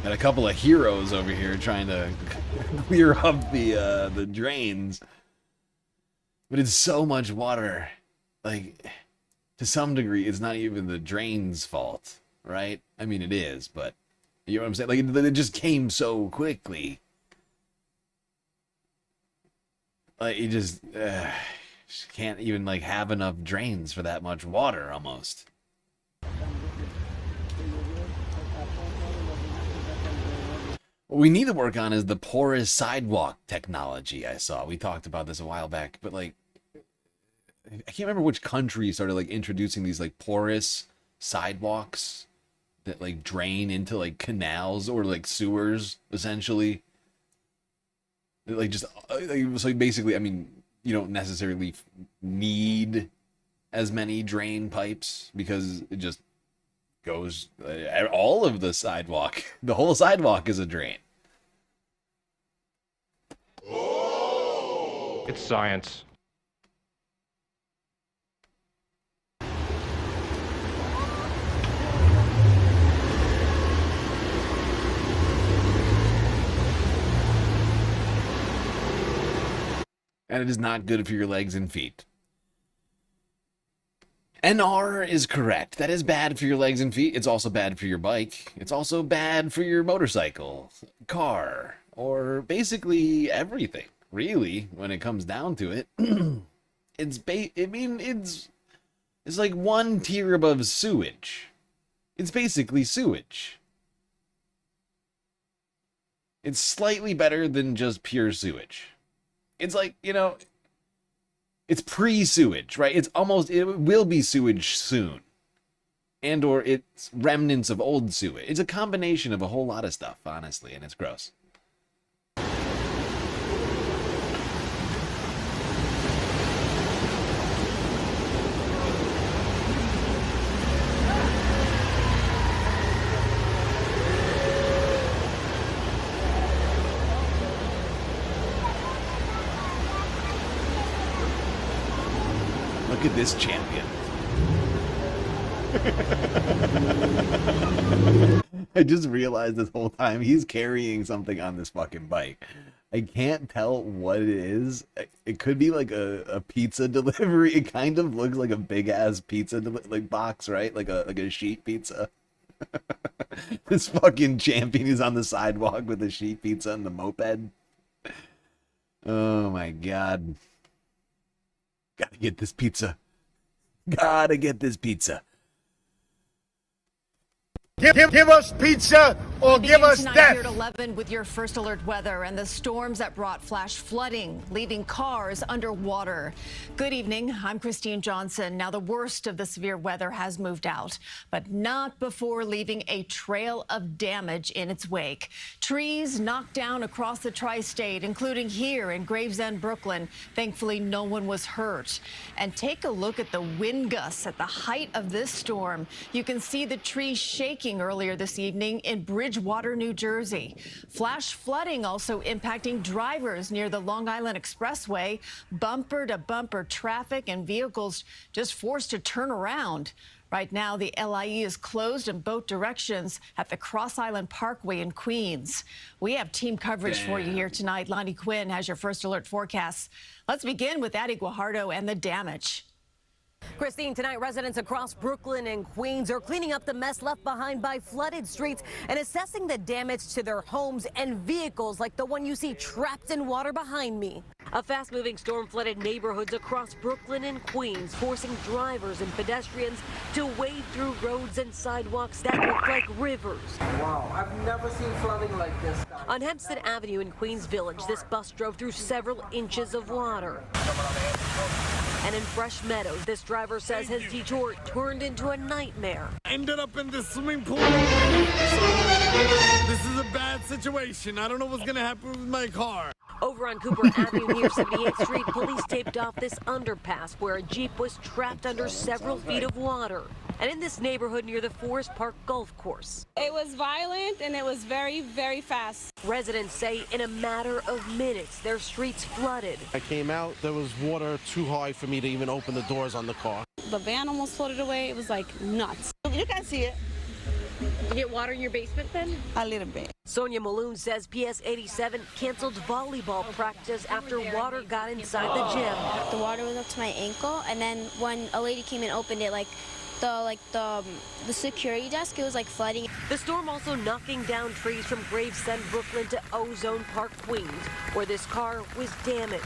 And a couple of heroes over here trying to clear up the drains. But it's so much water. Like, to some degree, it's not even the drain's fault, right? I mean, it is, but you know what I'm saying? Like, it just came so quickly. Like, you just can't even, like, have enough drains for that much water, almost. What we need to work on is the porous sidewalk technology I saw. We talked about this a while back, but like, I can't remember which country started like introducing these like porous sidewalks that like drain into like canals or like sewers, essentially. Like just, so basically, I mean, you don't necessarily need as many drain pipes because it just goes, all of the sidewalk, the whole sidewalk is a drain. It's science. And it is not good for your legs and feet. NR is correct. That is bad for your legs and feet. It's also bad for your bike. It's also bad for your motorcycle, car, or basically everything, really, when it comes down to it. It's like one tier above sewage. It's basically sewage. It's slightly better than just pure sewage. It's like, you know, it's pre-sewage, right? It will be sewage soon. And or it's remnants of old sewage. It's a combination of a whole lot of stuff, honestly, and it's gross. Look at this champion. I just realized this whole time he's carrying something on this fucking bike. I can't tell what it is. It could be like a pizza delivery. It kind of looks like a big ass pizza like box, right? Like a sheet pizza. This fucking champion is on the sidewalk with a sheet pizza and the moped. Oh my god. Gotta get this pizza. Gotta get this pizza. Give us pizza or give us tonight death. Here at 11 with your first alert weather and the storms that brought flash flooding, leaving cars underwater. Good evening. I'm Christine Johnson. Now, the worst of the severe weather has moved out, but not before leaving a trail of damage in its wake. Trees knocked down across the tri-state, including here in Gravesend, Brooklyn. Thankfully, no one was hurt. And take a look at the wind gusts at the height of this storm. You can see the trees shaking earlier this evening in Bridgewater, New Jersey. Flash flooding also impacting drivers near the Long Island Expressway. Bumper to bumper traffic and vehicles just forced to turn around. Right now, the LIE is closed in both directions at the Cross Island Parkway in Queens. We have team coverage for you here tonight. Lonnie Quinn has your first alert forecasts. Let's begin with Addie Guajardo and the damage. Christine, tonight residents across Brooklyn and Queens are cleaning up the mess left behind by flooded streets and assessing the damage to their homes and vehicles like the one you see trapped in water behind me. A fast-moving storm flooded neighborhoods across Brooklyn and Queens, forcing drivers and pedestrians to wade through roads and sidewalks that look like rivers. Wow, I've never seen flooding like this. On Hempstead Avenue in Queens Village, this bus drove through several inches of water. And in Fresh Meadows, this driver says his detour turned into a nightmare. Ended up in the swimming pool. So this is a bad situation. I don't know what's going to happen with my car. Over on Cooper Avenue near 78th Street, police taped off this underpass where a Jeep was trapped under several feet of water. And in this neighborhood near the Forest Park Golf Course. It was violent and it was very, very fast. Residents say in a matter of minutes, their streets flooded. I came out, there was water too high for me to even open the doors on the car. The van almost floated away. It was like nuts. You can see it. Did you get water in your basement then? A little bit. Sonia Maloon says PS 87 canceled volleyball practice after water got inside the gym. The water was up to my ankle, and then when a lady came and opened it, the security desk, it was like flooding. The storm also knocking down trees from Gravesend, Brooklyn to Ozone Park, Queens, where this car was damaged.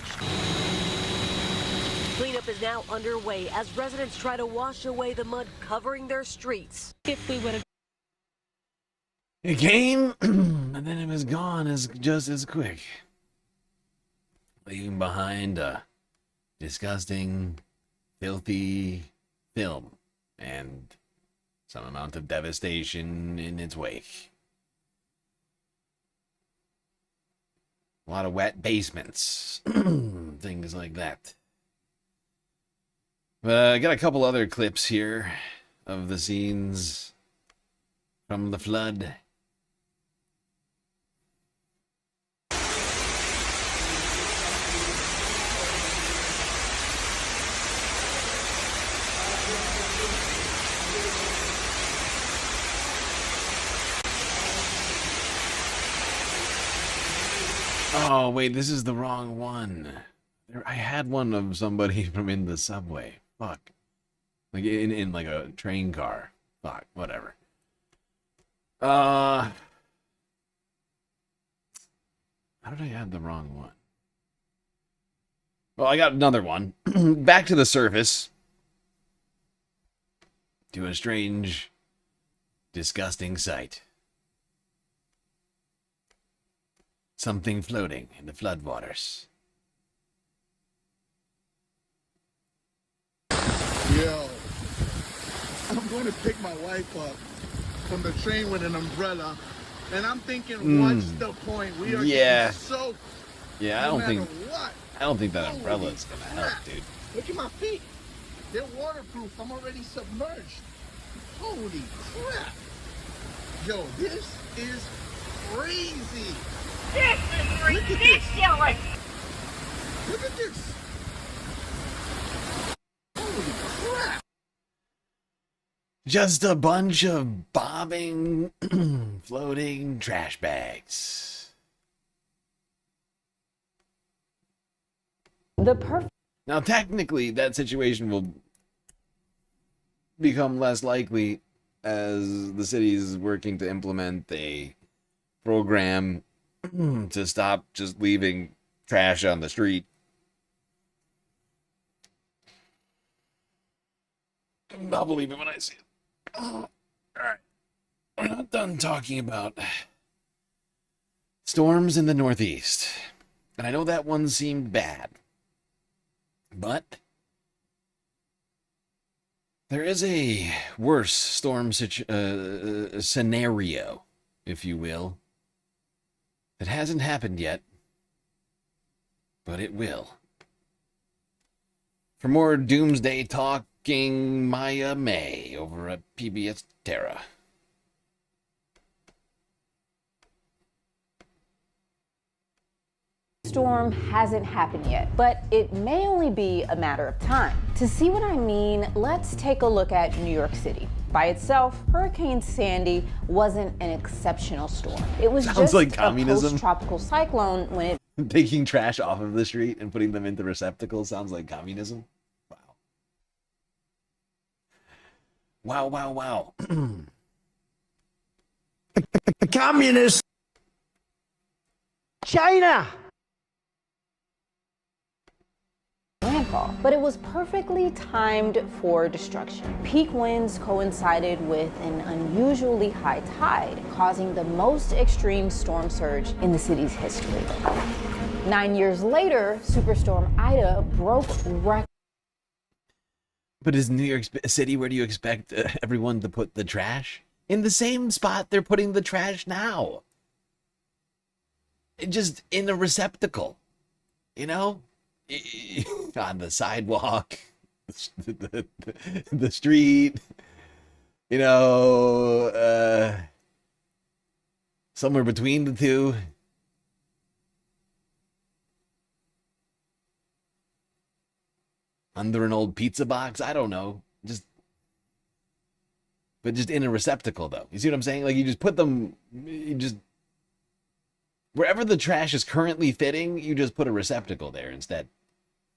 Cleanup is now underway as residents try to wash away the mud covering their streets. If we would have. It came, and then it was gone just as quick. Leaving behind a disgusting, filthy film and some amount of devastation in its wake. A lot of wet basements, things like that. I got a couple other clips here of the scenes from the flood. Oh, wait, this is the wrong one. I had one of somebody from in the subway. Fuck. Like in like a train car. Fuck, whatever. How did I have the wrong one? Well, I got another one. Back to the surface. To a strange, disgusting sight. Something floating in the floodwaters. Yo, I'm going to pick my wife up from the train with an umbrella, and I'm thinking, what's the point? We are getting soaked. Yeah, no I don't think that umbrella is gonna help, dude. Look at my feet. They're waterproof. I'm already submerged. Holy crap. Yo, this is crazy. This is ridiculous. Look at this. Holy crap. Just a bunch of bobbing, floating trash bags. Now, technically, that situation will become less likely as the city is working to implement a program to stop just leaving trash on the street. I'll believe it when I see it. All right. We're not done talking about storms in the Northeast. And I know that one seemed bad. But there is a worse storm scenario, if you will, that hasn't happened yet, but it will. For more doomsday talking, Maya May over at PBS Terra. Storm hasn't happened yet, but it may only be a matter of time. To see what I mean, let's take a look at New York City. By itself, Hurricane Sandy wasn't an exceptional storm. It was just like a communism. post-tropical cyclone when it Taking trash off of the street and putting them into receptacles sounds like communism. Wow. Wow. Communist China. landfall, but it was perfectly timed for destruction. Peak winds coincided with an unusually high tide, causing the most extreme storm surge in the city's history. 9 years later, Superstorm Ida broke records. But is New York City, where do you expect everyone to put the trash? In the same spot they're putting the trash now. Just in a receptacle, you know? On the sidewalk, the street, you know, somewhere between the two. Under an old pizza box, I don't know. But just in a receptacle, though. You see what I'm saying? Like, you just put them, wherever the trash is currently fitting, you just put a receptacle there instead.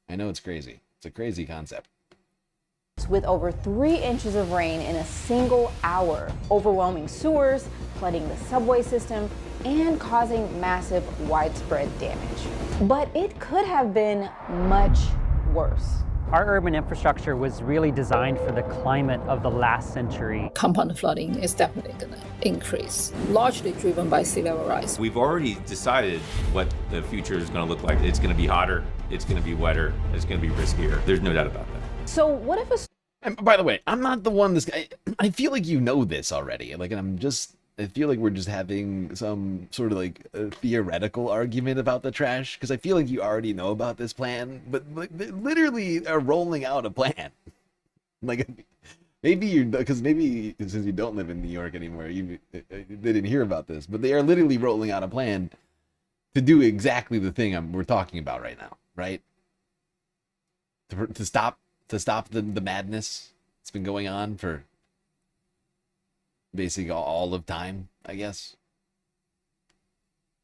I know it's crazy. It's a crazy concept. With over 3 inches of rain in a single hour, overwhelming sewers, flooding the subway system, and causing massive widespread damage. But it could have been much worse. Our urban infrastructure was really designed for the climate of the last century. Compound flooding is definitely going to increase, largely driven by sea level rise. We've already decided what the future is going to look like. It's going to be hotter, it's going to be wetter, it's going to be riskier. There's no doubt about that. So what if a... And by the way, I'm not the one this guy... I feel like you know this already. Like, and I feel like we're just having some sort of like a theoretical argument about the trash, because I feel like you already know about this plan, but like, they literally are rolling out a plan. Like, maybe since you don't live in New York anymore, you didn't hear about this, but they are literally rolling out a plan to do exactly the thing we're talking about right now, right? To stop the madness that's been going on for basically all of time, I guess.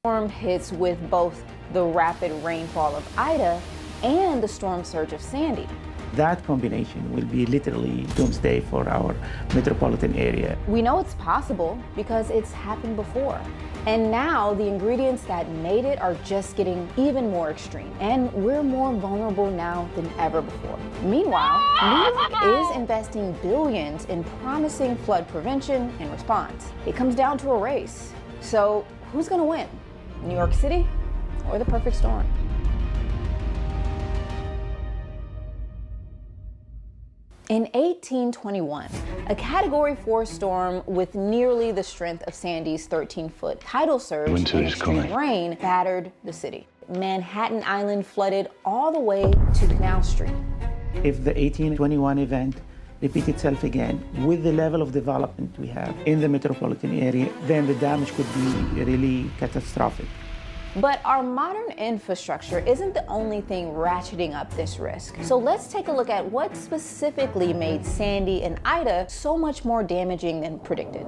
Storm hits with both the rapid rainfall of Ida and the storm surge of Sandy. That combination will be literally doomsday for our metropolitan area. We know it's possible because it's happened before. And now the ingredients that made it are just getting even more extreme. And we're more vulnerable now than ever before. Meanwhile, New York is investing billions in promising flood prevention and response. It comes down to a race. So who's gonna win? New York City or the perfect storm? In 1821, a Category 4 storm with nearly the strength of Sandy's 13-foot tidal surge and extreme rain battered the city. Manhattan Island flooded all the way to Canal Street. If the 1821 event repeats itself again with the level of development we have in the metropolitan area, then the damage could be really catastrophic. But our modern infrastructure isn't the only thing ratcheting up this risk. So let's take a look at what specifically made Sandy and Ida so much more damaging than predicted.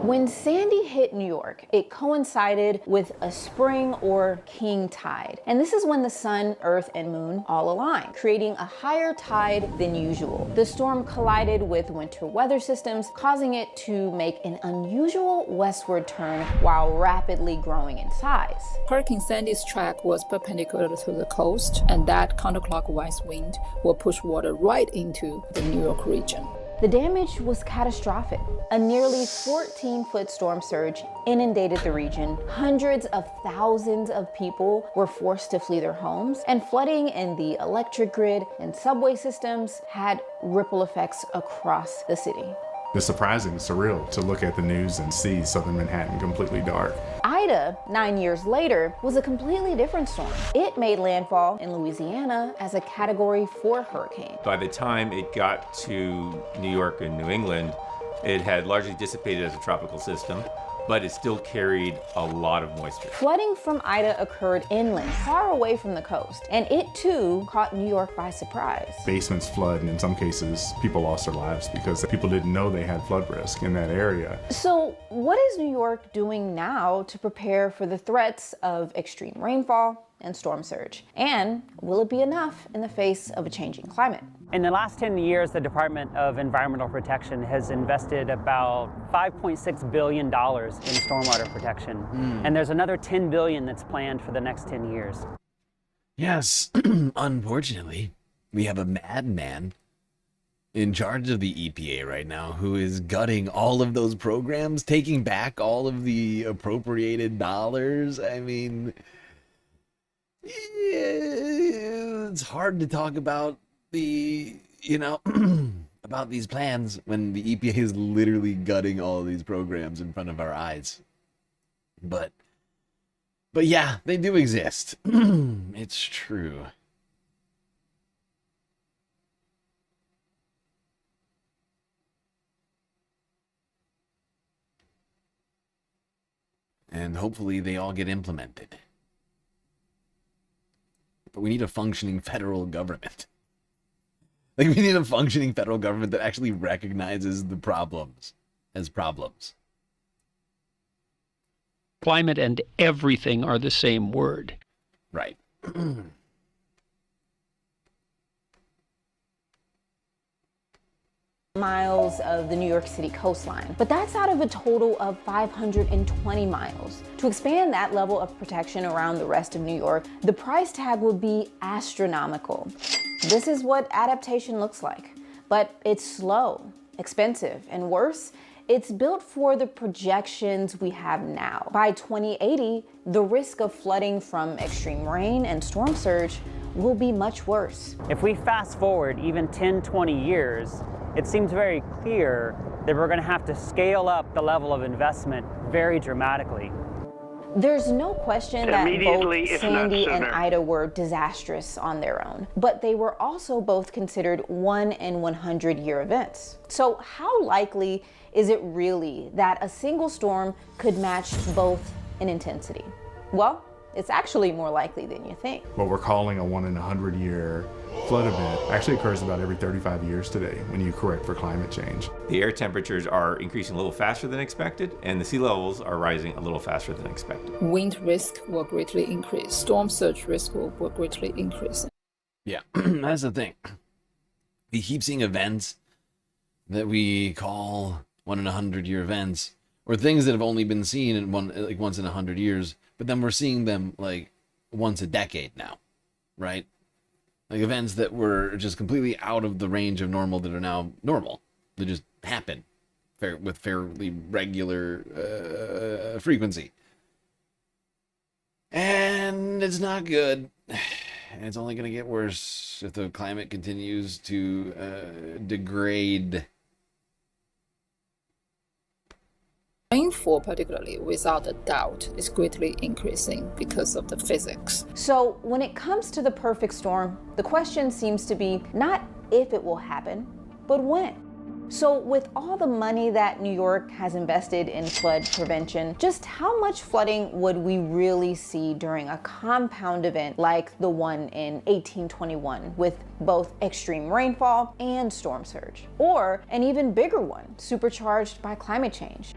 When Sandy hit New York, it coincided with a spring or king tide. And this is when the sun, earth, and moon all align, creating a higher tide than usual. The storm collided with winter weather systems, causing it to make an unusual westward turn while rapidly growing in size. Hurricane Sandy's track was perpendicular to the coast, and that counterclockwise wind will push water right into the New York region. The damage was catastrophic. A nearly 14-foot storm surge inundated the region. Hundreds of thousands of people were forced to flee their homes, and flooding in the electric grid and subway systems had ripple effects across the city. It's surprising, surreal to look at the news and see southern Manhattan completely dark. Ida, 9 years later, was a completely different storm. It made landfall in Louisiana as a Category 4 hurricane. By the time it got to New York and New England, it had largely dissipated as a tropical system, but it still carried a lot of moisture. Flooding from Ida occurred inland, far away from the coast, and it too caught New York by surprise. Basements flood, and in some cases, people lost their lives because people didn't know they had flood risk in that area. So what is New York doing now to prepare for the threats of extreme rainfall and storm surge? And will it be enough in the face of a changing climate? In the last 10 years, the Department of Environmental Protection has invested about $5.6 billion in stormwater protection. And there's another $10 billion that's planned for the next 10 years. Yes, unfortunately, we have a madman in charge of the EPA right now who is gutting all of those programs, taking back all of the appropriated dollars. I mean, it's hard to talk about about these plans when the EPA is literally gutting all of these programs in front of our eyes. But yeah, they do exist. It's true. And hopefully they all get implemented. But we need a functioning federal government. Like, we need a functioning federal government that actually recognizes the problems as problems. Climate and everything are the same word. Right. Miles of the New York City coastline, but that's out of a total of 520 miles. To expand that level of protection around the rest of New York, the price tag would be astronomical. This is what adaptation looks like, but it's slow, expensive, and worse, it's built for the projections we have now. By 2080, the risk of flooding from extreme rain and storm surge will be much worse. If we fast forward even 10, 20 years, it seems very clear that we're going to have to scale up the level of investment very dramatically. There's no question that Immediately, both if not Sandy and sooner. Ida were disastrous on their own, but they were also both considered 1 in 100-year events. So how likely is it really that a single storm could match both in intensity? Well, it's actually more likely than you think. What we're calling a 1 in 100 year flood event actually occurs about every 35 years today when you correct for climate change. The air temperatures are increasing a little faster than expected, and the sea levels are rising a little faster than expected. Wind risk will greatly increase. Storm surge risk will greatly increase. Yeah, that's the thing. We keep seeing events that we call 1 in 100-year events, or things that have only been seen in once in 100 years, but then we're seeing them like once a decade now, right? Like events that were just completely out of the range of normal that are now normal. They just happen with fairly regular frequency. And it's not good. And it's only going to get worse if the climate continues to degrade. Rainfall, particularly, without a doubt, is greatly increasing because of the physics. So when it comes to the perfect storm, the question seems to be not if it will happen, but when. So with all the money that New York has invested in flood prevention, just how much flooding would we really see during a compound event like the one in 1821 with both extreme rainfall and storm surge? Or an even bigger one, supercharged by climate change?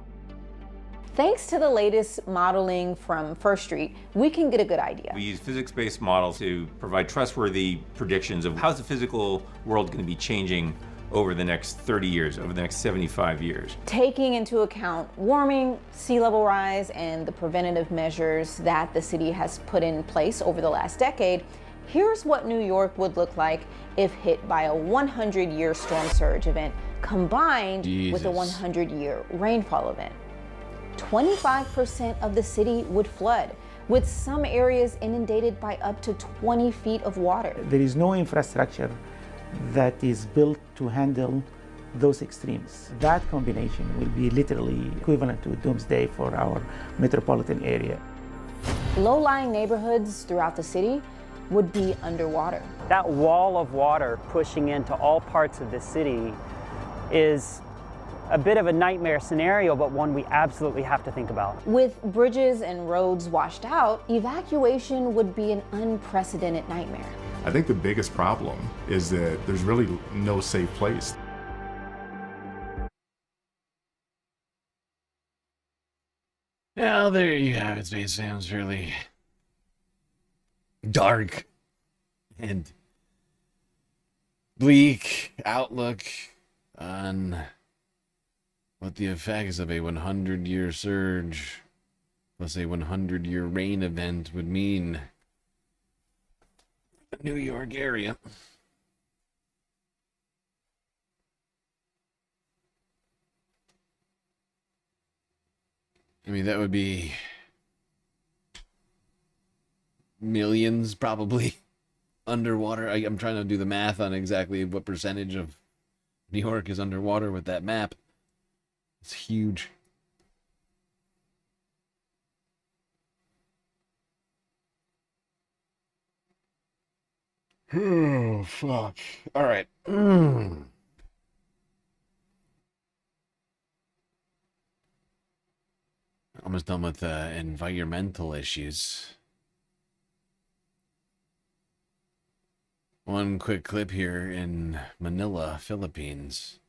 Thanks to the latest modeling from First Street, we can get a good idea. We use physics-based models to provide trustworthy predictions of how's the physical world going to be changing over the next 30 years, over the next 75 years. Taking into account warming, sea level rise, and the preventative measures that the city has put in place over the last decade, Here's what New York would look like if hit by a 100-year storm surge event combined with a 100-year rainfall event. 25% of the city would flood, with some areas inundated by up to 20 feet of water. There is no infrastructure that is built to handle those extremes. That combination will be literally equivalent to doomsday for our metropolitan area. Low-lying neighborhoods throughout the city would be underwater. That wall of water pushing into all parts of the city is a bit of a nightmare scenario, but one we absolutely have to think about. With bridges and roads washed out, evacuation would be an unprecedented nightmare. I think the biggest problem is that there's really no safe place. Well, there you have it, Space Sam's really dark and bleak outlook on what the effects of a 100-year surge plus a 100-year rain event would mean for the New York area. I mean, that would be millions probably underwater. I'm trying to do the math on exactly what percentage of New York is underwater with that map. It's huge. Oh, fuck. All right. Almost done with environmental issues. One quick clip here in Manila, Philippines,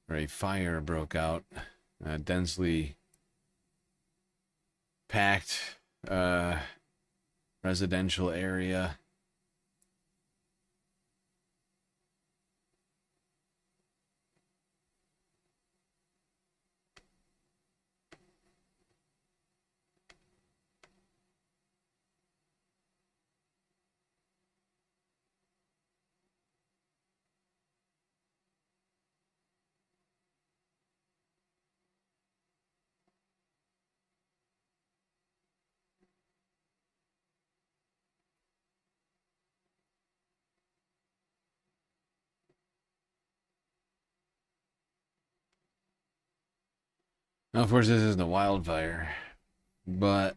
where a fire broke out, a densely packed residential area. Now, of course, this isn't a wildfire, but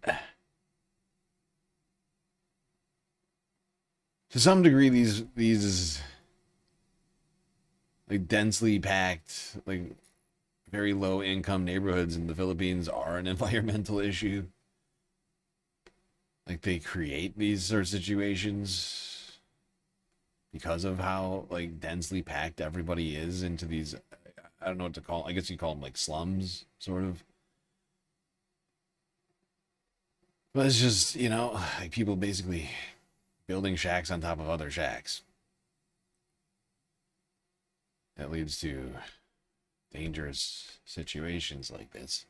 to some degree, these like densely packed, like very low income neighborhoods in the Philippines are an environmental issue. Like they create these sort of situations because of how like densely packed everybody is into these. I don't know what to call. I guess you call them like slums, sort of. But it's just, you know, like people basically building shacks on top of other shacks. That leads to dangerous situations like this.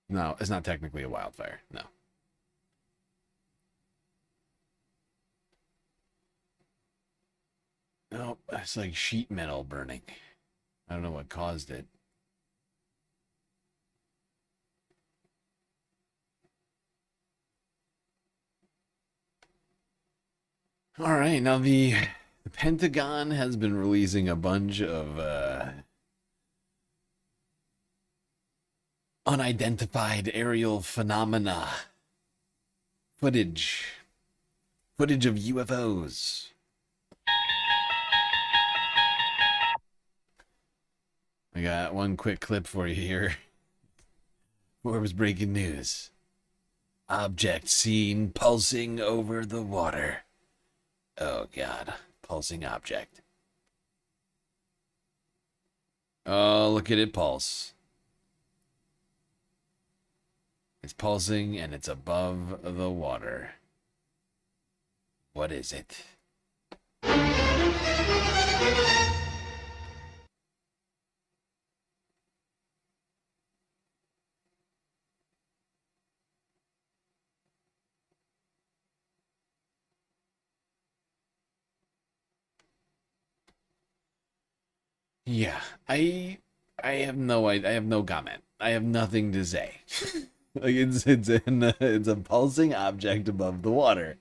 No, it's not technically a wildfire. No. No, it's like sheet metal burning. I don't know what caused it. All right, now the Pentagon has been releasing a bunch of unidentified aerial phenomena. Footage of UFOs. I got one quick clip for you here. Forbes breaking news. Object seen pulsing over the water. Oh God, pulsing object. Oh, look at it pulse. It's pulsing and it's above the water. What is it? Yeah, I have no I have no comment. I have nothing to say. Like it's a pulsing object above the water.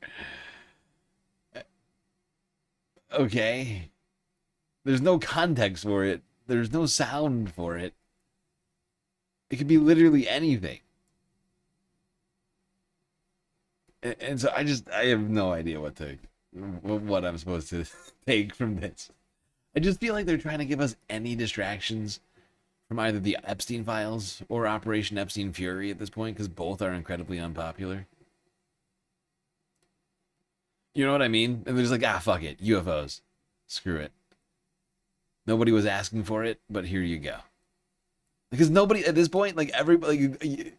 Okay. There's no context for it. There's no sound for it. It could be literally anything. And so I have no idea what I'm supposed to take from this. I just feel like they're trying to give us any distractions from either the Epstein files or Operation Epstein Fury at this point, because both are incredibly unpopular. You know what I mean? And they're just like, fuck it, UFOs. Screw it. Nobody was asking for it, but here you go. Because nobody, at this point, like, everybody,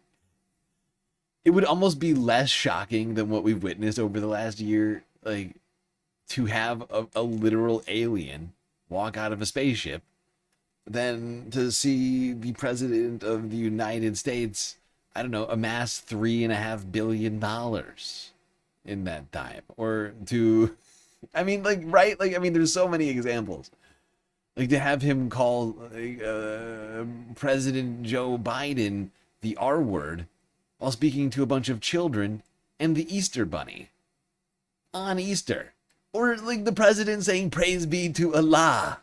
it would almost be less shocking than what we've witnessed over the last year, like, to have a literal alien walk out of a spaceship than to see the president of the United States, I don't know, amass $3.5 billion in that time. Or to, I mean, like, right? Like, I mean, there's so many examples. Like, to have him call President Joe Biden the R word while speaking to a bunch of children and the Easter Bunny on Easter. Or, like, the president saying, praise be to Allah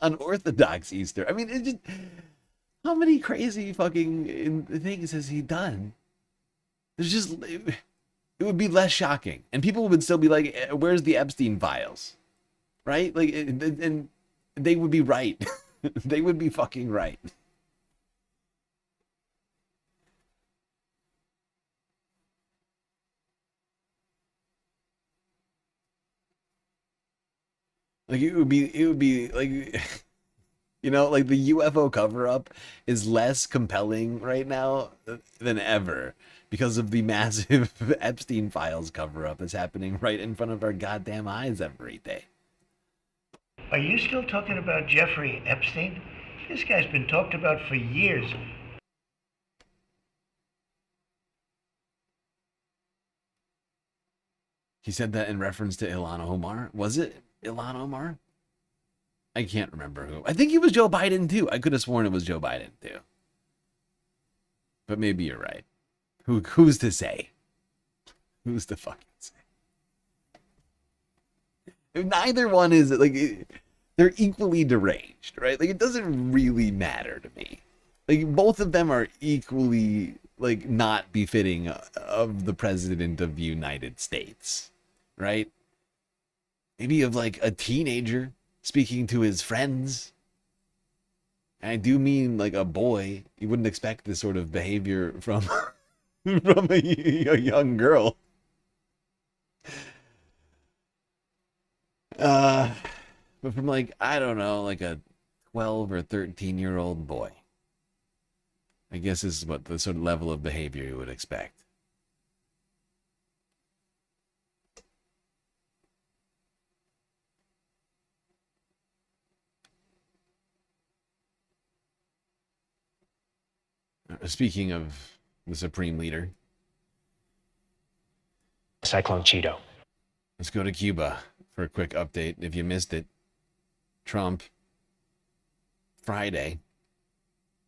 on Orthodox Easter. I mean, it just, how many crazy fucking things has he done? There's just, it would be less shocking. And people would still be like, where's the Epstein files? Right? Like, and they would be right. They would be fucking right. Like, it would be like, you know, like the UFO cover-up is less compelling right now than ever because of the massive Epstein files cover-up that's happening right in front of our goddamn eyes every day. Are you still talking about Jeffrey Epstein? This guy's been talked about for years. He said that in reference to Ilhan Omar. Was it Ilhan Omar? I can't remember who. I think it was Joe Biden too. I could have sworn it was Joe Biden too. But maybe you're right. Who's to say? Who's to fucking say? Neither one is, like, they're equally deranged, right? Like, it doesn't really matter to me. Like, both of them are equally, like, not befitting of the president of the United States, right? Maybe of, like, a teenager speaking to his friends. And I do mean, like, a boy. You wouldn't expect this sort of behavior from from a young girl. But from, like, I don't know, like a 12 or 13-year-old boy. I guess this is what the sort of level of behavior you would expect. Speaking of the Supreme Leader. Cyclone Cheeto. Let's go to Cuba for a quick update. If you missed it, Trump, Friday,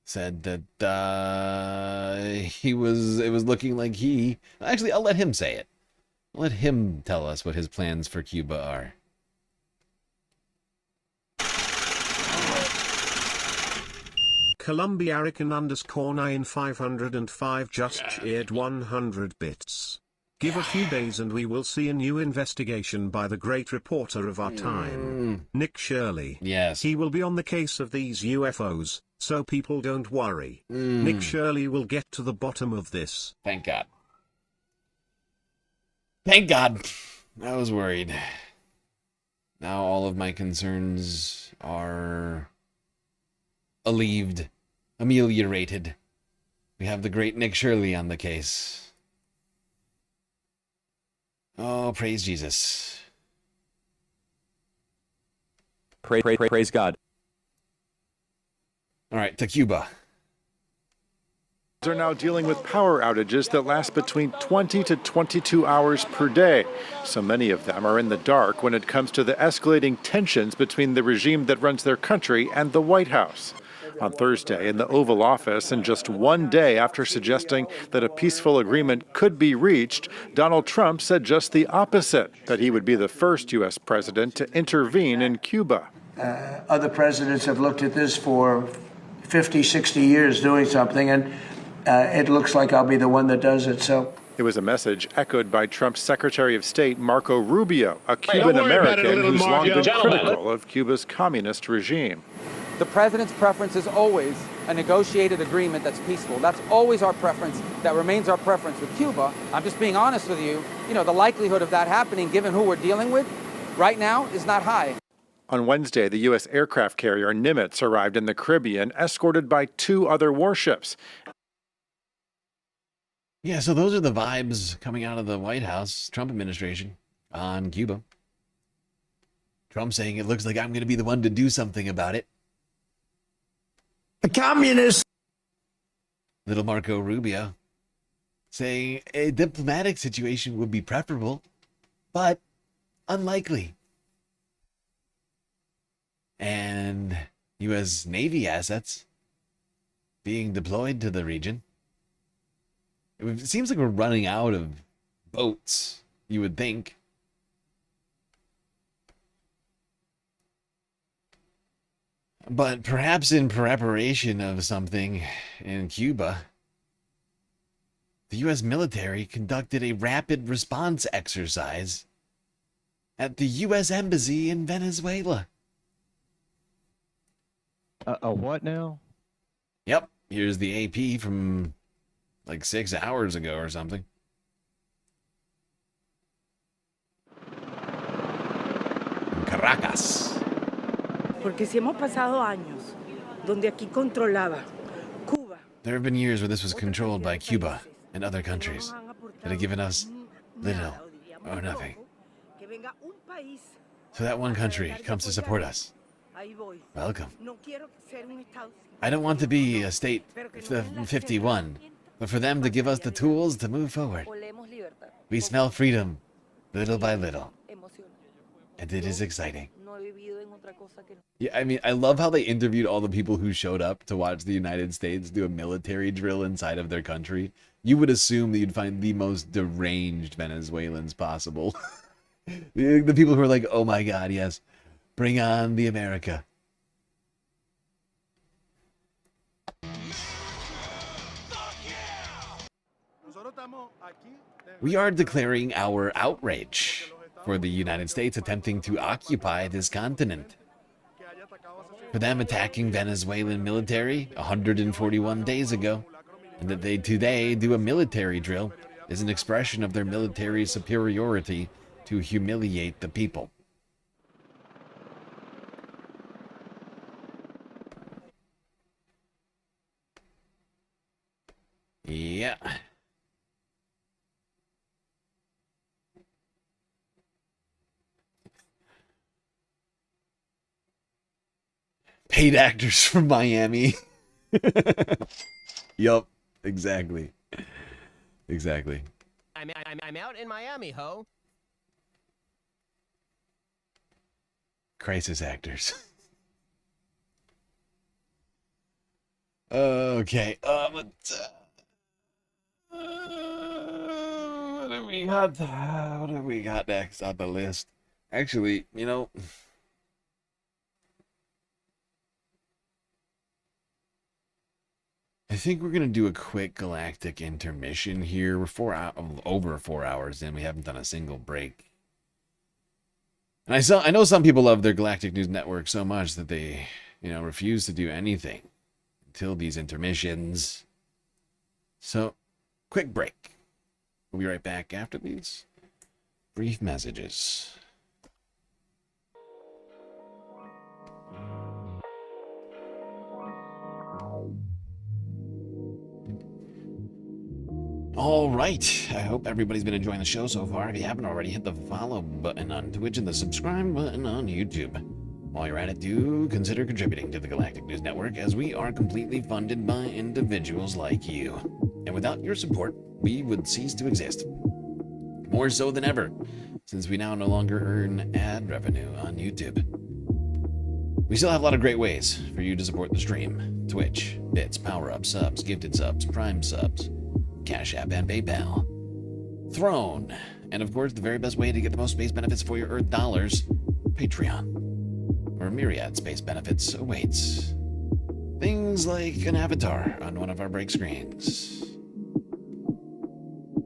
said that it was looking like actually, I'll let him say it. I'll let him tell us what his plans for Cuba are. Colombiarican _9505 just cheered 100 bits. Give a few days and we will see a new investigation by the great reporter of our time, Nick Shirley. Yes. He will be on the case of these UFOs, so people don't worry. Nick Shirley will get to the bottom of this. Thank God. Thank God. I was worried. Now all of my concerns are ameliorated. We have the great Nick Shirley on the case. Oh, praise Jesus. Praise God. All right, to Cuba. are now dealing with power outages that last between 20 to 22 hours per day. So many of them are in the dark when it comes to the escalating tensions between the regime that runs their country and the White House. On Thursday, in the Oval Office, and just one day after suggesting that a peaceful agreement could be reached, Donald Trump said just the opposite, that he would be the first U.S. president to intervene in Cuba. Other presidents have looked at this for 50, 60 years doing something, and it looks like I'll be the one that does it. So it was a message echoed by Trump's Secretary of State Marco Rubio, a Cuban American who's long been critical of Cuba's communist regime. The president's preference is always a negotiated agreement that's peaceful. That's always our preference. That remains our preference with Cuba. I'm just being honest with you. You know, the likelihood of that happening, given who we're dealing with right now, is not high. On Wednesday, the U.S. aircraft carrier Nimitz arrived in the Caribbean, escorted by 2 other warships. Yeah, so those are the vibes coming out of the White House, Trump administration, on Cuba. Trump saying it looks like I'm going to be the one to do something about it. The communists. Little Marco Rubio saying a diplomatic situation would be preferable, but unlikely. And U.S. Navy assets being deployed to the region. It seems like we're running out of boats, you would think. But perhaps in preparation of something in Cuba, the U.S. military conducted a rapid response exercise at the U.S. Embassy in Venezuela. A what now? Yep, here's the AP from like 6 hours ago or something. In Caracas. Porque si hemos pasado años donde aquí controlaba Cuba. There have been years where this was controlled by Cuba and other countries that have given us little or nothing. So that one country comes to support us. Welcome. I don't want to be a state 51, but for them to give us the tools to move forward. We smell freedom little by little. And it is exciting. Yeah, I mean, I love how they interviewed all the people who showed up to watch the United States do a military drill inside of their country. You would assume that you'd find the most deranged Venezuelans possible. The people who are like, oh my God, yes, bring on the America. We are declaring our outrage for the United States attempting to occupy this continent. For them attacking Venezuelan military 141 days ago, and that they today do a military drill is an expression of their military superiority to humiliate the people. Yeah. Paid actors from Miami. Yup, exactly. Exactly. I'm out in Miami, ho. Crisis actors. Okay. What do we got? What do we got next on the list? Actually, you know, I think we're gonna do a quick galactic intermission here. We're over 4 hours in. We haven't done a single break. And I know some people love their Galactic News Network so much that they, refuse to do anything until these intermissions. So, quick break. We'll be right back after these brief messages. All right, I hope everybody's been enjoying the show so far. If you haven't already, hit the follow button on Twitch and the subscribe button on YouTube. While you're at it, do consider contributing to the Galactic News Network, as we are completely funded by individuals like you. And without your support, we would cease to exist. More so than ever, since we now no longer earn ad revenue on YouTube. We still have a lot of great ways for you to support the stream. Twitch, bits, power-ups, subs, gifted subs, prime subs, Cash App, and PayPal. Throne, and of course the very best way to get the most space benefits for your Earth dollars, Patreon, where myriad space benefits awaits. Things like an avatar on one of our break screens.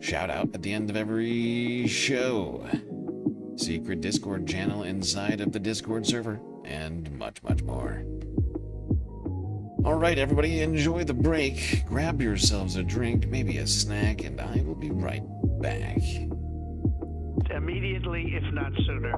Shout out at the end of every show. Secret Discord channel inside of the Discord server, and much, much more. Alright, everybody, enjoy the break. Grab yourselves a drink, maybe a snack, and I will be right back. Immediately, if not sooner.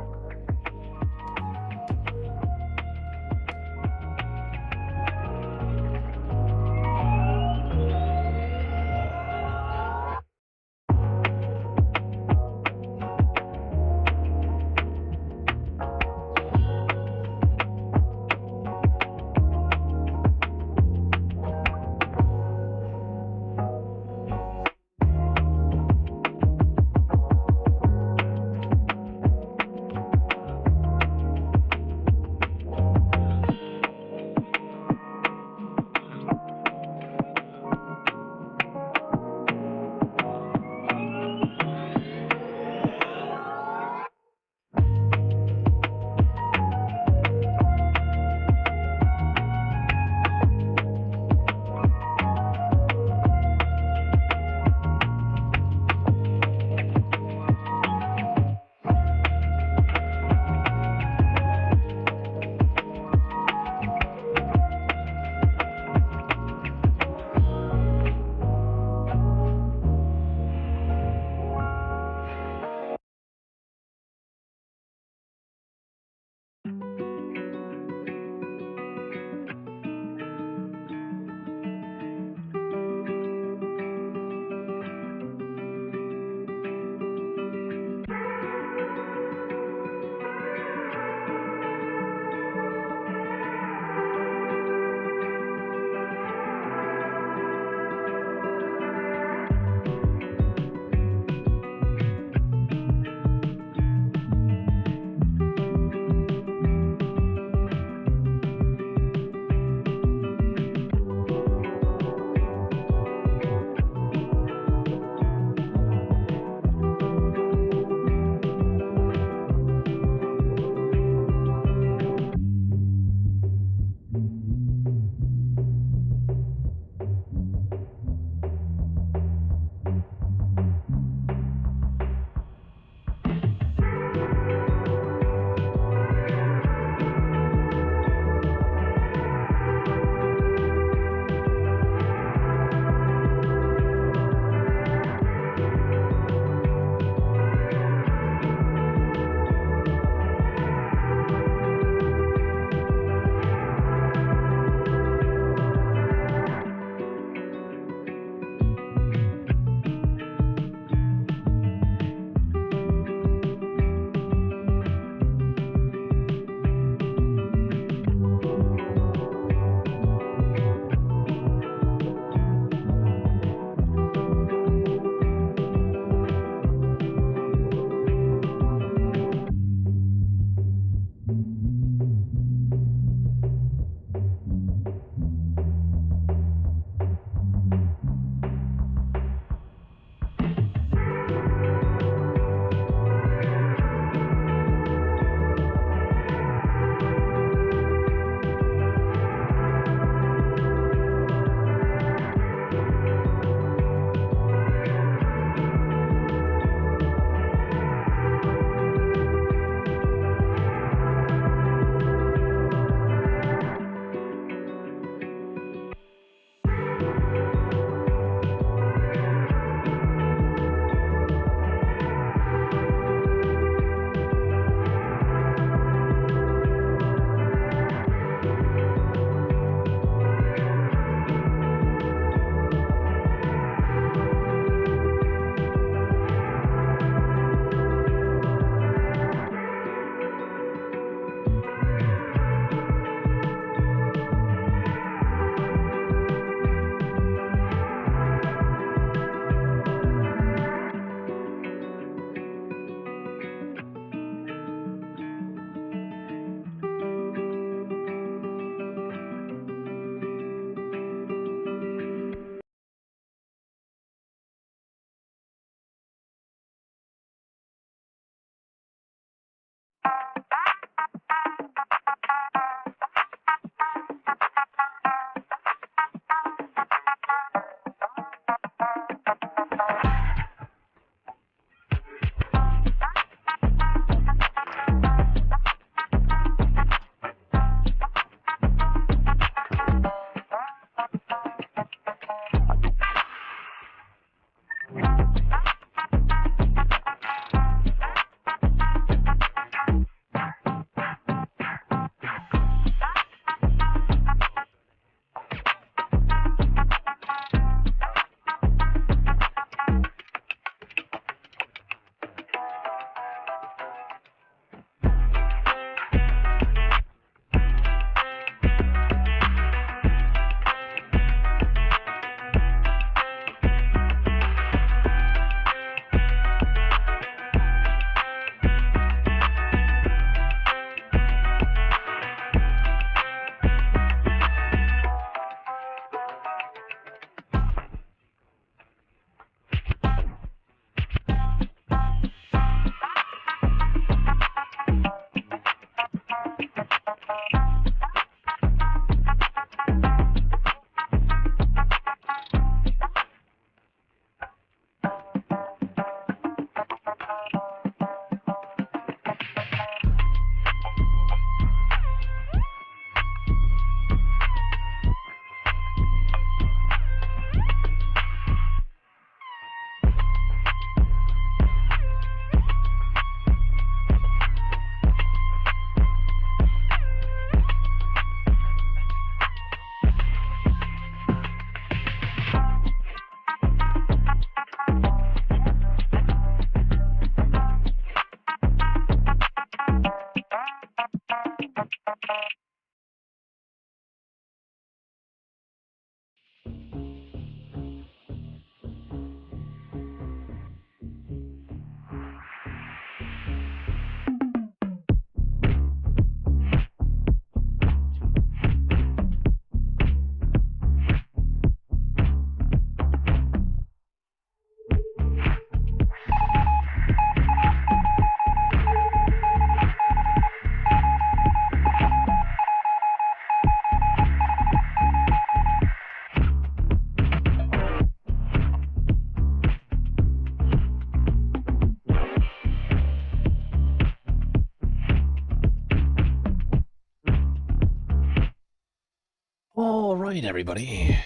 right, everybody.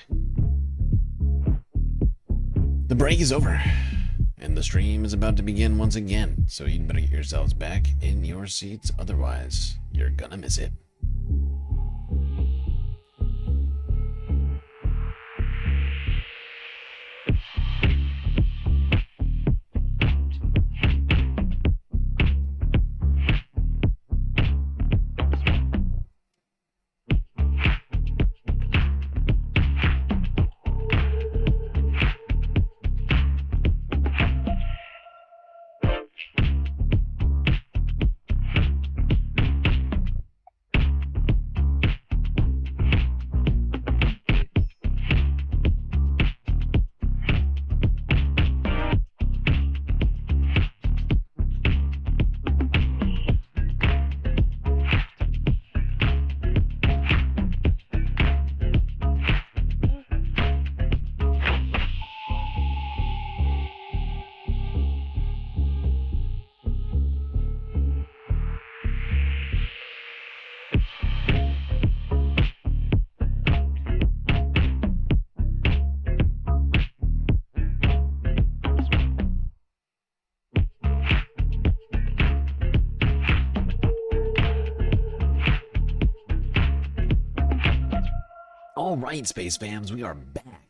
The break is over, and the stream is about to begin once again, so you'd better get yourselves back in your seats, otherwise you're gonna miss it. All right, Space Fams, we are back.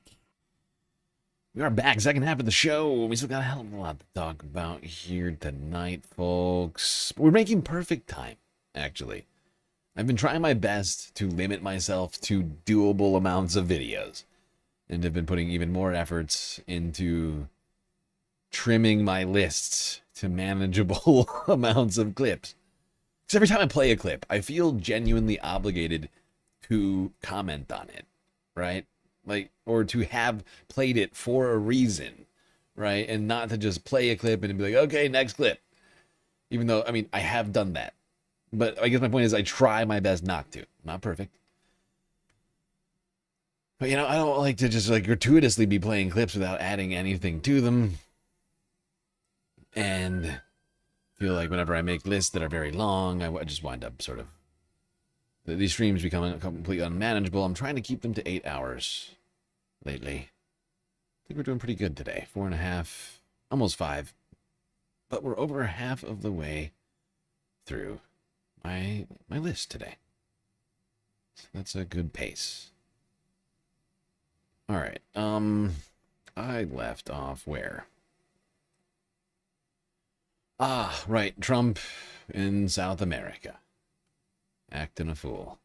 We are back, second half of the show. We still got a hell of a lot to talk about here tonight, folks. We're making perfect time, actually. I've been trying my best to limit myself to doable amounts of videos, and have been putting even more efforts into trimming my lists to manageable amounts of clips. Because every time I play a clip, I feel genuinely obligated to comment on it, right? Like, or to have played it for a reason, right? And not to just play a clip and be like, okay, next clip. Even though, I mean, I have done that. But I guess my point is I try my best not to. Not perfect. But, you know, I don't like to just, like, gratuitously be playing clips without adding anything to them. And feel like whenever I make lists that are very long, I just wind up sort of... These streams become completely unmanageable. I'm trying to keep them to 8 hours lately. I think we're doing pretty good today. 4.5, almost 5. But we're over half of the way through my list today. So that's a good pace. All right. I left off where? Ah, right. Trump in South America. Acting a fool.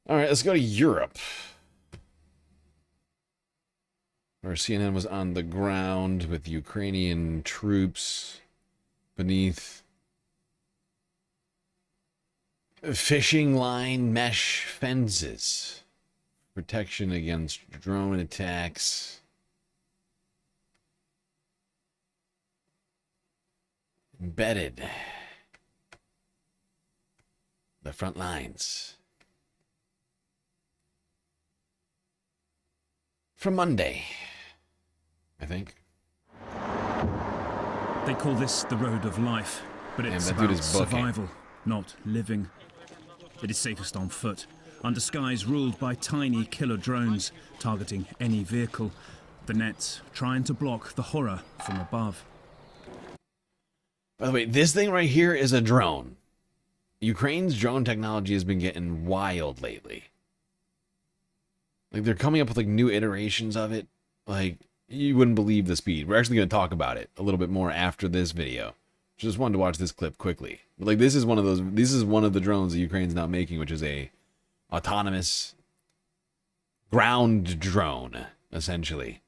All right, let's go to Europe, where CNN was on the ground with Ukrainian troops beneath fishing line mesh fences, protection against drone attacks. Embedded. The front lines. From Monday, I think. They call this the road of life, but it's about survival, not living. It is safest on foot, under skies ruled by tiny killer drones targeting any vehicle. The nets trying to block the horror from above. By the way, this thing right here is a drone. Ukraine's drone technology has been getting wild lately. Like, they're coming up with, like, new iterations of it. Like, you wouldn't believe the speed. We're actually going to talk about it a little bit more after this video. Just wanted to watch this clip quickly. But, like, this is one of the drones that Ukraine's now making, which is a autonomous ground drone, essentially.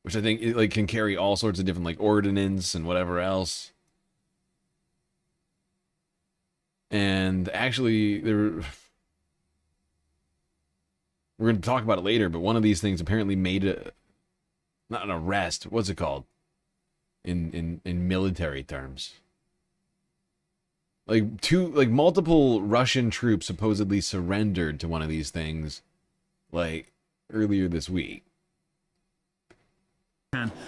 Which I think, it, like, can carry all sorts of different, like, ordnance and whatever else. And actually, we're going to talk about it later, but one of these things apparently made not an arrest. What's it called? In military terms. Like multiple Russian troops supposedly surrendered to one of these things, like, earlier this week.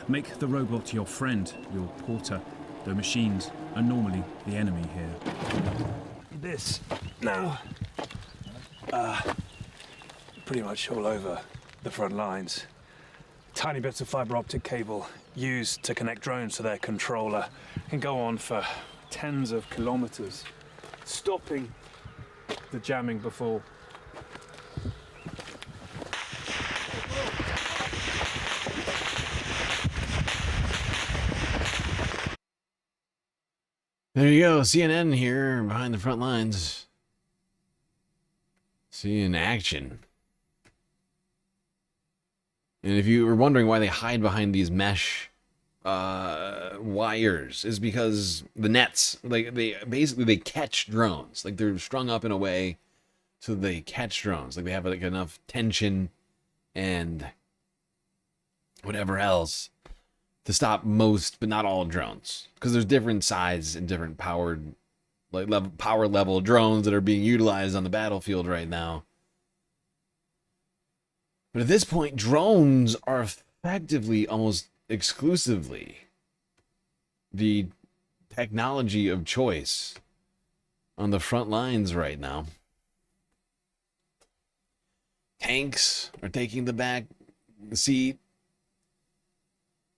Make the robot your friend, your porter, though machines are normally the enemy here. This now. pretty much all over the front lines. Tiny bits of fiber optic cable used to connect drones to their controller can go on for tens of kilometers, stopping the jamming before. There you go, CNN here behind the front lines. See in action. And if you were wondering why they hide behind these mesh wires, is because the nets, like they catch drones. Like they're strung up in a way so they catch drones. Like they have like enough tension and whatever else to stop most, but not all drones. Because there's different size and different powered, like power level drones that are being utilized on the battlefield right now. But at this point, drones are effectively almost exclusively the technology of choice on the front lines right now. Tanks are taking the back seat.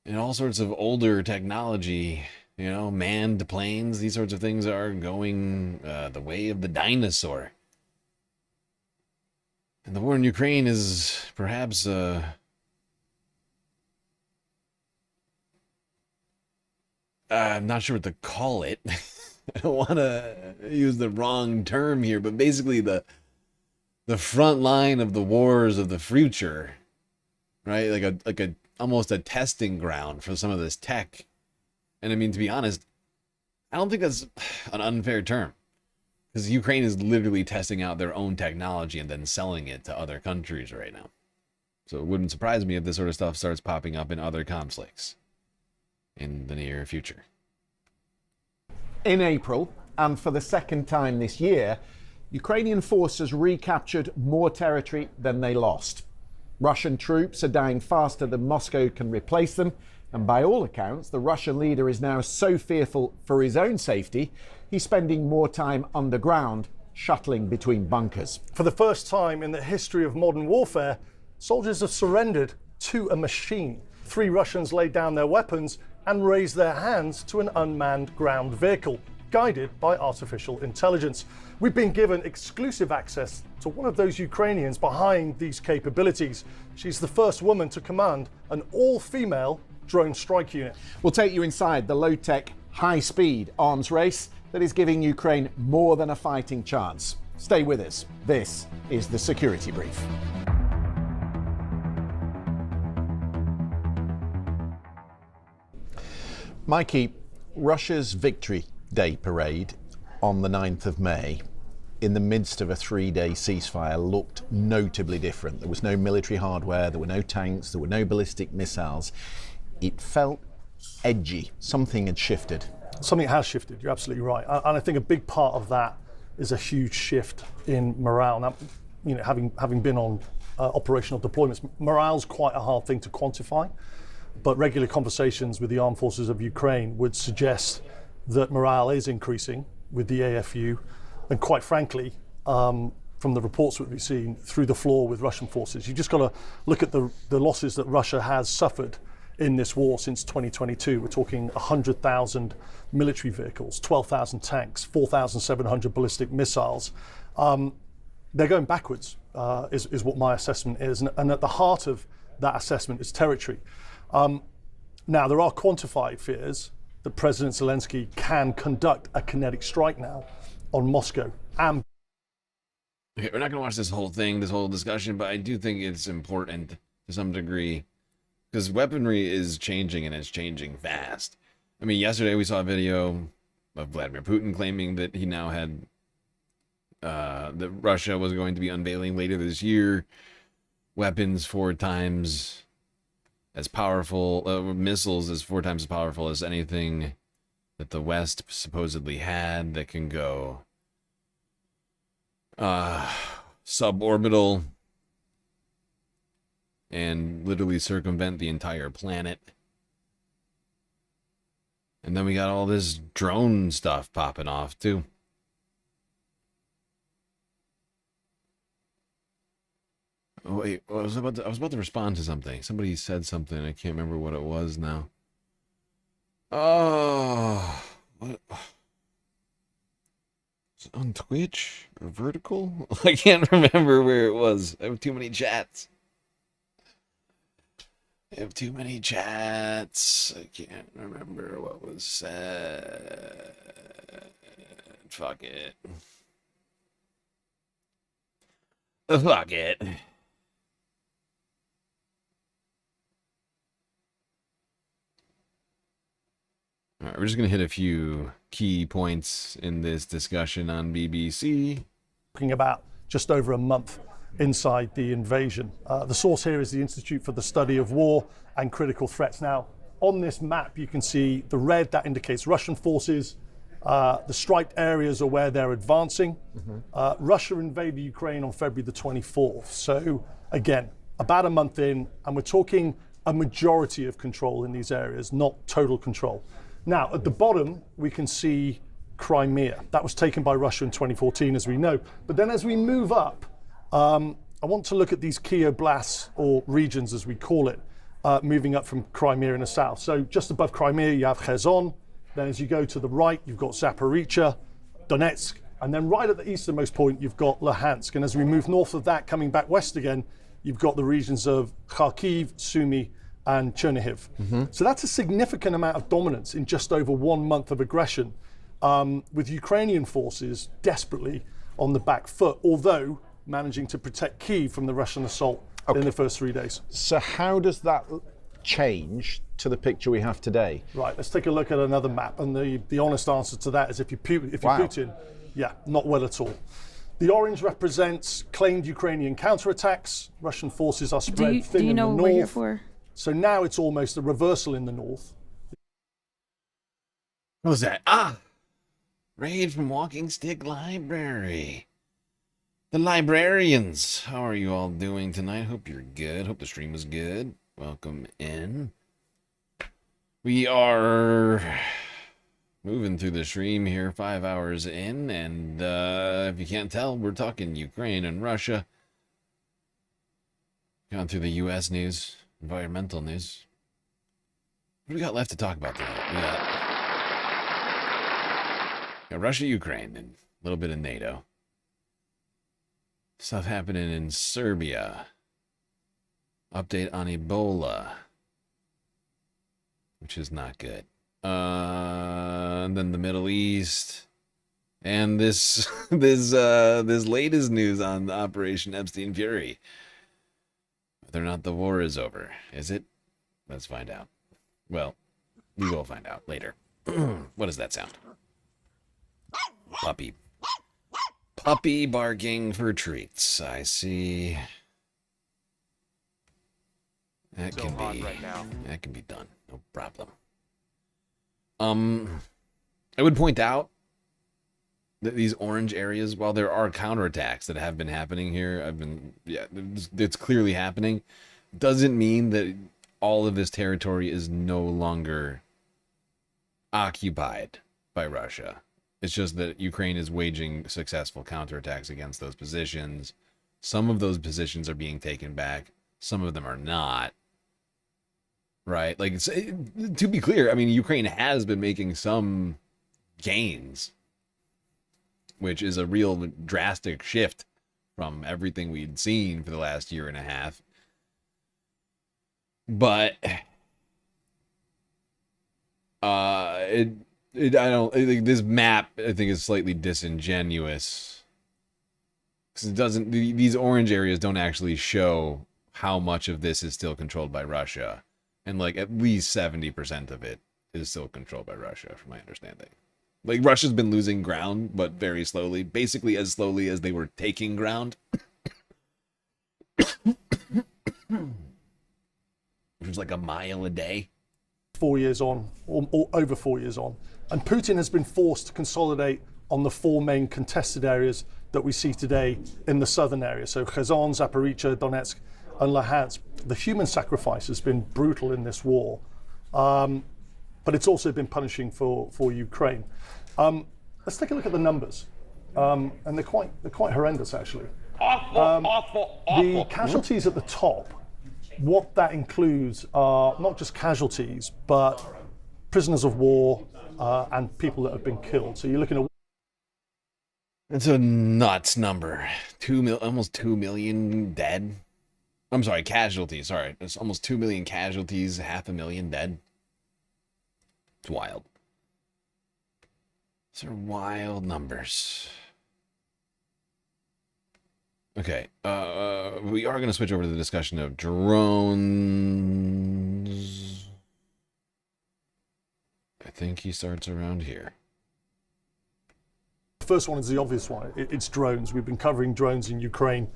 And all sorts of older technology, you know, manned planes, these sorts of things are going the way of the dinosaur. And the war in Ukraine is perhaps I'm not sure what to call it. I don't want to use the wrong term here, but basically the front line of the wars of the future, right? Like a almost a testing ground for some of this tech. And I mean, to be honest, I don't think that's an unfair term, because Ukraine is literally testing out their own technology and then selling it to other countries right now. So it wouldn't surprise me if this sort of stuff starts popping up in other conflicts in the near future. In April, and for the second time this year, Ukrainian forces recaptured more territory than they lost. Russian troops are dying faster than Moscow can replace them, and by all accounts, the Russian leader is now so fearful for his own safety, he's spending more time underground, shuttling between bunkers. For the first time in the history of modern warfare, soldiers have surrendered to a machine. 3 Russians laid down their weapons and raised their hands to an unmanned ground vehicle, guided by artificial intelligence. We've been given exclusive access to one of those Ukrainians behind these capabilities. She's the first woman to command an all-female drone strike unit. We'll take you inside the low-tech, high-speed arms race that is giving Ukraine more than a fighting chance. Stay with us. This is the Security Brief. Mikey, Russia's Victory Day parade on the 9th of May, in the midst of a 3-day ceasefire, looked notably different. There was no military hardware, there were no tanks, there were no ballistic missiles. It felt edgy. Something had shifted. Something has shifted, you're absolutely right. And I think a big part of that is a huge shift in morale. Now, you know, having been on operational deployments, morale's quite a hard thing to quantify, but regular conversations with the armed forces of Ukraine would suggest that morale is increasing with the AFU, and quite frankly, from the reports that we've seen, through the floor with Russian forces. You just got to look at the losses that Russia has suffered in this war since 2022. We're talking 100,000 military vehicles, 12,000 tanks, 4,700 ballistic missiles. They're going backwards, is what my assessment is. And at the heart of that assessment is territory. Now, there are quantified fears that President Zelensky can conduct a kinetic strike now on Moscow. Okay, we're not going to watch this whole thing, this whole discussion, but I do think it's important to some degree, because weaponry is changing, and it's changing fast. I mean, yesterday we saw a video of Vladimir Putin claiming that he now had, that Russia was going to be unveiling later this year weapons 4 times as powerful, missiles as 4 times as powerful as anything that the West supposedly had, that can go suborbital and literally circumvent the entire planet. And then we got all this drone stuff popping off too. Oh, wait, I was about to respond to something. Somebody said something. I can't remember what it was now. Oh, what? Is it on Twitch or Vertical? I can't remember where it was. I have too many chats. I can't remember what was said. Fuck it. Fuck it. All right, we're just going to hit a few key points in this discussion on BBC. Talking about just over a month inside the invasion. The source here is the Institute for the Study of War and Critical Threats. Now, on this map, you can see the red, that indicates Russian forces. The striped areas are where they're advancing. Russia invaded Ukraine on February the 24th. So again, about a month in, and we're talking a majority of control in these areas, not total control. Now, at the bottom, we can see Crimea. That was taken by Russia in 2014, as we know. But then as we move up, I want to look at these key oblasts, or regions as we call it, moving up from Crimea in the south. So just above Crimea, you have Kherson. Then as you go to the right, you've got Zaporizhia, Donetsk, and then right at the easternmost point, you've got Luhansk. And as we move north of that, coming back west again, you've got the regions of Kharkiv, Sumy, and Chernihiv. So that's a significant amount of dominance in just over 1 month of aggression, with Ukrainian forces desperately on the back foot, although managing to protect Kyiv from the Russian assault in the first 3 days. So how does that change to the picture we have today? Right, let's take a look at another map, and the honest answer to that is if you're Putin, yeah, not well at all. The orange represents claimed Ukrainian counterattacks. Russian forces are spread thin in the north. Where you're for? So now it's almost a reversal in the north. What was that? Raid from Walking Stick Library. The librarians. How are you all doing tonight? Hope you're good. Hope the stream was good. Welcome in. We are moving through the stream here 5 hours in, and if you can't tell, we're talking Ukraine and Russia. Gone through the U.S. news, environmental news. What do we got left to talk about tonight? We got Russia, Ukraine, and a little bit of NATO. Stuff happening in Serbia. Update on Ebola, which is not good. And then the Middle East, and this latest news on Operation Epstein Fury. Whether or not the war is over, is it? Let's find out. Well, we will find out later. What does that sound? Puppy barking for treats. I see. That can be right now. That can be done. No problem. I would point out that these orange areas, while there are counterattacks that have been happening here, it's clearly happening, doesn't mean that all of this territory is no longer occupied by Russia. It's just that Ukraine is waging successful counterattacks against those positions. Some of those positions are being taken back. Some of them are not. Right? Like, to be clear, I mean, Ukraine has been making some gains, which is a real drastic shift from everything we'd seen for the last year and a half. But I think this map, I think, is slightly disingenuous, because it doesn't, these orange areas don't actually show how much of this is still controlled by Russia, and like at least 70% of it is still controlled by Russia, from my understanding. Like, Russia's been losing ground, but very slowly, basically as slowly as they were taking ground. Which was like a mile a day. 4 years on, or over 4 years on. And Putin has been forced to consolidate on the four main contested areas that we see today in the southern area. So Kherson, Zaporizhia, Donetsk, and Luhansk. The human sacrifice has been brutal in this war, but it's also been punishing for Ukraine. Let's take a look at the numbers, and they're quite horrendous, actually. The casualties at the top, what that includes are not just casualties, but prisoners of war and people that have been killed. So you're looking at... It's a nuts number. Almost 2 million dead. I'm sorry, casualties. Sorry, it's almost 2 million casualties, 500,000 dead. It's wild. These are wild numbers. Okay, we are going to switch over to the discussion of drones. I think he starts around here. The first one is the obvious one. It's drones. We've been covering drones in Ukraine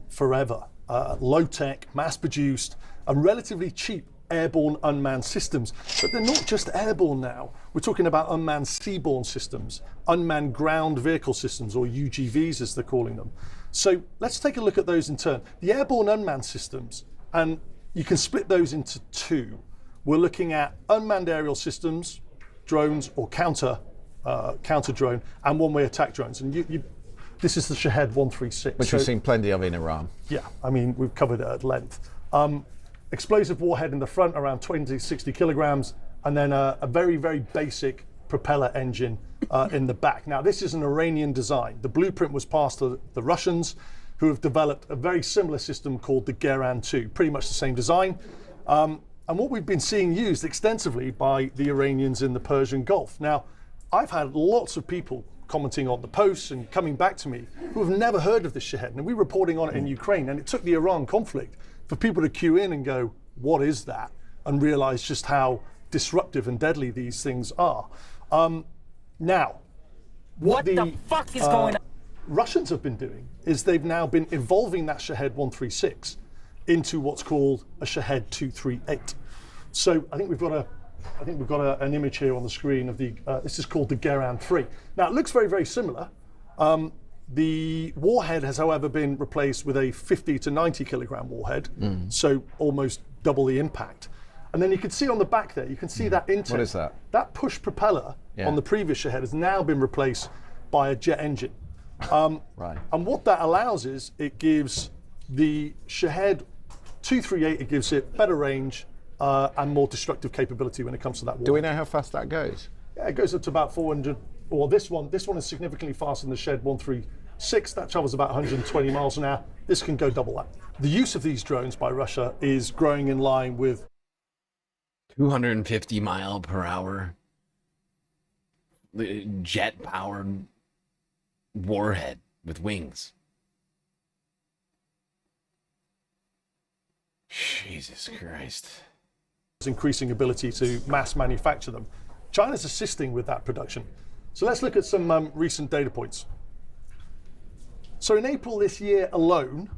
forever. Low-tech, mass-produced, and relatively cheap airborne unmanned systems. But they're not just airborne now. We're talking about unmanned seaborne systems, unmanned ground vehicle systems, or UGVs as they're calling them. So let's take a look at those in turn. The airborne unmanned systems, and you can split those into two. We're looking at unmanned aerial systems, drones, or counter drone, and one-way attack drones. And this is the Shahed 136. Which we've seen plenty of in Iran. Yeah, I mean, we've covered it at length. Explosive warhead in the front, around 20, 60 kilograms, and then a very, very basic propeller engine in the back. Now, this is an Iranian design. The blueprint was passed to the Russians, who have developed a very similar system called the Geran 2, pretty much the same design. And what we've been seeing used extensively by the Iranians in the Persian Gulf. Now, I've had lots of people commenting on the posts and coming back to me who have never heard of this Shahed. And we're reporting on it in Ukraine, and it took the Iran conflict for people to queue in and go, what is that? And realize just how disruptive and deadly these things are. Now, what the fuck is going on? Russians have been doing is they've now been evolving that Shahed 136 into what's called a Shahed 238. So I think we've got an image here on the screen of the. This is called the Geran 3. Now it looks very, very similar. The warhead has, however, been replaced with a 50 to 90 kilogram warhead, so almost double the impact. And then you can see on the back there, you can see that intake. What is that? That push propeller on the previous Shahed has now been replaced by a jet engine. Right. And what that allows is it gives the Shahed 238, it gives it better range and more destructive capability when it comes to that warhead. Do we know how fast that goes? Yeah, it goes up to about 400. Well, this one is significantly faster than the Shahed 136. That travels about 120 miles an hour. This can go double that. The use of these drones by Russia is growing in line with 250 mile per hour jet powered warhead with wings. Jesus Christ. Increasing ability to mass manufacture them. China's assisting with that production. So let's look at some recent data points. So in April this year alone,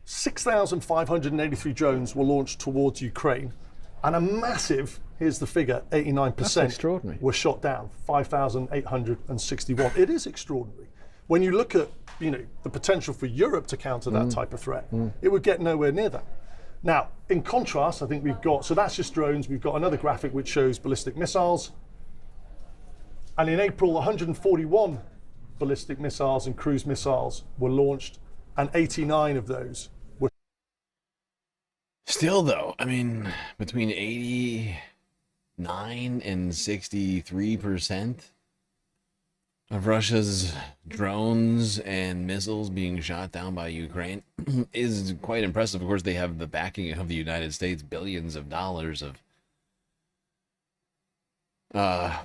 6,583 drones were launched towards Ukraine, and a massive, here's the figure, 89% were shot down, 5,861. It is extraordinary. When you look at, the potential for Europe to counter that type of threat, it would get nowhere near that. Now, in contrast, I think we've got, so that's just drones, we've got another graphic which shows ballistic missiles. And in April, 141 ballistic missiles and cruise missiles were launched, and 89 of those were... Still, though, I mean, between 89 and 63% of Russia's drones and missiles being shot down by Ukraine is quite impressive. Of course, they have the backing of the United States. Billions of dollars of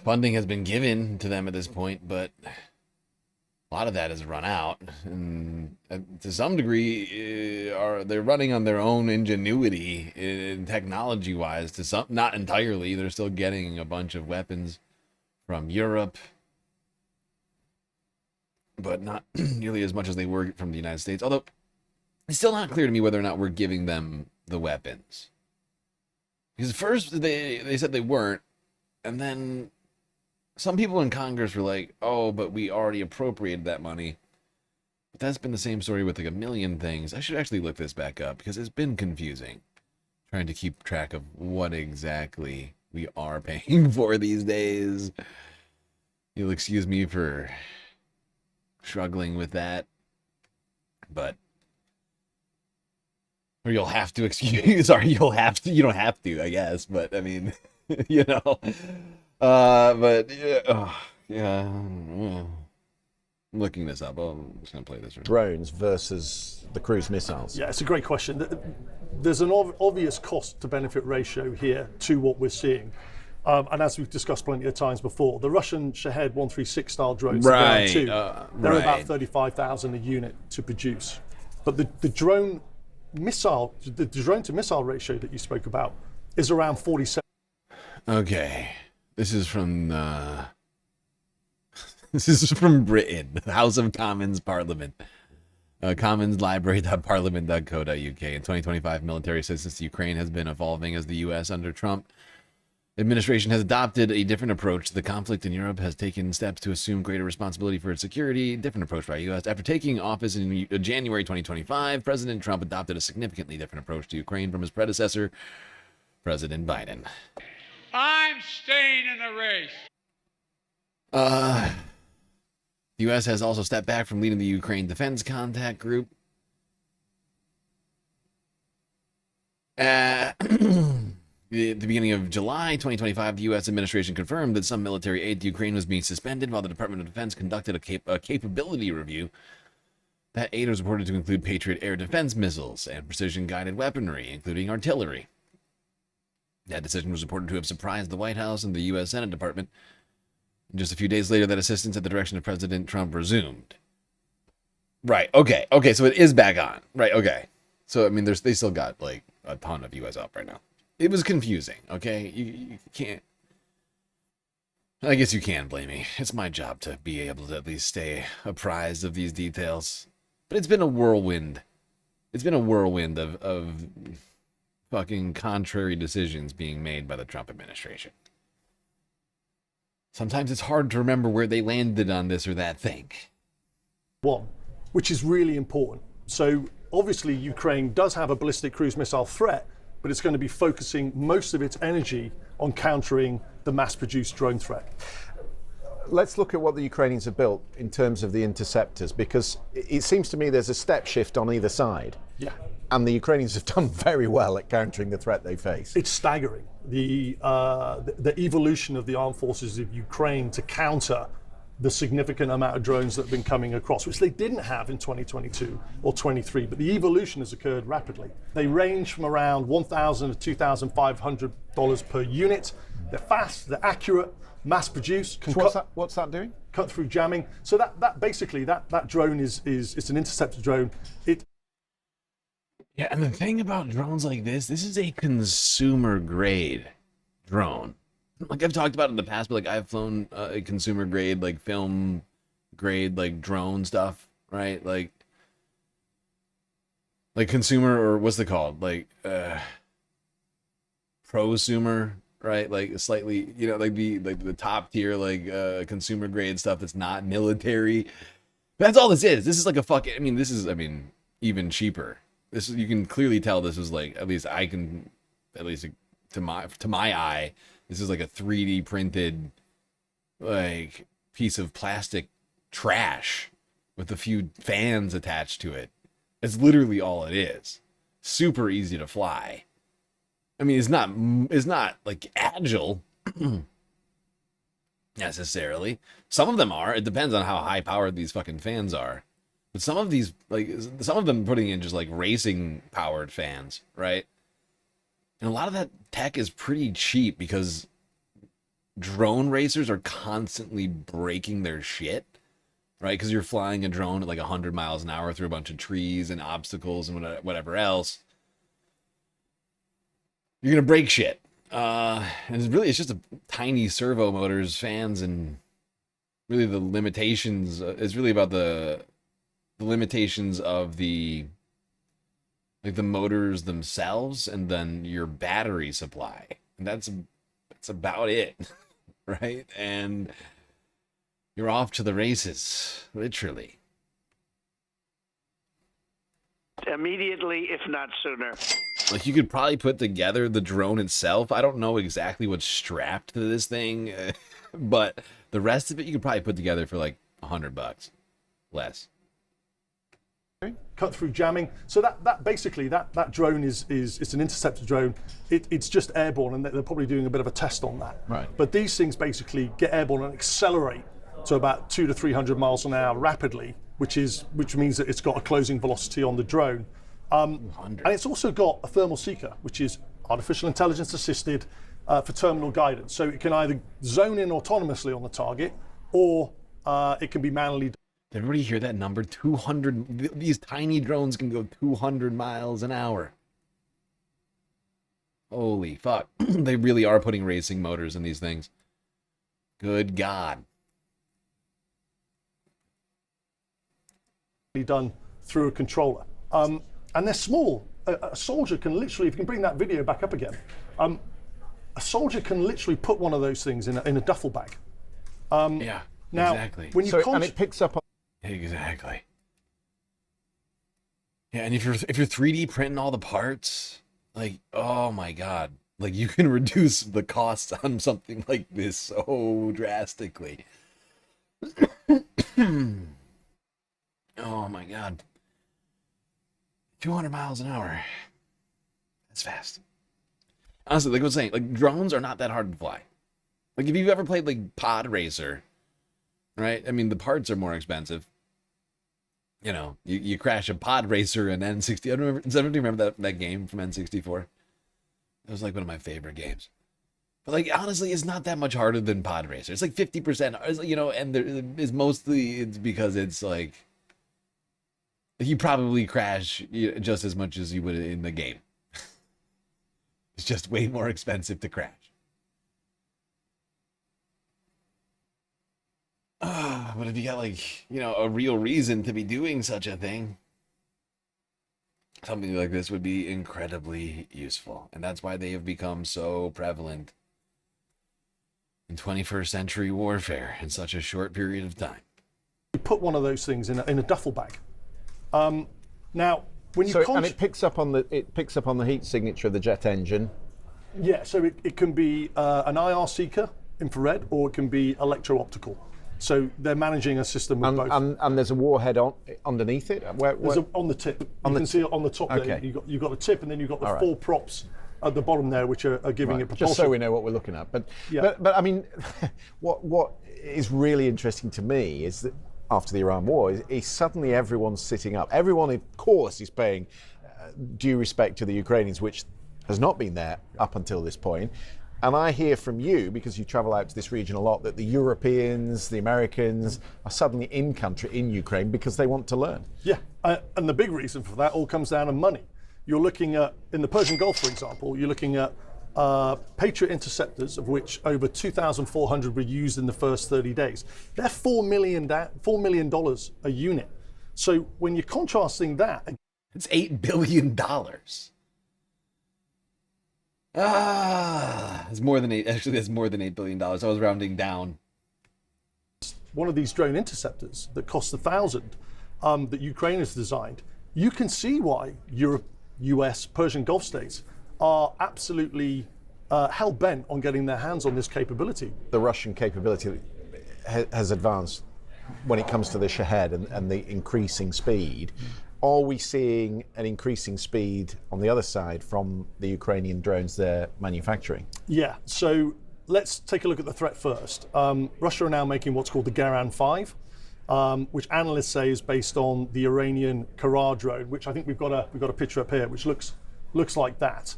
funding has been given to them at this point, but a lot of that has run out. And to some degree, they're running on their own ingenuity in technology-wise. To some, not entirely. They're still getting a bunch of weapons from Europe, but not nearly as much as they were from the United States. Although, it's still not clear to me whether or not we're giving them the weapons. Because first, they said they weren't, and then some people in Congress were like, oh, but we already appropriated that money. But that's been the same story with like a million things. I should actually look this back up, because it's been confusing trying to keep track of what exactly we are paying for these days. You'll excuse me for struggling with that, but or you'll have to excuse. Sorry, you'll have to. You don't have to, I guess, but I mean, you know. But yeah. I'm looking this up. I'm just gonna play this. Drones versus the cruise missiles. Yeah, it's a great question. There's an obvious cost to benefit ratio here to what we're seeing. And as we've discussed plenty of times before, the Russian Shahed 136 style drones, right, they're about 35,000 a unit to produce. But the drone to missile ratio that you spoke about is around 47. Okay, this is from Britain, the House of Commons Parliament. Commons Library.parliament.co.uk. In 2025, military assistance to Ukraine has been evolving as the U.S. under Trump administration has adopted a different approach. The conflict in Europe has taken steps to assume greater responsibility for its security. Different approach by U.S. After taking office in January 2025, President Trump adopted a significantly different approach to Ukraine from his predecessor, President Biden. I'm staying in the race. The U.S. has also stepped back from leading the Ukraine Defense Contact Group. At the beginning of July 2025, the U.S. administration confirmed that some military aid to Ukraine was being suspended while the Department of Defense conducted a capability review. That aid was reported to include Patriot air defense missiles and precision-guided weaponry, including artillery. That decision was reported to have surprised the White House and the U.S. Senate Department. Just a few days later, that assistance at the direction of President Trump resumed. Right, okay, so it is back on. Right, okay. So, I mean, they still got, like, a ton of U.S. help right now. It was confusing, okay? You can't... I guess you can blame me. It's my job to be able to at least stay apprised of these details. But it's been a whirlwind. It's been a whirlwind of fucking contrary decisions being made by the Trump administration. Sometimes it's hard to remember where they landed on this or that thing. One, which is really important. So obviously Ukraine does have a ballistic cruise missile threat, but it's going to be focusing most of its energy on countering the mass-produced drone threat. Let's look at what the Ukrainians have built in terms of the interceptors, because it seems to me there's a step shift on either side. Yeah. And the Ukrainians have done very well at countering the threat they face. It's staggering. The evolution of the armed forces of Ukraine to counter the significant amount of drones that have been coming across, which they didn't have in 2022 or 23, but the evolution has occurred rapidly. They range from around $1,000 to $2,500 per unit. They're fast, they're accurate, mass-produced. What's that doing? Cut through jamming. So that basically that drone is it's an interceptor drone. Yeah, and the thing about drones like this is a consumer-grade drone. Like I've talked about in the past, but like I've flown a consumer-grade, like film-grade, like drone stuff, right? Like consumer, or what's it called? Like prosumer, right? Like slightly, you know, like the top tier, like consumer-grade stuff that's not military. That's all this is. This is like a fucking. I mean, even cheaper. This is, you can clearly tell this is like, at least to my eye, this is like a 3D printed like piece of plastic trash with a few fans attached to it. It's literally all it is. Super easy to fly. I mean, it's not like agile necessarily. Some of them are. It depends on how high powered these fucking fans are. But some of them putting in just like racing powered fans, right? And a lot of that tech is pretty cheap because drone racers are constantly breaking their shit, right? Because you're flying a drone at like 100 miles an hour through a bunch of trees and obstacles and whatever else. You're going to break shit. And it's just a tiny servo motors, fans, and really the limitations. It's really about the limitations of the motors themselves, and then your battery supply, and that's about it, right? And you're off to the races, literally. Immediately, if not sooner. Like, you could probably put together the drone itself. I don't know exactly what's strapped to this thing, but the rest of it you could probably put together for like $100 less. cut through jamming. So that basically that drone is it's an interceptor drone. It's just airborne, and they're probably doing a bit of a test on that. Right. But these things basically get airborne and accelerate to about 200 to 300 miles an hour rapidly, which means that it's got a closing velocity on the drone. And it's also got a thermal seeker, which is artificial intelligence assisted for terminal guidance. So it can either zone in autonomously on the target, or it can be manually. Did everybody hear that number? 200. These tiny drones can go 200 miles an hour. Holy fuck. They really are putting racing motors in these things. Good God. Done through a controller. And they're small. A soldier can literally, if you can bring that video back up again, a soldier can literally put one of those things in a duffel bag. Yeah, now, exactly. When you and it picks up on... Exactly. Yeah, and if you're 3D printing all the parts, like, oh my God, like you can reduce the costs on something like this so drastically. Oh my God. 200 miles an hour. That's fast. Honestly, like I was saying, like drones are not that hard to fly. Like if you've ever played like Pod Racer, right? I mean, the parts are more expensive. You know, you crash a Pod Racer in N60. I don't remember. Does anybody remember that game from N64? It was like one of my favorite games. But like honestly, it's not that much harder than Pod Racer. It's like 50%. You know, and there is mostly it's because it's like you probably crash just as much as you would in the game. It's just way more expensive to crash. But if you got like, you know, a real reason to be doing such a thing, something like this would be incredibly useful. And that's why they have become so prevalent in 21st century warfare in such a short period of time. You put one of those things in a duffel bag. Now, when you and it picks up on the heat signature of the jet engine. Yeah, so it can be an IR seeker, infrared, or it can be electro-optical. So they're managing a system with both. And there's a warhead underneath it? On the tip. You can see it on the top there. You've got the tip, and then you've got the four props at the bottom there, which are giving it propulsion. Just so we know what we're looking at. But I mean, what is really interesting to me is that after the Iran war, is suddenly everyone's sitting up. Everyone, of course, is paying due respect to the Ukrainians, which has not been there up until this point. And I hear from you, because you travel out to this region a lot, that the Europeans, the Americans are suddenly in country in Ukraine because they want to learn. Yeah, and the big reason for that all comes down to money. You're looking at, in the Persian Gulf, for example, you're looking at Patriot interceptors, of which over 2,400 were used in the first 30 days. They're $4 million a unit. So when you're contrasting that... It's $8 billion. It's more than eight. Actually, that's more than $8 billion. I was rounding down. One of these drone interceptors that costs $1,000 that Ukraine has designed. You can see why Europe, US, Persian Gulf states are absolutely hell-bent on getting their hands on this capability. The Russian capability has advanced when it comes to the Shahed and the increasing speed. Are we seeing an increasing speed on the other side from the Ukrainian drones they're manufacturing? Yeah, so let's take a look at the threat first. Russia are now making what's called the Garan 5, which analysts say is based on the Iranian Karar drone, which I think we've got a picture up here, which looks like that.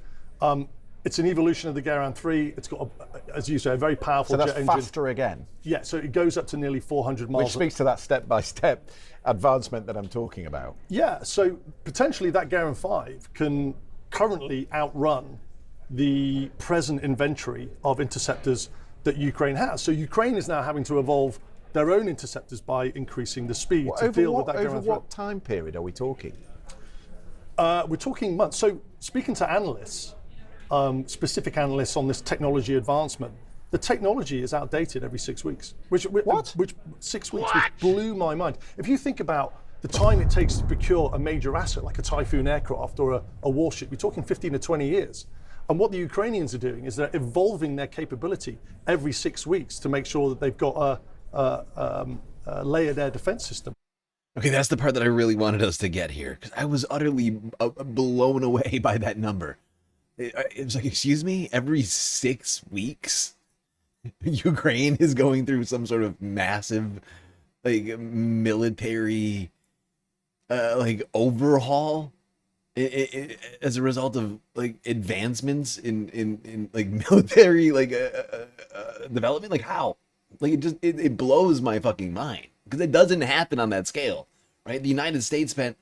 It's an evolution of the Garan 3. It's got, as you say, a very powerful jet engine. So that's faster again? Yeah, so it goes up to nearly 400 miles. Which speaks to that step-by-step advancement that I'm talking about. Yeah, so potentially that Garan 5 can currently outrun the present inventory of interceptors that Ukraine has. So Ukraine is now having to evolve their own interceptors by increasing the speed to deal with that Garan 3. Over what time period are we talking? We're talking months. So speaking to analysts, specific analysts on this technology advancement, the technology is outdated every 6 weeks. Which 6 weeks, which blew my mind. If you think about the time it takes to procure a major asset like a Typhoon aircraft or a warship, you're talking 15 to 20 years. And what the Ukrainians are doing is they're evolving their capability every 6 weeks to make sure that they've got a layered air defense system. Okay, that's the part that I really wanted us to get here, because I was utterly blown away by that number. It was like, excuse me, every 6 weeks, Ukraine is going through some sort of massive, like, military, like, overhaul as a result of, like, advancements in like, military, like, development. Like, how? Like, it blows my fucking mind. Because it doesn't happen on that scale, right? The United States spent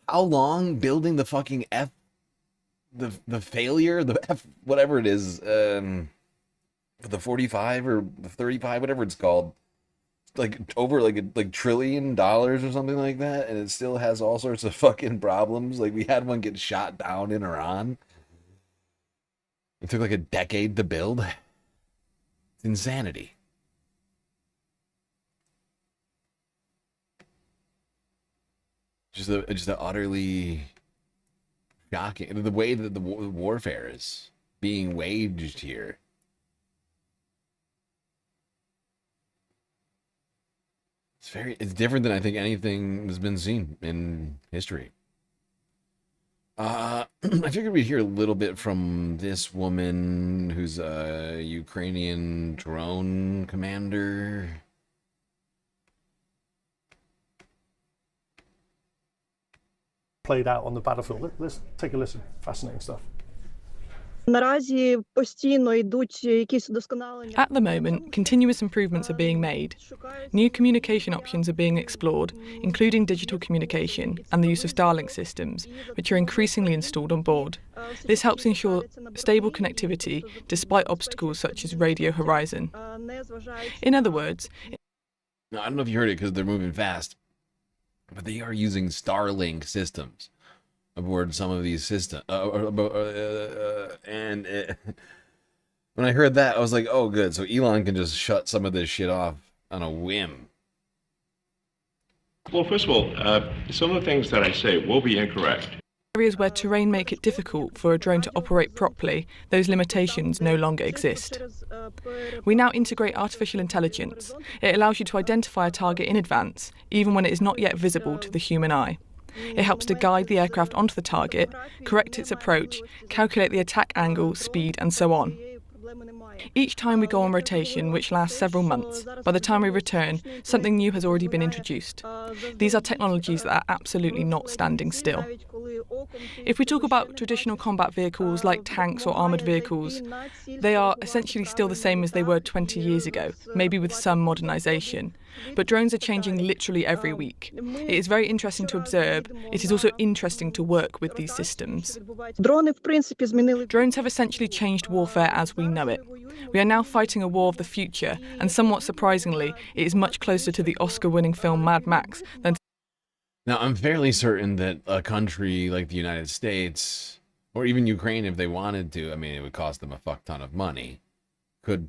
how long building the fucking the failure, the F, whatever it is, the 45 or the 35, whatever it's called, like over like $1 trillion or something like that, and it still has all sorts of fucking problems. Like, we had one get shot down in Iran. It took like a decade to build. It's insanity. Just a utterly shocking, the way that the warfare is being waged here. It's different than I think anything that's been seen in history. I figured we'd hear a little bit from this woman who's a Ukrainian drone commander. Played out on the battlefield. Let's take a listen. Fascinating stuff. At the moment, continuous improvements are being made. New communication options are being explored, including digital communication and the use of Starlink systems, which are increasingly installed on board. This helps ensure stable connectivity despite obstacles such as radio horizon. In other words... Now, I don't know if you heard it because they're moving fast, but they are using Starlink systems aboard some of these systems. And when I heard that, I was like, oh, good. So Elon can just shut some of this shit off on a whim. Well, first of all, some of the things that I say will be incorrect. Areas where terrain make it difficult for a drone to operate properly, those limitations no longer exist. We now integrate artificial intelligence. It allows you to identify a target in advance, even when it is not yet visible to the human eye. It helps to guide the aircraft onto the target, correct its approach, calculate the attack angle, speed, and so on. Each time we go on rotation, which lasts several months, by the time we return, something new has already been introduced. These are technologies that are absolutely not standing still. If we talk about traditional combat vehicles like tanks or armoured vehicles, they are essentially still the same as they were 20 years ago, maybe with some modernisation. But drones are changing literally every week. It is very interesting to observe. It is also interesting to work with these systems. Drones have essentially changed warfare as we know it. We are now fighting a war of the future, and somewhat surprisingly, it is much closer to the Oscar-winning film Mad Max than... Now, I'm fairly certain that a country like the United States, or even Ukraine if they wanted to, I mean, it would cost them a fuck ton of money, could,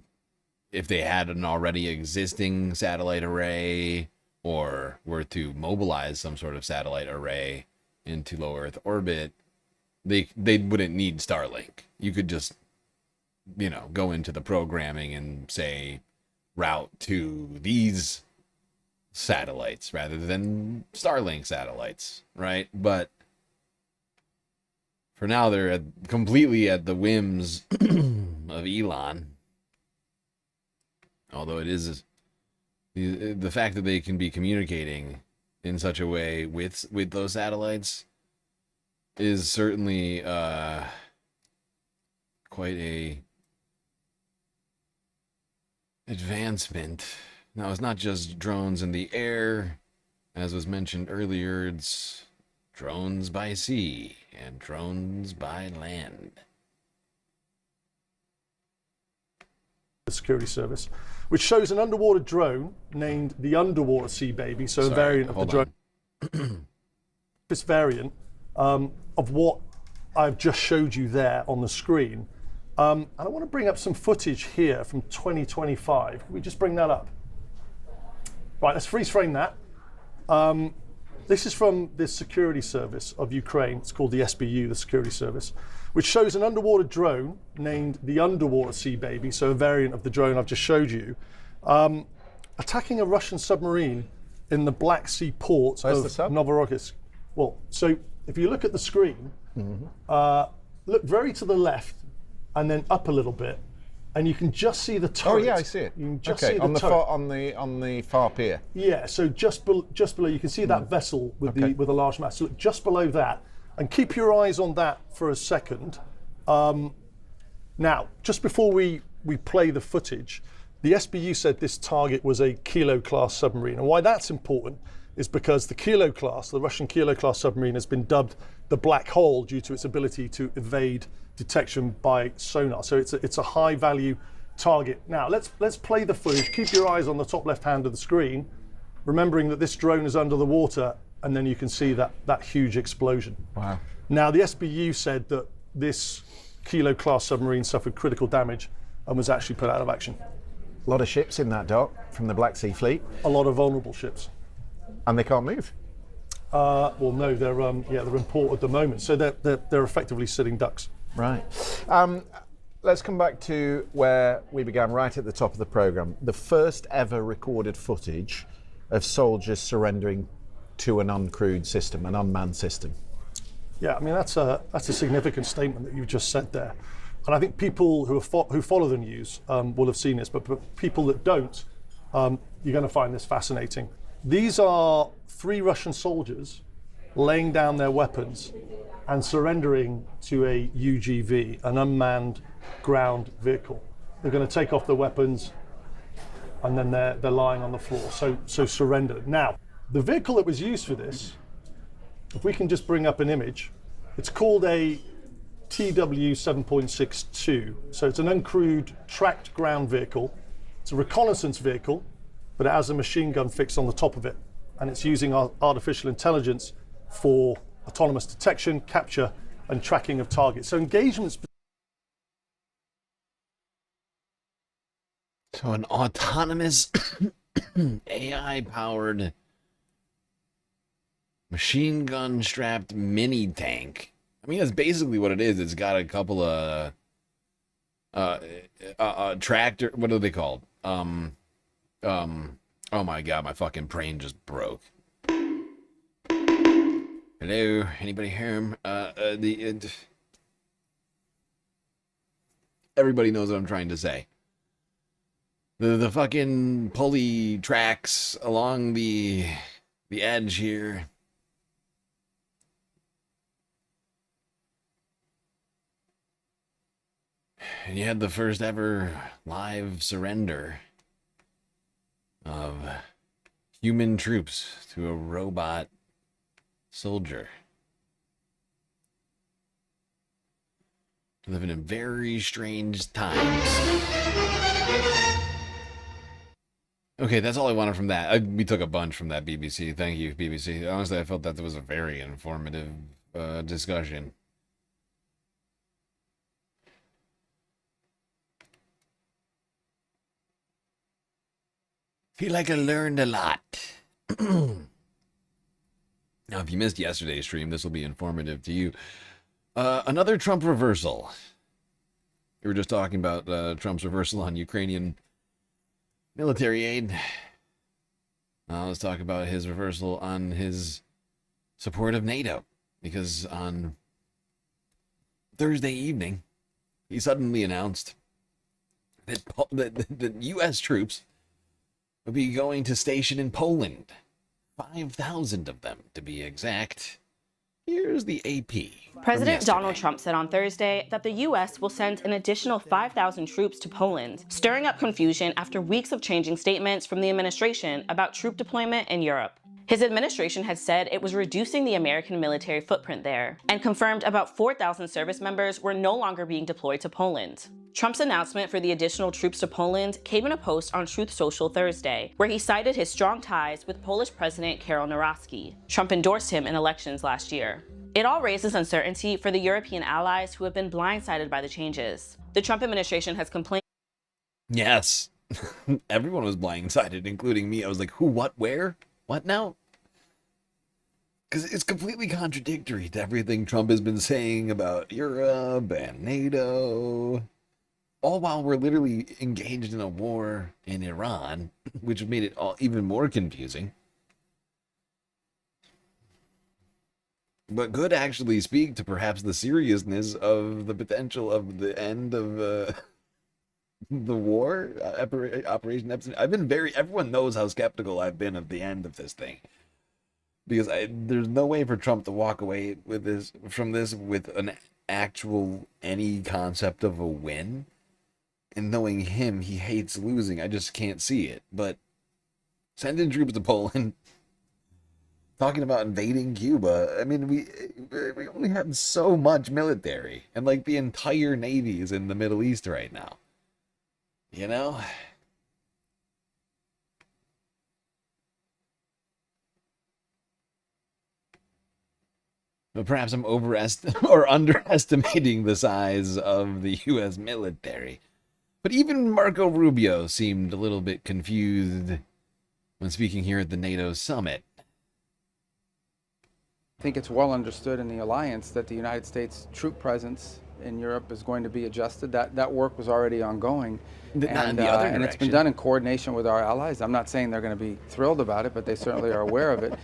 if they had an already existing satellite array, or were to mobilize some sort of satellite array into low Earth orbit, they wouldn't need Starlink. You could just, you know, go into the programming and say, route to these satellites rather than Starlink satellites, right? But for now, they're completely at the whims of Elon. Although it is the fact that they can be communicating in such a way with those satellites is certainly quite a advancement. Now, it's not just drones in the air. As was mentioned earlier, it's drones by sea and drones by land. The security service, which shows an underwater drone named the Underwater Sea Baby, so a variant of the drone. This variant of what I've just showed you there on the screen. And I want to bring up some footage here from 2025. Can we just bring that up? Right, let's freeze frame that. This is from the security service of Ukraine. It's called the SBU, the security service, which shows an underwater drone named the Underwater Sea Baby, so a variant of the drone I've just showed you, attacking a Russian submarine in the Black Sea port of Novorossiysk. Well, so if you look at the screen, look very to the left and then up a little bit, and you can just see the turret. Oh yeah, I see it. You can just okay, see on the turret. on the far pier. Yeah, so just below, you can see that vessel with the large mast. So look just below that, and keep your eyes on that for a second. Now, just before we play the footage, the SBU said this target was a Kilo-class submarine, and why that's important is because the Kilo-class, the Russian Kilo-class submarine, has been dubbed the black hole due to its ability to evade detection by sonar. So it's a high-value target. Now let's play the footage. Keep your eyes on the top left hand of the screen, remembering that this drone is under the water, and then you can see that huge explosion. Wow. Now the SBU said that this Kilo-class submarine suffered critical damage and was actually put out of action. A lot of ships in that dock from the Black Sea Fleet. A lot of vulnerable ships. And they can't move. Well, no, they're in port at the moment, so they're effectively sitting ducks. Right. Let's come back to where we began, right at the top of the program. The first ever recorded footage of soldiers surrendering to an uncrewed system, an unmanned system. Yeah, I mean that's a significant statement that you've just said there, and I think people who follow the news will have seen this, but people that don't, you're going to find this fascinating. These are 3 Russian soldiers laying down their weapons and surrendering to a UGV, an unmanned ground vehicle. They're going to take off their weapons, and then they're lying on the floor, so surrendered. Now, the vehicle that was used for this, if we can just bring up an image, it's called a TW 7.62. So it's an uncrewed tracked ground vehicle. It's a reconnaissance vehicle, but it has a machine gun fixed on the top of it, and it's using artificial intelligence for autonomous detection, capture, and tracking of targets. So engagements. So an autonomous AI-powered machine gun strapped mini tank. I mean, that's basically what it is. It's got a couple of tractor. What are they called? Oh my god, my fucking brain just broke. Hello, anybody home? Everybody knows what I'm trying to say. The fucking pulley tracks along the edge here. And you had the first ever live surrender of human troops to a robot soldier. Living in very strange times. Okay, that's all I wanted from that. We took a bunch from that, BBC. Thank you, BBC. Honestly, I felt that was a very informative discussion. Feel like I learned a lot. Now, if you missed yesterday's stream, this will be informative to you. Another Trump reversal. We were just talking about Trump's reversal on Ukrainian military aid. Now let's talk about his reversal on his support of NATO. Because on Thursday evening, he suddenly announced that the U.S. troops will be going to station in Poland. 5,000 of them, to be exact. Here's the AP. President Donald Trump said on Thursday that the U.S. will send an additional 5,000 troops to Poland, stirring up confusion after weeks of changing statements from the administration about troop deployment in Europe. His administration had said it was reducing the American military footprint there, and confirmed about 4,000 service members were no longer being deployed to Poland. Trump's announcement for the additional troops to Poland came in a post on Truth Social Thursday, where he cited his strong ties with Polish President Karol Nawrocki. Trump endorsed him in elections last year. It all raises uncertainty for the European allies who have been blindsided by the changes. The Trump administration has complained. Yes. Everyone was blindsided, including me. I was like, who, what, where? What now? Because it's completely contradictory to everything Trump has been saying about Europe and NATO. All while we're literally engaged in a war in Iran, which made it all even more confusing. but could actually speak to perhaps the seriousness of the potential of the end of the war, Operation Epstein. Everyone knows how skeptical I've been of the end of this thing. Because there's no way for Trump to walk away from this with an actual, any concept of a win. And knowing him, he hates losing. I just can't see it. But sending troops to Poland, talking about invading Cuba. I mean, we only have so much military, and like the entire Navy is in the Middle East right now. You know? But perhaps I'm underestimating the size of the U.S. military. But even Marco Rubio seemed a little bit confused when speaking here at the NATO summit. I think it's well understood in the alliance that the United States troop presence in Europe is going to be adjusted. That work was already ongoing. And it's been done in coordination with our allies. I'm not saying they're going to be thrilled about it, but they certainly are aware of it.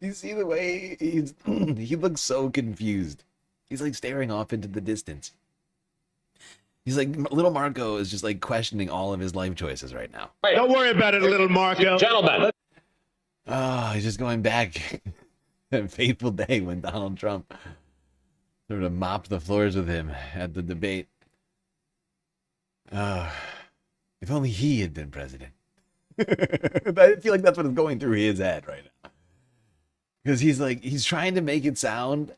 You see the way he looks so confused. He's like staring off into the distance. He's like, little Marco is just like questioning all of his life choices right now. Wait, don't worry about it, little Marco. Gentlemen. Oh, he's just going back that fateful day when Donald Trump sort of mopped the floors with him at the debate. If only he had been president. I feel like that's what is going through his head right now. Because he's trying to make it sound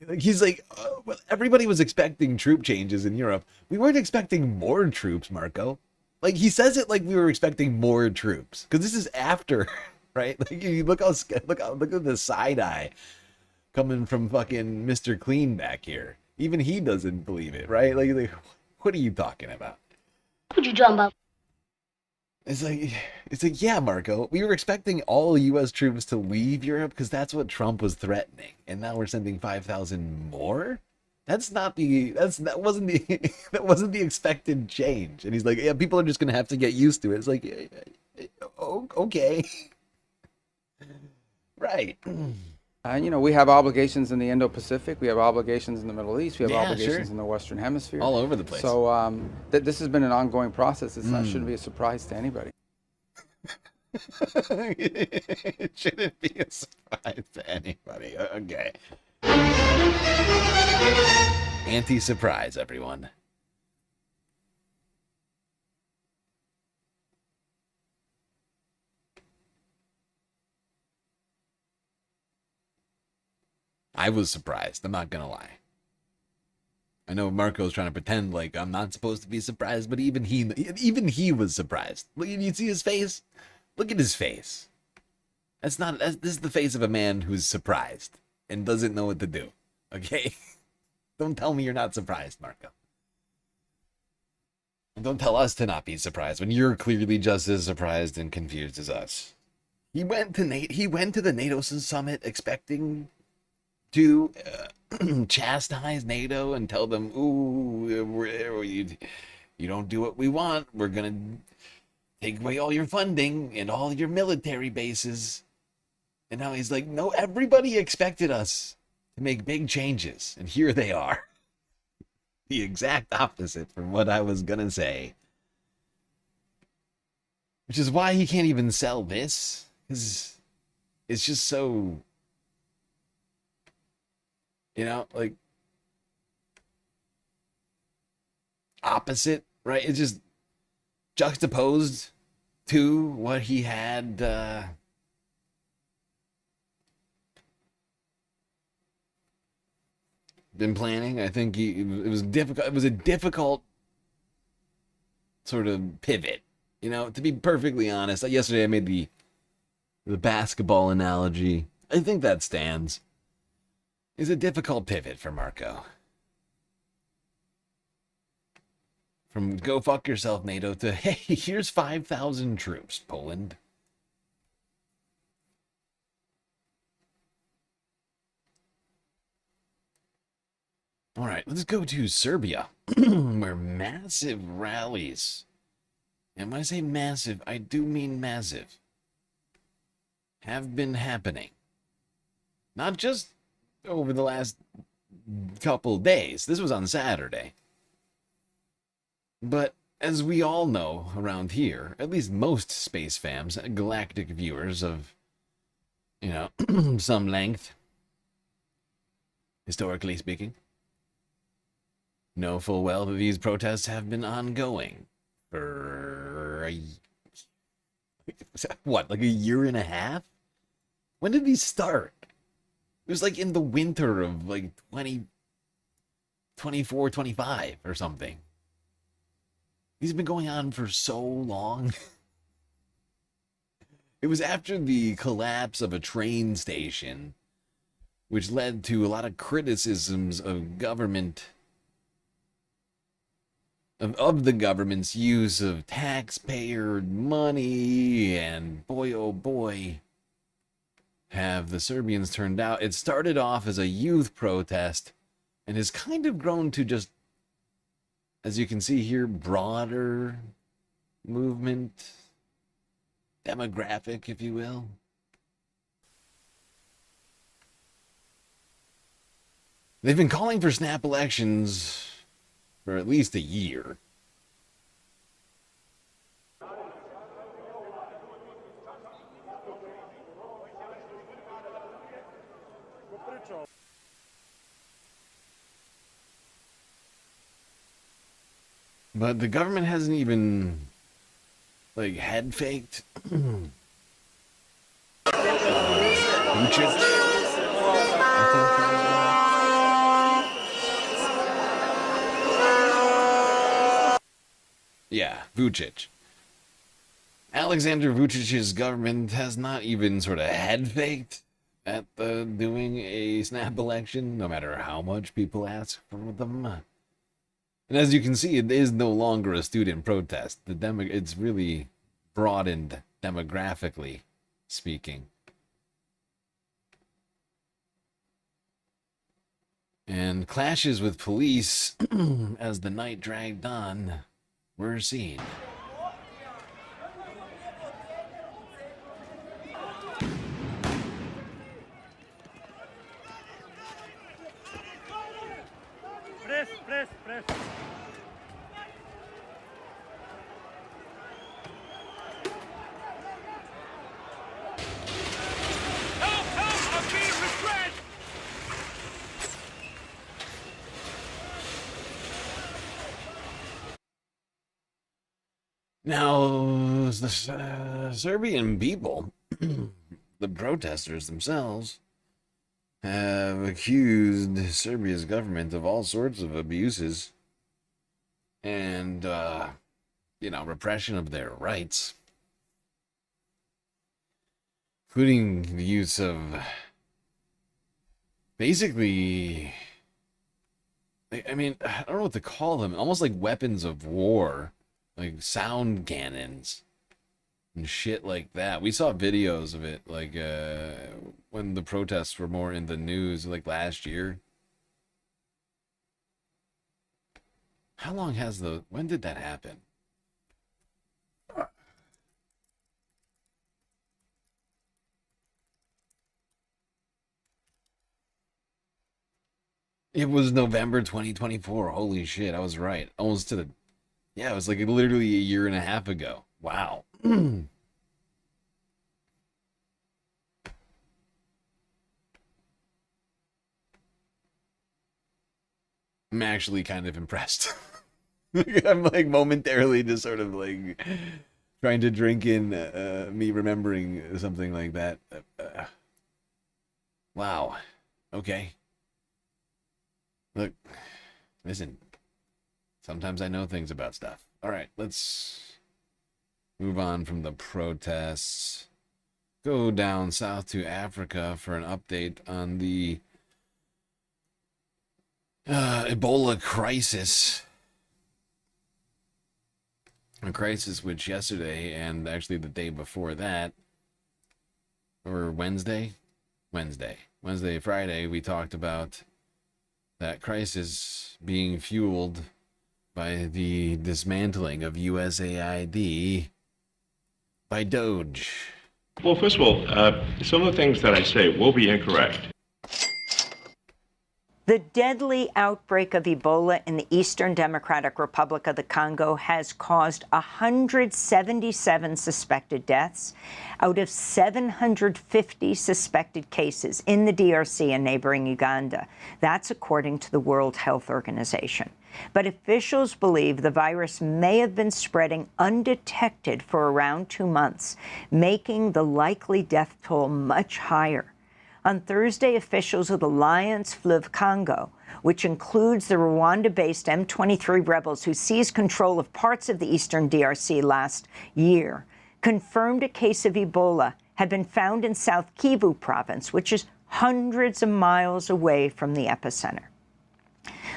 like he's like, well, everybody was expecting troop changes in Europe. We weren't expecting more troops, Marco. Like, he says it like we were expecting more troops. Because this is after, right? Like, you look at the side eye coming from fucking Mr. Clean back here. Even he doesn't believe it, right? Like what are you talking about? What you talking about? It's like, yeah, Marco, we were expecting all U.S. troops to leave Europe because that's what Trump was threatening, and now we're sending 5,000 more. That wasn't the expected change. And he's like, yeah, people are just gonna have to get used to it. It's like, okay, right. We have obligations in the Indo-Pacific. We have obligations in the Middle East. We have obligations in the Western Hemisphere. All over the place. So this has been an ongoing process. Shouldn't be a surprise to anybody. It shouldn't be a surprise to anybody. Okay. Anti-surprise, everyone. I was surprised. I'm not gonna lie. I know Marco's trying to pretend like I'm not supposed to be surprised, but even he was surprised. Look, you see his face? Look at his face. This is the face of a man who's surprised and doesn't know what to do. Okay? Don't tell me you're not surprised, Marco. And don't tell us to not be surprised when you're clearly just as surprised and confused as us. He went to the NATO summit expecting to chastise NATO and tell them, ooh, you don't do what we want. We're going to take away all your funding and all your military bases. And now he's like, no, everybody expected us to make big changes. And here they are. The exact opposite from what I was going to say. Which is why he can't even sell this. Because it's just so... like opposite, right? It's just juxtaposed to what he had been planning. I think it was difficult. It was a difficult sort of pivot, to be perfectly honest. Yesterday I made the basketball analogy. I think that stands. Is a difficult pivot for Marco. From go fuck yourself, NATO, to hey, here's 5,000 troops, Poland. All right, let's go to Serbia, where massive rallies, and when I say massive, I do mean massive, have been happening. Not just over the last couple days. This was on Saturday. But as we all know around here, at least most space fams, galactic viewers of, some length, historically speaking, know full well that these protests have been ongoing for like a year and a half? When did these start? It was like in the winter of like 2024, 25 or something. These have been going on for so long. It was after the collapse of a train station, which led to a lot of criticisms of government, of the government's use of taxpayer money, and boy oh boy, have the Serbians turned out. It started off as a youth protest and has kind of grown to just, as you can see here, broader movement, demographic, if you will. They've been calling for snap elections for at least a year. But the government hasn't even, like, head faked. Yeah, Vucic. Alexander Vucic's government has not even sort of head faked at doing a snap election, no matter how much people ask for them. And as you can see, it is no longer a student protest. It's really broadened demographically speaking. And clashes with police as the night dragged on were seen. Press. Help! I'm being restrained! Now, the Serbian people, the protesters themselves, have accused Serbia's government of all sorts of abuses and, repression of their rights, including the use of basically, I don't know what to call them, almost like weapons of war, like sound cannons and shit like that. We saw videos of it, like, when the protests were more in the news, like last year. How long has when did that happen? It was November 2024. Holy shit, I was right. Almost to it was like literally a year and a half ago. Wow. I'm actually kind of impressed. I'm like momentarily just sort of like trying to drink in me remembering something like that. Wow. Okay. Look, listen. Sometimes I know things about stuff. All right, let's move on from the protests. Go down south to Africa for an update on the Ebola crisis. A crisis which yesterday, and actually the day before that, or Friday, we talked about that crisis being fueled by the dismantling of USAID by DOGE. Well, first of all, some of the things that I say will be incorrect. The deadly outbreak of Ebola in the Eastern Democratic Republic of the Congo has caused 177 suspected deaths out of 750 suspected cases in the DRC and neighboring Uganda. That's according to the World Health Organization. But officials believe the virus may have been spreading undetected for around 2 months, making the likely death toll much higher. On Thursday, officials of the Alliance Fleuve Congo, which includes the Rwanda-based M23 rebels who seized control of parts of the eastern DRC last year, confirmed a case of Ebola had been found in South Kivu province, which is hundreds of miles away from the epicenter.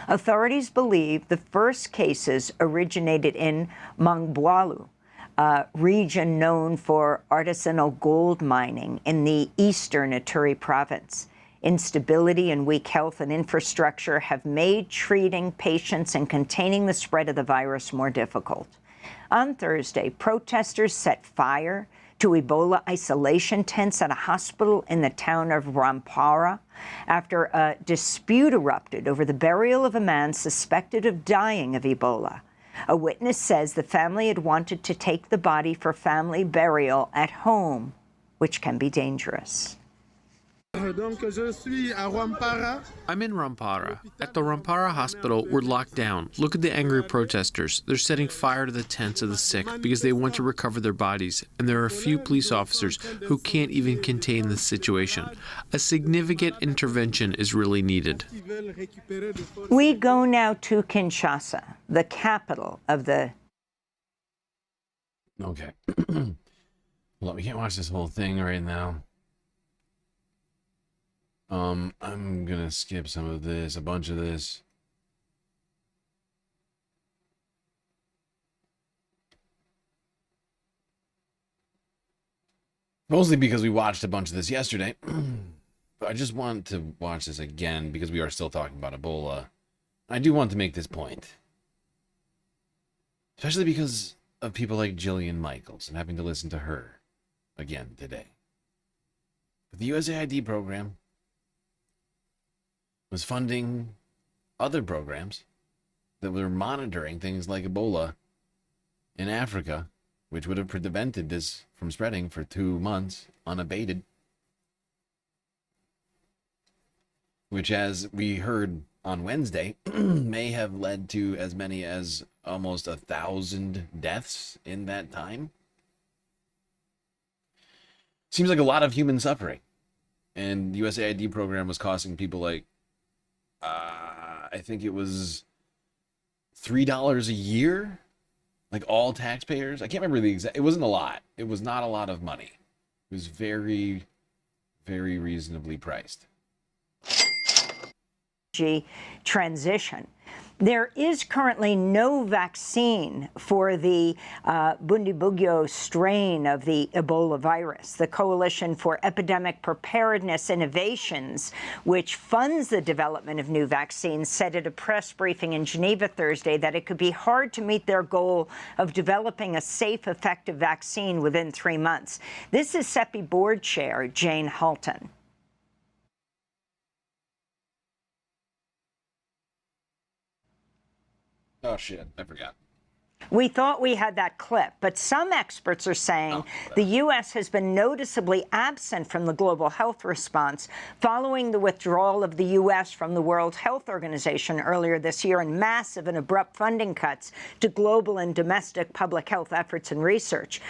Authorities believe the first cases originated in Mangwalu, a region known for artisanal gold mining in the eastern Ituri province. Instability and weak health and infrastructure have made treating patients and containing the spread of the virus more difficult. On Thursday, protesters set fire to Ebola isolation tents at a hospital in the town of Rwampara after a dispute erupted over the burial of a man suspected of dying of Ebola. A witness says the family had wanted to take the body for family burial at home, which can be dangerous. I'm in Rwampara. At the Rwampara hospital, we're locked down. Look at the angry protesters. They're setting fire to the tents of the sick because they want to recover their bodies, and there are a few police officers who can't even contain the situation. A significant intervention is really needed. We go now to Kinshasa, the capital of the... Okay. Well, we can't watch this whole thing right now. I'm gonna skip some of this, a bunch of this. Mostly because we watched a bunch of this yesterday. But I just want to watch this again because we are still talking about Ebola. I do want to make this point. Especially because of people like Jillian Michaels and having to listen to her again today. But the USAID program was funding other programs that were monitoring things like Ebola in Africa, which would have prevented this from spreading for 2 months unabated. Which, as we heard on Wednesday, may have led to as many as almost 1,000 deaths in that time. Seems like a lot of human suffering. And the USAID program was costing people like I think it was $3 a year, like all taxpayers. I can't remember the exact. It wasn't a lot. It was not a lot of money. It was very, very reasonably priced. Transition. There is currently no vaccine for the Bundibugyo strain of the Ebola virus. The Coalition for Epidemic Preparedness Innovations, which funds the development of new vaccines, said at a press briefing in Geneva Thursday that it could be hard to meet their goal of developing a safe, effective vaccine within 3 months. This is CEPI board chair Jane Halton. Oh, shit. I forgot. We thought we had that clip, but some experts are saying the U.S. has been noticeably absent from the global health response following the withdrawal of the U.S. from the World Health Organization earlier this year and massive and abrupt funding cuts to global and domestic public health efforts and research.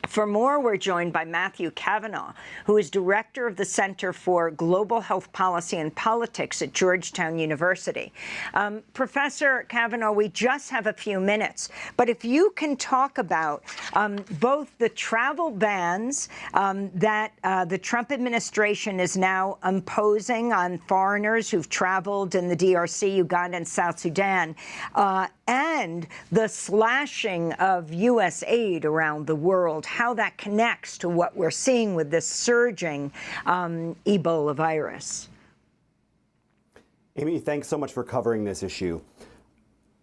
For more, we're joined by Matthew Cavanaugh, who is director of the Center for Global Health Policy and Politics at Georgetown University. Professor Cavanaugh, we just have a few minutes, but if you can talk about both the travel bans that the Trump administration is now imposing on foreigners who've traveled in the DRC, Uganda, and South Sudan, and the slashing of U.S. aid around the world, how that connects to what we're seeing with this surging Ebola virus. Amy, thanks so much for covering this issue.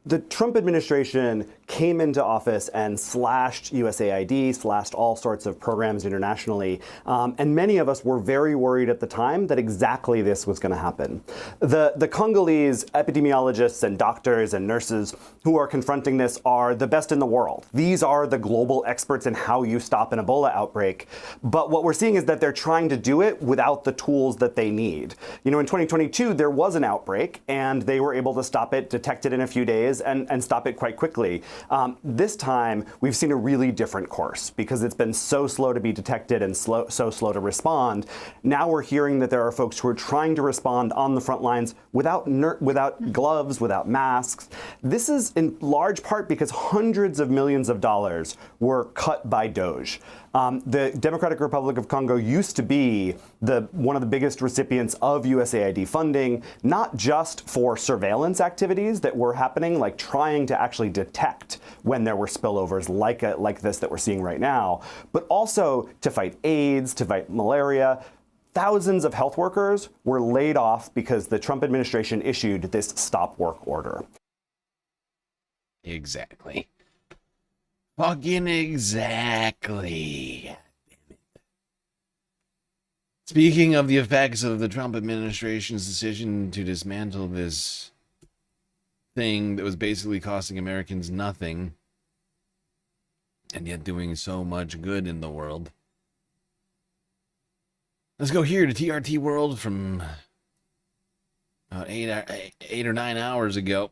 The Trump administration came into office and slashed USAID, slashed all sorts of programs internationally, and many of us were very worried at the time that exactly this was going to happen. The Congolese epidemiologists and doctors and nurses who are confronting this are the best in the world. These are the global experts in how you stop an Ebola outbreak. But what we're seeing is that they're trying to do it without the tools that they need. You know, in 2022, there was an outbreak, and they were able to stop it, detect it in a few days, and stop it quite quickly. This time, we've seen a really different course because it's been so slow to be detected and so slow to respond. Now we're hearing that there are folks who are trying to respond on the front lines without gloves, without masks. This is in large part because hundreds of millions of dollars were cut by DOGE. The Democratic Republic of Congo used to be one of the biggest recipients of USAID funding, not just for surveillance activities that were happening, like trying to actually detect when there were spillovers like this that we're seeing right now, but also to fight AIDS, to fight malaria. Thousands of health workers were laid off because the Trump administration issued this stop work order. Exactly. Fucking exactly. Speaking of the effects of the Trump administration's decision to dismantle this thing that was basically costing Americans nothing, and yet doing so much good in the world. Let's go here to TRT World from about 8 or 9 hours ago.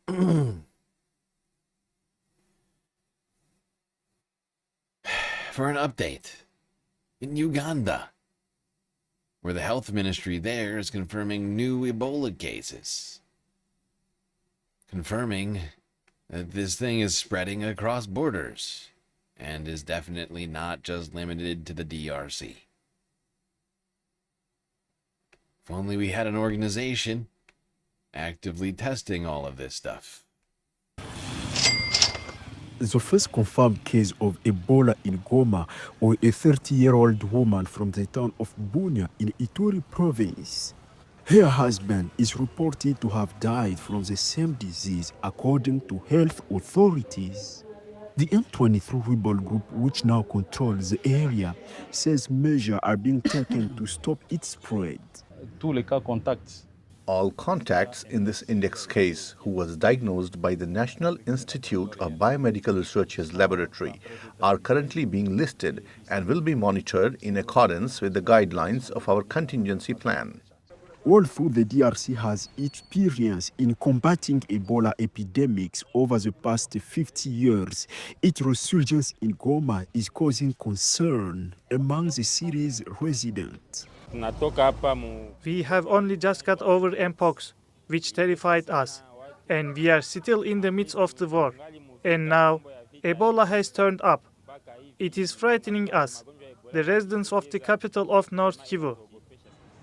For an update in Uganda, where the health ministry there is confirming new Ebola cases. Confirming that this thing is spreading across borders and is definitely not just limited to the DRC. If only we had an organization actively testing all of this stuff. The first confirmed case of Ebola in Goma, or a 30-year-old woman from the town of Bunia in Ituri province. Her husband is reported to have died from the same disease, according to health authorities. The M23 rebel group, which now controls the area, says measures are being taken to stop its spread. All contacts in this index case who was diagnosed by the National Institute of Biomedical Research's laboratory are currently being listed and will be monitored in accordance with the guidelines of our contingency plan. Although the DRC has experience in combating Ebola epidemics over the past 50 years, its resurgence in Goma is causing concern among the city's residents. We have only just got over Mpox, which terrified us, and we are still in the midst of the war. And now, Ebola has turned up. It is frightening us, the residents of the capital of North Kivu.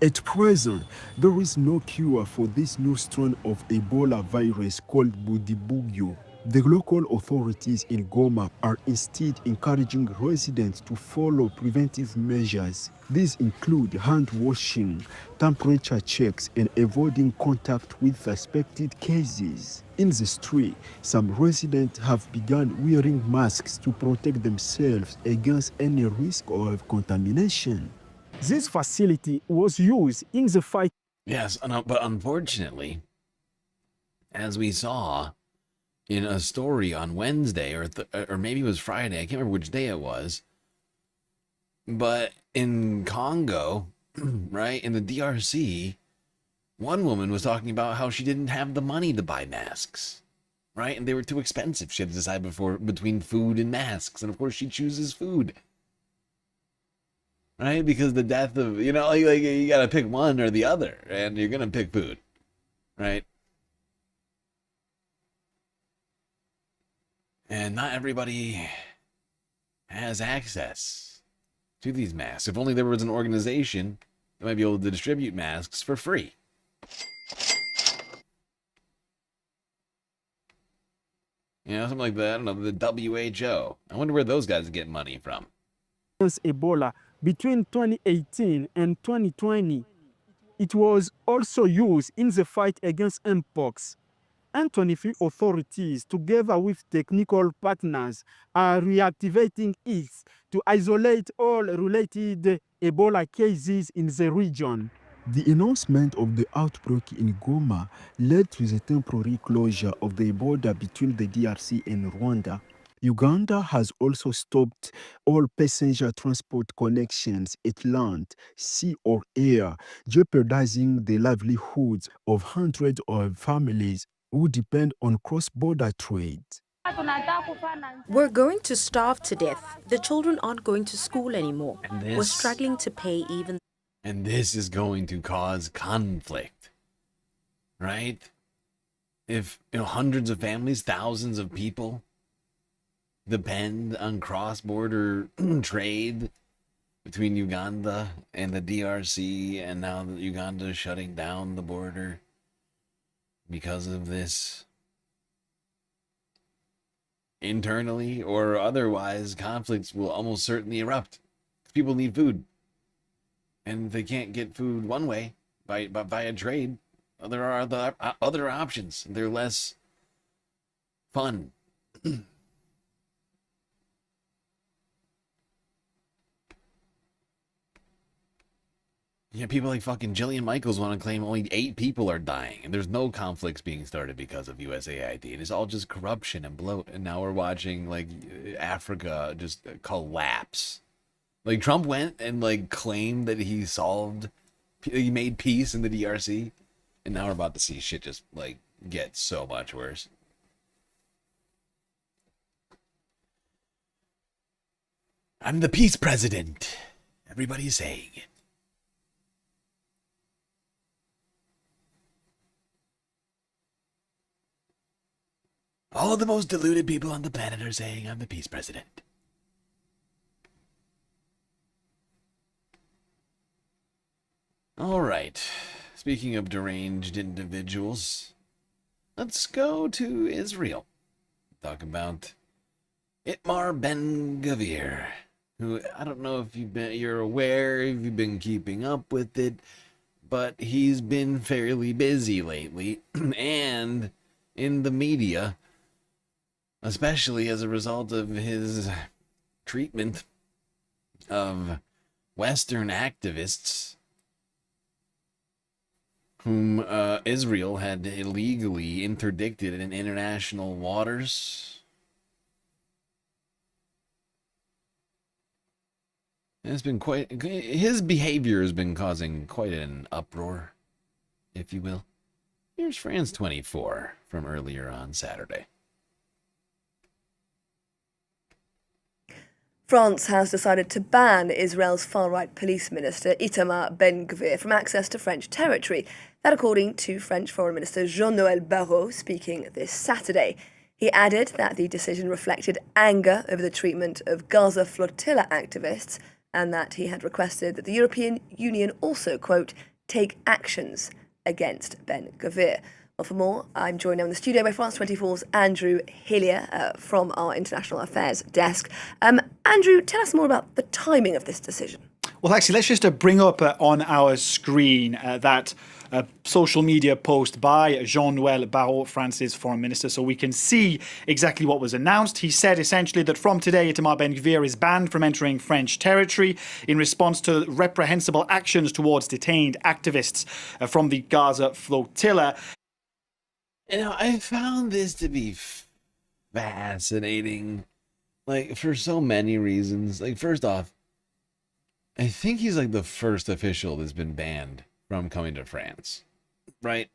At present, there is no cure for this new strain of Ebola virus called Budibugyo. The local authorities in Goma are instead encouraging residents to follow preventive measures. These include hand washing, temperature checks, and avoiding contact with suspected cases. In the street, some residents have begun wearing masks to protect themselves against any risk of contamination. This facility was used in the fight. Yes, but unfortunately, as we saw in a story on Wednesday, or maybe it was Friday, I can't remember which day it was, but in Congo, right, in the DRC, one woman was talking about how she didn't have the money to buy masks, right, and they were too expensive. She had to decide between food and masks, and of course she chooses food. Right? Because the death of, you gotta pick one or the other, and you're gonna pick food. Right? And not everybody has access to these masks. If only there was an organization that might be able to distribute masks for free. You know, something like that. I don't know, the WHO. I wonder where those guys get money from. Ebola between 2018 and 2020. It was also used in the fight against Mpox. N23 authorities, together with technical partners, are reactivating it to isolate all related Ebola cases in the region. The announcement of the outbreak in Goma led to the temporary closure of the border between the DRC and Rwanda. Uganda has also stopped all passenger transport connections at land, sea, or air, jeopardizing the livelihoods of hundreds of families who depend on cross-border trade. We're going to starve to death. The children aren't going to school anymore. And We're struggling to pay even. And this is going to cause conflict, right? If hundreds of families, thousands of people depend on cross-border trade between Uganda and the DRC, and now that Uganda is shutting down the border because of this, internally or otherwise, conflicts will almost certainly erupt. People need food, and if they can't get food one way via trade, there are other options. They're less fun. Yeah, people like fucking Jillian Michaels want to claim only 8 people are dying, and there's no conflicts being started because of USAID. It's all just corruption and bloat, and now we're watching, like, Africa just collapse. Like, Trump went and, like, claimed that he made peace in the DRC, and now we're about to see shit just, like, get so much worse. I'm the peace president. Everybody's saying it. All the most deluded people on the planet are saying I'm the peace president. All right. Speaking of deranged individuals, let's go to Israel. Talk about Itmar Ben Gvir, who, I don't know if you're aware, if you've been keeping up with it, but he's been fairly busy lately, and in the media, especially as a result of his treatment of Western activists whom Israel had illegally interdicted in international waters. It's been his behavior has been causing quite an uproar, if you will. Here's France 24 from earlier on Saturday. France has decided to ban Israel's far-right police minister Itmar Ben Gvir from access to French territory. That according to French Foreign Minister Jean-Noël Barrot speaking this Saturday. He added that the decision reflected anger over the treatment of Gaza flotilla activists and that he had requested that the European Union also, quote, take actions against Ben Gvir. Well, for more, I'm joined now in the studio by France 24's Andrew Hillier from our International Affairs desk. Andrew, tell us more about the timing of this decision. Well, actually, let's just bring up on our screen that social media post by Jean-Noël Barrot, France's foreign minister, so we can see exactly what was announced. He said essentially that from today, Itmar Ben Gvir is banned from entering French territory in response to reprehensible actions towards detained activists from the Gaza flotilla. You know, I found this to be fascinating, like, for so many reasons. Like, first off, I think he's, like, the first official that's been banned from coming to France, right?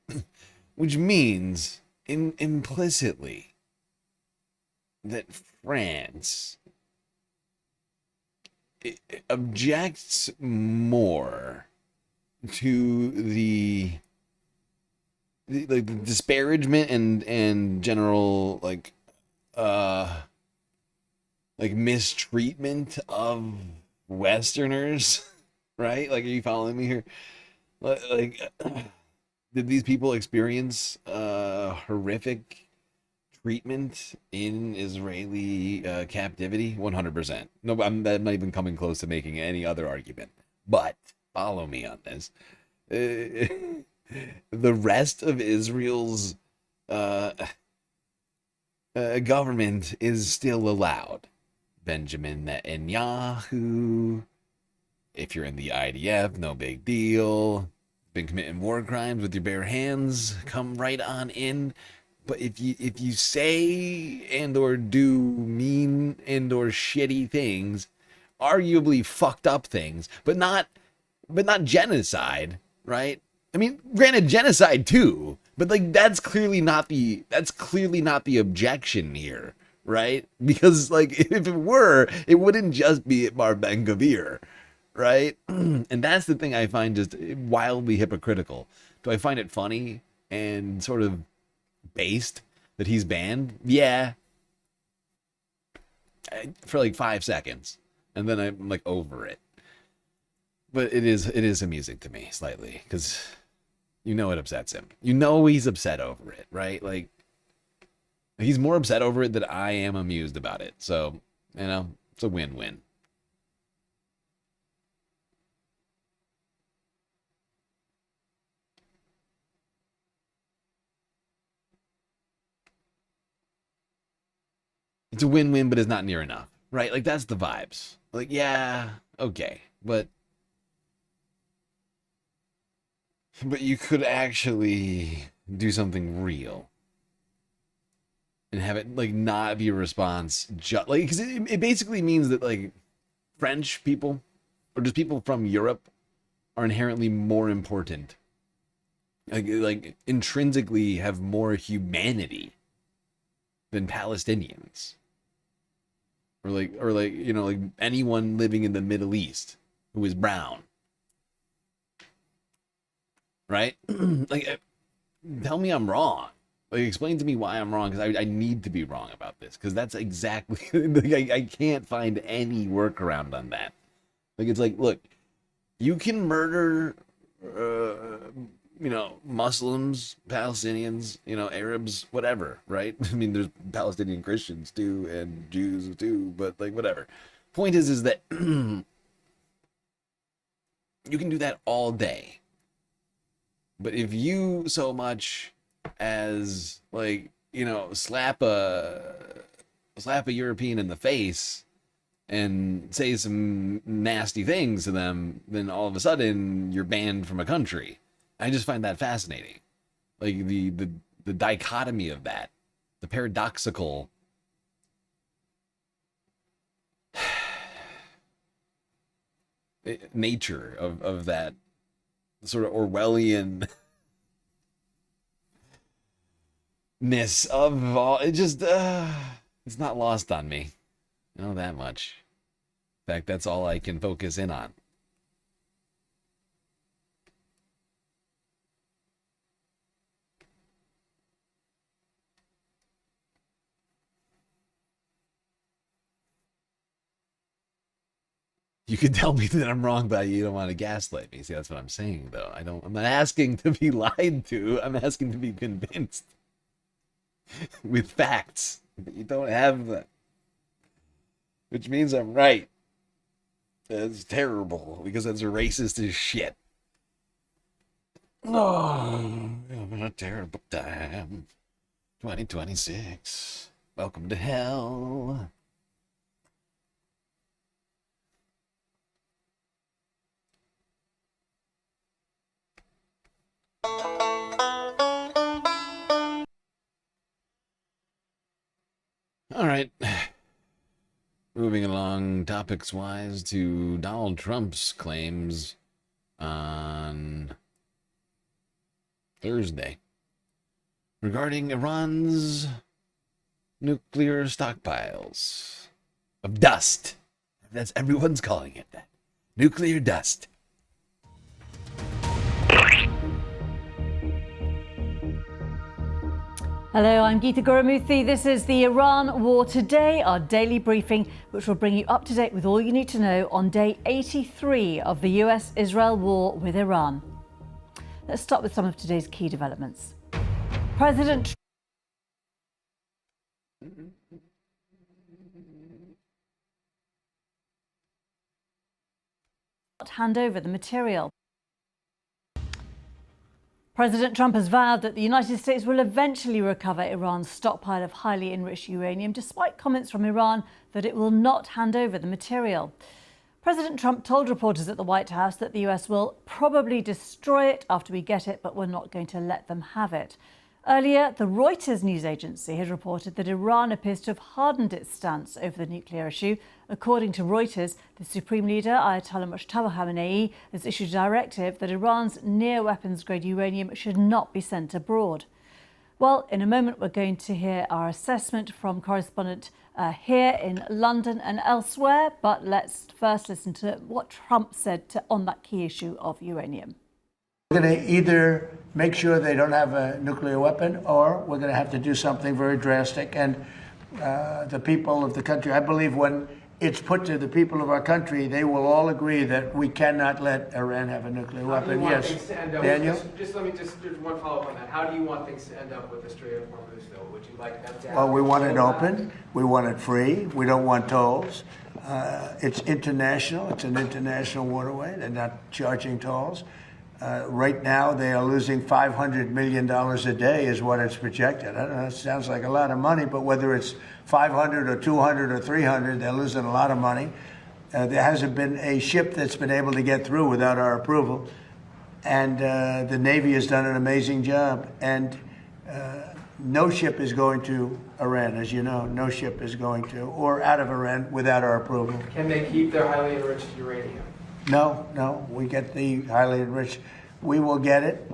Which means, implicitly, that France objects more to the disparagement and general like mistreatment of Westerners, right? Like, are you following me here? Like, did these people experience horrific treatment in Israeli captivity? 100%. No, I'm not even coming close to making any other argument. But follow me on this. The rest of Israel's government is still allowed. Benjamin Netanyahu, if you're in the IDF, no big deal. Been committing war crimes with your bare hands, come right on in. But if you say and or do mean and or shitty things, arguably fucked up things, but not genocide, right? I mean, granted, genocide too, but like that's clearly not the objection here, right? Because like if it were, it wouldn't just be Itmar Ben Gvir, right? And that's the thing I find just wildly hypocritical. Do I find it funny and sort of based that he's banned? Yeah, for like 5 seconds, and then I'm like over it. But it is amusing to me slightly, because you know it upsets him. You know he's upset over it, right? Like, he's more upset over it than I am amused about it. So, you know, it's a win-win. It's a win-win, but it's not near enough, right? Like, that's the vibes. Like, yeah, okay, but you could actually do something real and have it like not be a response, just like, because it basically means that like French people or just people from Europe are inherently more important, like intrinsically have more humanity than Palestinians, or like you know, like anyone living in the Middle East who is brown. Right? Like, tell me I'm wrong. Like, explain to me why I'm wrong, because I need to be wrong about this, because that's exactly, like, I can't find any workaround on that. Like, it's like, look, you can murder, you know, Muslims, Palestinians, you know, Arabs, whatever, right? I mean, there's Palestinian Christians too, and Jews too, but like, whatever. Point is that you can do that all day. But if you so much as, like, you know, slap a European in the face and say some nasty things to them, then all of a sudden you're banned from a country. I just find that fascinating. Like the dichotomy of that, the paradoxical nature of that sort of Orwellian-ness of all. It just it's not lost on me. I know that much. In fact, that's all I can focus in on. You can tell me that I'm wrong, but you don't want to gaslight me. See, that's what I'm saying, though. I'm not asking to be lied to. I'm asking to be convinced with facts. But you don't have that. Which means I'm right. That's terrible, because that's racist as shit. Oh, having a terrible time. 2026. Welcome to hell. All right. Moving along topics-wise to Donald Trump's claims on Thursday regarding Iran's nuclear stockpiles of dust. That's everyone's calling it that. Nuclear dust. Hello, I'm Geeta Gurumuthy. This is the Iran War Today, our daily briefing, which will bring you up to date with all you need to know on day 83 of the US-Israel war with Iran. Let's start with some of today's key developments. President hand over the material. President Trump has vowed that the United States will eventually recover Iran's stockpile of highly enriched uranium, despite comments from Iran that it will not hand over the material. President Trump told reporters at the White House that the US will probably destroy it after we get it, but we're not going to let them have it. Earlier, the Reuters news agency had reported that Iran appears to have hardened its stance over the nuclear issue. According to Reuters, the Supreme Leader, Ayatollah Mujtaba Khamenei, has issued a directive that Iran's near-weapons-grade uranium should not be sent abroad. Well, in a moment, we're going to hear our assessment from correspondent here in London and elsewhere. But let's first listen to what Trump said on that key issue of uranium. We're going to either make sure they don't have a nuclear weapon, or we're going to have to do something very drastic. And the people of the country, I believe when it's put to the people of our country, they will all agree that we cannot let Iran have a nuclear weapon. Yes, Daniel? Just let me just one follow-up on that. How do you want things to end up with the Strait of Hormuz, though? Would you like them to have... Well, we want it open. We want it free. We don't want tolls. It's international. It's an international waterway. They're not charging tolls. Right now, they are losing $500 million a day is what it's projected. I don't know, it sounds like a lot of money, but whether it's 500 or 200 or 300, they're losing a lot of money. There hasn't been a ship that's been able to get through without our approval. And the Navy has done an amazing job. And no ship is going to Iran, as you know. No ship is going to, or out of Iran without our approval. Can they keep their highly enriched uranium? No, we get the highly enriched. We will get it.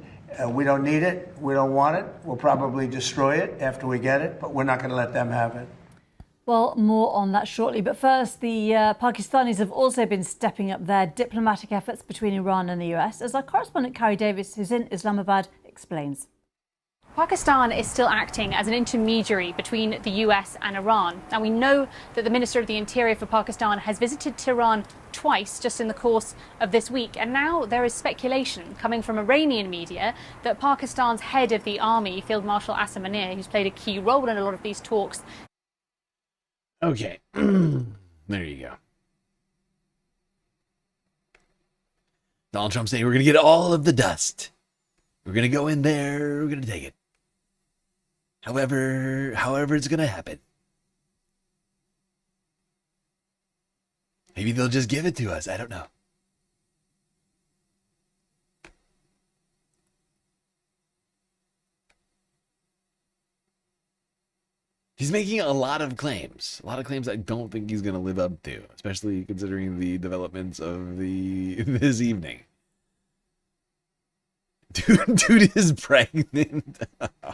We don't need it. We don't want it. We'll probably destroy it after we get it, but we're not going to let them have it. Well, more on that shortly. But first, the Pakistanis have also been stepping up their diplomatic efforts between Iran and the US, as our correspondent Carrie Davis, who's in Islamabad, explains. Pakistan is still acting as an intermediary between the US and Iran. Now, we know that the Minister of the Interior for Pakistan has visited Tehran twice just in the course of this week. And now there is speculation coming from Iranian media that Pakistan's head of the army, Field Marshal Asim Munir, who's played a key role in a lot of these talks. Okay, there you go. Donald Trump saying we're going to get all of the dust. We're going to go in there, we're going to take it. However it's going to happen. Maybe they'll just give it to us. I don't know. He's making a lot of claims. A lot of claims I don't think he's going to live up to, especially considering the developments of this evening. Dude is pregnant.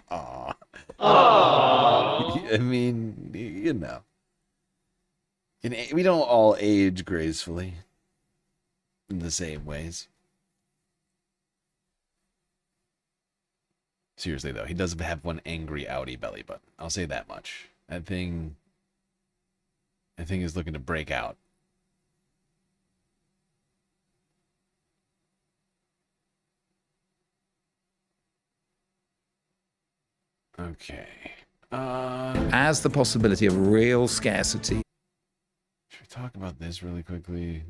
Aww. I mean, you know. We don't all age gracefully in the same ways. Seriously, though, he does have one angry Audi belly button. I'll say that much. That thing is looking to break out. Okay. As the possibility of real scarcity. Should we talk about this really quickly?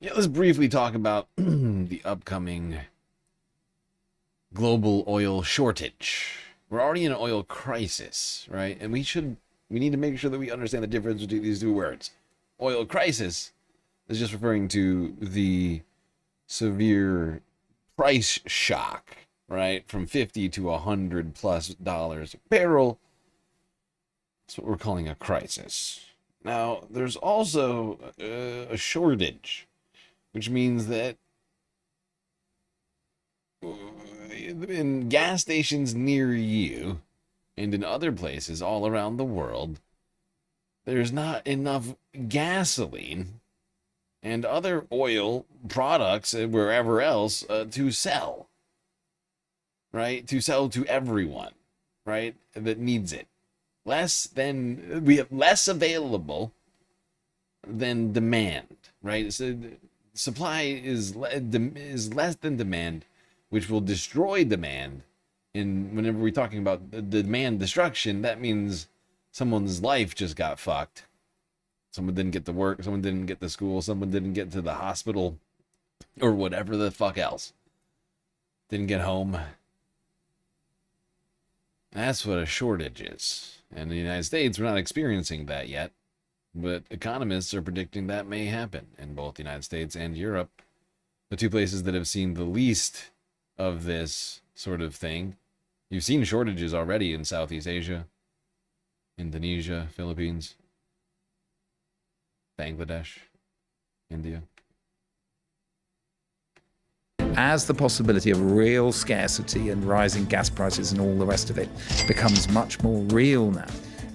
Yeah, let's briefly talk about the upcoming global oil shortage. We're already in an oil crisis, right? And we need to make sure that we understand the difference between these two words. Oil crisis is just referring to the severe price shock, right? From $50 to $100+ a barrel. That's what we're calling a crisis. Now, there's also a shortage, which means that in gas stations near you and in other places all around the world, there's not enough gasoline and other oil products wherever else to sell, right? To sell to everyone, right? That needs it. We have less available than demand, right? So supply is less than demand, which will destroy demand. And whenever we're talking about the demand destruction, that means someone's life just got fucked. Someone didn't get to work, someone didn't get to school, someone didn't get to the hospital, or whatever the fuck else. Didn't get home. That's what a shortage is. And in the United States, we're not experiencing that yet. But economists are predicting that may happen in both the United States and Europe. The two places that have seen the least of this sort of thing. You've seen shortages already in Southeast Asia, Indonesia, Philippines, Bangladesh, India. As the possibility of real scarcity and rising gas prices and all the rest of it becomes much more real now,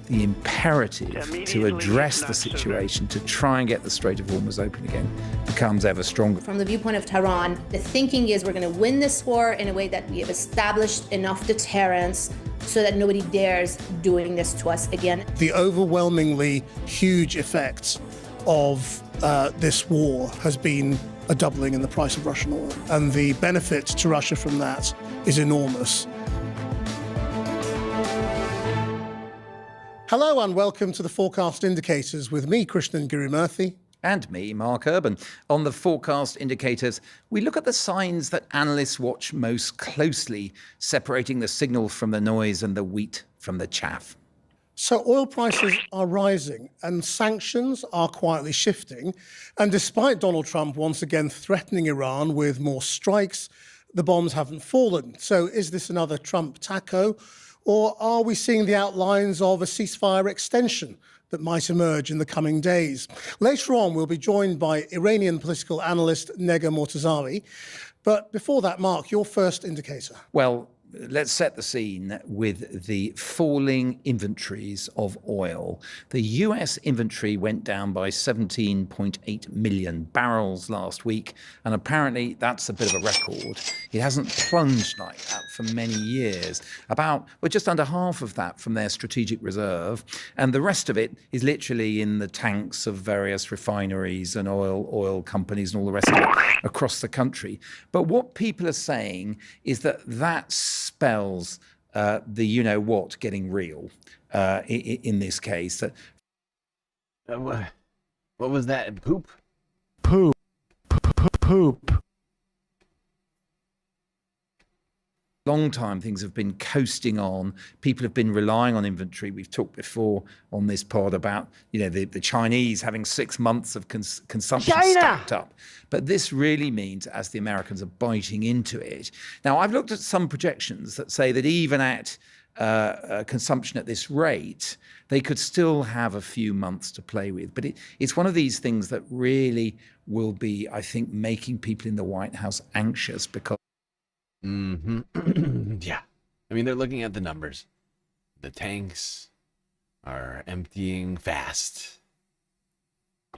the imperative to address the situation, to try and get the Strait of Hormuz open again, becomes ever stronger. From the viewpoint of Tehran, the thinking is we're going to win this war in a way that we have established enough deterrence so that nobody dares doing this to us again. The overwhelmingly huge effects of this war has been a doubling in the price of Russian oil, and the benefit to Russia from that is enormous. Hello and welcome to the Forecast Indicators with me, Krishnan Girimurthy. And me, Mark Urban. On the Forecast Indicators, we look at the signs that analysts watch most closely, separating the signal from the noise and the wheat from the chaff. So oil prices are rising and sanctions are quietly shifting. And despite Donald Trump once again threatening Iran with more strikes, the bombs haven't fallen. So is this another Trump taco? Or are we seeing the outlines of a ceasefire extension that might emerge in the coming days? Later on, we'll be joined by Iranian political analyst Nega Mortazawi. But before that, Mark, your first indicator. Well, let's set the scene with the falling inventories of oil. The US inventory went down by 17.8 million barrels last week, and apparently that's a bit of a record. It hasn't plunged like that for many years. Just under half of that from their strategic reserve, and the rest of it is literally in the tanks of various refineries and oil companies and all the rest of it across the country. But what people are saying is that spells the you-know-what getting real in this case. What was that? Poop? Poop. Long time things have been coasting on. People have been relying on inventory. We've talked before on this pod about the Chinese having 6 months of consumption stacked up. But this really means as the Americans are biting into it. Now, I've looked at some projections that say that even at consumption at this rate, they could still have a few months to play with. But it's one of these things that really will be, I think, making people in the White House anxious because yeah. I mean, they're looking at the numbers. The tanks are emptying fast.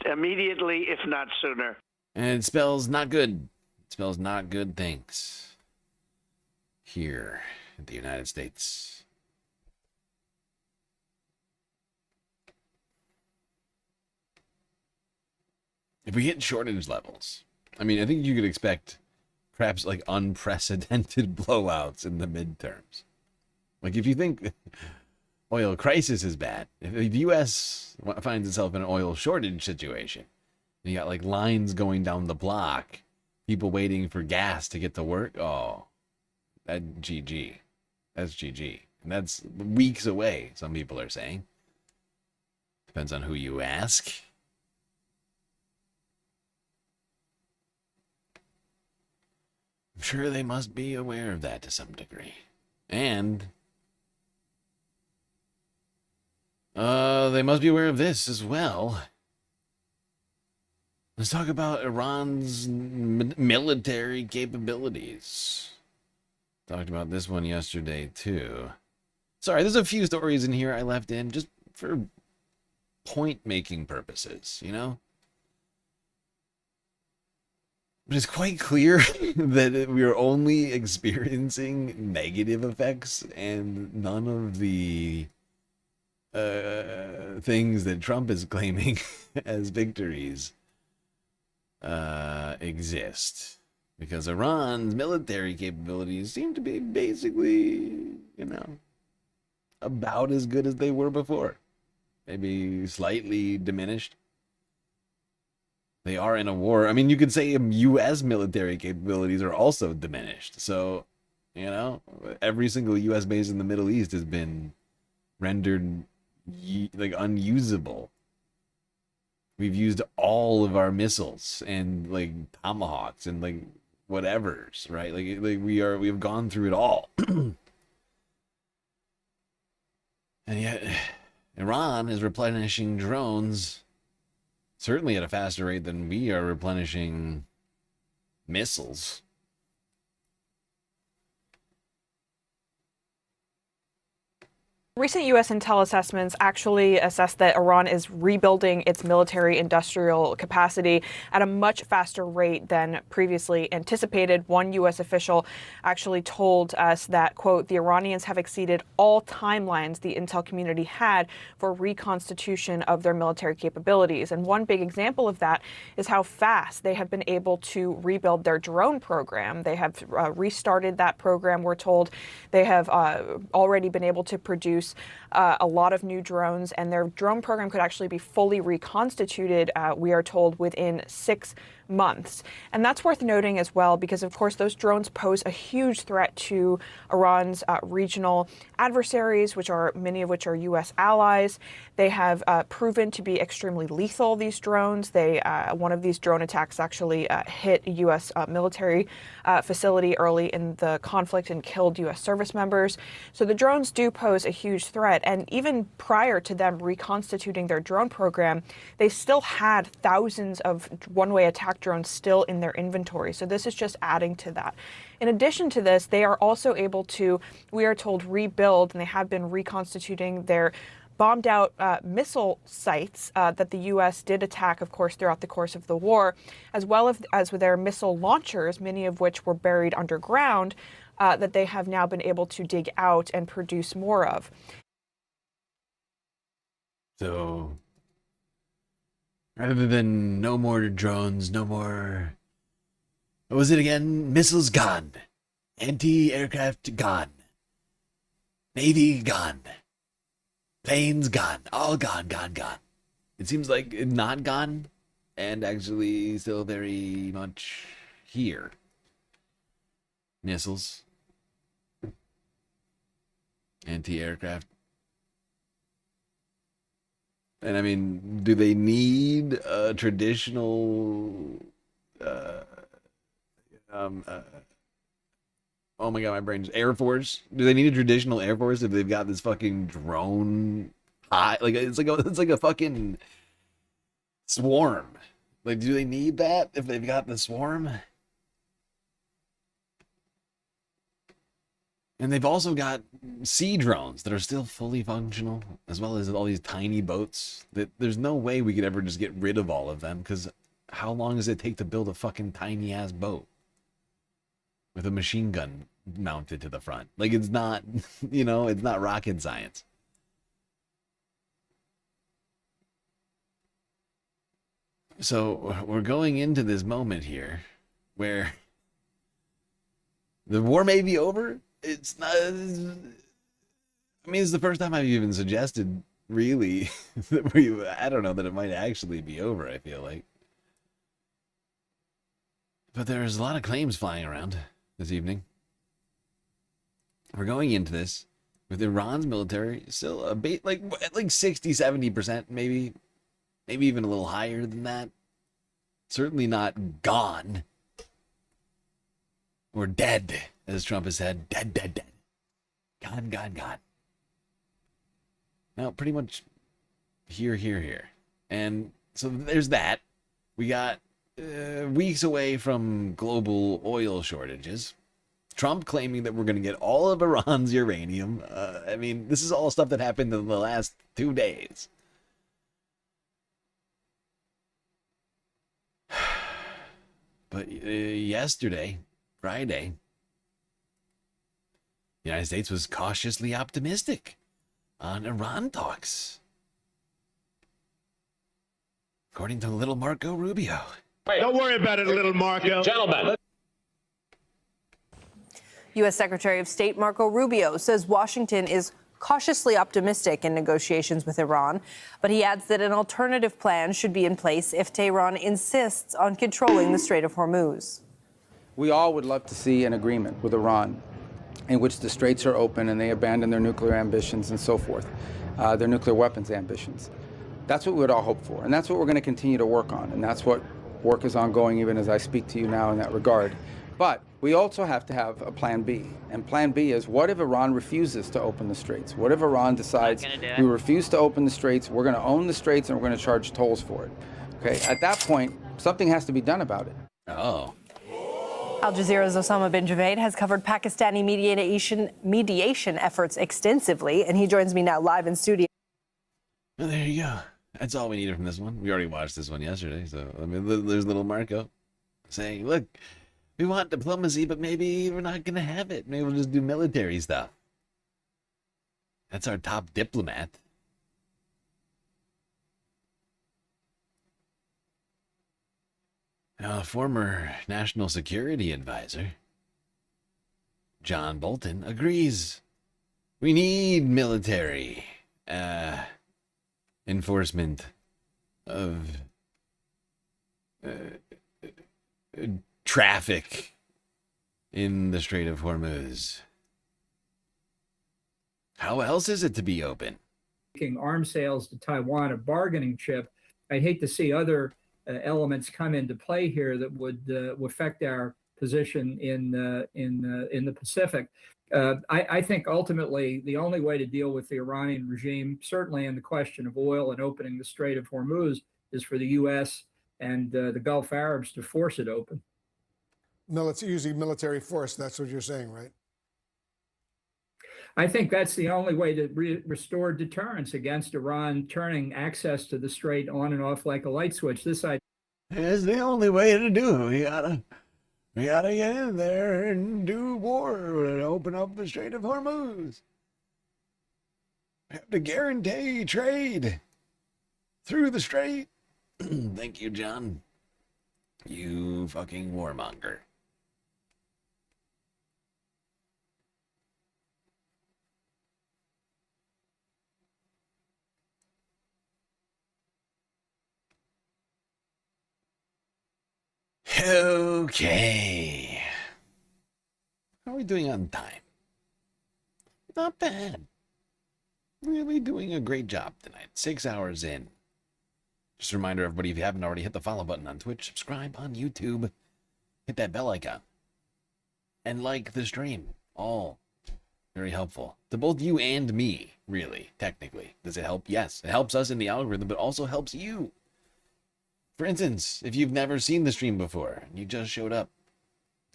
Immediately, if not sooner. And it spells not good. It spells not good things here in the United States. If we hit shortage levels, I mean, I think you could expect perhaps like unprecedented blowouts in the midterms. Like if you think oil crisis is bad, if the U.S. finds itself in an oil shortage situation, and you got like lines going down the block, people waiting for gas to get to work, oh, that's GG. That's GG. And that's weeks away, some people are saying. Depends on who you ask. I'm sure they must be aware of that to some degree. And they must be aware of this as well. Let's talk about Iran's military capabilities. Talked about this one yesterday, too. Sorry, there's a few stories in here I left in just for point-making purposes, you know? But it's quite clear that we are only experiencing negative effects and none of the things that Trump is claiming as victories exist. Because Iran's military capabilities seem to be basically, about as good as they were before. Maybe slightly diminished. They are in a war. I mean, you could say U.S. military capabilities are also diminished. So, you know, every single U.S. base in the Middle East has been rendered like unusable. We've used all of our missiles and like tomahawks and like whatevers, right? Like we have gone through it all. And yet Iran is replenishing drones certainly at a faster rate than we are replenishing missiles. Recent U.S. intel assessments actually assess that Iran is rebuilding its military industrial capacity at a much faster rate than previously anticipated. One U.S. official actually told us that, quote, the Iranians have exceeded all timelines the intel community had for reconstitution of their military capabilities. And one big example of that is how fast they have been able to rebuild their drone program. They have restarted that program, we're told. They have already been able to produce a lot of new drones, and their drone program could actually be fully reconstituted, we are told, within 6 months. And that's worth noting as well, because of course those drones pose a huge threat to Iran's regional adversaries, many of which are U.S. allies. They have proven to be extremely lethal, these drones. One of these drone attacks actually hit a U.S. military facility early in the conflict and killed U.S. service members. So the drones do pose a huge threat. And even prior to them reconstituting their drone program, they still had thousands of one-way attack drones still in their inventory. So this is just adding to that. In addition to this, they are also able to, we are told, rebuild, and they have been reconstituting their bombed out missile sites that the U.S. did attack, of course, throughout the course of the war, as well as with their missile launchers, many of which were buried underground, that they have now been able to dig out and produce more of. So, rather than no more drones, no more, what was it again? Missiles gone. Anti-aircraft gone. Navy gone. Planes gone. All gone, gone, gone. It seems like not gone, and actually still very much here. Missiles. Anti-aircraft. And I mean, do they need a traditional oh my god, my brain's Air Force? Do they need a traditional Air Force if they've got this fucking drone it's like a fucking swarm? Like, do they need that if they've got the swarm? And they've also got sea drones that are still fully functional, as well as all these tiny boats. There's no way we could ever just get rid of all of them, because how long does it take to build a fucking tiny-ass boat with a machine gun mounted to the front? Like, it's not, it's not rocket science. So we're going into this moment here where the war may be over. It's not, I mean, it's the first time I've even suggested, really, that I don't know that it might actually be over, I feel like. But there's a lot of claims flying around this evening. We're going into this with Iran's military still like 60-70%, maybe even a little higher than that. Certainly not gone or dead, as Trump has said. Dead. Gone. Now, pretty much here. And so there's that. We got weeks away from global oil shortages. Trump claiming that we're going to get all of Iran's uranium. I mean, this is all stuff that happened in the last 2 days. But yesterday, Friday, the United States was cautiously optimistic on Iran talks, according to little Marco Rubio. Wait, don't worry about it, little Marco. Gentlemen. U.S. Secretary of State Marco Rubio says Washington is cautiously optimistic in negotiations with Iran, but he adds that an alternative plan should be in place if Tehran insists on controlling the Strait of Hormuz. We all would love to see an agreement with Iran in which the straits are open and they abandon their nuclear ambitions and so forth, their nuclear weapons ambitions. That's what we would all hope for, and that's what we're going to continue to work on, and that's what work is ongoing even as I speak to you now in that regard. But we also have to have a plan B, and plan B is, what if Iran refuses to open the straits? What if Iran decides we refuse to open the straits, we're going to own the straits, and we're going to charge tolls for it? Okay, at that point, something has to be done about it. Oh. Al Jazeera's Osama bin Javaid has covered Pakistani mediation efforts extensively, and he joins me now live in studio. Well, there you go. That's all we needed from this one. We already watched this one yesterday, so I mean, there's little Marco saying, "Look, we want diplomacy, but maybe we're not gonna have it. Maybe we'll just do military stuff." That's our top diplomat. Now, former National Security Advisor John Bolton agrees. We need military enforcement of traffic in the Strait of Hormuz. How else is it to be open? Making arms sales to Taiwan a bargaining chip, I'd hate to see other elements come into play here that would affect our position in the Pacific. I think ultimately the only way to deal with the Iranian regime, certainly in the question of oil and opening the Strait of Hormuz, is for the U.S. and the Gulf Arabs to force it open. Using military force, that's what you're saying, right? I think that's the only way to restore deterrence against Iran turning access to the strait on and off like a light switch. It's the only way to do it. We gotta get in there and do war and open up the Strait of Hormuz. We have to guarantee trade through the strait. Thank you, John. You fucking warmonger. Okay. How are we doing on time? Not bad. Really doing a great job tonight. 6 hours in. Just a reminder, everybody, if you haven't already, hit the follow button on Twitch, subscribe on YouTube, hit that bell icon, and like the stream. All very helpful to both you and me, really, technically. Does it help? Yes. It helps us in the algorithm, but also helps you. For instance, if you've never seen the stream before and you just showed up,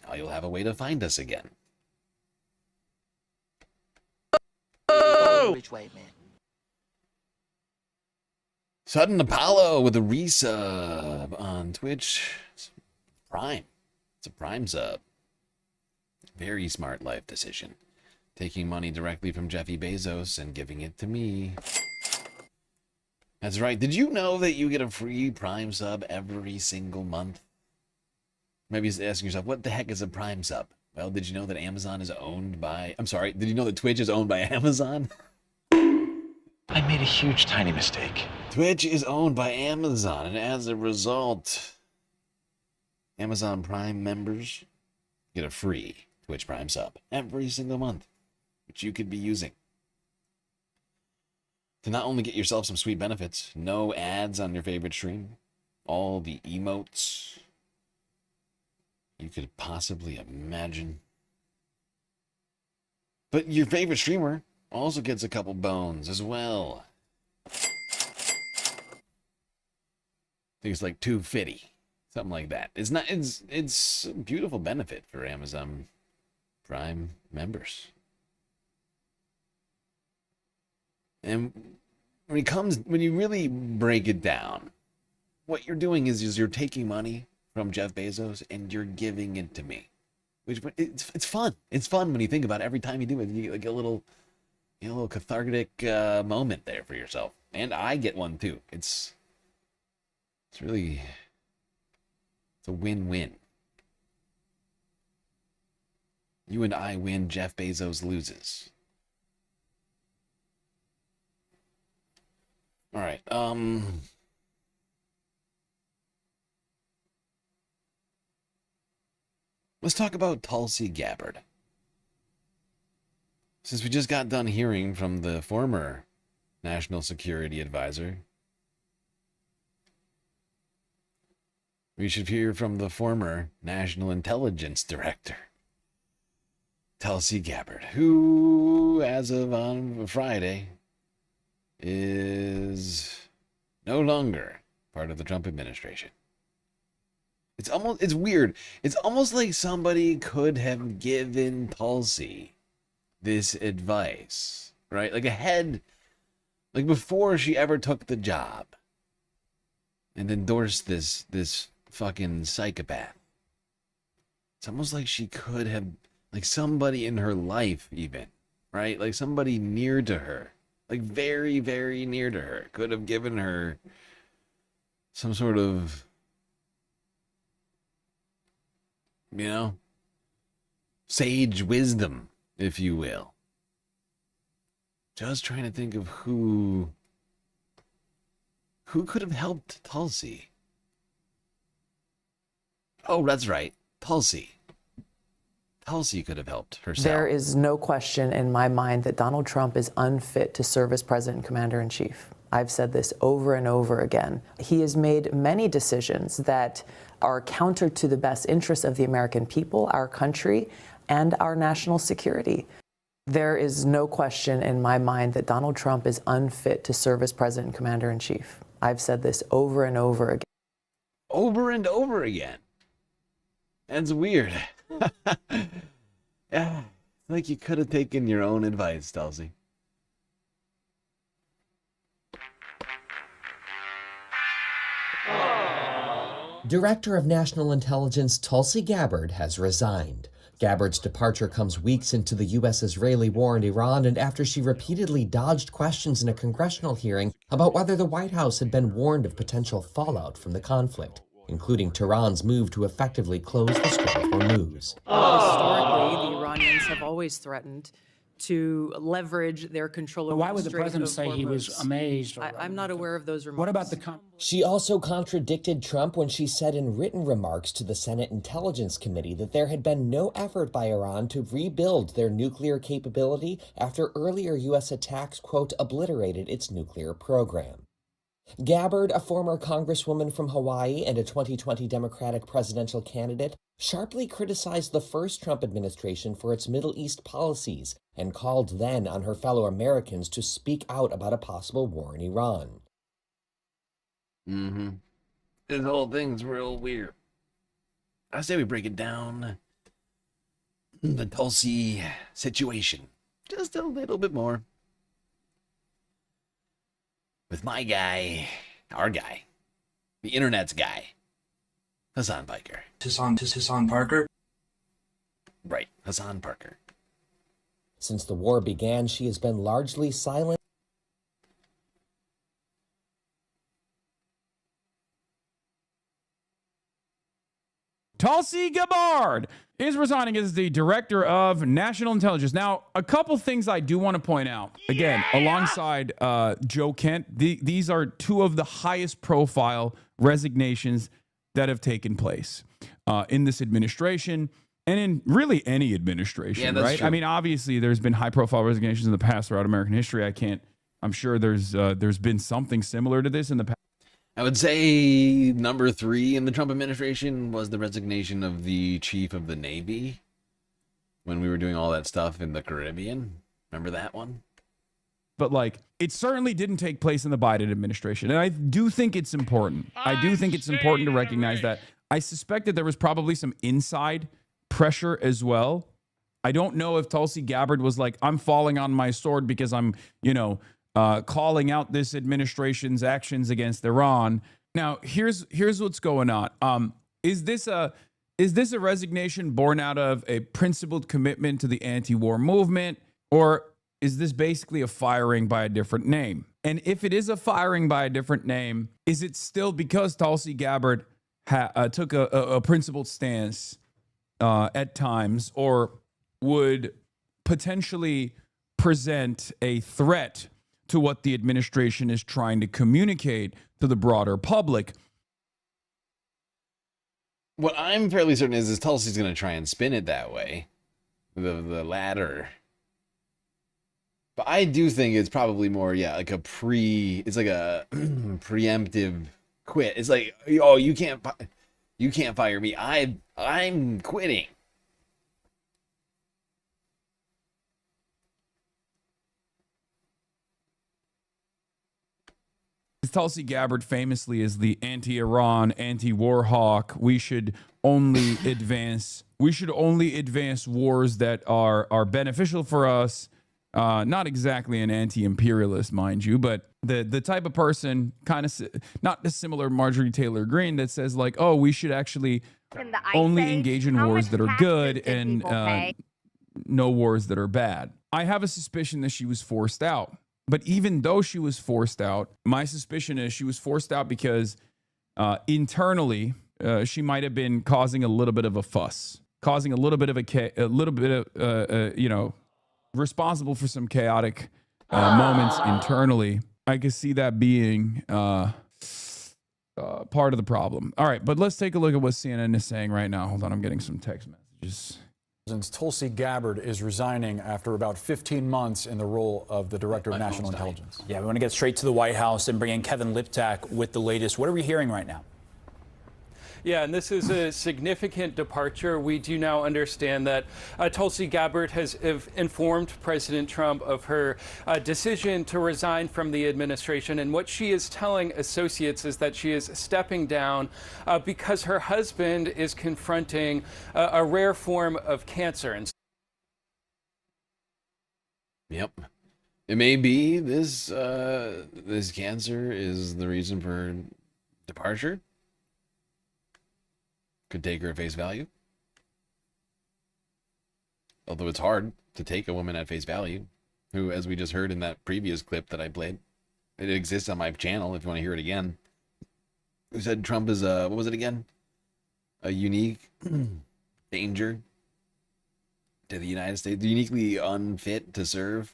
now you'll have a way to find us again. Oh! Which way, man? Sudden Apollo with a resub on Twitch. It's Prime. It's a Prime sub. Very smart life decision. Taking money directly from Jeffy Bezos and giving it to me. That's right. Did you know that you get a free Prime sub every single month? Maybe you're asking yourself, what the heck is a Prime sub? Well, did you know that Amazon is owned by... I'm sorry, did you know that Twitch is owned by Amazon? I made a huge, tiny mistake. Twitch is owned by Amazon, and as a result, Amazon Prime members get a free Twitch Prime sub every single month, which you could be using to not only get yourself some sweet benefits, no ads on your favorite stream, all the emotes you could possibly imagine. But your favorite streamer also gets a couple bones as well. I think it's like $2.50, something like that. It's a beautiful benefit for Amazon Prime members. And when you really break it down, what you're doing is you're taking money from Jeff Bezos and you're giving it to me. Which it's fun. It's fun when you think about it. Every time you do it, you get like a little cathartic moment there for yourself. And I get one too. It's a win-win. You and I win, Jeff Bezos loses. All right. Let's talk about Tulsi Gabbard. Since we just got done hearing from the former National Security Advisor, we should hear from the former National Intelligence Director, Tulsi Gabbard, who, as of on Friday, is no longer part of the Trump administration. It's weird. It's almost like somebody could have given Tulsi this advice, right? Like like before she ever took the job and endorsed this fucking psychopath. It's almost like she could have, like somebody in her life even, right? Like somebody near to her, like very, very near to her, could have given her some sort of, you know, sage wisdom, if you will. Just trying to think of who could have helped Tulsi. Oh, that's right. Tulsi could have helped herself. There is no question in my mind that Donald Trump is unfit to serve as President and Commander-in-Chief. I've said this over and over again. He has made many decisions that are counter to the best interests of the American people, our country, and our national security. There is no question in my mind that Donald Trump is unfit to serve as President and Commander-in-Chief. I've said this over and over again. Over and over again. That's weird. Yeah, it's like you could have taken your own advice, Tulsi. Director of National Intelligence Tulsi Gabbard has resigned. Gabbard's departure comes weeks into the U.S.-Israeli war in Iran and after she repeatedly dodged questions in a congressional hearing about whether the White House had been warned of potential fallout from the conflict, including Tehran's move to effectively close the Strait of Hormuz. Historically, the Iranians have always threatened to leverage their control over Why would the Strait president of say he was Hormuz. amazed? I'm not aware of those remarks. What about the She also contradicted Trump when she said in written remarks to the Senate Intelligence Committee that there had been no effort by Iran to rebuild their nuclear capability after earlier U.S. attacks, quote, obliterated its nuclear program. Gabbard, a former congresswoman from Hawaii and a 2020 Democratic presidential candidate, sharply criticized the first Trump administration for its Middle East policies and called then on her fellow Americans to speak out about a possible war in Iran. Mm-hmm. This whole thing's real weird. I say we break it down. The Tulsi situation. Just a little bit more. With my guy, our guy, the internet's guy, Hassan Piker. Hassan Parker? Right, Hassan Parker. Since the war began, she has been largely silent. Tulsi Gabbard is resigning as the Director of National Intelligence. Now, a couple things I do want to point out. Again, alongside Joe Kent, these are two of the highest profile resignations that have taken place in this administration and in really any administration, right? True. I mean, obviously, there's been high profile resignations in the past throughout American history. I'm sure there's been something similar to this in the past. I would say number 3 in the Trump administration was the resignation of the chief of the Navy when we were doing all that stuff in the Caribbean. Remember that one? But like, it certainly didn't take place in the Biden administration. And I do think it's important. I do think it's important to recognize that. I suspect that there was probably some inside pressure as well. I don't know if Tulsi Gabbard was like, I'm falling on my sword because I'm, calling out this administration's actions against Iran. Now, here's what's going on. Is this a resignation born out of a principled commitment to the anti-war movement, or is this basically a firing by a different name? And if it is a firing by a different name, is it still because Tulsi Gabbard took a principled stance at times, or would potentially present a threat to what the administration is trying to communicate to the broader public. What I'm fairly certain is Tulsi's going to try and spin it that way. The latter. But I do think it's probably more, like it's like a preemptive quit. It's like, oh, you can't fire me. I'm quitting. Tulsi Gabbard famously is the anti-Iran, anti-war hawk. We should only advance wars that are beneficial for us. Not exactly an anti-imperialist, mind you, but the type of person, kind of not dissimilar Marjorie Taylor Greene, that says like, oh, we should actually only engage in wars that are good and no wars that are bad. I have a suspicion that she was forced out. But even though she was forced out, my suspicion is she was forced out because internally she might have been causing a little bit of a fuss, causing a little bit of responsible for some chaotic moments internally. I could see that being part of the problem. All right, but let's take a look at what CNN is saying right now. Hold on, I'm getting some text messages. Tulsi Gabbard is resigning after about 15 months in the role of the Director of National Intelligence. Yeah, we want to get straight to the White House and bring in Kevin Liptak with the latest. What are we hearing right now? Yeah, and this is a significant departure. We do now understand that Tulsi Gabbard has informed President Trump of her decision to resign from the administration. And what she is telling associates is that she is stepping down because her husband is confronting a rare form of cancer. And Yep. It may be this cancer is the reason for her departure. Could take her at face value. Although it's hard to take a woman at face value, who, as we just heard in that previous clip that I played, it exists on my channel if you want to hear it again, who said Trump is what was it again? A unique danger to the United States, uniquely unfit to serve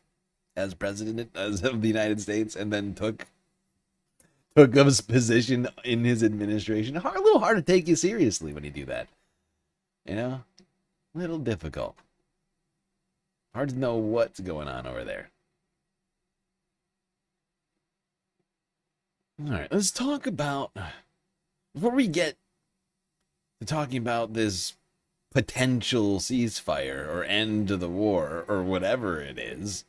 as president of the United States, and then took up his position in his administration. A little hard to take you seriously when you do that. You know? A little difficult. Hard to know what's going on over there. Alright, let's talk about, before we get to talking about this potential ceasefire or end to the war or whatever it is,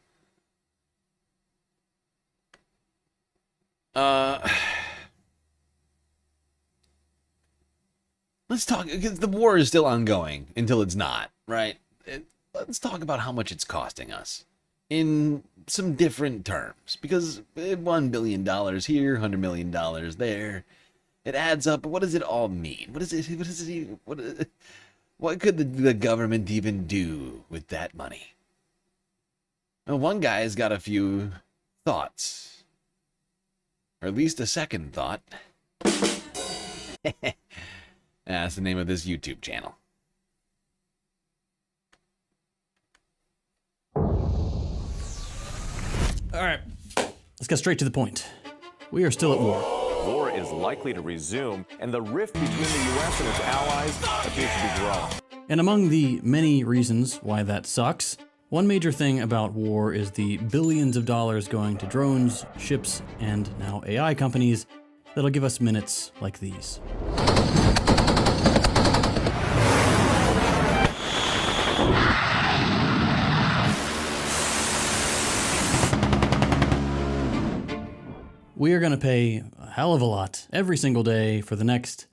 let's talk, because the war is still ongoing until it's not, right? Let's talk about how much it's costing us in some different terms, because $1 billion here, $100 million there, it adds up. But what does it all mean? What could the government even do with that money? Well, one guy's got a few thoughts. Or at least a second thought. That's the name of this YouTube channel. All right, let's get straight to the point. We are still at war. War is likely to resume, and the rift between the U.S. and its allies appears to be growing. And among the many reasons why that sucks, one major thing about war is the billions of dollars going to drones, ships, and now AI companies that'll give us minutes like these. We are going to pay a hell of a lot every single day for the next,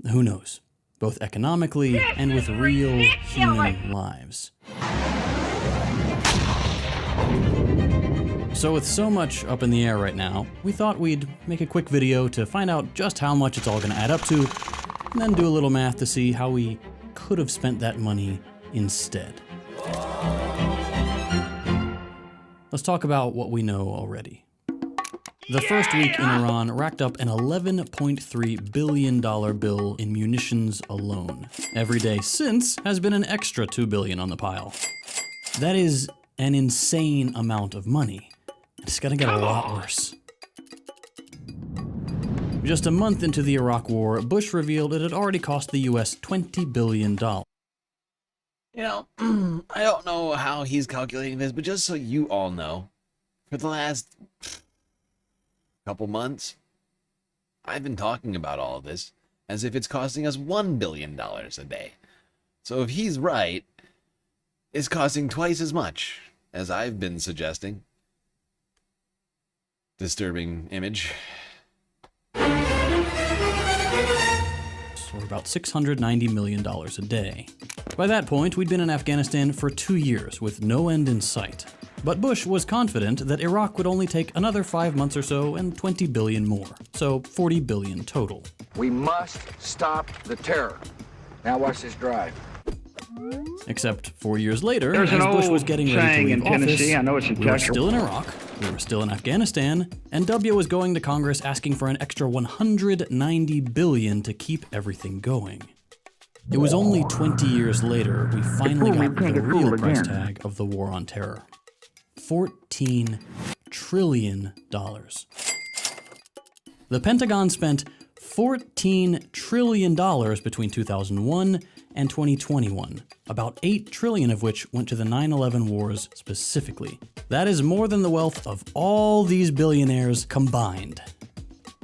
who knows, both economically and with real human lives. So with so much up in the air right now, we thought we'd make a quick video to find out just how much it's all going to add up to, and then do a little math to see how we could have spent that money instead. Let's talk about what we know already. The first week in Iran racked up an $11.3 billion bill in munitions alone. Every day since has been an extra $2 billion on the pile. That is an insane amount of money. It's gonna get a lot worse. Just a month into the Iraq War, Bush revealed it had already cost the US $20 billion. You know, I don't know how he's calculating this, but just so you all know, for the last couple months, I've been talking about all of this as if it's costing us $1 billion a day. So if he's right, it's costing twice as much as I've been suggesting. Disturbing image. Or about $690 million a day. By that point, we'd been in Afghanistan for 2 years with no end in sight. But Bush was confident that Iraq would only take another 5 months or so and 20 billion more, so 40 billion total. We must stop the terror. Now watch this drive. Except 4 years later, There's as an Bush was old getting ready to saying leave in Tennessee, office, I know it's in we were Texas. still in Iraq, we were still in Afghanistan, and W was going to Congress asking for an extra 190 billion to keep everything going. It was only 20 years later we finally got the real price tag of the war on terror. $14 trillion. The Pentagon spent $14 trillion between 2001 and 2021, about $8 trillion of which went to the 9/11 wars specifically. That is more than the wealth of all these billionaires combined.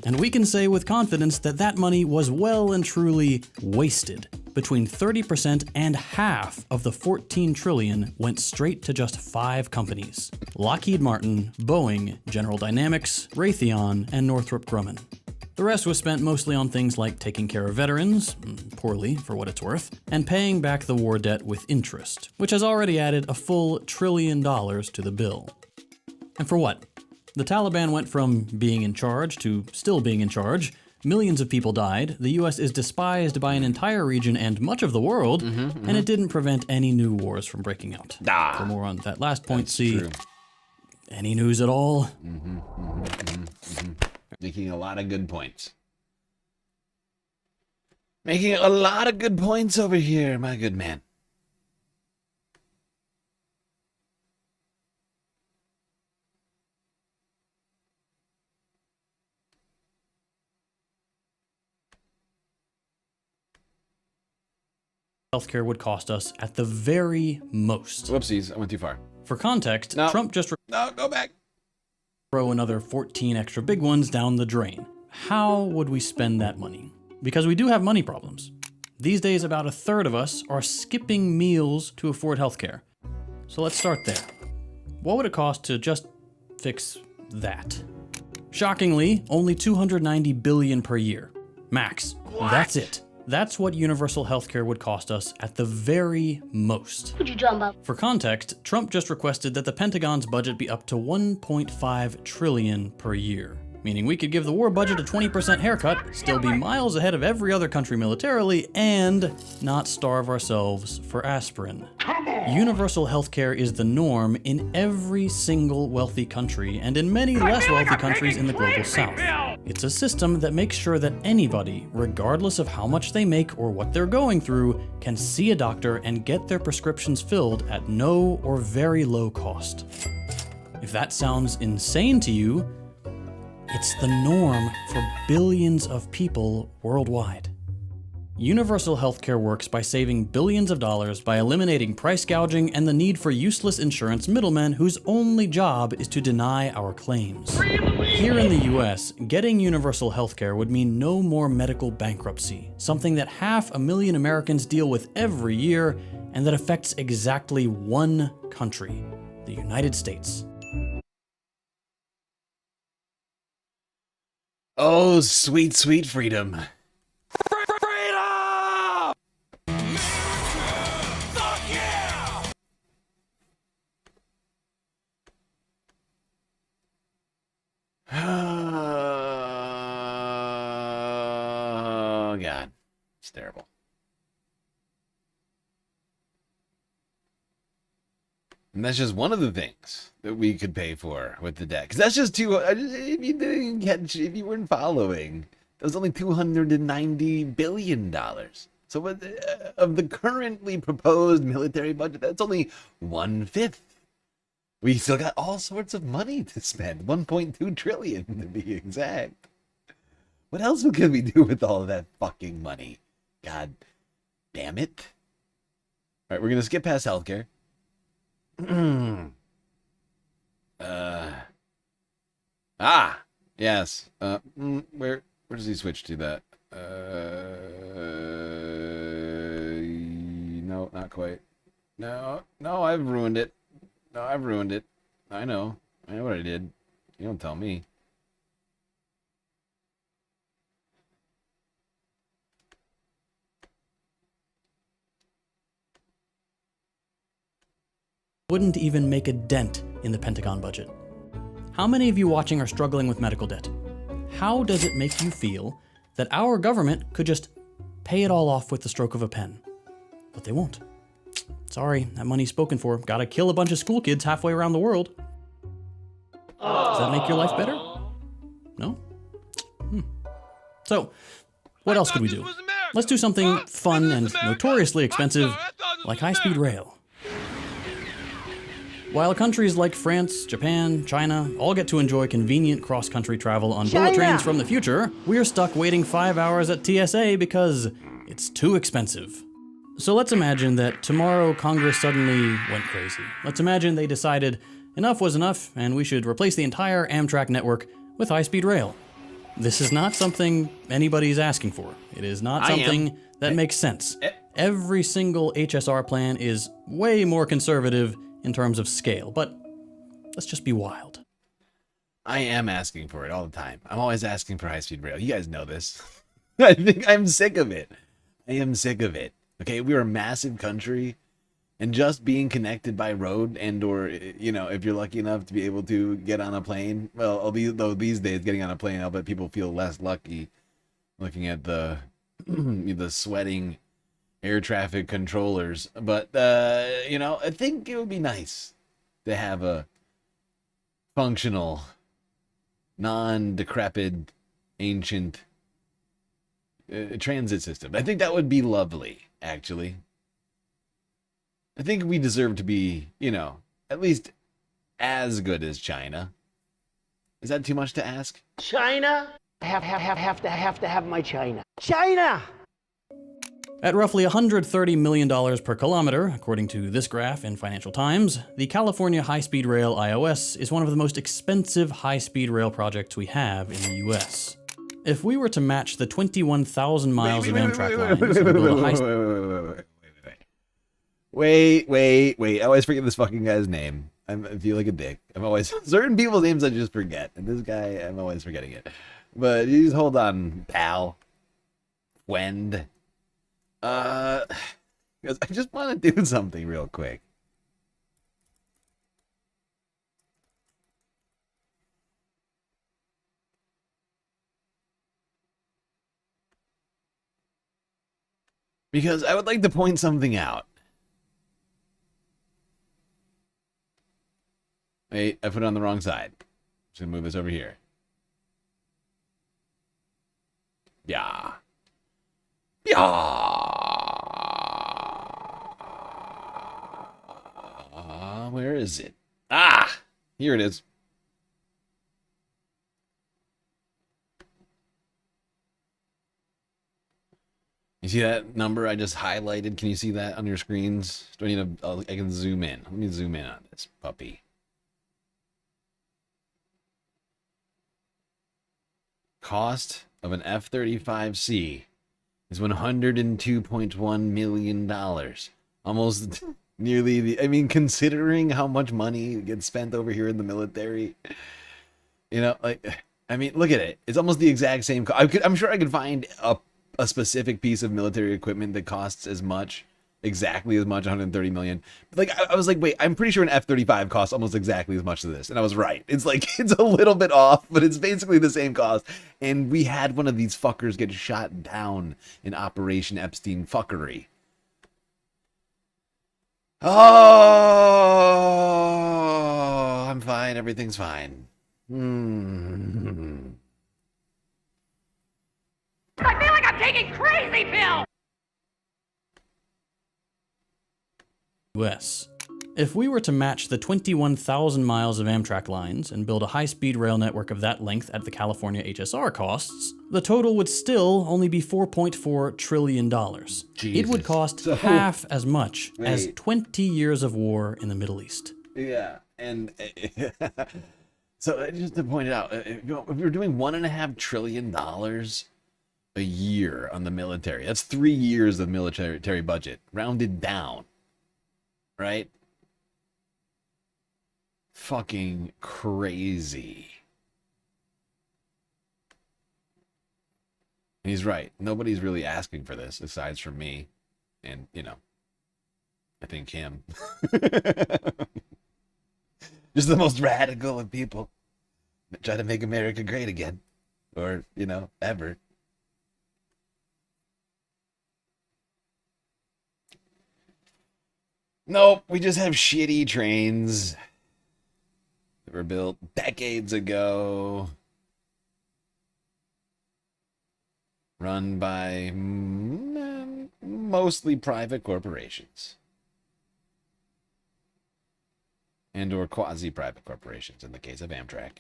And we can say with confidence that that money was well and truly wasted. Between 30% and half of the $14 trillion went straight to just 5 companies: Lockheed Martin, Boeing, General Dynamics, Raytheon, and Northrop Grumman. The rest was spent mostly on things like taking care of veterans, poorly for what it's worth, and paying back the war debt with interest, which has already added a full $1 trillion to the bill. And for what? The Taliban went from being in charge to still being in charge. Millions of people died, the US is despised by an entire region and much of the world, and it didn't prevent any new wars from breaking out. For more on that last point, see any news at all? Making a lot of good points. Making a lot of good points over here, my good man. Healthcare would cost us at the very most. Whoopsies, I went too far. For context, Trump just go back. Throw another 14 extra big ones down the drain. How would we spend that money? Because we do have money problems. These days, about a third of us are skipping meals to afford healthcare. So let's start there. What would it cost to just fix that? Shockingly, only $290 billion per year. Max. That's it. That's what universal healthcare would cost us at the very most. Could you drum up? For context, Trump just requested that the Pentagon's budget be up to $1.5 trillion per year, meaning we could give the war budget a 20% haircut, still be miles ahead of every other country militarily, and not starve ourselves for aspirin. Universal healthcare is the norm in every single wealthy country and in many less wealthy countries in the global south. It's a system that makes sure that anybody, regardless of how much they make or what they're going through, can see a doctor and get their prescriptions filled at no or very low cost. If that sounds insane to you, it's the norm for billions of people worldwide. Universal healthcare works by saving billions of dollars by eliminating price gouging and the need for useless insurance middlemen whose only job is to deny our claims. Here in the US, getting universal healthcare would mean no more medical bankruptcy, something that 500,000 Americans deal with every year and that affects exactly one country, the United States. Oh, sweet, sweet freedom. Oh, God. It's terrible. And that's just one of the things that we could pay for with the debt. Because that's just if you weren't following, that was only $290 billion. So of the currently proposed military budget, that's only 1/5 We still got all sorts of money to spend. 1.2 trillion to be exact. What else can we do with all of that fucking money? God damn it. All right, we're going to skip past healthcare. Yes. Where does he switch to that? No, not quite. No, I've ruined it. No, I've ruined it. I know what I did. You don't tell me. Wouldn't even make a dent in the Pentagon budget. How many of you watching are struggling with medical debt? How does it make you feel that our government could just pay it all off with the stroke of a pen? But they won't. Sorry, that money's spoken for. Gotta kill a bunch of school kids halfway around the world. Does that make your life better? No? So, what else could we do? Let's do something fun and notoriously expensive, like high-speed rail. While countries like France, Japan, China all get to enjoy convenient cross-country travel on bullet trains from the future, we're stuck waiting 5 hours at TSA because it's too expensive. So let's imagine that tomorrow Congress suddenly went crazy. Let's imagine they decided enough was enough and we should replace the entire Amtrak network with high-speed rail. This is not something anybody's asking for. It is not something that makes sense. Every single HSR plan is way more conservative in terms of scale, but let's just be wild. I am asking for it all the time. I'm always asking for high-speed rail. You guys know this. I think I'm sick of it. I am sick of it. Okay, we're a massive country, and just being connected by road and or, you know, if you're lucky enough to be able to get on a plane, well, although these days getting on a plane, I'll bet people feel less lucky looking at the the sweating air traffic controllers. But, you know, I think it would be nice to have a functional, non-decrepit, ancient transit system. I think that would be lovely, actually. I think we deserve to be, you know, at least as good as China. Is that too much to ask? China? Have to have my China. China! At roughly $130 million per kilometer, according to this graph in Financial Times, the California High-Speed Rail IOS is one of the most expensive high-speed rail projects we have in the US. If we were to match the 21,000 miles of Amtrak lines and build a high-speed... Wait. I always forget this fucking guy's name. I feel like a dick. I'm always... Certain people's names I just forget. And this guy, I'm always forgetting it. But you just hold on, pal. Wend. Because I just want to do something real quick. Because I would like to point something out. Wait, I put it on the wrong side. Just gonna move this over here. Yeah. Where is it? Ah! Here it is. You see that number I just highlighted? Can you see that on your screens? Do I need to... I can zoom in. Let me zoom in on this puppy. Cost of an F-35C is $102.1 million. Almost nearly the... I mean, considering how much money gets spent over here in the military, you know, like, I mean, look at it. It's almost the exact same... I'm sure I could find a specific piece of military equipment that costs as much, exactly as much, 130 million. Like, I was like, wait, I'm pretty sure an F-35 costs almost exactly as much as this. And I was right. It's like, it's a little bit off, but it's basically the same cost. And we had one of these fuckers get shot down in Operation Epstein fuckery. Oh, I'm fine. Everything's fine. I feel like I'm taking crazy pills! US. If we were to match the 21,000 miles of Amtrak lines and build a high-speed rail network of that length at the California HSR costs, the total would still only be $4.4 trillion. It would cost half as much as 20 years of war in the Middle East. Yeah, and so just to point it out, if we're doing $1.5 trillion a year on the military, that's 3 years of military budget, rounded down, right? Fucking crazy. And he's right. Nobody's really asking for this aside from me and, you know, I think him. Just the most radical of people that try to make America great again. Or, you know, ever. Nope, we just have shitty trains that were built decades ago, run by mostly private corporations and or quasi-private corporations in the case of Amtrak.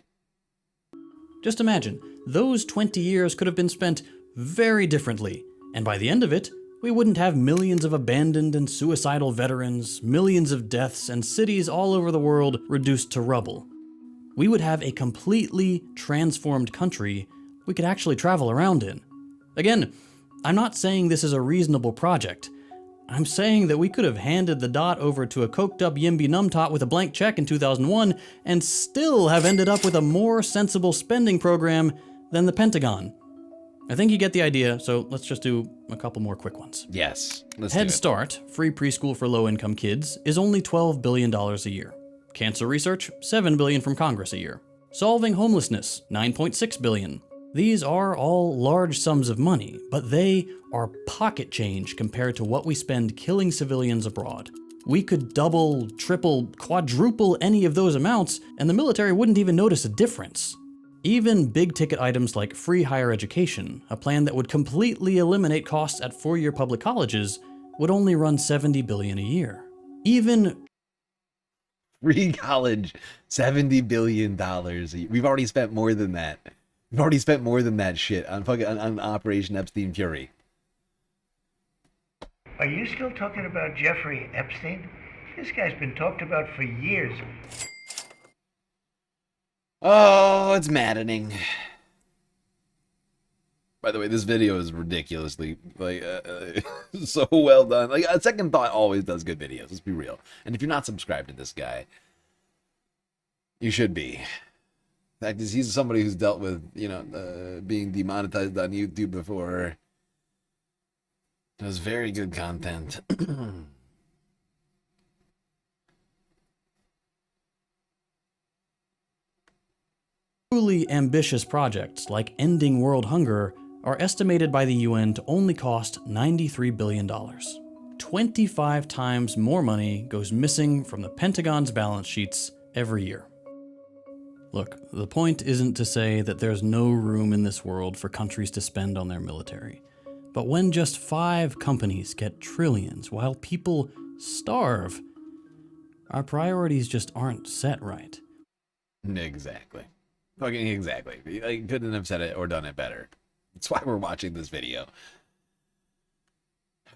Just imagine, those 20 years could have been spent very differently, and by the end of it, we wouldn't have millions of abandoned and suicidal veterans, millions of deaths, and cities all over the world reduced to rubble. We would have a completely transformed country we could actually travel around in. Again, I'm not saying this is a reasonable project. I'm saying that we could have handed the dot over to a coked up Yimby Numtot with a blank check in 2001 and still have ended up with a more sensible spending program than the Pentagon. I think you get the idea, so let's just do a couple more quick ones. Yes, let's Head do it. Start, free preschool for low-income kids, is only $12 billion a year. Cancer research, $7 billion from Congress a year. Solving homelessness, $9.6 billion. These are all large sums of money, but they are pocket change compared to what we spend killing civilians abroad. We could double, triple, quadruple any of those amounts, and the military wouldn't even notice a difference. Even big-ticket items like free higher education, a plan that would completely eliminate costs at four-year public colleges, would only run $70 billion a year. Even free college, $70 billion a year. We've already spent more than that. We've already spent more than that shit on fucking on Operation Epstein Fury. Are you still talking about Jeffrey Epstein? This guy's been talked about for years. Oh, it's maddening. By the way, this video is ridiculously, like, so well done. Like, Second Thought always does good videos, let's be real. And if you're not subscribed to this guy, you should be. In fact, he's somebody who's dealt with, you know, being demonetized on YouTube before. Does very good content. Truly ambitious projects like ending world hunger are estimated by the UN to only cost $93 billion. 25 times more money goes missing from the Pentagon's balance sheets every year. Look, the point isn't to say that there's no room in this world for countries to spend on their military. But when just 5 companies get trillions while people starve, our priorities just aren't set right. Exactly. Fucking exactly. I couldn't have said it or done it better. That's why we're watching this video.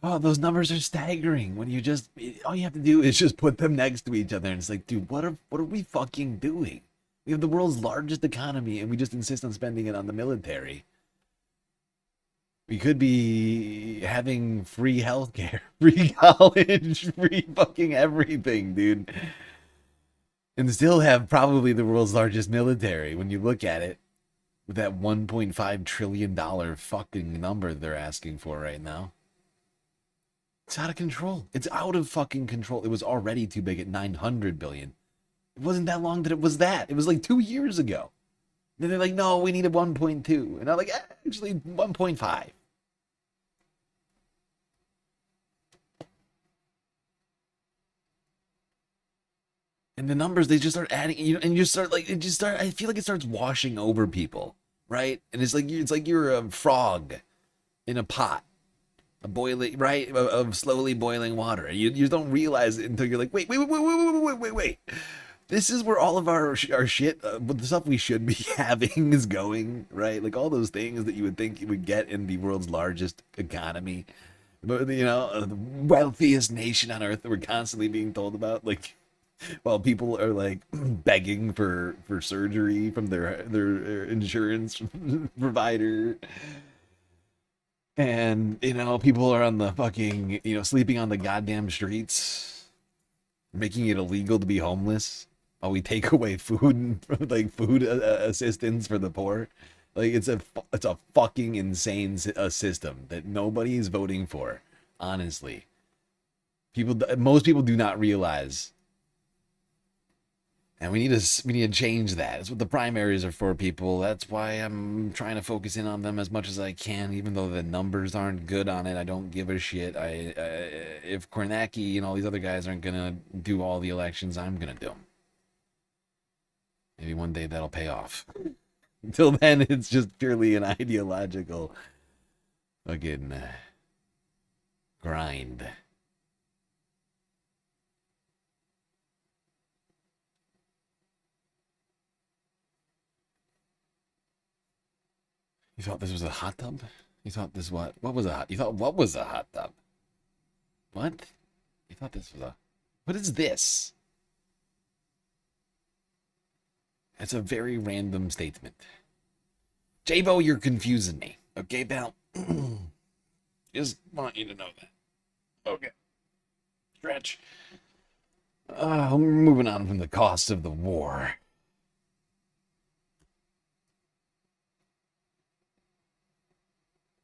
Oh, those numbers are staggering. When you just, all you have to do is just put them next to each other, and it's like, dude, what are we fucking doing? We have the world's largest economy, and we just insist on spending it on the military. We could be having free healthcare, free college, free fucking everything, dude. And still have probably the world's largest military when you look at it. With that $1.5 trillion fucking number they're asking for right now. It's out of control. It's out of fucking control. It was already too big at $900 billion. It wasn't that long that it was that. It was like 2 years ago. And then they're like, no, we need a 1.2. And I'm like, actually 1.5. And the numbers, they just start adding, you know, and you start like, I feel like it starts washing over people, right? And it's like you're a frog in a pot. a boiling, right, of slowly boiling water. And you don't realize it until you're like, wait. This is where all of our shit, the stuff we should be having is going, right? Like all those things that you would think you would get in the world's largest economy, but you know, the wealthiest nation on earth that we're constantly being told about, like, while people are like begging for surgery from their insurance provider. And, you know, people are on the fucking, you know, sleeping on the goddamn streets, making it illegal to be homeless while we take away food, like food assistance for the poor. Like, it's a fucking insane system that nobody is voting for, honestly. Most people do not realize. And we need to change that. That's what the primaries are for, people. That's why I'm trying to focus in on them as much as I can, even though the numbers aren't good on it. I don't give a shit. If Kornacki and all these other guys aren't gonna do all the elections, I'm gonna do them. Maybe one day that'll pay off. Until then, it's just purely an ideological fucking grind. You thought this was a hot tub? You thought this what? What was a hot? You thought what was a hot tub? What? You thought this was a... What is this? That's a very random statement. J-Bo, you're confusing me. Okay, pal? Just want you to know that. Okay. Stretch. We're moving on from the cost of the war.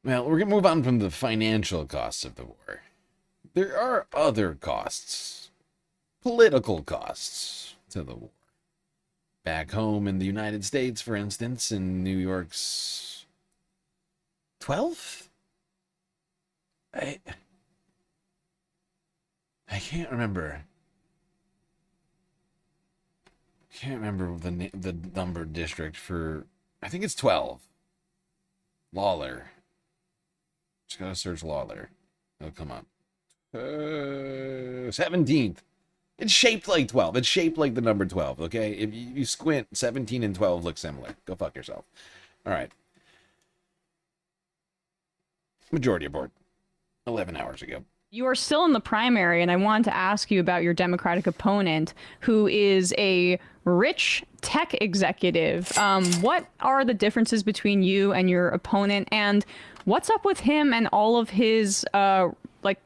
Well, we're going to move on from the financial costs of the war. There are other costs. Political costs to the war. Back home in the United States, for instance, in New York's 12th? I can't remember. Can't remember the number district for... I think it's 12. Lawler. Just gotta search Lawler. It'll come up. 17th. It's shaped like 12. It's shaped like the number 12, okay? If you squint, 17 and 12 look similar. Go fuck yourself. All right. Majority aboard. 11 hours ago. You are still in the primary, and I wanted to ask you about your Democratic opponent, who is a rich tech executive. What are the differences between you and your opponent, and what's up with him and all of his like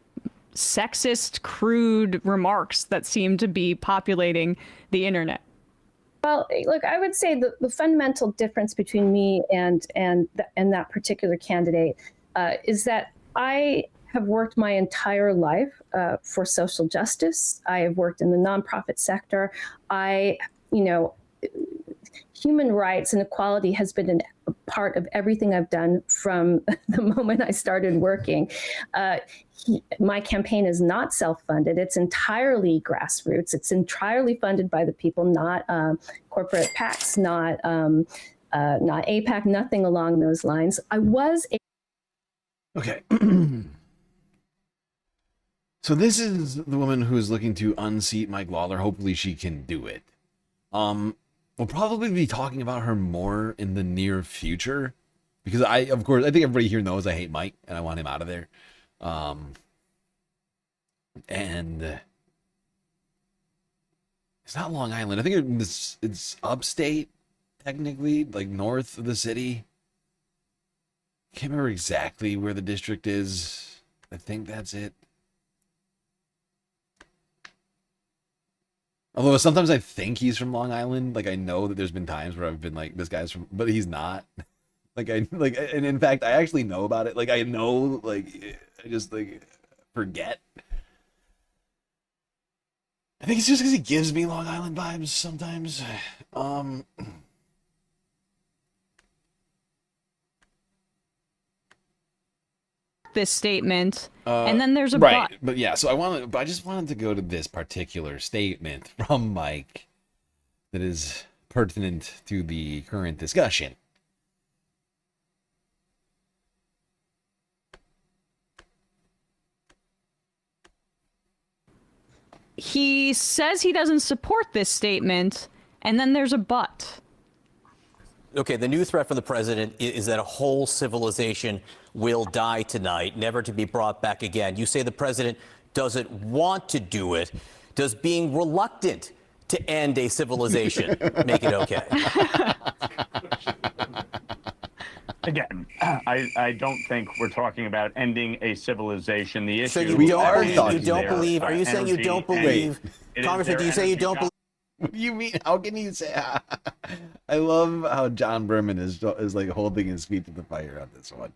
sexist, crude remarks that seem to be populating the internet? Well, look, I would say the fundamental difference between me and that particular candidate is that I have worked my entire life for social justice. I have worked in the nonprofit sector. Human rights and equality has been a part of everything I've done from the moment I started working. My campaign is not self-funded. It's entirely grassroots. It's entirely funded by the people, not corporate PACs, not AIPAC, nothing along those lines. I was Okay. So this is the woman who is looking to unseat Mike Lawler. Hopefully she can do it. We'll probably be talking about her more in the near future. Because I think everybody here knows I hate Mike and I want him out of there. And it's not Long Island. I think it's upstate, technically, like north of the city. Can't remember exactly where the district is. I think that's it. Although sometimes I think he's from Long Island. Like I know that there's been times where I've been like, this guy's from, but he's not. And in fact, I actually know about it. Like I know, like I just like forget. I think it's just because he gives me Long Island vibes sometimes. This statement, and then there's a right, but. But yeah, so I just wanted to go to this particular statement from Mike that is pertinent to the current discussion. he says he doesn't support this statement, and then there's a but. Okay, the new threat from the president is that a whole civilization will die tonight, never to be brought back again. You say the president doesn't want to do it. Does being reluctant to end a civilization make it okay? Again, I don't think we're talking about ending a civilization. The issue So you don't believe, are you saying you don't believe, Congressman, do you say you don't believe? What do you mean? How can you say? I love how John Berman is like holding his feet to the fire on this one.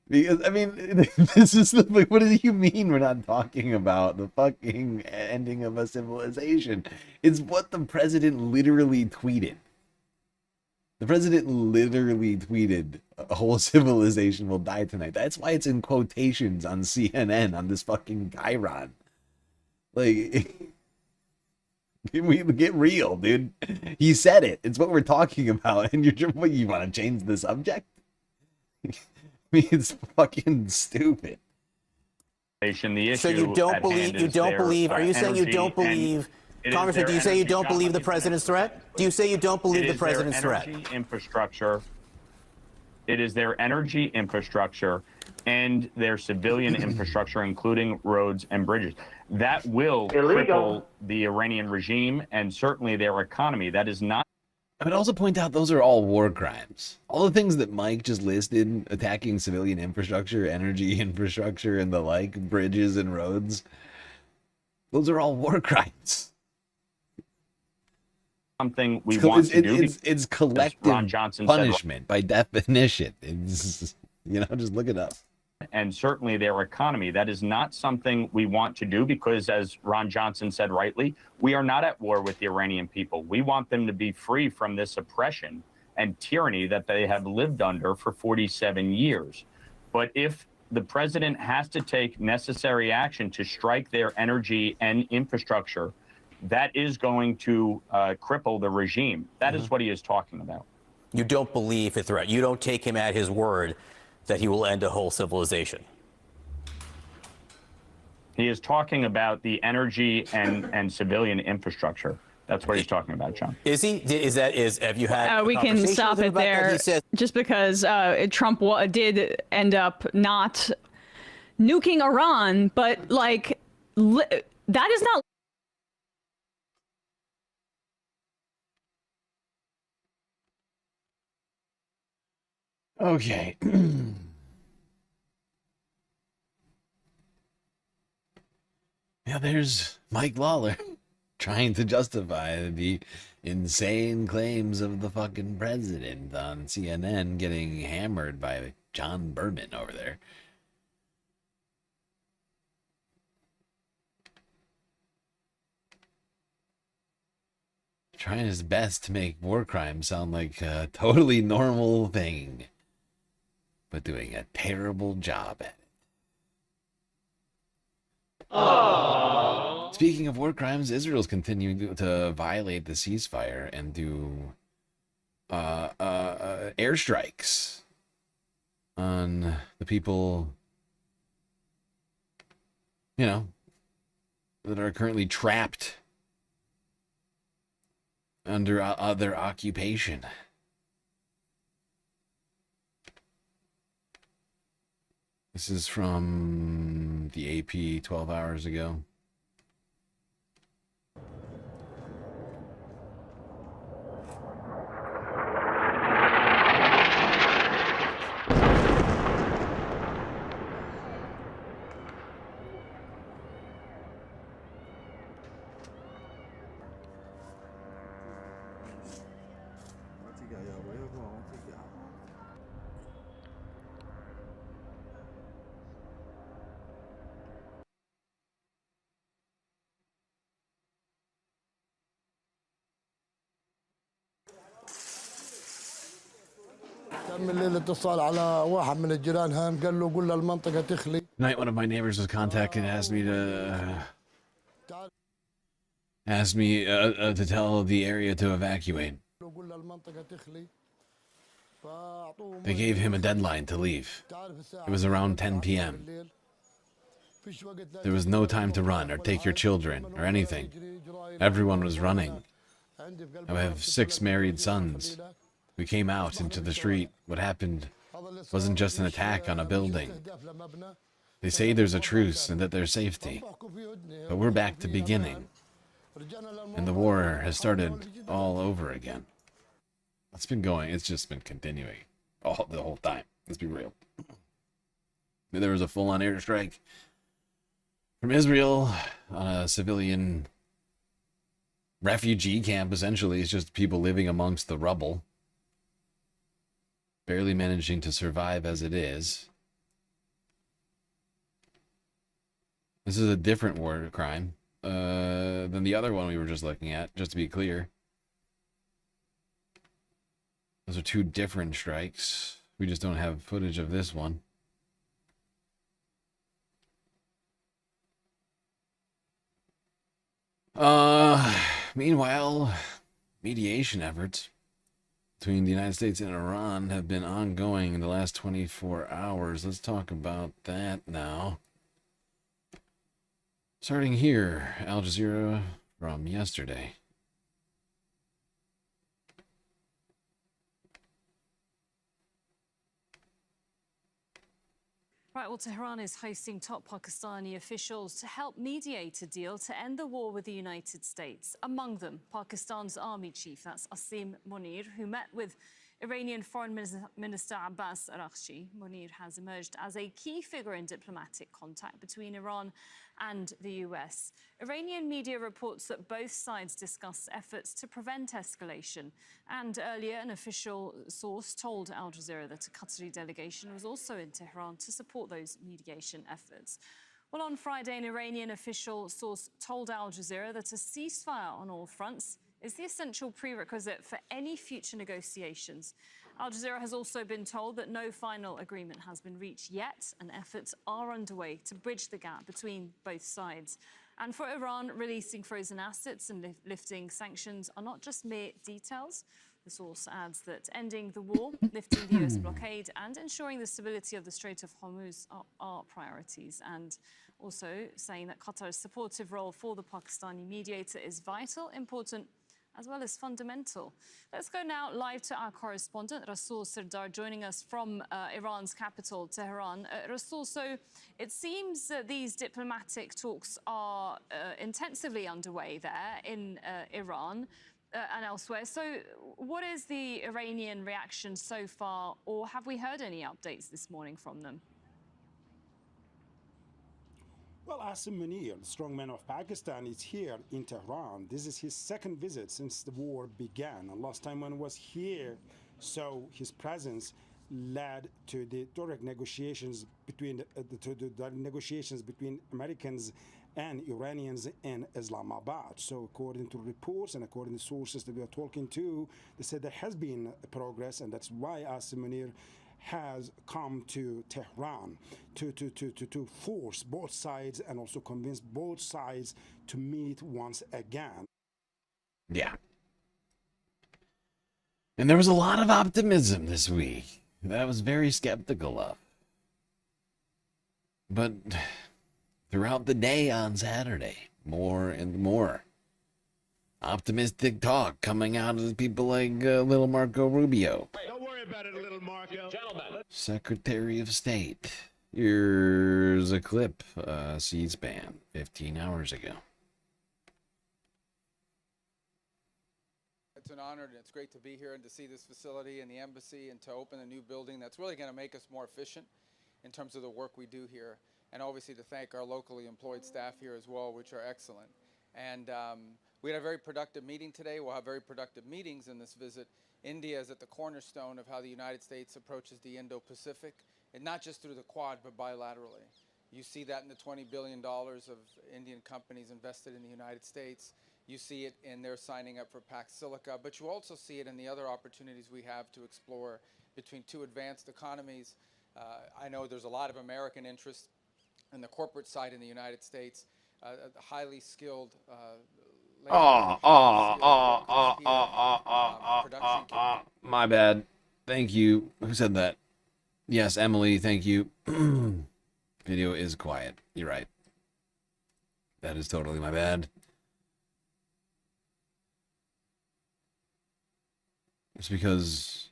Because, I mean, this is like, what do you mean we're not talking about the fucking ending of a civilization? It's what the president literally tweeted. The president literally tweeted, a whole civilization will die tonight. That's why it's in quotations on CNN on this fucking chyron. Like, get real, dude. He said it. It's what we're talking about. And what, you want to change the subject? I mean, it's fucking stupid. The issue so you don't believe, are you saying you don't believe, Congressman, do you say you don't believe the president's threat? Do you say you don't believe the president's threat? Infrastructure. It is their energy infrastructure and their civilian infrastructure, including roads and bridges. That will cripple the Iranian regime and certainly their economy. That is not. I would also point out those are all war crimes. All the things that Mike just listed, attacking civilian infrastructure, energy infrastructure, and the like, bridges and roads, those are all war crimes. Something we want to do. It's collective punishment by definition. It's, just look it up. And certainly their economy. That is not something we want to do because, as Ron Johnson said rightly, we are not at war with the Iranian people. We want them to be free from this oppression and tyranny that they have lived under for 47 years. But if the president has to take necessary action to strike their energy and infrastructure, that is going to cripple the regime. That is what he is talking about. You don't believe a threat. You don't take him at his word that he will end a whole civilization. He is talking about the energy and civilian infrastructure. That's what he's talking about, John. Is he? Have you had? We can stop it there. Just because Trump did end up not nuking Iran, but like that is not. Okay. Yeah, there's Mike Lawler trying to justify the insane claims of the fucking president on CNN, getting hammered by John Berman over there. Trying his best to make war crimes sound like a totally normal thing, but doing a terrible job at it. Aww. Speaking of war crimes, Israel's continuing to violate the ceasefire and do airstrikes on the people, that are currently trapped under their occupation. This is from the AP 12 hours ago. Tonight, one of my neighbors was contacted and asked me to tell the area to evacuate. They gave him a deadline to leave. It was around 10 p.m. There was no time to run or take your children or anything. Everyone was running. I have 6 married sons. We came out into the street. What happened wasn't just an attack on a building. They say there's a truce and that there's safety. But we're back to beginning. And the war has started all over again. It's been going, it's just been continuing the whole time. Let's be real. There was a full-on airstrike from Israel on a civilian refugee camp, essentially. It's just people living amongst the rubble, barely managing to survive as it is. This is a different war crime than the other one we were just looking at, just to be clear. Those are 2 different strikes. We just don't have footage of this one. Meanwhile, mediation efforts between the United States and Iran have been ongoing in the last 24 hours. Let's talk about that now. Starting here, Al Jazeera from yesterday. Right, well, Tehran is hosting top Pakistani officials to help mediate a deal to end the war with the United States. Among them, Pakistan's army chief, that's Asim Munir, who met with Iranian Foreign Minister Abbas Araghchi. Munir has emerged as a key figure in diplomatic contact between Iran and the US. Iranian media reports that both sides discussed efforts to prevent escalation. And earlier, an official source told Al Jazeera that a Qatari delegation was also in Tehran to support those mediation efforts. Well, on Friday, an Iranian official source told Al Jazeera that a ceasefire on all fronts is the essential prerequisite for any future negotiations. Al Jazeera has also been told that no final agreement has been reached yet, and efforts are underway to bridge the gap between both sides. And for Iran, releasing frozen assets and lifting sanctions are not just mere details. The source adds that ending the war, lifting the US blockade, and ensuring the stability of the Strait of Hormuz are priorities. And also saying that Qatar's supportive role for the Pakistani mediator is vital, important, as well as fundamental. Let's go now live to our correspondent, Rasul Serdar, joining us from Iran's capital, Tehran. Rasul, so it seems that these diplomatic talks are intensively underway there in Iran and elsewhere. So what is the Iranian reaction so far, or have we heard any updates this morning from them? Well, Asim Munir, the strongman of Pakistan, is here in Tehran. This is his 2nd visit since the war began. And last time when he was here, so his presence led to the direct negotiations between Americans and Iranians in Islamabad. So according to reports and according to sources that we are talking to, they said there has been progress, and that's why Asim Munir has come to Tehran to force both sides and also convince both sides to meet once again. Yeah. And there was a lot of optimism this week that I was very skeptical of. But throughout the day on Saturday, more and more optimistic talk coming out of people like little Marco Rubio. Don't worry about it, little Marco. Gentlemen. Secretary of State. Here's a clip, C-SPAN, 15 hours ago. It's an honor, and it's great to be here and to see this facility and the embassy and to open a new building that's really going to make us more efficient in terms of the work we do here. And obviously to thank our locally employed staff here as well, which are excellent. And we had a very productive meeting today. We'll have very productive meetings in this visit. India is at the cornerstone of how the United States approaches the Indo-Pacific, and not just through the Quad, but bilaterally. You see that in the $20 billion of Indian companies invested in the United States. You see it in their signing up for Pax Silica, but you also see it in the other opportunities we have to explore between 2 advanced economies. I know there's a lot of American interest in the corporate side in the United States, highly skilled my bad. Thank you. Who said that? Yes, Emily, thank you. Video is quiet. You're right. That is totally my bad. It's because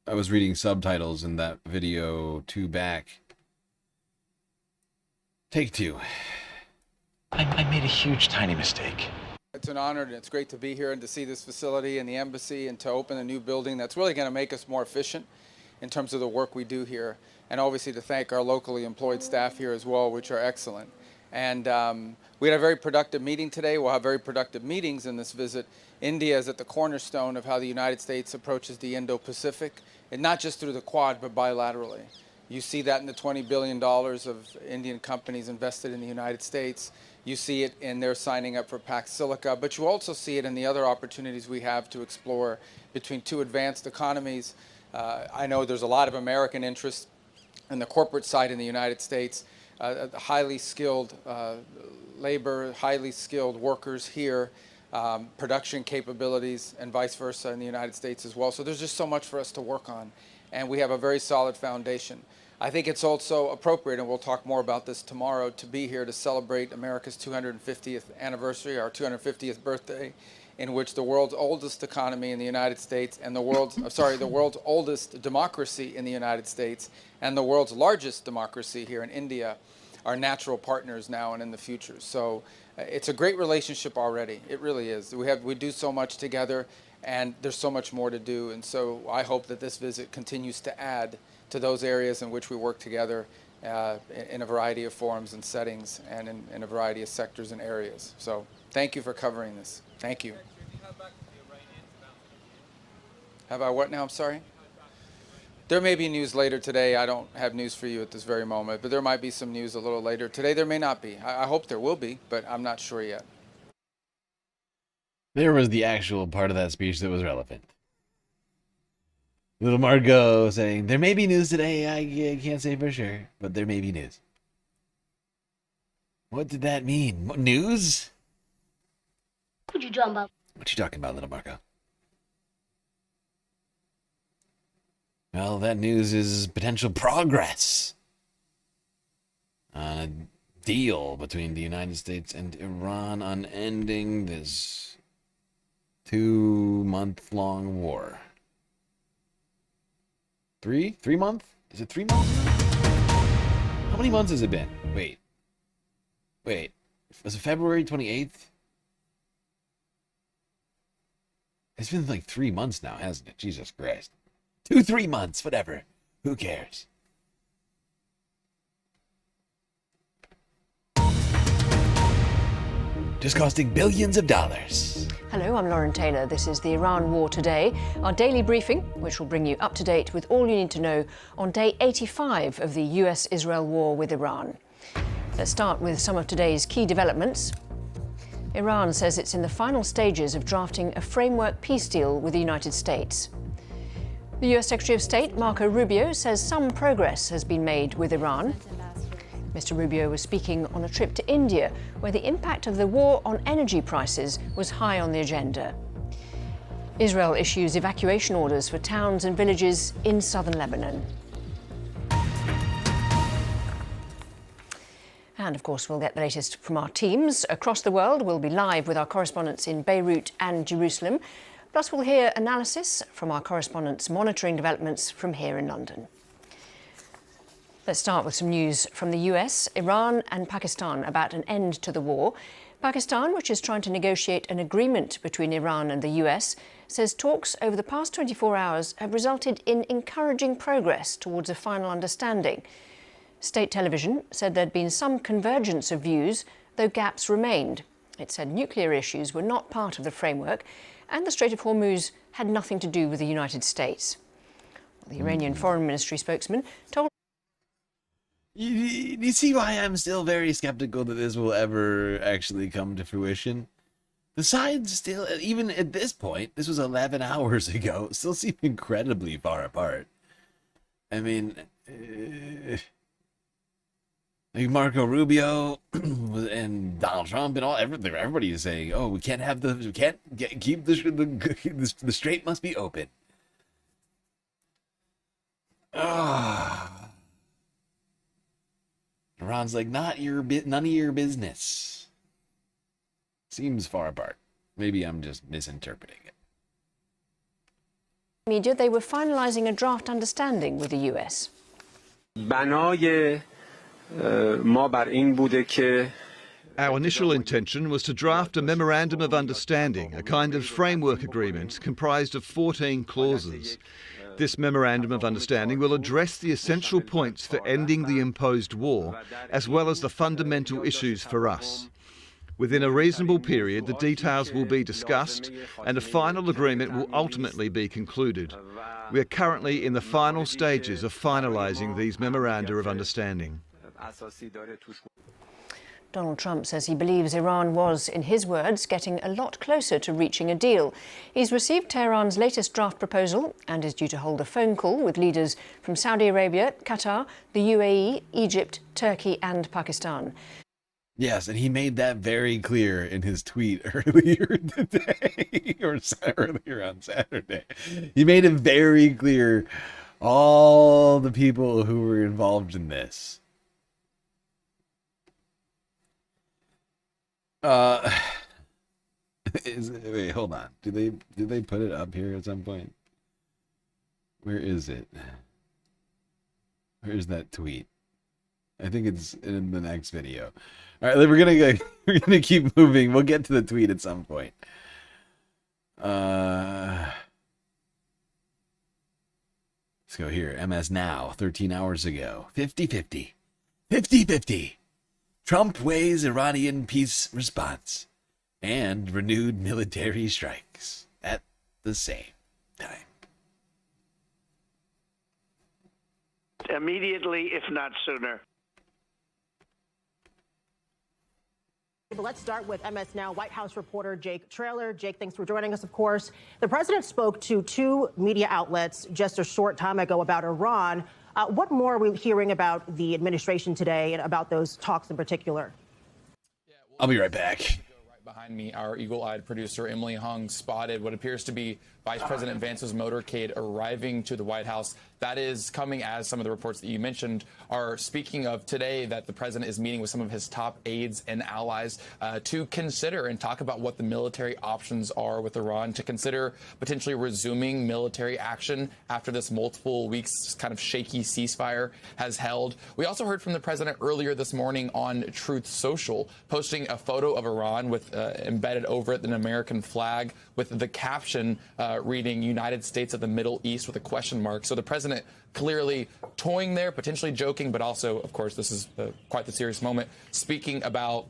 I was reading subtitles in that video 2 back. Take 2. I made a huge, tiny mistake. It's an honor and it's great to be here and to see this facility and the embassy and to open a new building that's really going to make us more efficient in terms of the work we do here. And obviously to thank our locally employed staff here as well, which are excellent. And we had a very productive meeting today. We'll have very productive meetings in this visit. India is at the cornerstone of how the United States approaches the Indo-Pacific, and not just through the Quad, but bilaterally. You see that in the $20 billion of Indian companies invested in the United States. You see it in their signing up for Pax Silica, but you also see it in the other opportunities we have to explore between two advanced economies. I know there's a lot of American interest in the corporate side in the United States. Highly skilled labor, highly skilled workers here, production capabilities, and vice versa in the United States as well. So there's just so much for us to work on, and we have a very solid foundation. I think it's also appropriate, and we'll talk more about this tomorrow, to be here to celebrate America's 250th anniversary, our 250th birthday, in which the world's oldest economy in the United States and the world's oldest democracy in the United States and the world's largest democracy here in India are natural partners now and in the future. So it's a great relationship already. It really is. We do so much together, and there's so much more to do. And so I hope that this visit continues to add to those areas in which we work together in a variety of forums and settings and in a variety of sectors and areas. So thank you for covering this. Thank you. Have I what now? I'm sorry? There may be news later today. I don't have news for you at this very moment, but there might be some news a little later today. There may not be. I hope there will be, but I'm not sure yet. There was the actual part of that speech that was relevant. Little Margot saying, there may be news today. I can't say for sure, but there may be news. What did that mean? News? What you talking about? What you talking about, little Margot? Well, that news is potential progress on a deal between the United States and Iran on ending this 2-month-long war. 3 month? Is it 3 months? How many months has it been? Wait. Was it February 28th? It's been like 3 months now, hasn't it? Jesus Christ. 3 months, whatever. Who cares? Just costing billions of dollars. Hello, I'm Lauren Taylor. This is the Iran War Today, our daily briefing, which will bring you up to date with all you need to know on day 85 of the US-Israel war with Iran. Let's start with some of today's key developments. Iran says it's in the final stages of drafting a framework peace deal with the United States. The US Secretary of State, Marco Rubio, says some progress has been made with Iran. Mr. Rubio was speaking on a trip to India, where the impact of the war on energy prices was high on the agenda. Israel issues evacuation orders for towns and villages in southern Lebanon. And of course, we'll get the latest from our teams across the world. We'll be live with our correspondents in Beirut and Jerusalem. Plus, we'll hear analysis from our correspondents monitoring developments from here in London. Let's start with some news from the US, Iran and Pakistan about an end to the war. Pakistan, which is trying to negotiate an agreement between Iran and the US, says talks over the past 24 hours have resulted in encouraging progress towards a final understanding. State television said there'd been some convergence of views, though gaps remained. It said nuclear issues were not part of the framework, and the Strait of Hormuz had nothing to do with the United States. The Iranian Foreign Ministry spokesman told... You see why I'm still very skeptical that this will ever actually come to fruition? The sides still, even at this point, this was 11 hours ago, still seem incredibly far apart. I mean, like Marco Rubio and Donald Trump and everybody is saying, "Oh, we can't keep the strait must be open." Iran's like, none of your business. Seems far apart. Maybe I'm just misinterpreting it. Media, they were finalising a draft understanding with the US. Our initial intention was to draft a memorandum of understanding, a kind of framework agreement comprised of 14 clauses. This memorandum of understanding will address the essential points for ending the imposed war, as well as the fundamental issues for us. Within a reasonable period, the details will be discussed and a final agreement will ultimately be concluded. We are currently in the final stages of finalising these memoranda of understanding. Donald Trump says he believes Iran was, in his words, getting a lot closer to reaching a deal. He's received Tehran's latest draft proposal and is due to hold a phone call with leaders from Saudi Arabia, Qatar, the UAE, Egypt, Turkey and Pakistan. Yes, and he made that very clear in his tweet earlier today, or earlier on Saturday. He made it very clear, all the people who were involved in this. Wait, hold on. Did they put it up here at some point? Where is it? Where's that tweet? I think it's in the next video. All right, we're gonna keep moving. We'll get to the tweet at some point. Let's go here. MS Now, 13 hours ago. 50-50. 50-50. Trump weighs Iranian peace response and renewed military strikes at the same time. Immediately, if not sooner. But let's start with MS Now White House reporter Jake Traylor. Jake, thanks for joining us, of course. The president spoke to two media outlets just a short time ago about Iran. What more are we hearing about the administration today and about those talks in particular? I'll be right back. Behind me, our eagle-eyed producer Emily Hung spotted what appears to be Vice President Vance's motorcade arriving to the White House. That is coming as some of the reports that you mentioned are speaking of today, that the president is meeting with some of his top aides and allies to consider and talk about what the military options are with Iran, to consider potentially resuming military action after this multiple weeks kind of shaky ceasefire has held. We also heard from the president earlier this morning on Truth Social, posting a photo of Iran with embedded over it an American flag with the caption reading United States of the Middle East with a question mark. So the president clearly toying there, potentially joking, but also, of course, this is quite the serious moment, speaking about,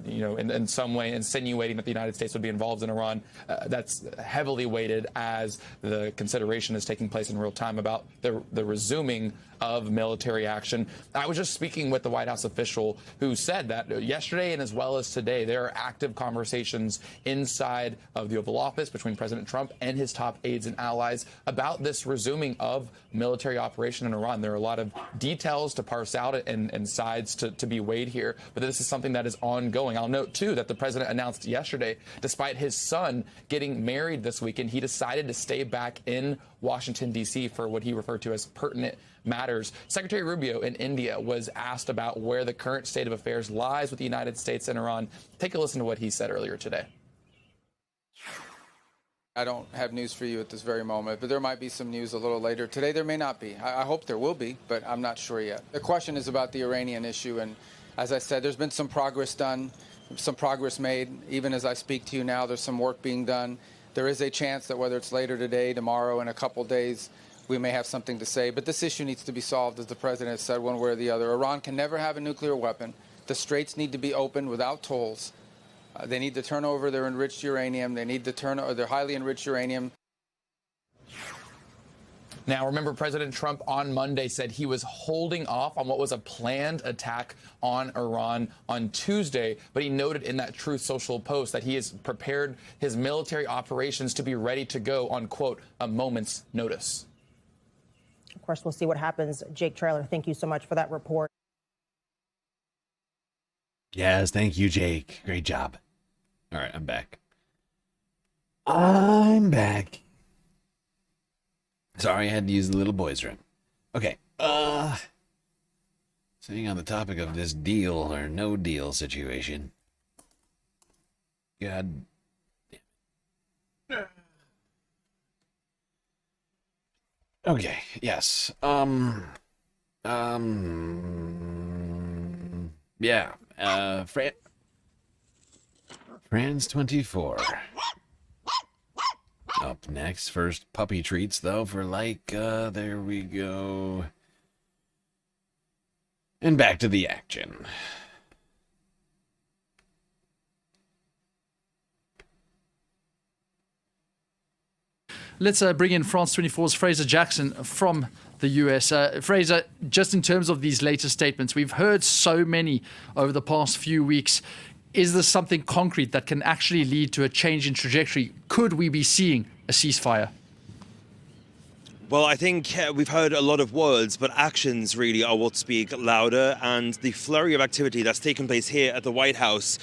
in some way insinuating that the United States would be involved in Iran. That's heavily weighted as the consideration is taking place in real time about the resuming of military action. I was just speaking with the White House official who said that yesterday and as well as today, there are active conversations inside of the Oval Office between President Trump and his top aides and allies about this resuming of military operation in Iran. There are a lot of details to parse out and sides to be weighed here, but this is something that is ongoing. I'll note, too, that the president announced yesterday, despite his son getting married this weekend, he decided to stay back in Washington, D.C. for what he referred to as pertinent matters. Secretary Rubio in India was asked about where the current state of affairs lies with the United States and Iran. Take a listen to what he said earlier today. I don't have news for you at this very moment, but there might be some news a little later. Today there may not be. I hope there will be, but I'm not sure yet. The question is about the Iranian issue, and as I said, there's been some progress done, some progress made. Even as I speak to you now, there's some work being done. There is a chance that whether it's later today, tomorrow, in a couple days, we may have something to say. But this issue needs to be solved, as the president has said, one way or the other. Iran can never have a nuclear weapon. The straits need to be opened without tolls. They need to turn over their enriched uranium. They need to turn over their highly enriched uranium. Now, remember, President Trump on Monday said he was holding off on what was a planned attack on Iran on Tuesday, but he noted in that Truth Social post that he has prepared his military operations to be ready to go on, quote, a moment's notice. Of course, we'll see what happens. Jake Traylor, thank you so much for that report. Yes, thank you, Jake. Great job. All right, I'm back. I'm back. Sorry, I had to use the little boy's room. Okay. Staying on the topic of this deal or no deal situation. God. Okay, yes. Yeah. France 24. Up next, first puppy treats though for there we go. And back to the action. Let's bring in France 24's Fraser Jackson from the US. Fraser, just in terms of these latest statements, we've heard so many over the past few weeks. Is this something concrete that can actually lead to a change in trajectory? Could we be seeing a ceasefire? Well, I think we've heard a lot of words, but actions really are what speak louder. And the flurry of activity that's taken place here at the White House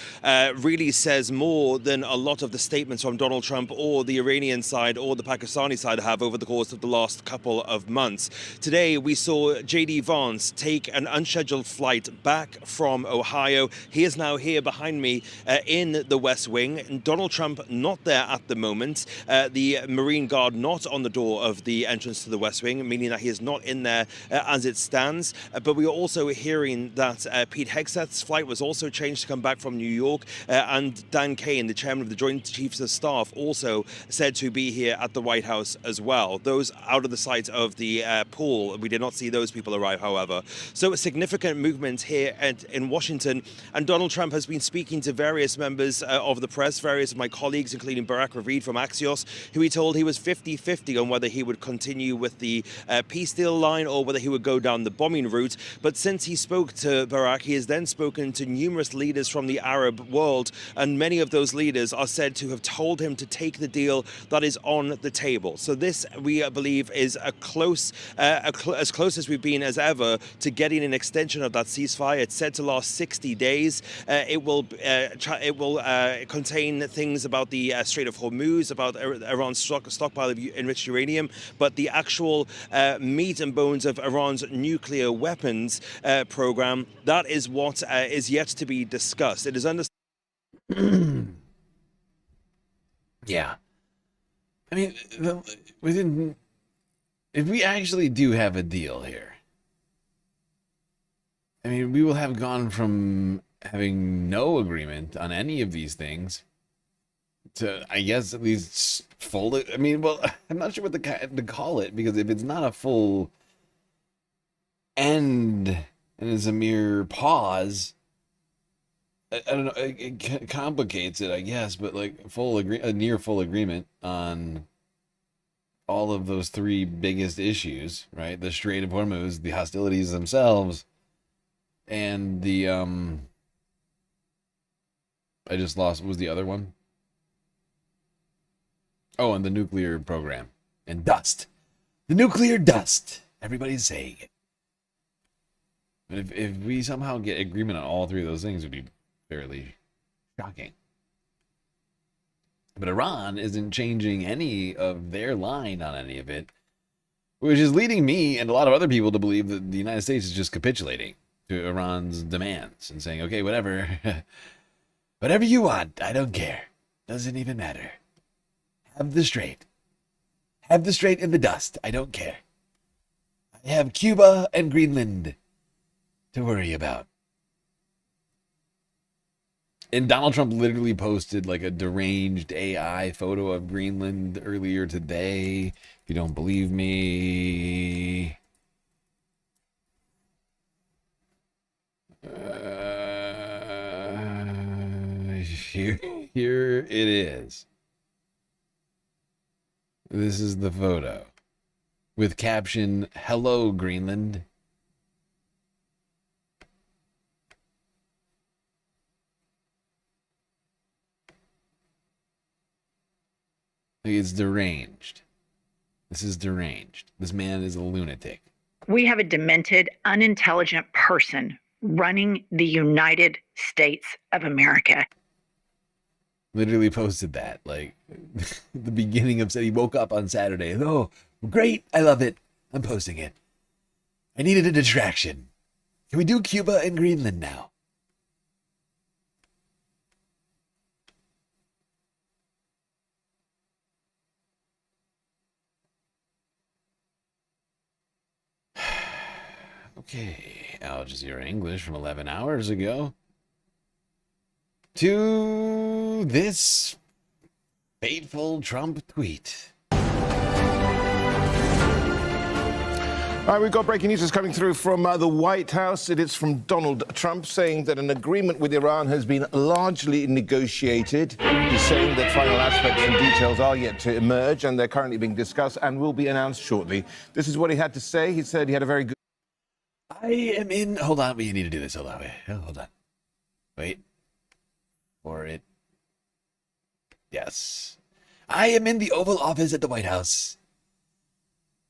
really says more than a lot of the statements from Donald Trump or the Iranian side or the Pakistani side have over the course of the last couple of months. Today, we saw J.D. Vance take an unscheduled flight back from Ohio. He is now here behind me in the West Wing. And Donald Trump not there at the moment. The Marine Guard not on the door of the entrance to the West Wing, meaning that he is not in there as it stands. But we are also hearing that Pete Hegseth's flight was also changed to come back from New York, and Dan Kane, the chairman of the Joint Chiefs of Staff, also said to be here at the White House as well. Those out of the sight of the pool. We did not see those people arrive, however. So a significant movement here in Washington, and Donald Trump has been speaking to various members of the press, various of my colleagues, including Barack Ravid from Axios, who he told he was 50-50 on whether he would continue with the peace deal line or whether he would go down the bombing route. But since he spoke to Barack, he has then spoken to numerous leaders from the Arab world, and many of those leaders are said to have told him to take the deal that is on the table. So this, we believe, is as close as we've been as ever to getting an extension of that ceasefire. It's said to last 60 days. It will contain things about the Strait of Hormuz, about Iran's stockpile of enriched uranium, but the actual meat and bones of Iran's nuclear weapons program, that is what is yet to be discussed. It is understood. Yeah. I mean, if we actually do have a deal here, I mean, we will have gone from having no agreement on any of these things to, I guess, at least full. I mean, well, I'm not sure what to call it, because if it's not a full end and it's a mere pause, I don't know, it complicates it, I guess, but like a near full agreement on all of those three biggest issues, right? The Strait of Hormuz, the hostilities themselves, and the I just lost, what was the other one? Oh, and the nuclear program. And dust. The nuclear dust. Everybody's saying it. But if we somehow get agreement on all three of those things, it would be fairly shocking. But Iran isn't changing any of their line on any of it, which is leading me and a lot of other people to believe that the United States is just capitulating to Iran's demands and saying, okay, whatever. Whatever you want, I don't care. Doesn't even matter. Have the strait. Have the strait in the dust. I don't care. I have Cuba and Greenland to worry about. And Donald Trump literally posted like a deranged AI photo of Greenland earlier today. If you don't believe me. Here it is. This is the photo with caption, "Hello, Greenland." It's deranged. This is deranged. This man is a lunatic. We have a demented, unintelligent person running the United States of America. Literally posted that, like, the beginning of, he woke up on Saturday. Oh, great. I love it. I'm posting it. I needed a distraction. Can we do Cuba and Greenland now? Okay, Al Jazeera English from 11 hours ago. To this fateful Trump tweet. All right, we've got breaking news that's coming through from the White House. It is from Donald Trump saying that an agreement with Iran has been largely negotiated. He's saying that final aspects and details are yet to emerge and they're currently being discussed and will be announced shortly. This is what he had to say. He said he had a very good... I am in... Hold on, you need to do this. Hold on, wait. Hold on. Wait. For it. Yes. I am in the Oval Office at the White House,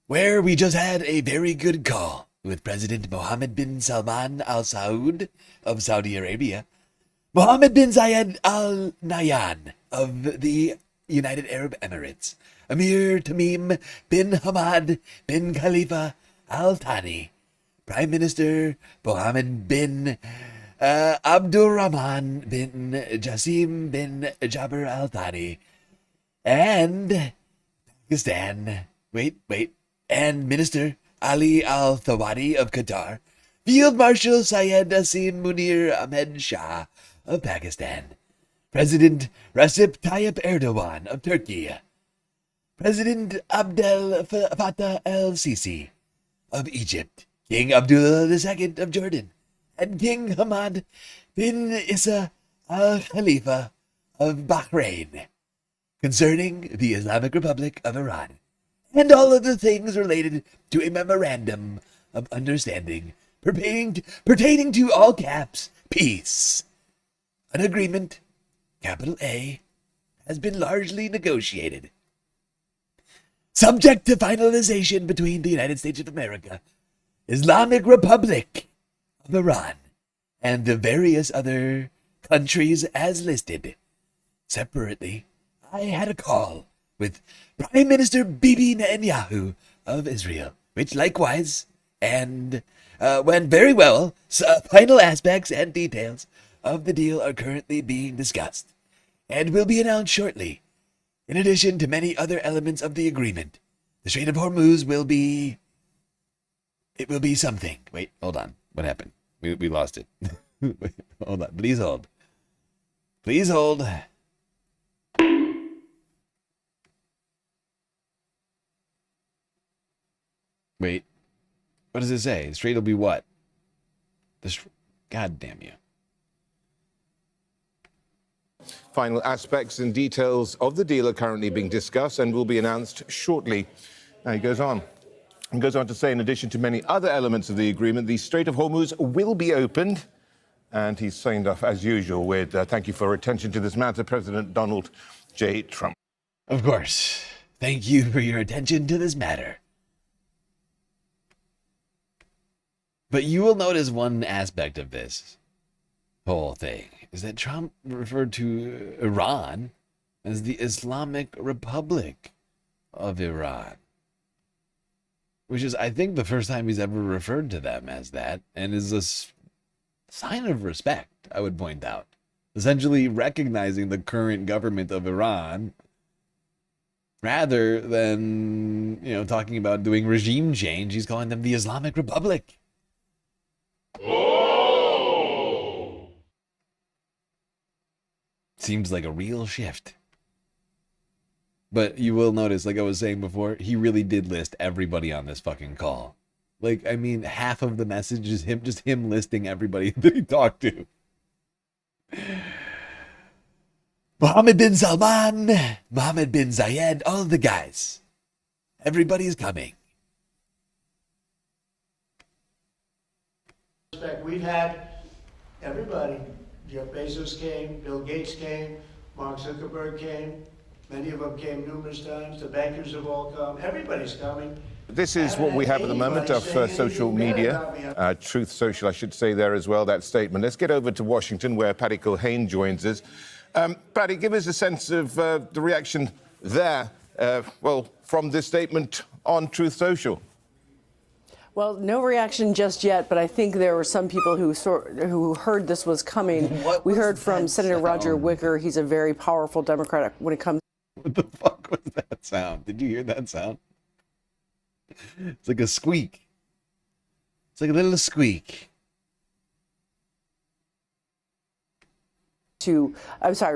where we just had a very good call with President Mohammed bin Salman Al Saud of Saudi Arabia, Mohammed bin Zayed Al Nahyan of the United Arab Emirates, Amir Tamim bin Hamad bin Khalifa Al Thani, Prime Minister Mohammed bin Abdurrahman bin Jassim bin Jabir Al Thani, and Pakistan. And Minister Ali Al Thawadi of Qatar, Field Marshal Syed Asim Munir Ahmed Shah of Pakistan, President Recep Tayyip Erdogan of Turkey, President Abdel Fattah el-Sisi of Egypt, King Abdullah II of Jordan, and King Hamad bin Isa Al Khalifa of Bahrain, concerning the Islamic Republic of Iran, and all of the things related to a memorandum of understanding pertaining to all caps peace. An agreement, capital A, has been largely negotiated, subject to finalization between the United States of America, Islamic Republic of Iran, and the various other countries as listed. Separately, I had a call with Prime Minister Bibi Netanyahu of Israel, which likewise went very well. Final aspects and details of the deal are currently being discussed and will be announced shortly. In addition to many other elements of the agreement, the Strait of Hormuz will be something. Wait, hold on. What happened? We lost it. Hold on. Please hold. Please hold. Wait, what does it say? Strait will be what? God damn you. Final aspects and details of the deal are currently being discussed and will be announced shortly. Now he goes on. And goes on to say, in addition to many other elements of the agreement, the Strait of Hormuz will be opened. And he's signed off, as usual, with thank you for your attention to this matter, President Donald J. Trump. Of course. Thank you for your attention to this matter. But you will notice one aspect of this whole thing is that Trump referred to Iran as the Islamic Republic of Iran, which is, I think, the first time he's ever referred to them as that, and is a sign of respect, I would point out. Essentially recognizing the current government of Iran rather than, talking about doing regime change. He's calling them the Islamic Republic. Oh! Seems like a real shift. But you will notice, like I was saying before, he really did list everybody on this fucking call. Like, I mean, half of the message is him listing everybody that he talked to. Mohammed bin Salman, Mohammed bin Zayed, all of the guys. Everybody's coming. We've had everybody. Jeff Bezos came, Bill Gates came, Mark Zuckerberg came. Many of them came numerous times. The bankers have all come. Everybody's coming. This is what we have at the moment of social media. Truth Social, I should say there as well, that statement. Let's get over to Washington, where Paddy Culhane joins us. Paddy, give us a sense of the reaction there, from this statement on Truth Social. Well, no reaction just yet, but I think there were some people who heard this was coming. We heard from Senator Roger Wicker. He's a very powerful Democrat when it comes. What the fuck was that sound? Did you hear that sound? It's like a squeak. It's like a little squeak.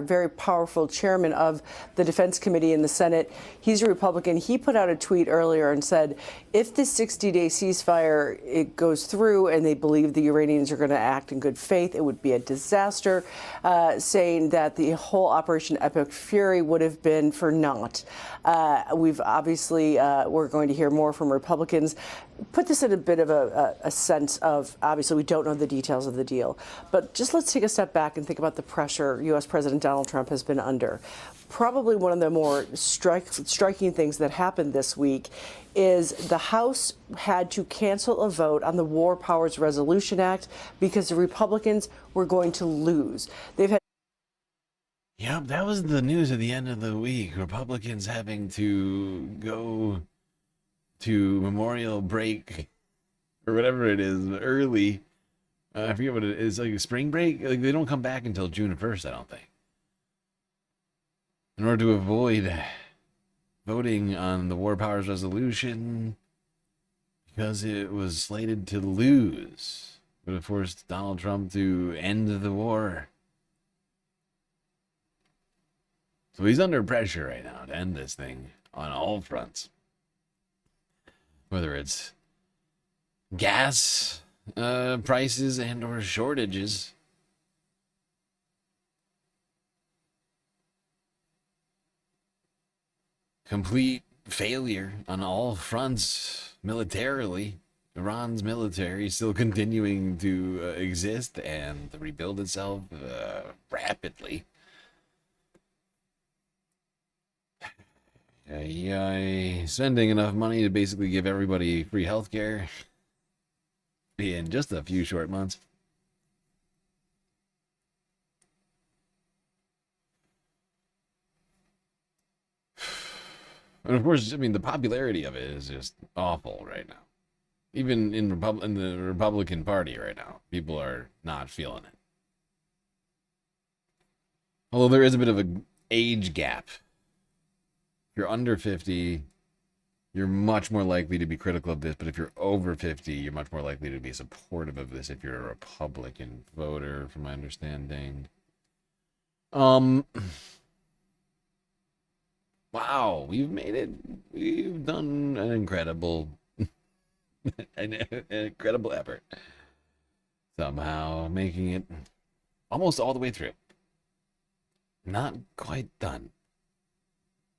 Very powerful chairman of the Defense Committee in the Senate. He's a Republican. He put out a tweet earlier and said, if this 60-day ceasefire it goes through and they believe the Iranians are going to act in good faith, it would be a disaster, saying that the whole Operation Epic Fury would have been for naught. We've obviously, we're going to hear more from Republicans. Put this in a bit of a sense of, obviously, we don't know the details of the deal. But just let's take a step back and think about the pressure U.S. President Donald Trump has been under. Probably one of the more striking things that happened this week is the House had to cancel a vote on the War Powers Resolution Act because the Republicans were going to lose. They've had. Yep, that was the news at the end of the week. Republicans having to go to Memorial break or whatever it is early. I forget what it is, like a spring break. Like they don't come back until June 1st, I don't think. In order to avoid voting on the War Powers Resolution because it was slated to lose. It would have forced Donald Trump to end the war. So he's under pressure right now to end this thing on all fronts. Whether it's gas prices and or shortages. Complete failure on all fronts militarily. Iran's military is still continuing to exist and rebuild itself rapidly. Spending enough money to basically give everybody free healthcare in just a few short months. And of course, I mean, the popularity of it is just awful right now. Even in the Republican Party right now, people are not feeling it. Although there is a bit of an age gap. If you're under 50, you're much more likely to be critical of this, but if you're over 50, you're much more likely to be supportive of this if you're a Republican voter, from my understanding. Wow, we've made it. We've done an incredible effort. Somehow making it almost all the way through. Not quite done.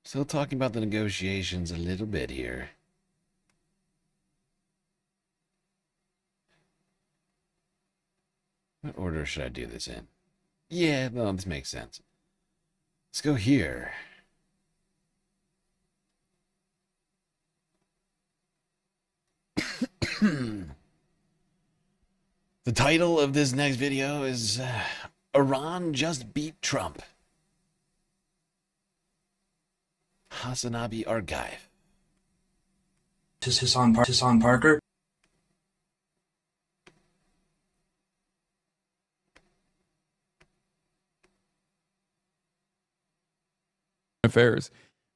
Still talking about the negotiations a little bit here. What order should I do this in? Yeah, no, this makes sense. Let's go here. The title of this next video is Iran just beat Trump. Hasanabi Archive. Hassan Parker. Affairs.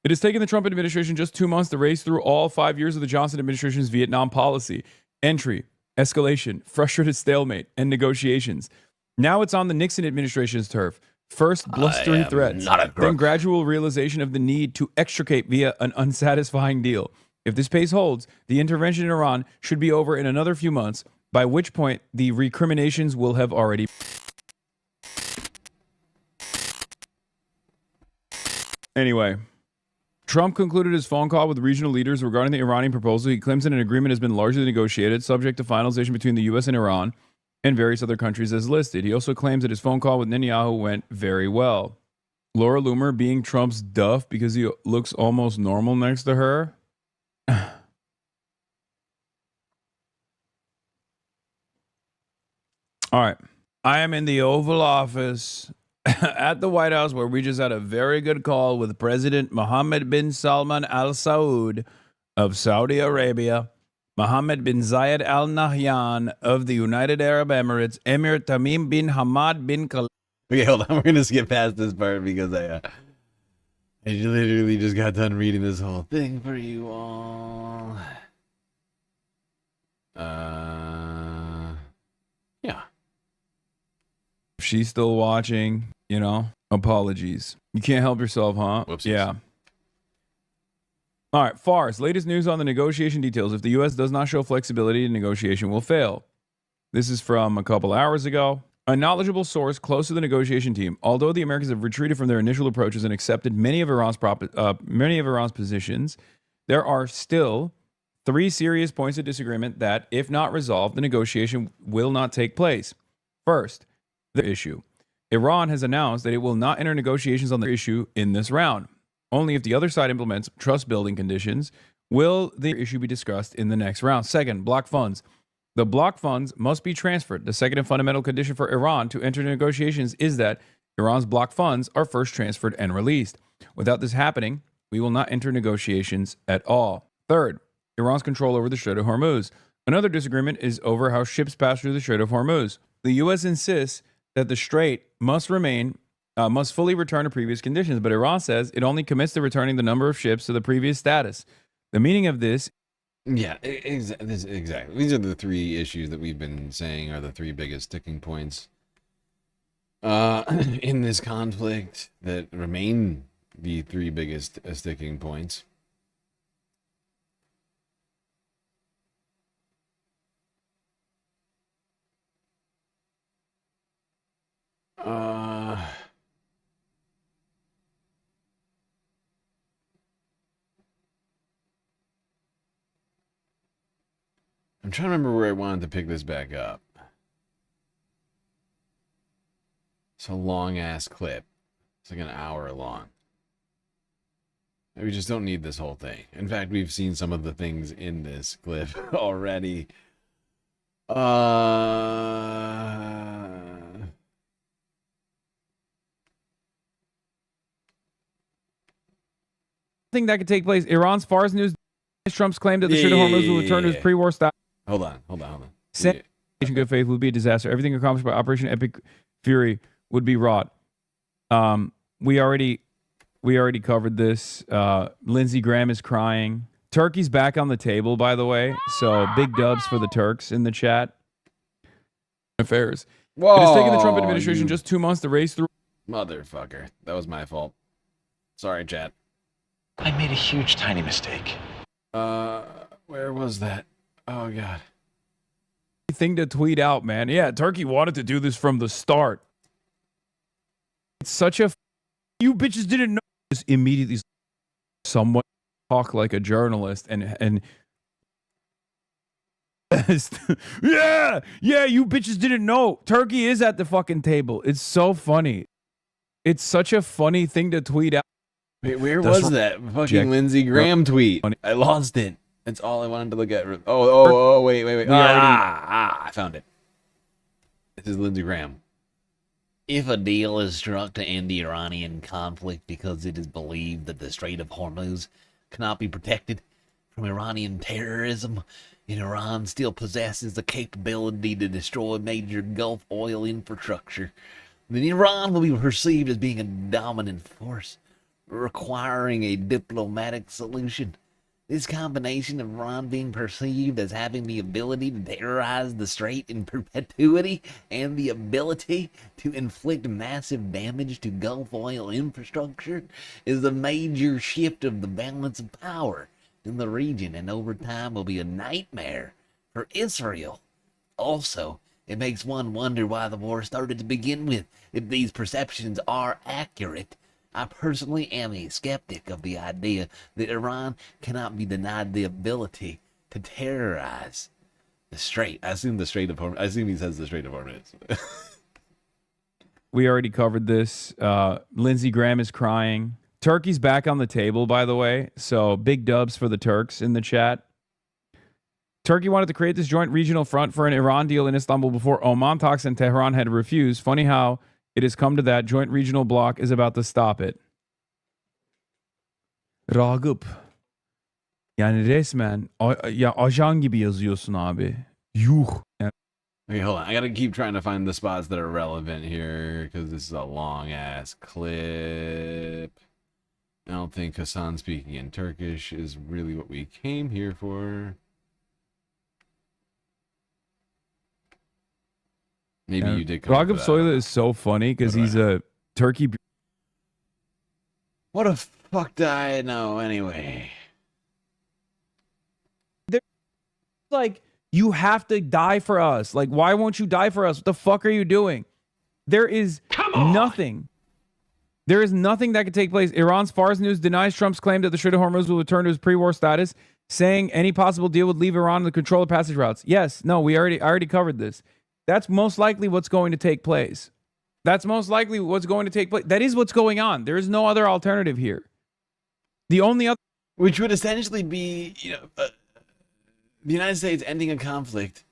It has taken the Trump administration just 2 months to race through all 5 years of the Johnson administration's Vietnam policy. Entry, escalation, frustrated stalemate, and negotiations. Now it's on the Nixon administration's turf. First, blustery threats, then gradual realization of the need to extricate via an unsatisfying deal. If this pace holds, the intervention in Iran should be over in another few months, by which point the recriminations will have already... Anyway, Trump concluded his phone call with regional leaders regarding the Iranian proposal. He claims that an agreement has been largely negotiated, subject to finalization between the U.S. and Iran, and various other countries as listed. He also claims that his phone call with Netanyahu went very well. Laura Loomer being Trump's duff because he looks almost normal next to her. All right. I am in the Oval Office at the White House where we just had a very good call with President Mohammed bin Salman Al Saud of Saudi Arabia. Mohammed bin Zayed Al Nahyan of the United Arab Emirates, Emir Tamim bin Hamad bin Khalifa. Okay, hold on. We're gonna skip past this part because I literally just got done reading this whole thing for you all. Yeah. If she's still watching, you know, apologies. You can't help yourself, huh? Whoopsies. Yeah. All right, Fars, latest news on the negotiation details. If the U.S. does not show flexibility, the negotiation will fail. This is from a couple hours ago. A knowledgeable source close to the negotiation team. Although the Americans have retreated from their initial approaches and accepted many of Iran's positions, there are still 3 serious points of disagreement that, if not resolved, the negotiation will not take place. First, the issue. Iran has announced that it will not enter negotiations on the issue in this round. Only if the other side implements trust-building conditions will the issue be discussed in the next round. Second, block funds. The block funds must be transferred. The second and fundamental condition for Iran to enter negotiations is that Iran's block funds are first transferred and released. Without this happening, we will not enter negotiations at all. Third, Iran's control over the Strait of Hormuz. Another disagreement is over how ships pass through the Strait of Hormuz. The U.S. insists that the strait must fully return to previous conditions, but Iran says it only commits to returning the number of ships to the previous status. The meaning of this... Yeah, exactly. These are the 3 issues that we've been saying are the 3 biggest sticking points in this conflict that remain the 3 biggest sticking points. I'm trying to remember where I wanted to pick this back up. It's a long-ass clip. It's like an hour long. We just don't need this whole thing. In fact, we've seen some of the things in this clip already. Thing that could take place. Iran's Fars news. Trump's claim that the Strait of Hormuz will return to its pre-war style. Hold on. In good faith would be a disaster. Everything accomplished by Operation Epic Fury would be wrought. We already covered this. Lindsey Graham is crying. Turkey's back on the table, by the way. So big dubs for the Turks in the chat. Affairs. Whoa, it has taken the Trump administration just 2 months to race through. Motherfucker. That was my fault. Sorry, chat. I made a huge, tiny mistake. Where was that? Oh, God. Thing to tweet out, man. Yeah, Turkey wanted to do this from the start. It's such a... You bitches didn't know. Just immediately someone talk like a journalist and yeah, you bitches didn't know. Turkey is at the fucking table. It's so funny. It's such a funny thing to tweet out. Wait, where was that fucking Lindsey Graham tweet? I lost it. That's all I wanted to look at. Oh, wait. I found it. This is Lindsey Graham. If a deal is struck to end the Iranian conflict because it is believed that the Strait of Hormuz cannot be protected from Iranian terrorism, and Iran still possesses the capability to destroy major Gulf oil infrastructure, then Iran will be perceived as being a dominant force, requiring a diplomatic solution. This combination of Iran being perceived as having the ability to terrorize the strait in perpetuity and the ability to inflict massive damage to Gulf oil infrastructure is a major shift of the balance of power in the region, and over time will be a nightmare for Israel. Also, it makes one wonder why the war started to begin with, if these perceptions are accurate. I personally am a skeptic of the idea that Iran cannot be denied the ability to terrorize the Strait. I assume the Strait of Hormuz. I assume he says the Strait of Hormuz. We already covered this. Lindsey Graham is crying. Turkey's back on the table, by the way. So big dubs for the Turks in the chat. Turkey wanted to create this joint regional front for an Iran deal in Istanbul before Oman talks and Tehran had refused. Funny how it has come to that. Joint regional bloc is about to stop it. Ragıp. Yani resmen ya ajan gibi yazıyorsun abi. Yuh. Yani, Okay, hold on. I gotta keep trying to find the spots that are relevant here because this is a long ass clip. I don't think Hasan speaking in Turkish is really what we came here for. Maybe you did come up Ragıp with that. Soylu is so funny because he's a Turkey. What the fuck did I know anyway? Like, you have to die for us. Like, why won't you die for us? What the fuck are you doing? There is nothing. There is nothing that could take place. Iran's Fars News denies Trump's claim that the Strait of Hormuz will return to its pre-war status, saying any possible deal would leave Iran in the control of passage routes. Yes, no, I already covered this. That's most likely what's going to take place. That's most likely what's going to take place. That is what's going on. There is no other alternative here. The only other, which would essentially be, the United States ending a conflict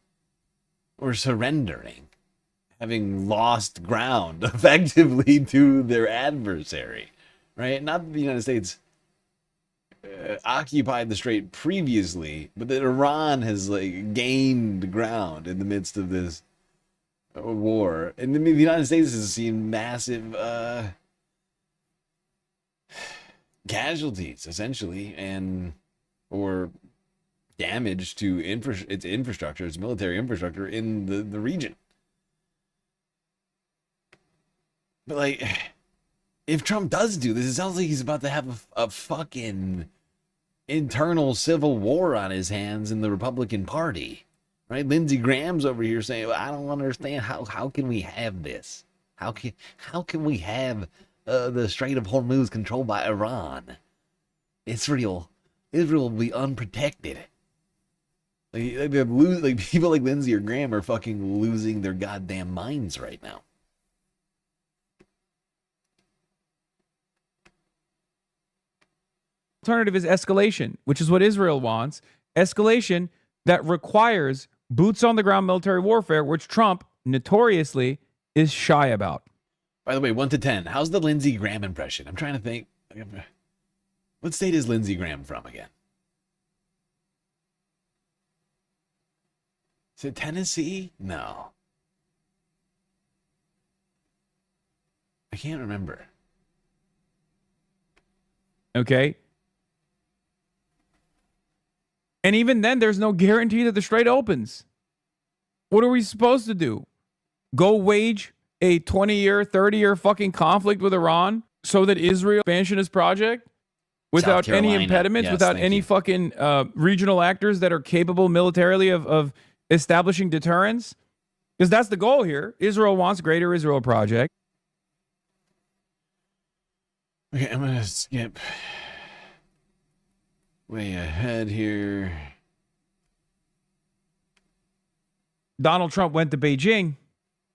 or surrendering, having lost ground effectively to their adversary, right? Not that the United States occupied the strait previously, but that Iran has gained ground in the midst of this war. And the United States has seen massive casualties, essentially, or damage to its infrastructure, its military infrastructure in the region. But if Trump does do this, it sounds like he's about to have a fucking internal civil war on his hands in the Republican Party, right? Lindsey Graham's over here saying, "I don't understand how can we have this? How can we have the Strait of Hormuz controlled by Iran? Israel will be unprotected." People like Lindsey or Graham are fucking losing their goddamn minds right now. alternative is escalation, which is what Israel wants. Escalation that requires boots on the ground military warfare, which Trump notoriously is shy about. By the way, 1 to 10, how's the Lindsey Graham impression? I'm trying to think. What state is Lindsey Graham from again? Is it Tennessee? No. I can't remember. Okay. And even then, there's no guarantee that the strait opens. What are we supposed to do? Go wage a 20-year, 30-year fucking conflict with Iran so that Israel expansionist project without any impediments, without any fucking regional actors that are capable militarily of establishing deterrence? Because that's the goal here. Israel wants Greater Israel Project. Okay, I'm going to skip way ahead here. Donald Trump went to Beijing,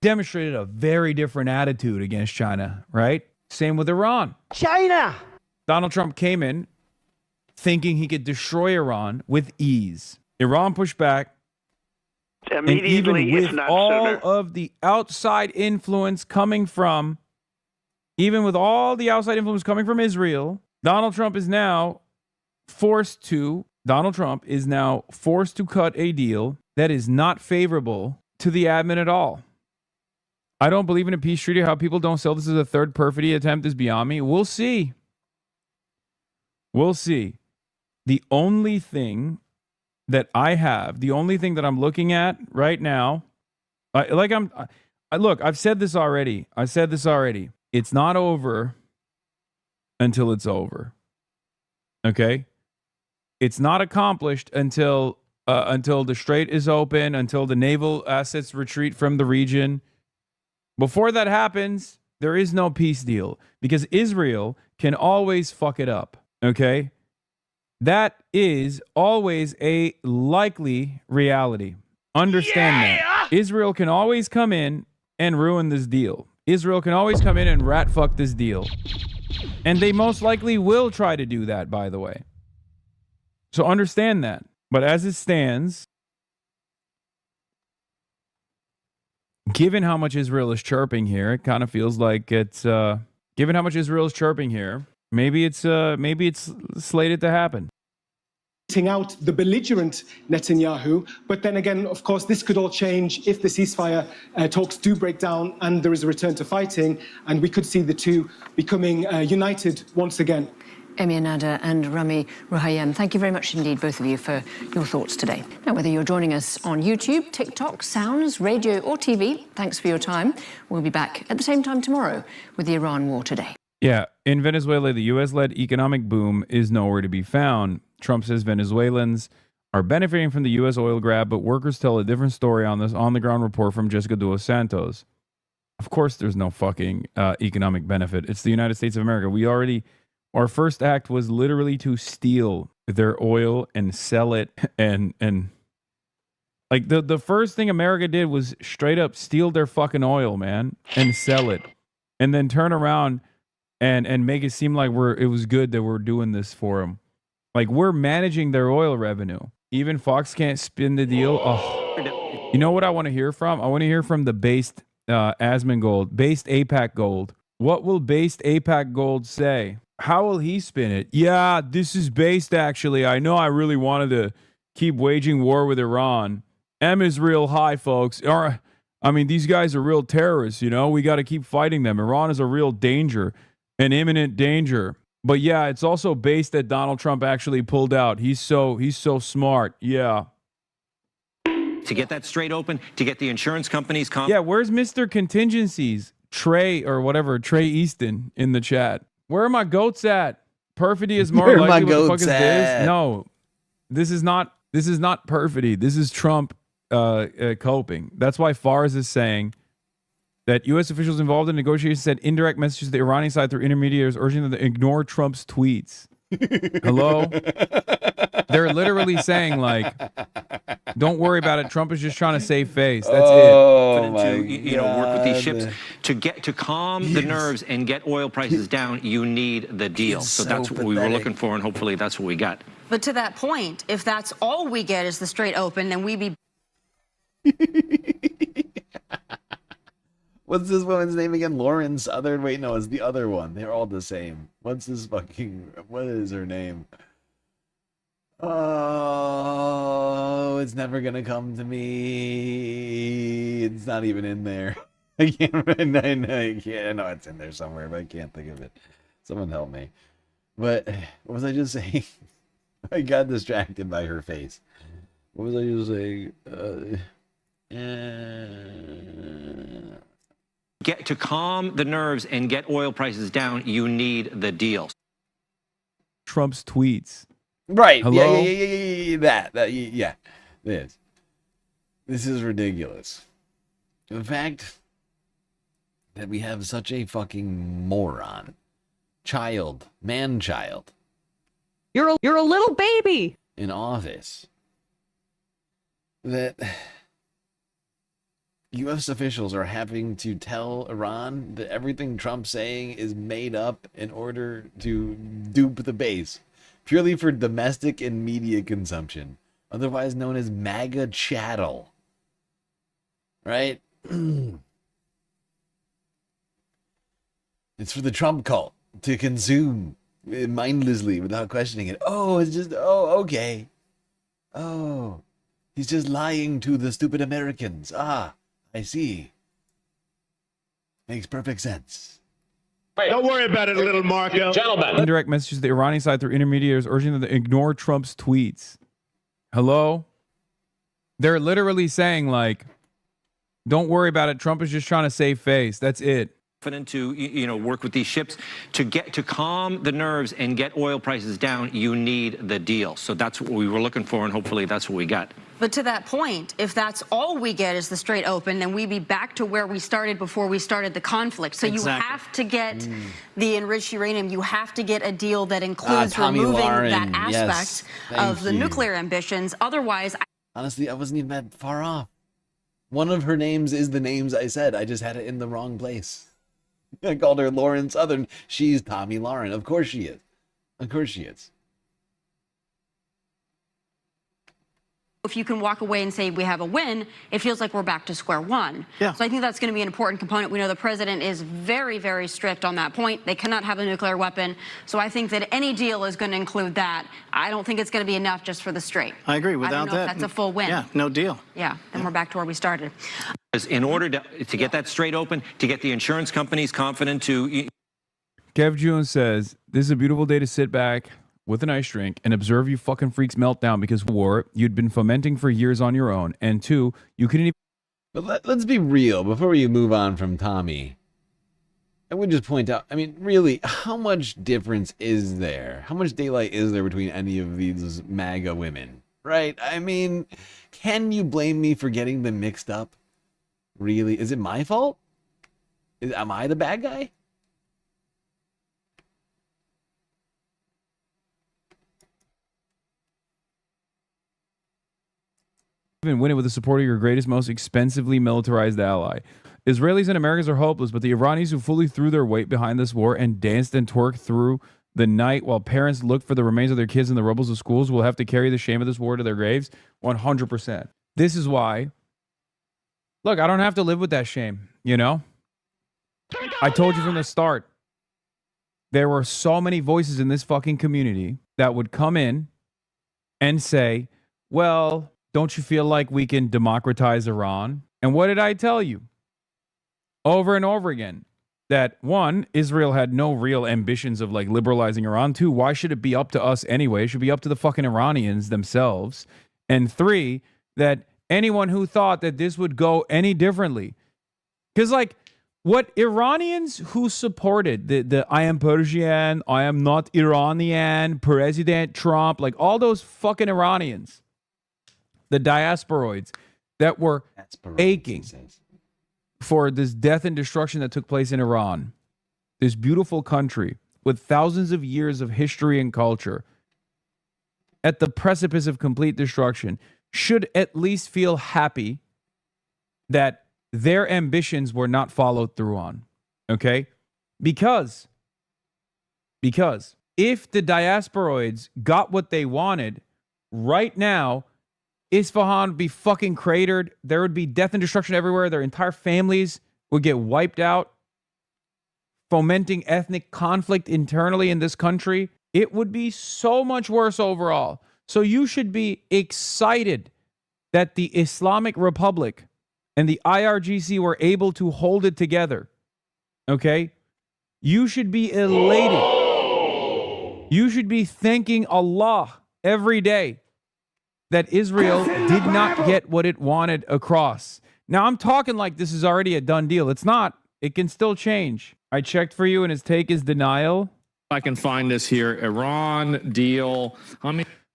demonstrated a very different attitude against China, right? Same with Iran. China! Donald Trump came in thinking he could destroy Iran with ease. Iran pushed back. Immediately, and even if with not all sooner. of the outside influence coming from, Israel, Donald Trump is now forced to cut a deal that is not favorable to the admin at all. I don't believe in a peace treaty. How people don't sell this as a third perfidy attempt is beyond me. We'll see. We'll see. The only thing that I have, the only thing that I'm looking at right now, look, I've said this already. It's not over until it's over. Okay? It's not accomplished until the strait is open, until the naval assets retreat from the region. Before that happens, there is no peace deal because Israel can always fuck it up. Okay? That is always a likely reality. Understand that. Israel can always come in and ruin this deal. Israel can always come in and rat fuck this deal. And they most likely will try to do that, by the way. So understand that. But as it stands, given how much Israel is chirping here, it kind of feels like it's given how much Israel is chirping here, maybe it's slated to happen. out the belligerent Netanyahu. But then again, of course, this could all change if the ceasefire talks do break down and there is a return to fighting, and we could see the two becoming united once again. Emir Nada and Rami Ruhayem, thank you very much indeed, both of you, for your thoughts today. Now, whether you're joining us on YouTube, TikTok, Sounds, radio or TV, thanks for your time. We'll be back at the same time tomorrow with the Iran War Today. Yeah, in Venezuela, the U.S.-led economic boom is nowhere to be found. Trump says Venezuelans are benefiting from the U.S. oil grab, but workers tell a different story on this on-the-ground report from Jessica Dos Santos. Of course there's no fucking economic benefit. It's the United States of America. Our first act was literally to steal their oil and sell it and like the first thing America did was straight up steal their fucking oil, man, and sell it. And then turn around and make it seem like it was good that we're doing this for them. Like, we're managing their oil revenue. Even Fox can't spin the deal. Oh. You know what I want to hear from? I want to hear from the based Asmongold, based APAC Gold. What will based APAC Gold say? How will he spin it? Yeah, this is based, actually. I know I really wanted to keep waging war with Iran. M is real high, folks. I mean, these guys are real terrorists, you know? We got to keep fighting them. Iran is a real danger, an imminent danger. But yeah, it's also based that Donald Trump actually pulled out. He's so smart. Yeah. To get that straight open, to get the insurance companies... Yeah, where's Mr. Contingencies? Trey or whatever, Trey Easton in the chat. Where are my goats at? Perfidy is more likely. What the fuck is this? No, this is not perfidy. This is Trump coping. That's why Fars is saying that U.S. officials involved in negotiations sent indirect messages to the Iranian side through intermediaries urging them to ignore Trump's tweets. Hello? They're literally saying, like, don't worry about it. Trump is just trying to save face. That's it. Work with these ships to calm the nerves and get oil prices down. You need the deal. So that's what we were looking for, and hopefully that's what we got. But to that point, if that's all we get is the straight open, then we be... What's this woman's name again? Lauren Southern? Wait, no, it's the other one. They're all the same. What is her name? Oh, it's never gonna come to me. It's not even in there. I can't. I know it's in there somewhere, but I can't think of it. Someone help me. But what was I just saying? I got distracted by her face. What was I just saying? Get to calm the nerves and get oil prices down. You need the deal. Trump's tweets. Right. Hello? Yeah. This is ridiculous. The fact that we have such a fucking moron, man-child. You're a little baby in office. That U.S. officials are having to tell Iran that everything Trump's saying is made up in order to dupe the base, purely for domestic and media consumption, otherwise known as MAGA chattel. Right? It's for the Trump cult to consume mindlessly without questioning it. Okay. Oh, he's just lying to the stupid Americans. I see. Makes perfect sense. Wait, don't worry about it, little Marco. Gentlemen. Indirect messages to the Iranian side through intermediaries urging them to ignore Trump's tweets. Hello? They're literally saying, like, don't worry about it. Trump is just trying to save face. That's it. To work with these ships to calm the nerves and get oil prices down. You need the deal. So that's what we were looking for, and hopefully that's what we got. But to that point, if that's all we get is the straight open, then we be back to where we started before we started the conflict. So you have to get the enriched uranium. You have to get a deal that includes removing that aspect of the nuclear ambitions. Otherwise, honestly, I wasn't even that far off. One of her names is the names I said. I just had it in the wrong place. I called her Lauren Southern. She's Tommy Lauren. Of course she is. Of course she is. If you can walk away and say we have a win, it feels like we're back to square one. Yeah. So I think that's going to be an important component. We know the president is very, very strict on that point. They cannot have a nuclear weapon. So I think that any deal is going to include that. I don't think it's going to be enough just for the Strait. I agree. Without I don't know that, if that's a full win. Yeah, no deal. Yeah, then we're back to where we started. In order to get that Strait open, to get the insurance companies confident to... Kev Jones says, this is a beautiful day to sit back with an ice drink and observe you fucking freaks melt down because war you'd been fomenting for years on your own. And two, you couldn't even... But let's be real, before we move on from Tommy, I would just point out, I mean, really, how much difference is there? How much daylight is there between any of these MAGA women? Right? I mean, can you blame me for getting them mixed up? Really? Is it my fault? Am I the bad guy? Even win it with the support of your greatest, most expensively militarized ally. Israelis and Americans are hopeless, but the Iranians who fully threw their weight behind this war and danced and twerked through the night while parents looked for the remains of their kids in the rubbles of schools will have to carry the shame of this war to their graves. 100%. This is why, look, I don't have to live with that shame, you know? I told you from the start, there were so many voices in this fucking community that would come in and say, well, don't you feel like we can democratize Iran? And what did I tell you? Over and over again. That one, Israel had no real ambitions of like liberalizing Iran. Two, why should it be up to us anyway? It should be up to the fucking Iranians themselves. And three, that anyone who thought that this would go any differently. Because like what Iranians who supported the I am Persian, I am not Iranian, President Trump, like all those fucking Iranians, the diasporoids that were aching for this death and destruction that took place in Iran, this beautiful country with thousands of years of history and culture, at the precipice of complete destruction, should at least feel happy that their ambitions were not followed through on. Okay? Because if the diasporoids got what they wanted, right now, Isfahan would be fucking cratered. There would be death and destruction everywhere. Their entire families would get wiped out, fomenting ethnic conflict internally in this country. It would be so much worse overall. So you should be excited that the Islamic Republic and the IRGC were able to hold it together. Okay? You should be elated. You should be thanking Allah every day that Israel did not get what it wanted across. Now, I'm talking like this is already a done deal. It's not. It can still change. I checked for you, and his take is denial. I can find this here. Iran deal.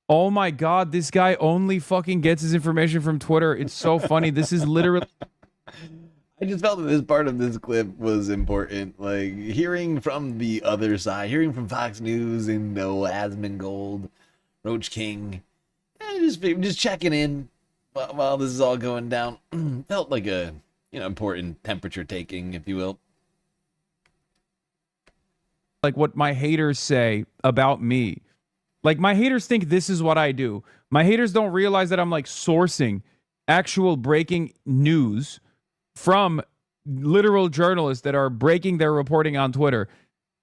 Oh, my God. This guy only fucking gets his information from Twitter. It's so funny. This is literally... I just felt that this part of this clip was important. Like, hearing from the other side, hearing from Fox News and Asmongold, Roach King... Just checking in while this is all going down. Felt like a important temperature taking, if you will. Like what my haters say about me. Like my haters think this is what I do. My haters don't realize that I'm like sourcing actual breaking news from literal journalists that are breaking their reporting on Twitter.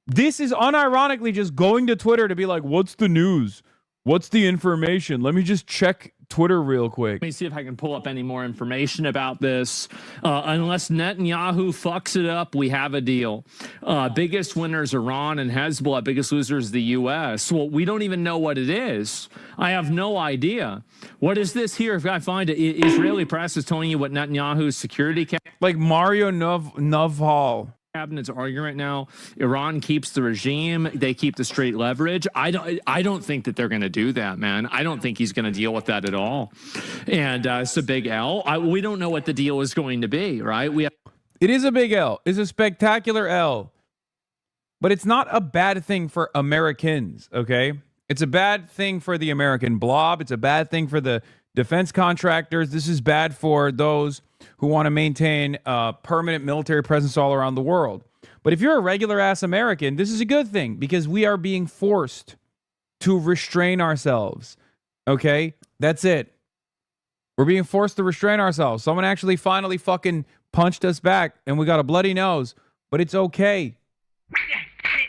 This is unironically just going to Twitter to be like, what's the news? What's the information? Let me just check Twitter real quick. Let me see if I can pull up any more information about this. Unless Netanyahu fucks it up, we have a deal. Biggest winners, Iran and Hezbollah. Biggest losers, the U.S. Well, we don't even know what it is. I have no idea. What is this here? If I find it, Israeli press is telling you what Netanyahu's security... Like Mario Naval. Cabinet's arguing right now. Iran keeps the regime. They keep the straight leverage. I don't think that they're going to do that, man. I don't think he's going to deal with that at all. And it's a big L. We don't know what the deal is going to be, right? It is a big L. It's a spectacular L. But it's not a bad thing for Americans, okay? It's a bad thing for the American blob. It's a bad thing for the defense contractors. This is bad for those who want to maintain a permanent military presence all around the world. But if you're a regular ass American, this is a good thing because we are being forced to restrain ourselves. Okay? That's it. We're being forced to restrain ourselves. Someone actually finally fucking punched us back and we got a bloody nose, but it's okay.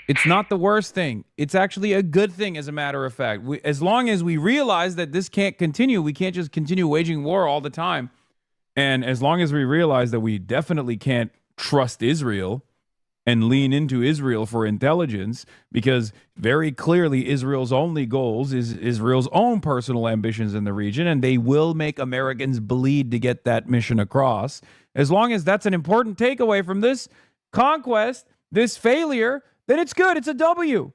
It's not the worst thing. It's actually a good thing, as a matter of fact. As long as we realize that this can't continue, we can't just continue waging war all the time. And as long as we realize that we definitely can't trust Israel and lean into Israel for intelligence, because very clearly Israel's only goals is Israel's own personal ambitions in the region, and they will make Americans bleed to get that mission across. As long as that's an important takeaway from this conquest, this failure, then it's good. It's a W.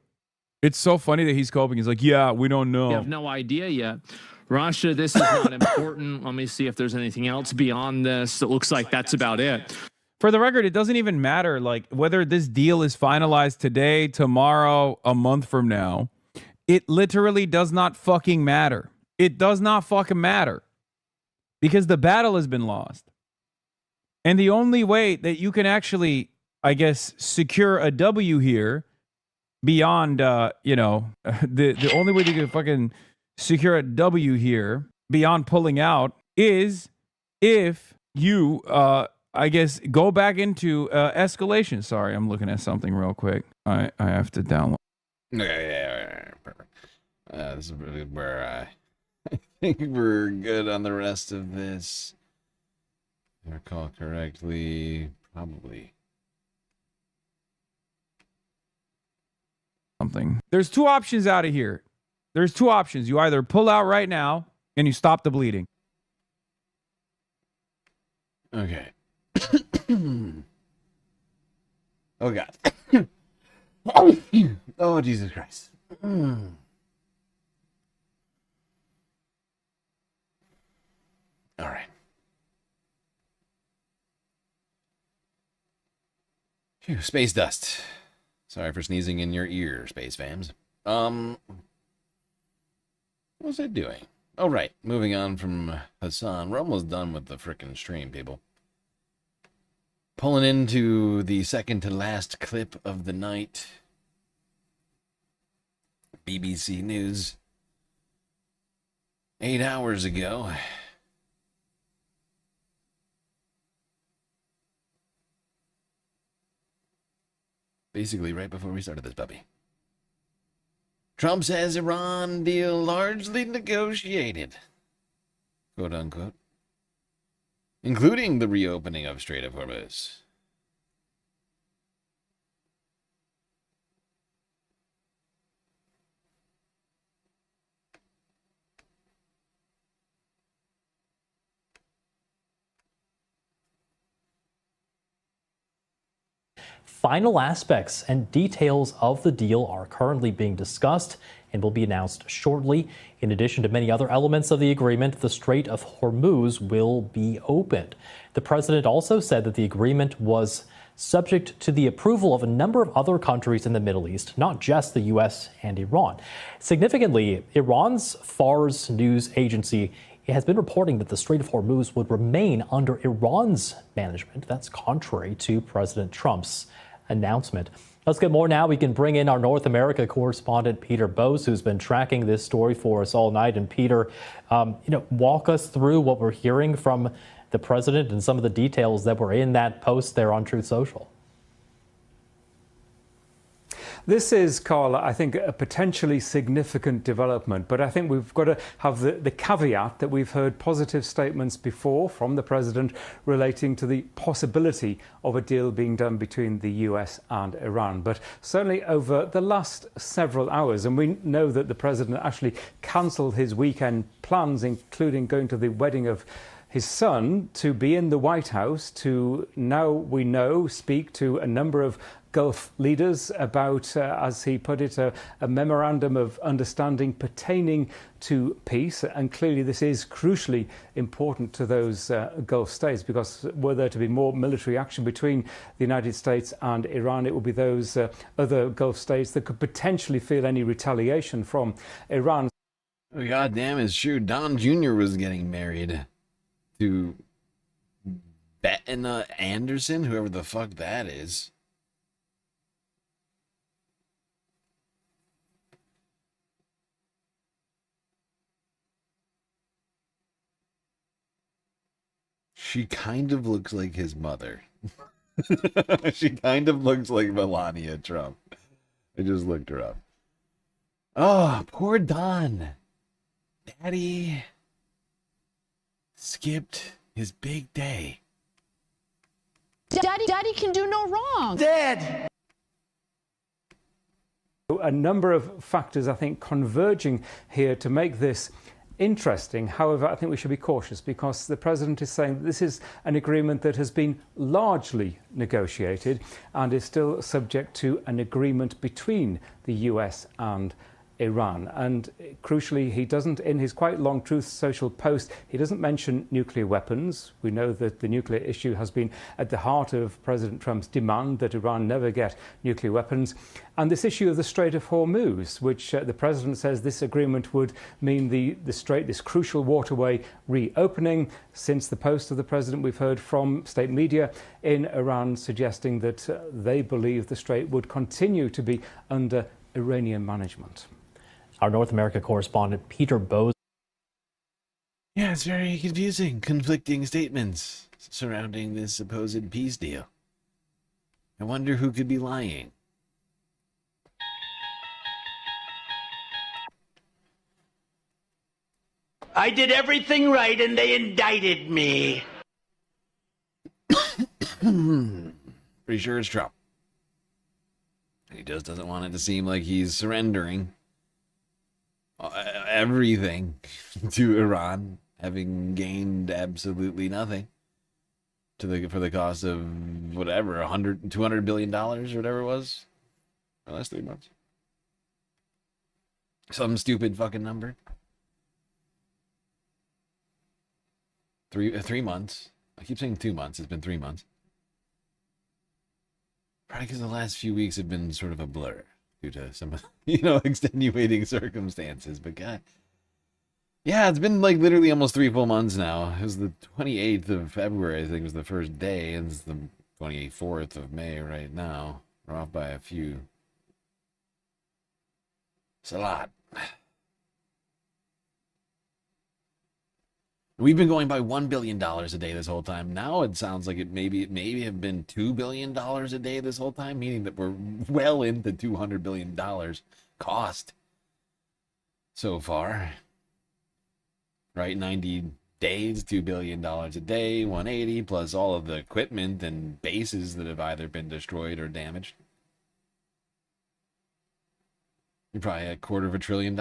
It's so funny that he's coping. He's like, yeah, we don't know. We have no idea yet. Russia, this is not important. Let me see if there's anything else beyond this. It looks like that's about it. For the record, it doesn't even matter like whether this deal is finalized today, tomorrow, a month from now. It literally does not fucking matter. It does not fucking matter because the battle has been lost. And the only way that you can actually, I guess, secure a W here beyond, the only way that you can fucking secure a W here beyond pulling out is if you, I guess, go back into escalation. Sorry, I'm looking at something real quick. I have to download. Yeah, perfect. This is really where I think we're good on the rest of this. If I recall correctly, probably. Something. There's two options out of here. There's two options. You either pull out right now and you stop the bleeding. Okay. Oh, God. Oh, Jesus Christ. All right. Phew, space dust. Sorry for sneezing in your ear, space fams. What was I doing? Oh, right. Moving on from Hassan. We're almost done with the frickin' stream, people. Pulling into the second to last clip of the night. BBC News. 8 hours ago. Basically, right before we started this puppy. Trump says Iran deal largely negotiated, quote unquote, including the reopening of Strait of Hormuz. Final aspects and details of the deal are currently being discussed and will be announced shortly. In addition to many other elements of the agreement, the Strait of Hormuz will be opened. The president also said that the agreement was subject to the approval of a number of other countries in the Middle East, not just the U.S. and Iran. Significantly, Iran's Fars news agency has been reporting that the Strait of Hormuz would remain under Iran's management. That's contrary to President Trump's announcement. Let's get more now. We can bring in our North America correspondent, Peter Bose, who's been tracking this story for us all night. And Peter, walk us through what we're hearing from the president and some of the details that were in that post there on Truth Social. This is, Carl, I think, a potentially significant development, but I think we've got to have the caveat that we've heard positive statements before from the president relating to the possibility of a deal being done between the US and Iran. But certainly over the last several hours, and we know that the president actually cancelled his weekend plans, including going to the wedding of his son, to be in the White House to, now we know, speak to a number of Gulf leaders about, as he put it, a memorandum of understanding pertaining to peace. And clearly this is crucially important to those Gulf states, because were there to be more military action between the United States and Iran, it would be those other Gulf states that could potentially feel any retaliation from Iran. Oh, God damn, it's true. Don Jr. was getting married to Bettina Anderson, whoever the fuck that is. She kind of looks like his mother. She kind of looks like Melania Trump. I just looked her up. Oh, poor Don. Daddy skipped his big day. Daddy can do no wrong. Dead. A number of factors, I think, converging here to make this interesting. However, I think we should be cautious because the president is saying that this is an agreement that has been largely negotiated and is still subject to an agreement between the US and Iran. And crucially, he doesn't, in his quite long Truth Social post, he doesn't mention nuclear weapons. We know that the nuclear issue has been at the heart of President Trump's demand that Iran never get nuclear weapons. And this issue of the Strait of Hormuz, which the president says this agreement would mean the strait, this crucial waterway, reopening. Since the post of the president, we've heard from state media in Iran suggesting that they believe the strait would continue to be under Iranian management. Our North America correspondent Peter Bose. Yeah, it's very confusing. Conflicting statements surrounding this supposed peace deal. I wonder who could be lying. I did everything right and they indicted me. Pretty sure it's Trump. He just doesn't want it to seem like he's surrendering everything to Iran, having gained absolutely nothing for the cost of whatever, $200 billion or whatever it was for the last 3 months. Some stupid fucking number. 3 months. I keep saying 2 months. It's been 3 months. Probably because the last few weeks have been sort of a blur due to some, extenuating circumstances. But God, yeah, it's been like literally almost 3 full months now. It was the 28th of February, I think, was the first day, and it's the 24th of May right now. We're off by a few. It's a lot. We've been going by $1 billion a day this whole time. Now it sounds like it maybe have been $2 billion a day this whole time, meaning that we're well into $200 billion cost so far. Right, 90 days, $2 billion a day, 180 plus all of the equipment and bases that have either been destroyed or damaged. You're probably at $250 billion.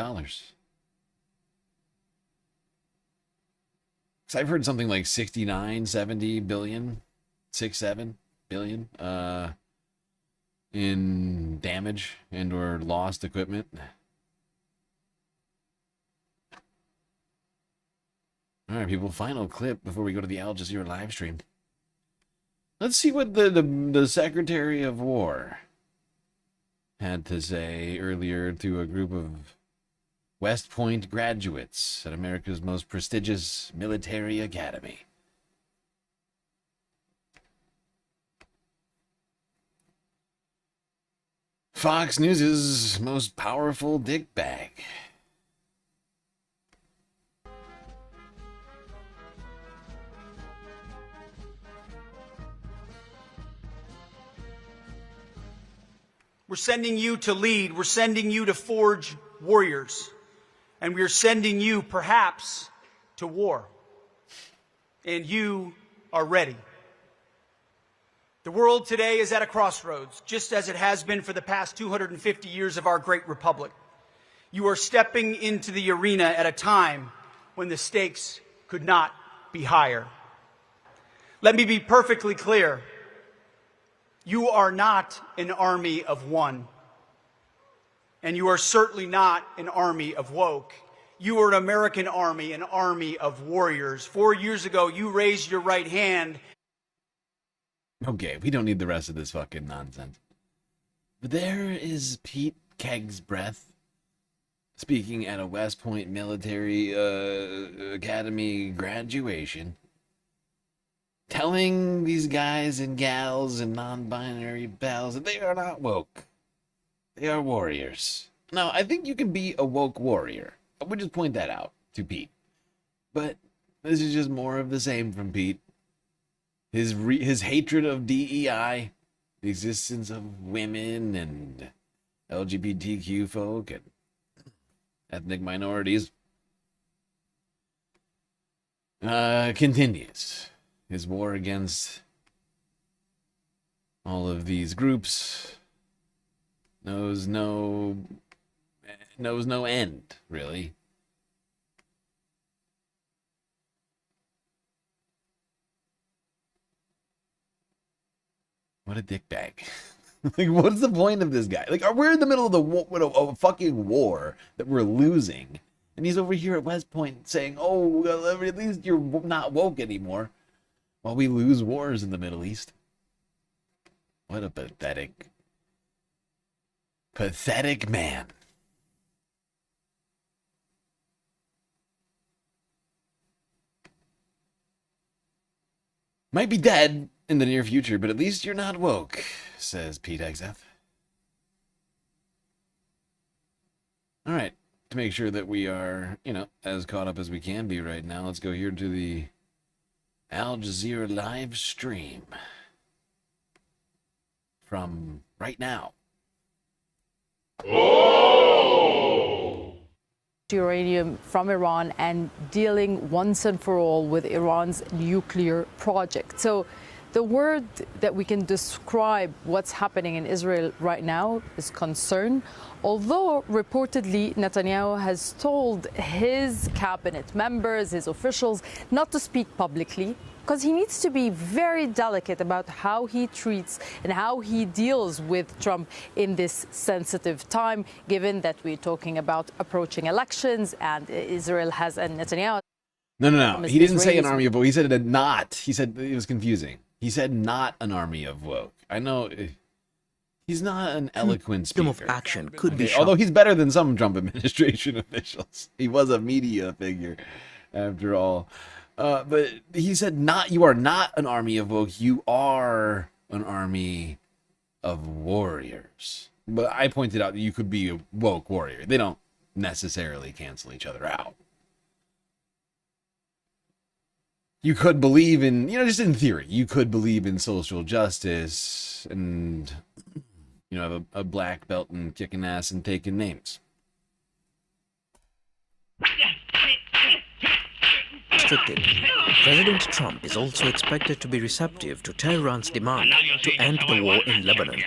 Because I've heard something like 69, 70 billion, 7 billion in damage and or lost equipment. All right, people, final clip before we go to the Al Jazeera live stream. Let's see what the Secretary of War had to say earlier to a group of West Point graduates at America's most prestigious military academy. Fox News' most powerful dick bag. We're sending you to lead. We're sending you to forge warriors. And we are sending you, perhaps, to war. And you are ready. The world today is at a crossroads, just as it has been for the past 250 years of our great republic. You are stepping into the arena at a time when the stakes could not be higher. Let me be perfectly clear. You are not an army of one. And you are certainly not an army of woke. You are an American army, an army of warriors. 4 years ago, you raised your right hand. Okay, we don't need the rest of this fucking nonsense. But there is Pete Keg's Breath speaking at a West Point Military Academy graduation, telling these guys and gals and non-binary pals that they are not woke. They are warriors. Now, I think you can be a woke warrior. I would just point that out to Pete. But this is just more of the same from Pete. his hatred of DEI, the existence of women and LGBTQ folk and ethnic minorities, continues. His war against all of these groups knows no end, really. What a dickbag. Like, what's the point of this guy? Like, we're in the middle of a fucking war that we're losing. And he's over here at West Point saying, oh, well, at least you're not woke anymore. While we lose wars in the Middle East. What a pathetic man. Might be dead in the near future, but at least you're not woke, says Pete XF. All right, to make sure that we are, as caught up as we can be right now, let's go here to the Al Jazeera live stream from right now. Uranium from Iran and dealing once and for all with Iran's nuclear project. So the word that we can describe what's happening in Israel right now is concern, although reportedly Netanyahu has told his cabinet members, his officials, not to speak publicly, because he needs to be very delicate about how he treats and how he deals with Trump in this sensitive time, given that we're talking about approaching elections and Israel has a Netanyahu. No. He didn't say an army of woke. He said not. He said it was confusing. He said not an army of woke. I know he's not an eloquent speaker. Of action could be although he's better than some Trump administration officials. He was a media figure, after all. But he said not. You are not an army of woke. You are an army of warriors. But I pointed out that you could be a woke warrior. They don't necessarily cancel each other out. You could believe in, just in theory, you could believe in social justice and, have a black belt and kicking ass and taking names. Restricted. President Trump is also expected to be receptive to Tehran's demand to end the war in Lebanon.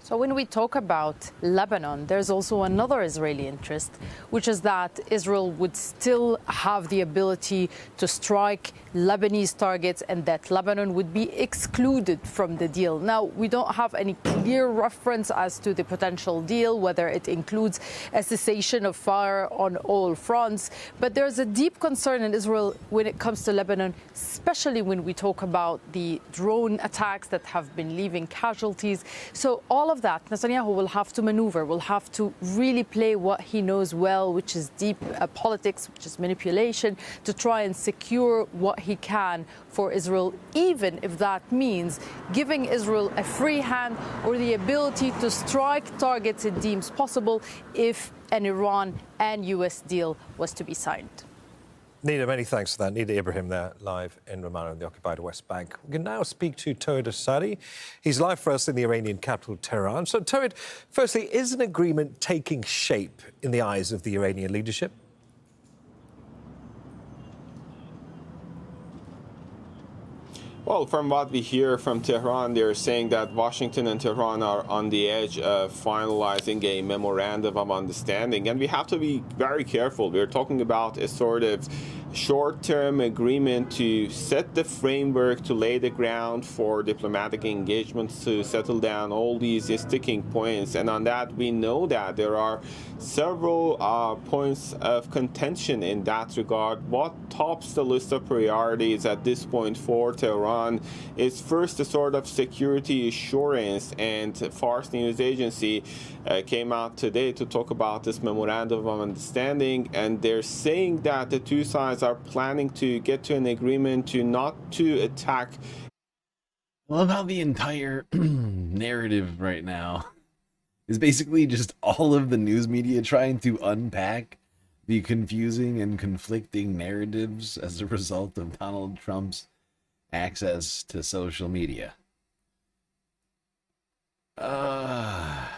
So when we talk about Lebanon, there's also another Israeli interest, which is that Israel would still have the ability to strike Lebanese targets and that Lebanon would be excluded from the deal. Now, we don't have any clear reference as to the potential deal, whether it includes a cessation of fire on all fronts, but there's a deep concern in Israel when it comes to Lebanon, especially when we talk about the drone attacks that have been leaving casualties. So all of that, Netanyahu will have to maneuver, will have to really play what he knows well, which is deep politics, which is manipulation, to try and secure what he can for Israel, even if that means giving Israel a free hand or the ability to strike targets it deems possible if an Iran and US deal was to be signed. Nida, many thanks for that. Nida Ibrahim there, live in Ramallah in the occupied West Bank. We can now speak to Tawhid Asadi. He's live for us in the Iranian capital, Tehran. So, Tawhid, firstly, is an agreement taking shape in the eyes of the Iranian leadership? Well, from what we hear from Tehran, they're saying that Washington and Tehran are on the edge of finalizing a memorandum of understanding. And we have to be very careful. We're talking about a sort of short-term agreement to set the framework, to lay the ground for diplomatic engagements, to settle down all these sticking points. And on that, we know that there are several points of contention in that regard. What tops the list of priorities at this point for Tehran is first a sort of security assurance, and Fars news agency came out today to talk about this memorandum of understanding, and they're saying that the two sides are planning to get to an agreement to not to attack. I love how the entire narrative right now is basically just all of the news media trying to unpack the confusing and conflicting narratives as a result of Donald Trump's access to social media.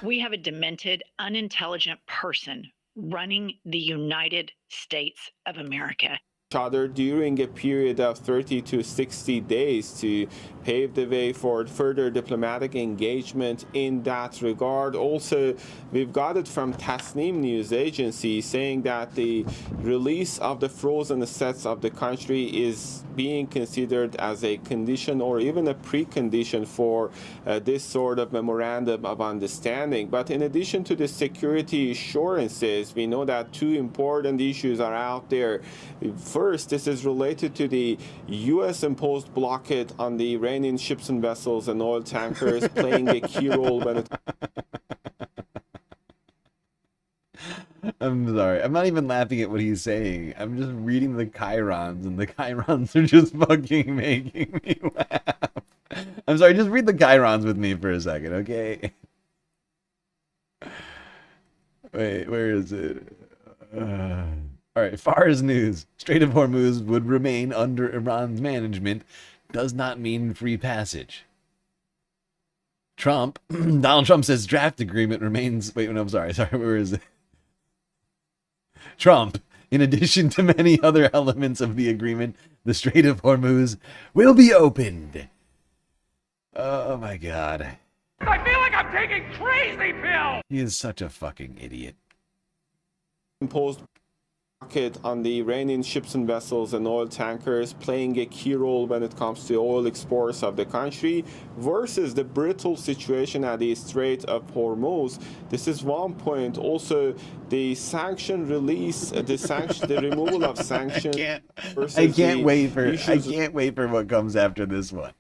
We have a demented, unintelligent person running the United States of America. Other during a period of 30 to 60 days to pave the way for further diplomatic engagement in that regard. Also, we've got it from Tasnim news agency saying that the release of the frozen assets of the country is being considered as a condition or even a precondition for this sort of memorandum of understanding. But in addition to the security assurances, we know that two important issues are out there. First, this is related to the U.S.-imposed blockade on the Iranian ships and vessels and oil tankers playing a key role when it... I'm sorry. I'm not even laughing at what he's saying. I'm just reading the chyrons, and the chyrons are just fucking making me laugh. I'm sorry. Just read the chyrons with me for a second, okay? Wait, where is it? All right, Fars News. Strait of Hormuz would remain under Iran's management does not mean free passage. Trump, Donald Trump says draft agreement remains... Wait, no, I'm sorry, where is it? Trump, in addition to many other elements of the agreement, the Strait of Hormuz will be opened. Oh my God. I feel like I'm taking crazy pills! He is such a fucking idiot. Imposed blockade on the Iranian ships and vessels and oil tankers playing a key role when it comes to oil exports of the country versus the brittle situation at the Strait of Hormuz. This is one point. Also, the sanction release, the removal of sanctions. I can't wait for what comes after this one.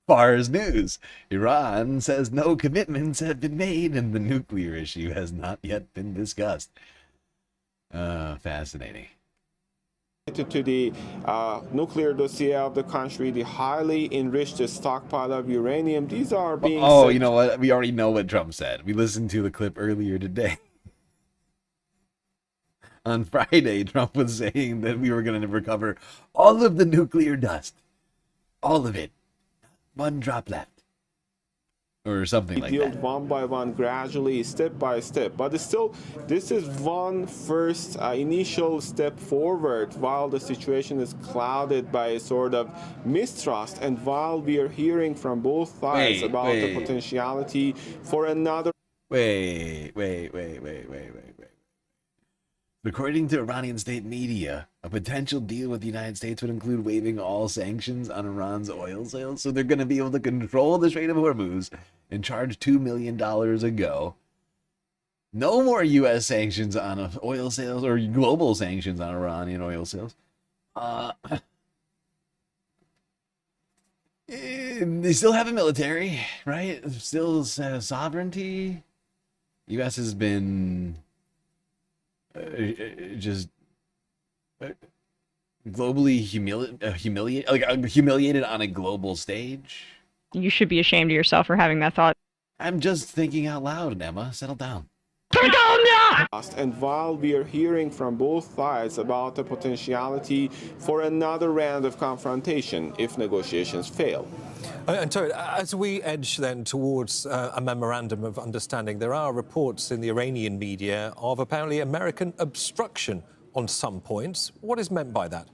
Fars News. Iran says no commitments have been made and the nuclear issue has not yet been discussed. Fascinating. To the nuclear dossier of the country, the highly enriched stockpile of uranium, these are being... Oh, you know what? We already know what Trump said. We listened to the clip earlier today. On Friday, Trump was saying that we were going to recover all of the nuclear dust. All of it. One drop left. Or something like that. One by one, gradually, step by step. But still, this is one first initial step forward while the situation is clouded by a sort of mistrust. And while we are hearing from both sides about the potentiality for another... Wait. According to Iranian state media, a potential deal with the United States would include waiving all sanctions on Iran's oil sales. So they're going to be able to control the Strait of Hormuz and charge $2 million a go. No more U.S. sanctions on oil sales or global sanctions on Iranian oil sales. They still have a military, right? Still sovereignty. U.S. has been... just globally humiliated on a global stage. You should be ashamed of yourself for having that thought. I'm just thinking out loud, Emma. Settle down. And while we are hearing from both sides about the potentiality for another round of confrontation if negotiations fail. And so, as we edge then towards a memorandum of understanding, there are reports in the Iranian media of apparently American obstruction on some points. What is meant by that?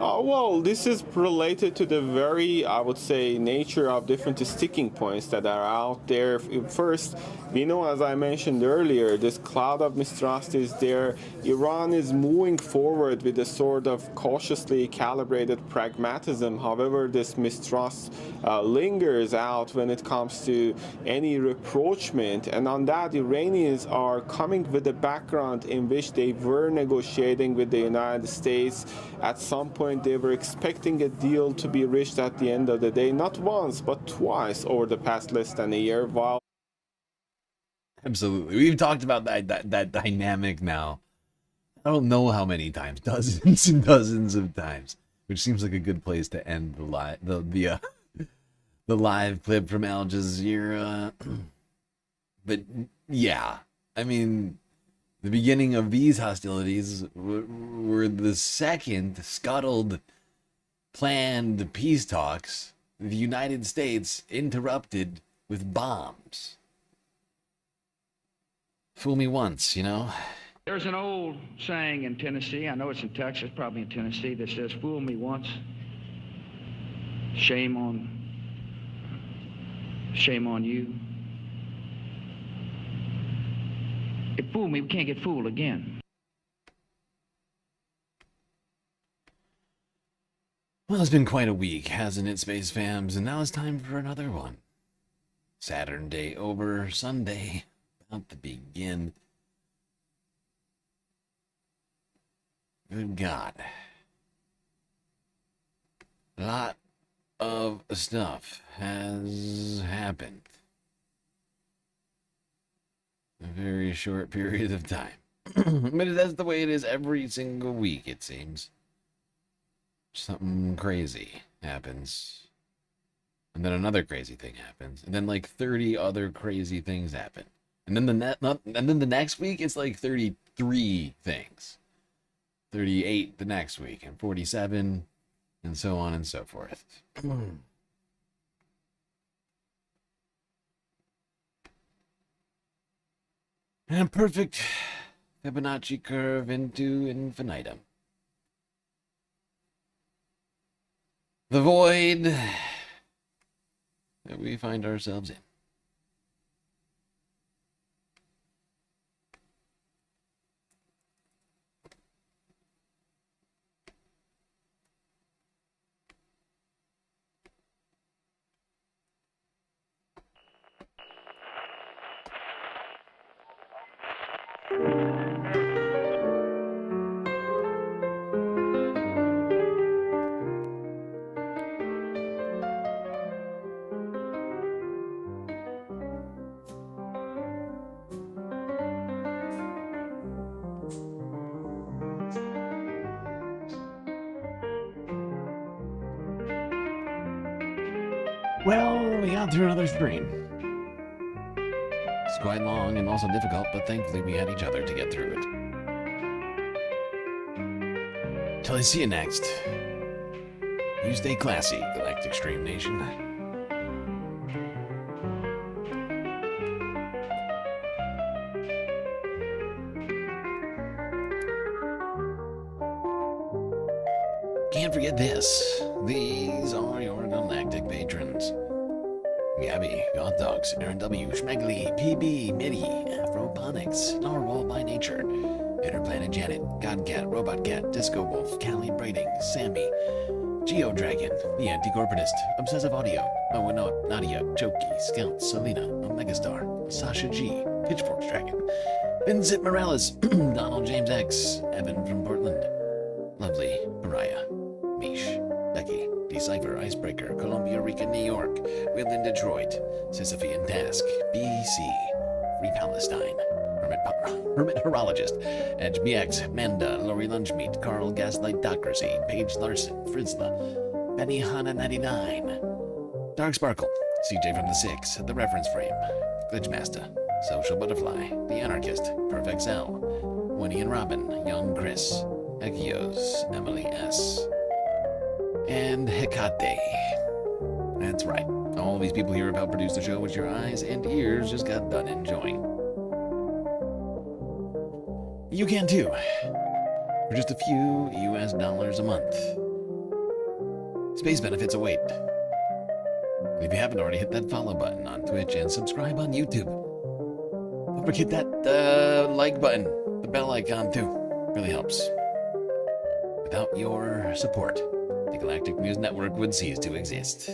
Well, this is related to the very, I would say, nature of different sticking points that are out there. First, we know, as I mentioned earlier, this cloud of mistrust is there. Iran is moving forward with a sort of cautiously calibrated pragmatism. However, this mistrust lingers out when it comes to any rapprochement. And on that, Iranians are coming with a background in which they were negotiating with the United States. At some point, they were expecting a deal to be reached at the end of the day, not once, but twice over the past less than a year. While absolutely, we've talked about that dynamic now. I don't know how many times, dozens and dozens of times, which seems like a good place to end the live clip from Al Jazeera. But yeah, I mean, the beginning of these hostilities were the second scuttled planned peace talks the United States interrupted with bombs. Fool me once, you know? There's an old saying in Tennessee, I know it's in Texas, probably in Tennessee, that says, fool me once, shame on you. If fool me, we can't get fooled again. Well, it's been quite a week, hasn't it, Space Fams? And now it's time for another one. Saturday over, Sunday about to begin. Good God. A lot of stuff has happened in a very short period of time. But that's the way it is every single week, it seems. Something crazy happens. And then another crazy thing happens. And then like 30 other crazy things happen. And then the next week it's like 33 things. 38 the next week, and 47, and so on and so forth. And a perfect Fibonacci curve into infinitum. The void that we find ourselves in. Well, we got through another stream. It's quite long and also difficult, but thankfully we had each other to get through it. Till I see you next. You stay classy, Galactic Stream Nation. Can't forget this. These are your galactic patrons. Gabby, Goth Dogs, Aaron W, Schmegly, PB, Mitty, Afroponics, Narwhal by Nature, Interplanet Janet, Godcat, Robot Cat, Disco Wolf, Callie Braiding, Sammy, Geo Dragon, The Anti-Corporatist, Obsessive Audio, Moano, Nadia, Choki, Scout, Selena, Omegastar, Sasha G, Pitchforks Dragon, Vincent Morales, Donald James X, Evan from Portland, Lovely, Pariah, Mish, Becky, Decipher, Icebreaker, Columbia, Rica, New York, Will in Detroit, Sisyphean Task, BC, Free Palestine, Hermit Horologist, Edge BX, Manda, Lori Lunchmeat, Carl Gaslight Docracy, Paige Larson, Frizzla, Benny Hanna 99, Dark Sparkle, CJ from the Six, The Reference Frame, Glitchmaster, Social Butterfly, The Anarchist, Perfect Cell, Winnie and Robin, Young Chris, Echios, Emily S. And Hecate. That's right. All these people here have helped produce the show, which your eyes and ears just got done enjoying. You can too. For just a few US dollars a month. Space benefits await. And if you haven't already, hit that follow button on Twitch and subscribe on YouTube. Don't forget that like button, the bell icon too. Really helps. Without your support, the Galactic News Network would cease to exist.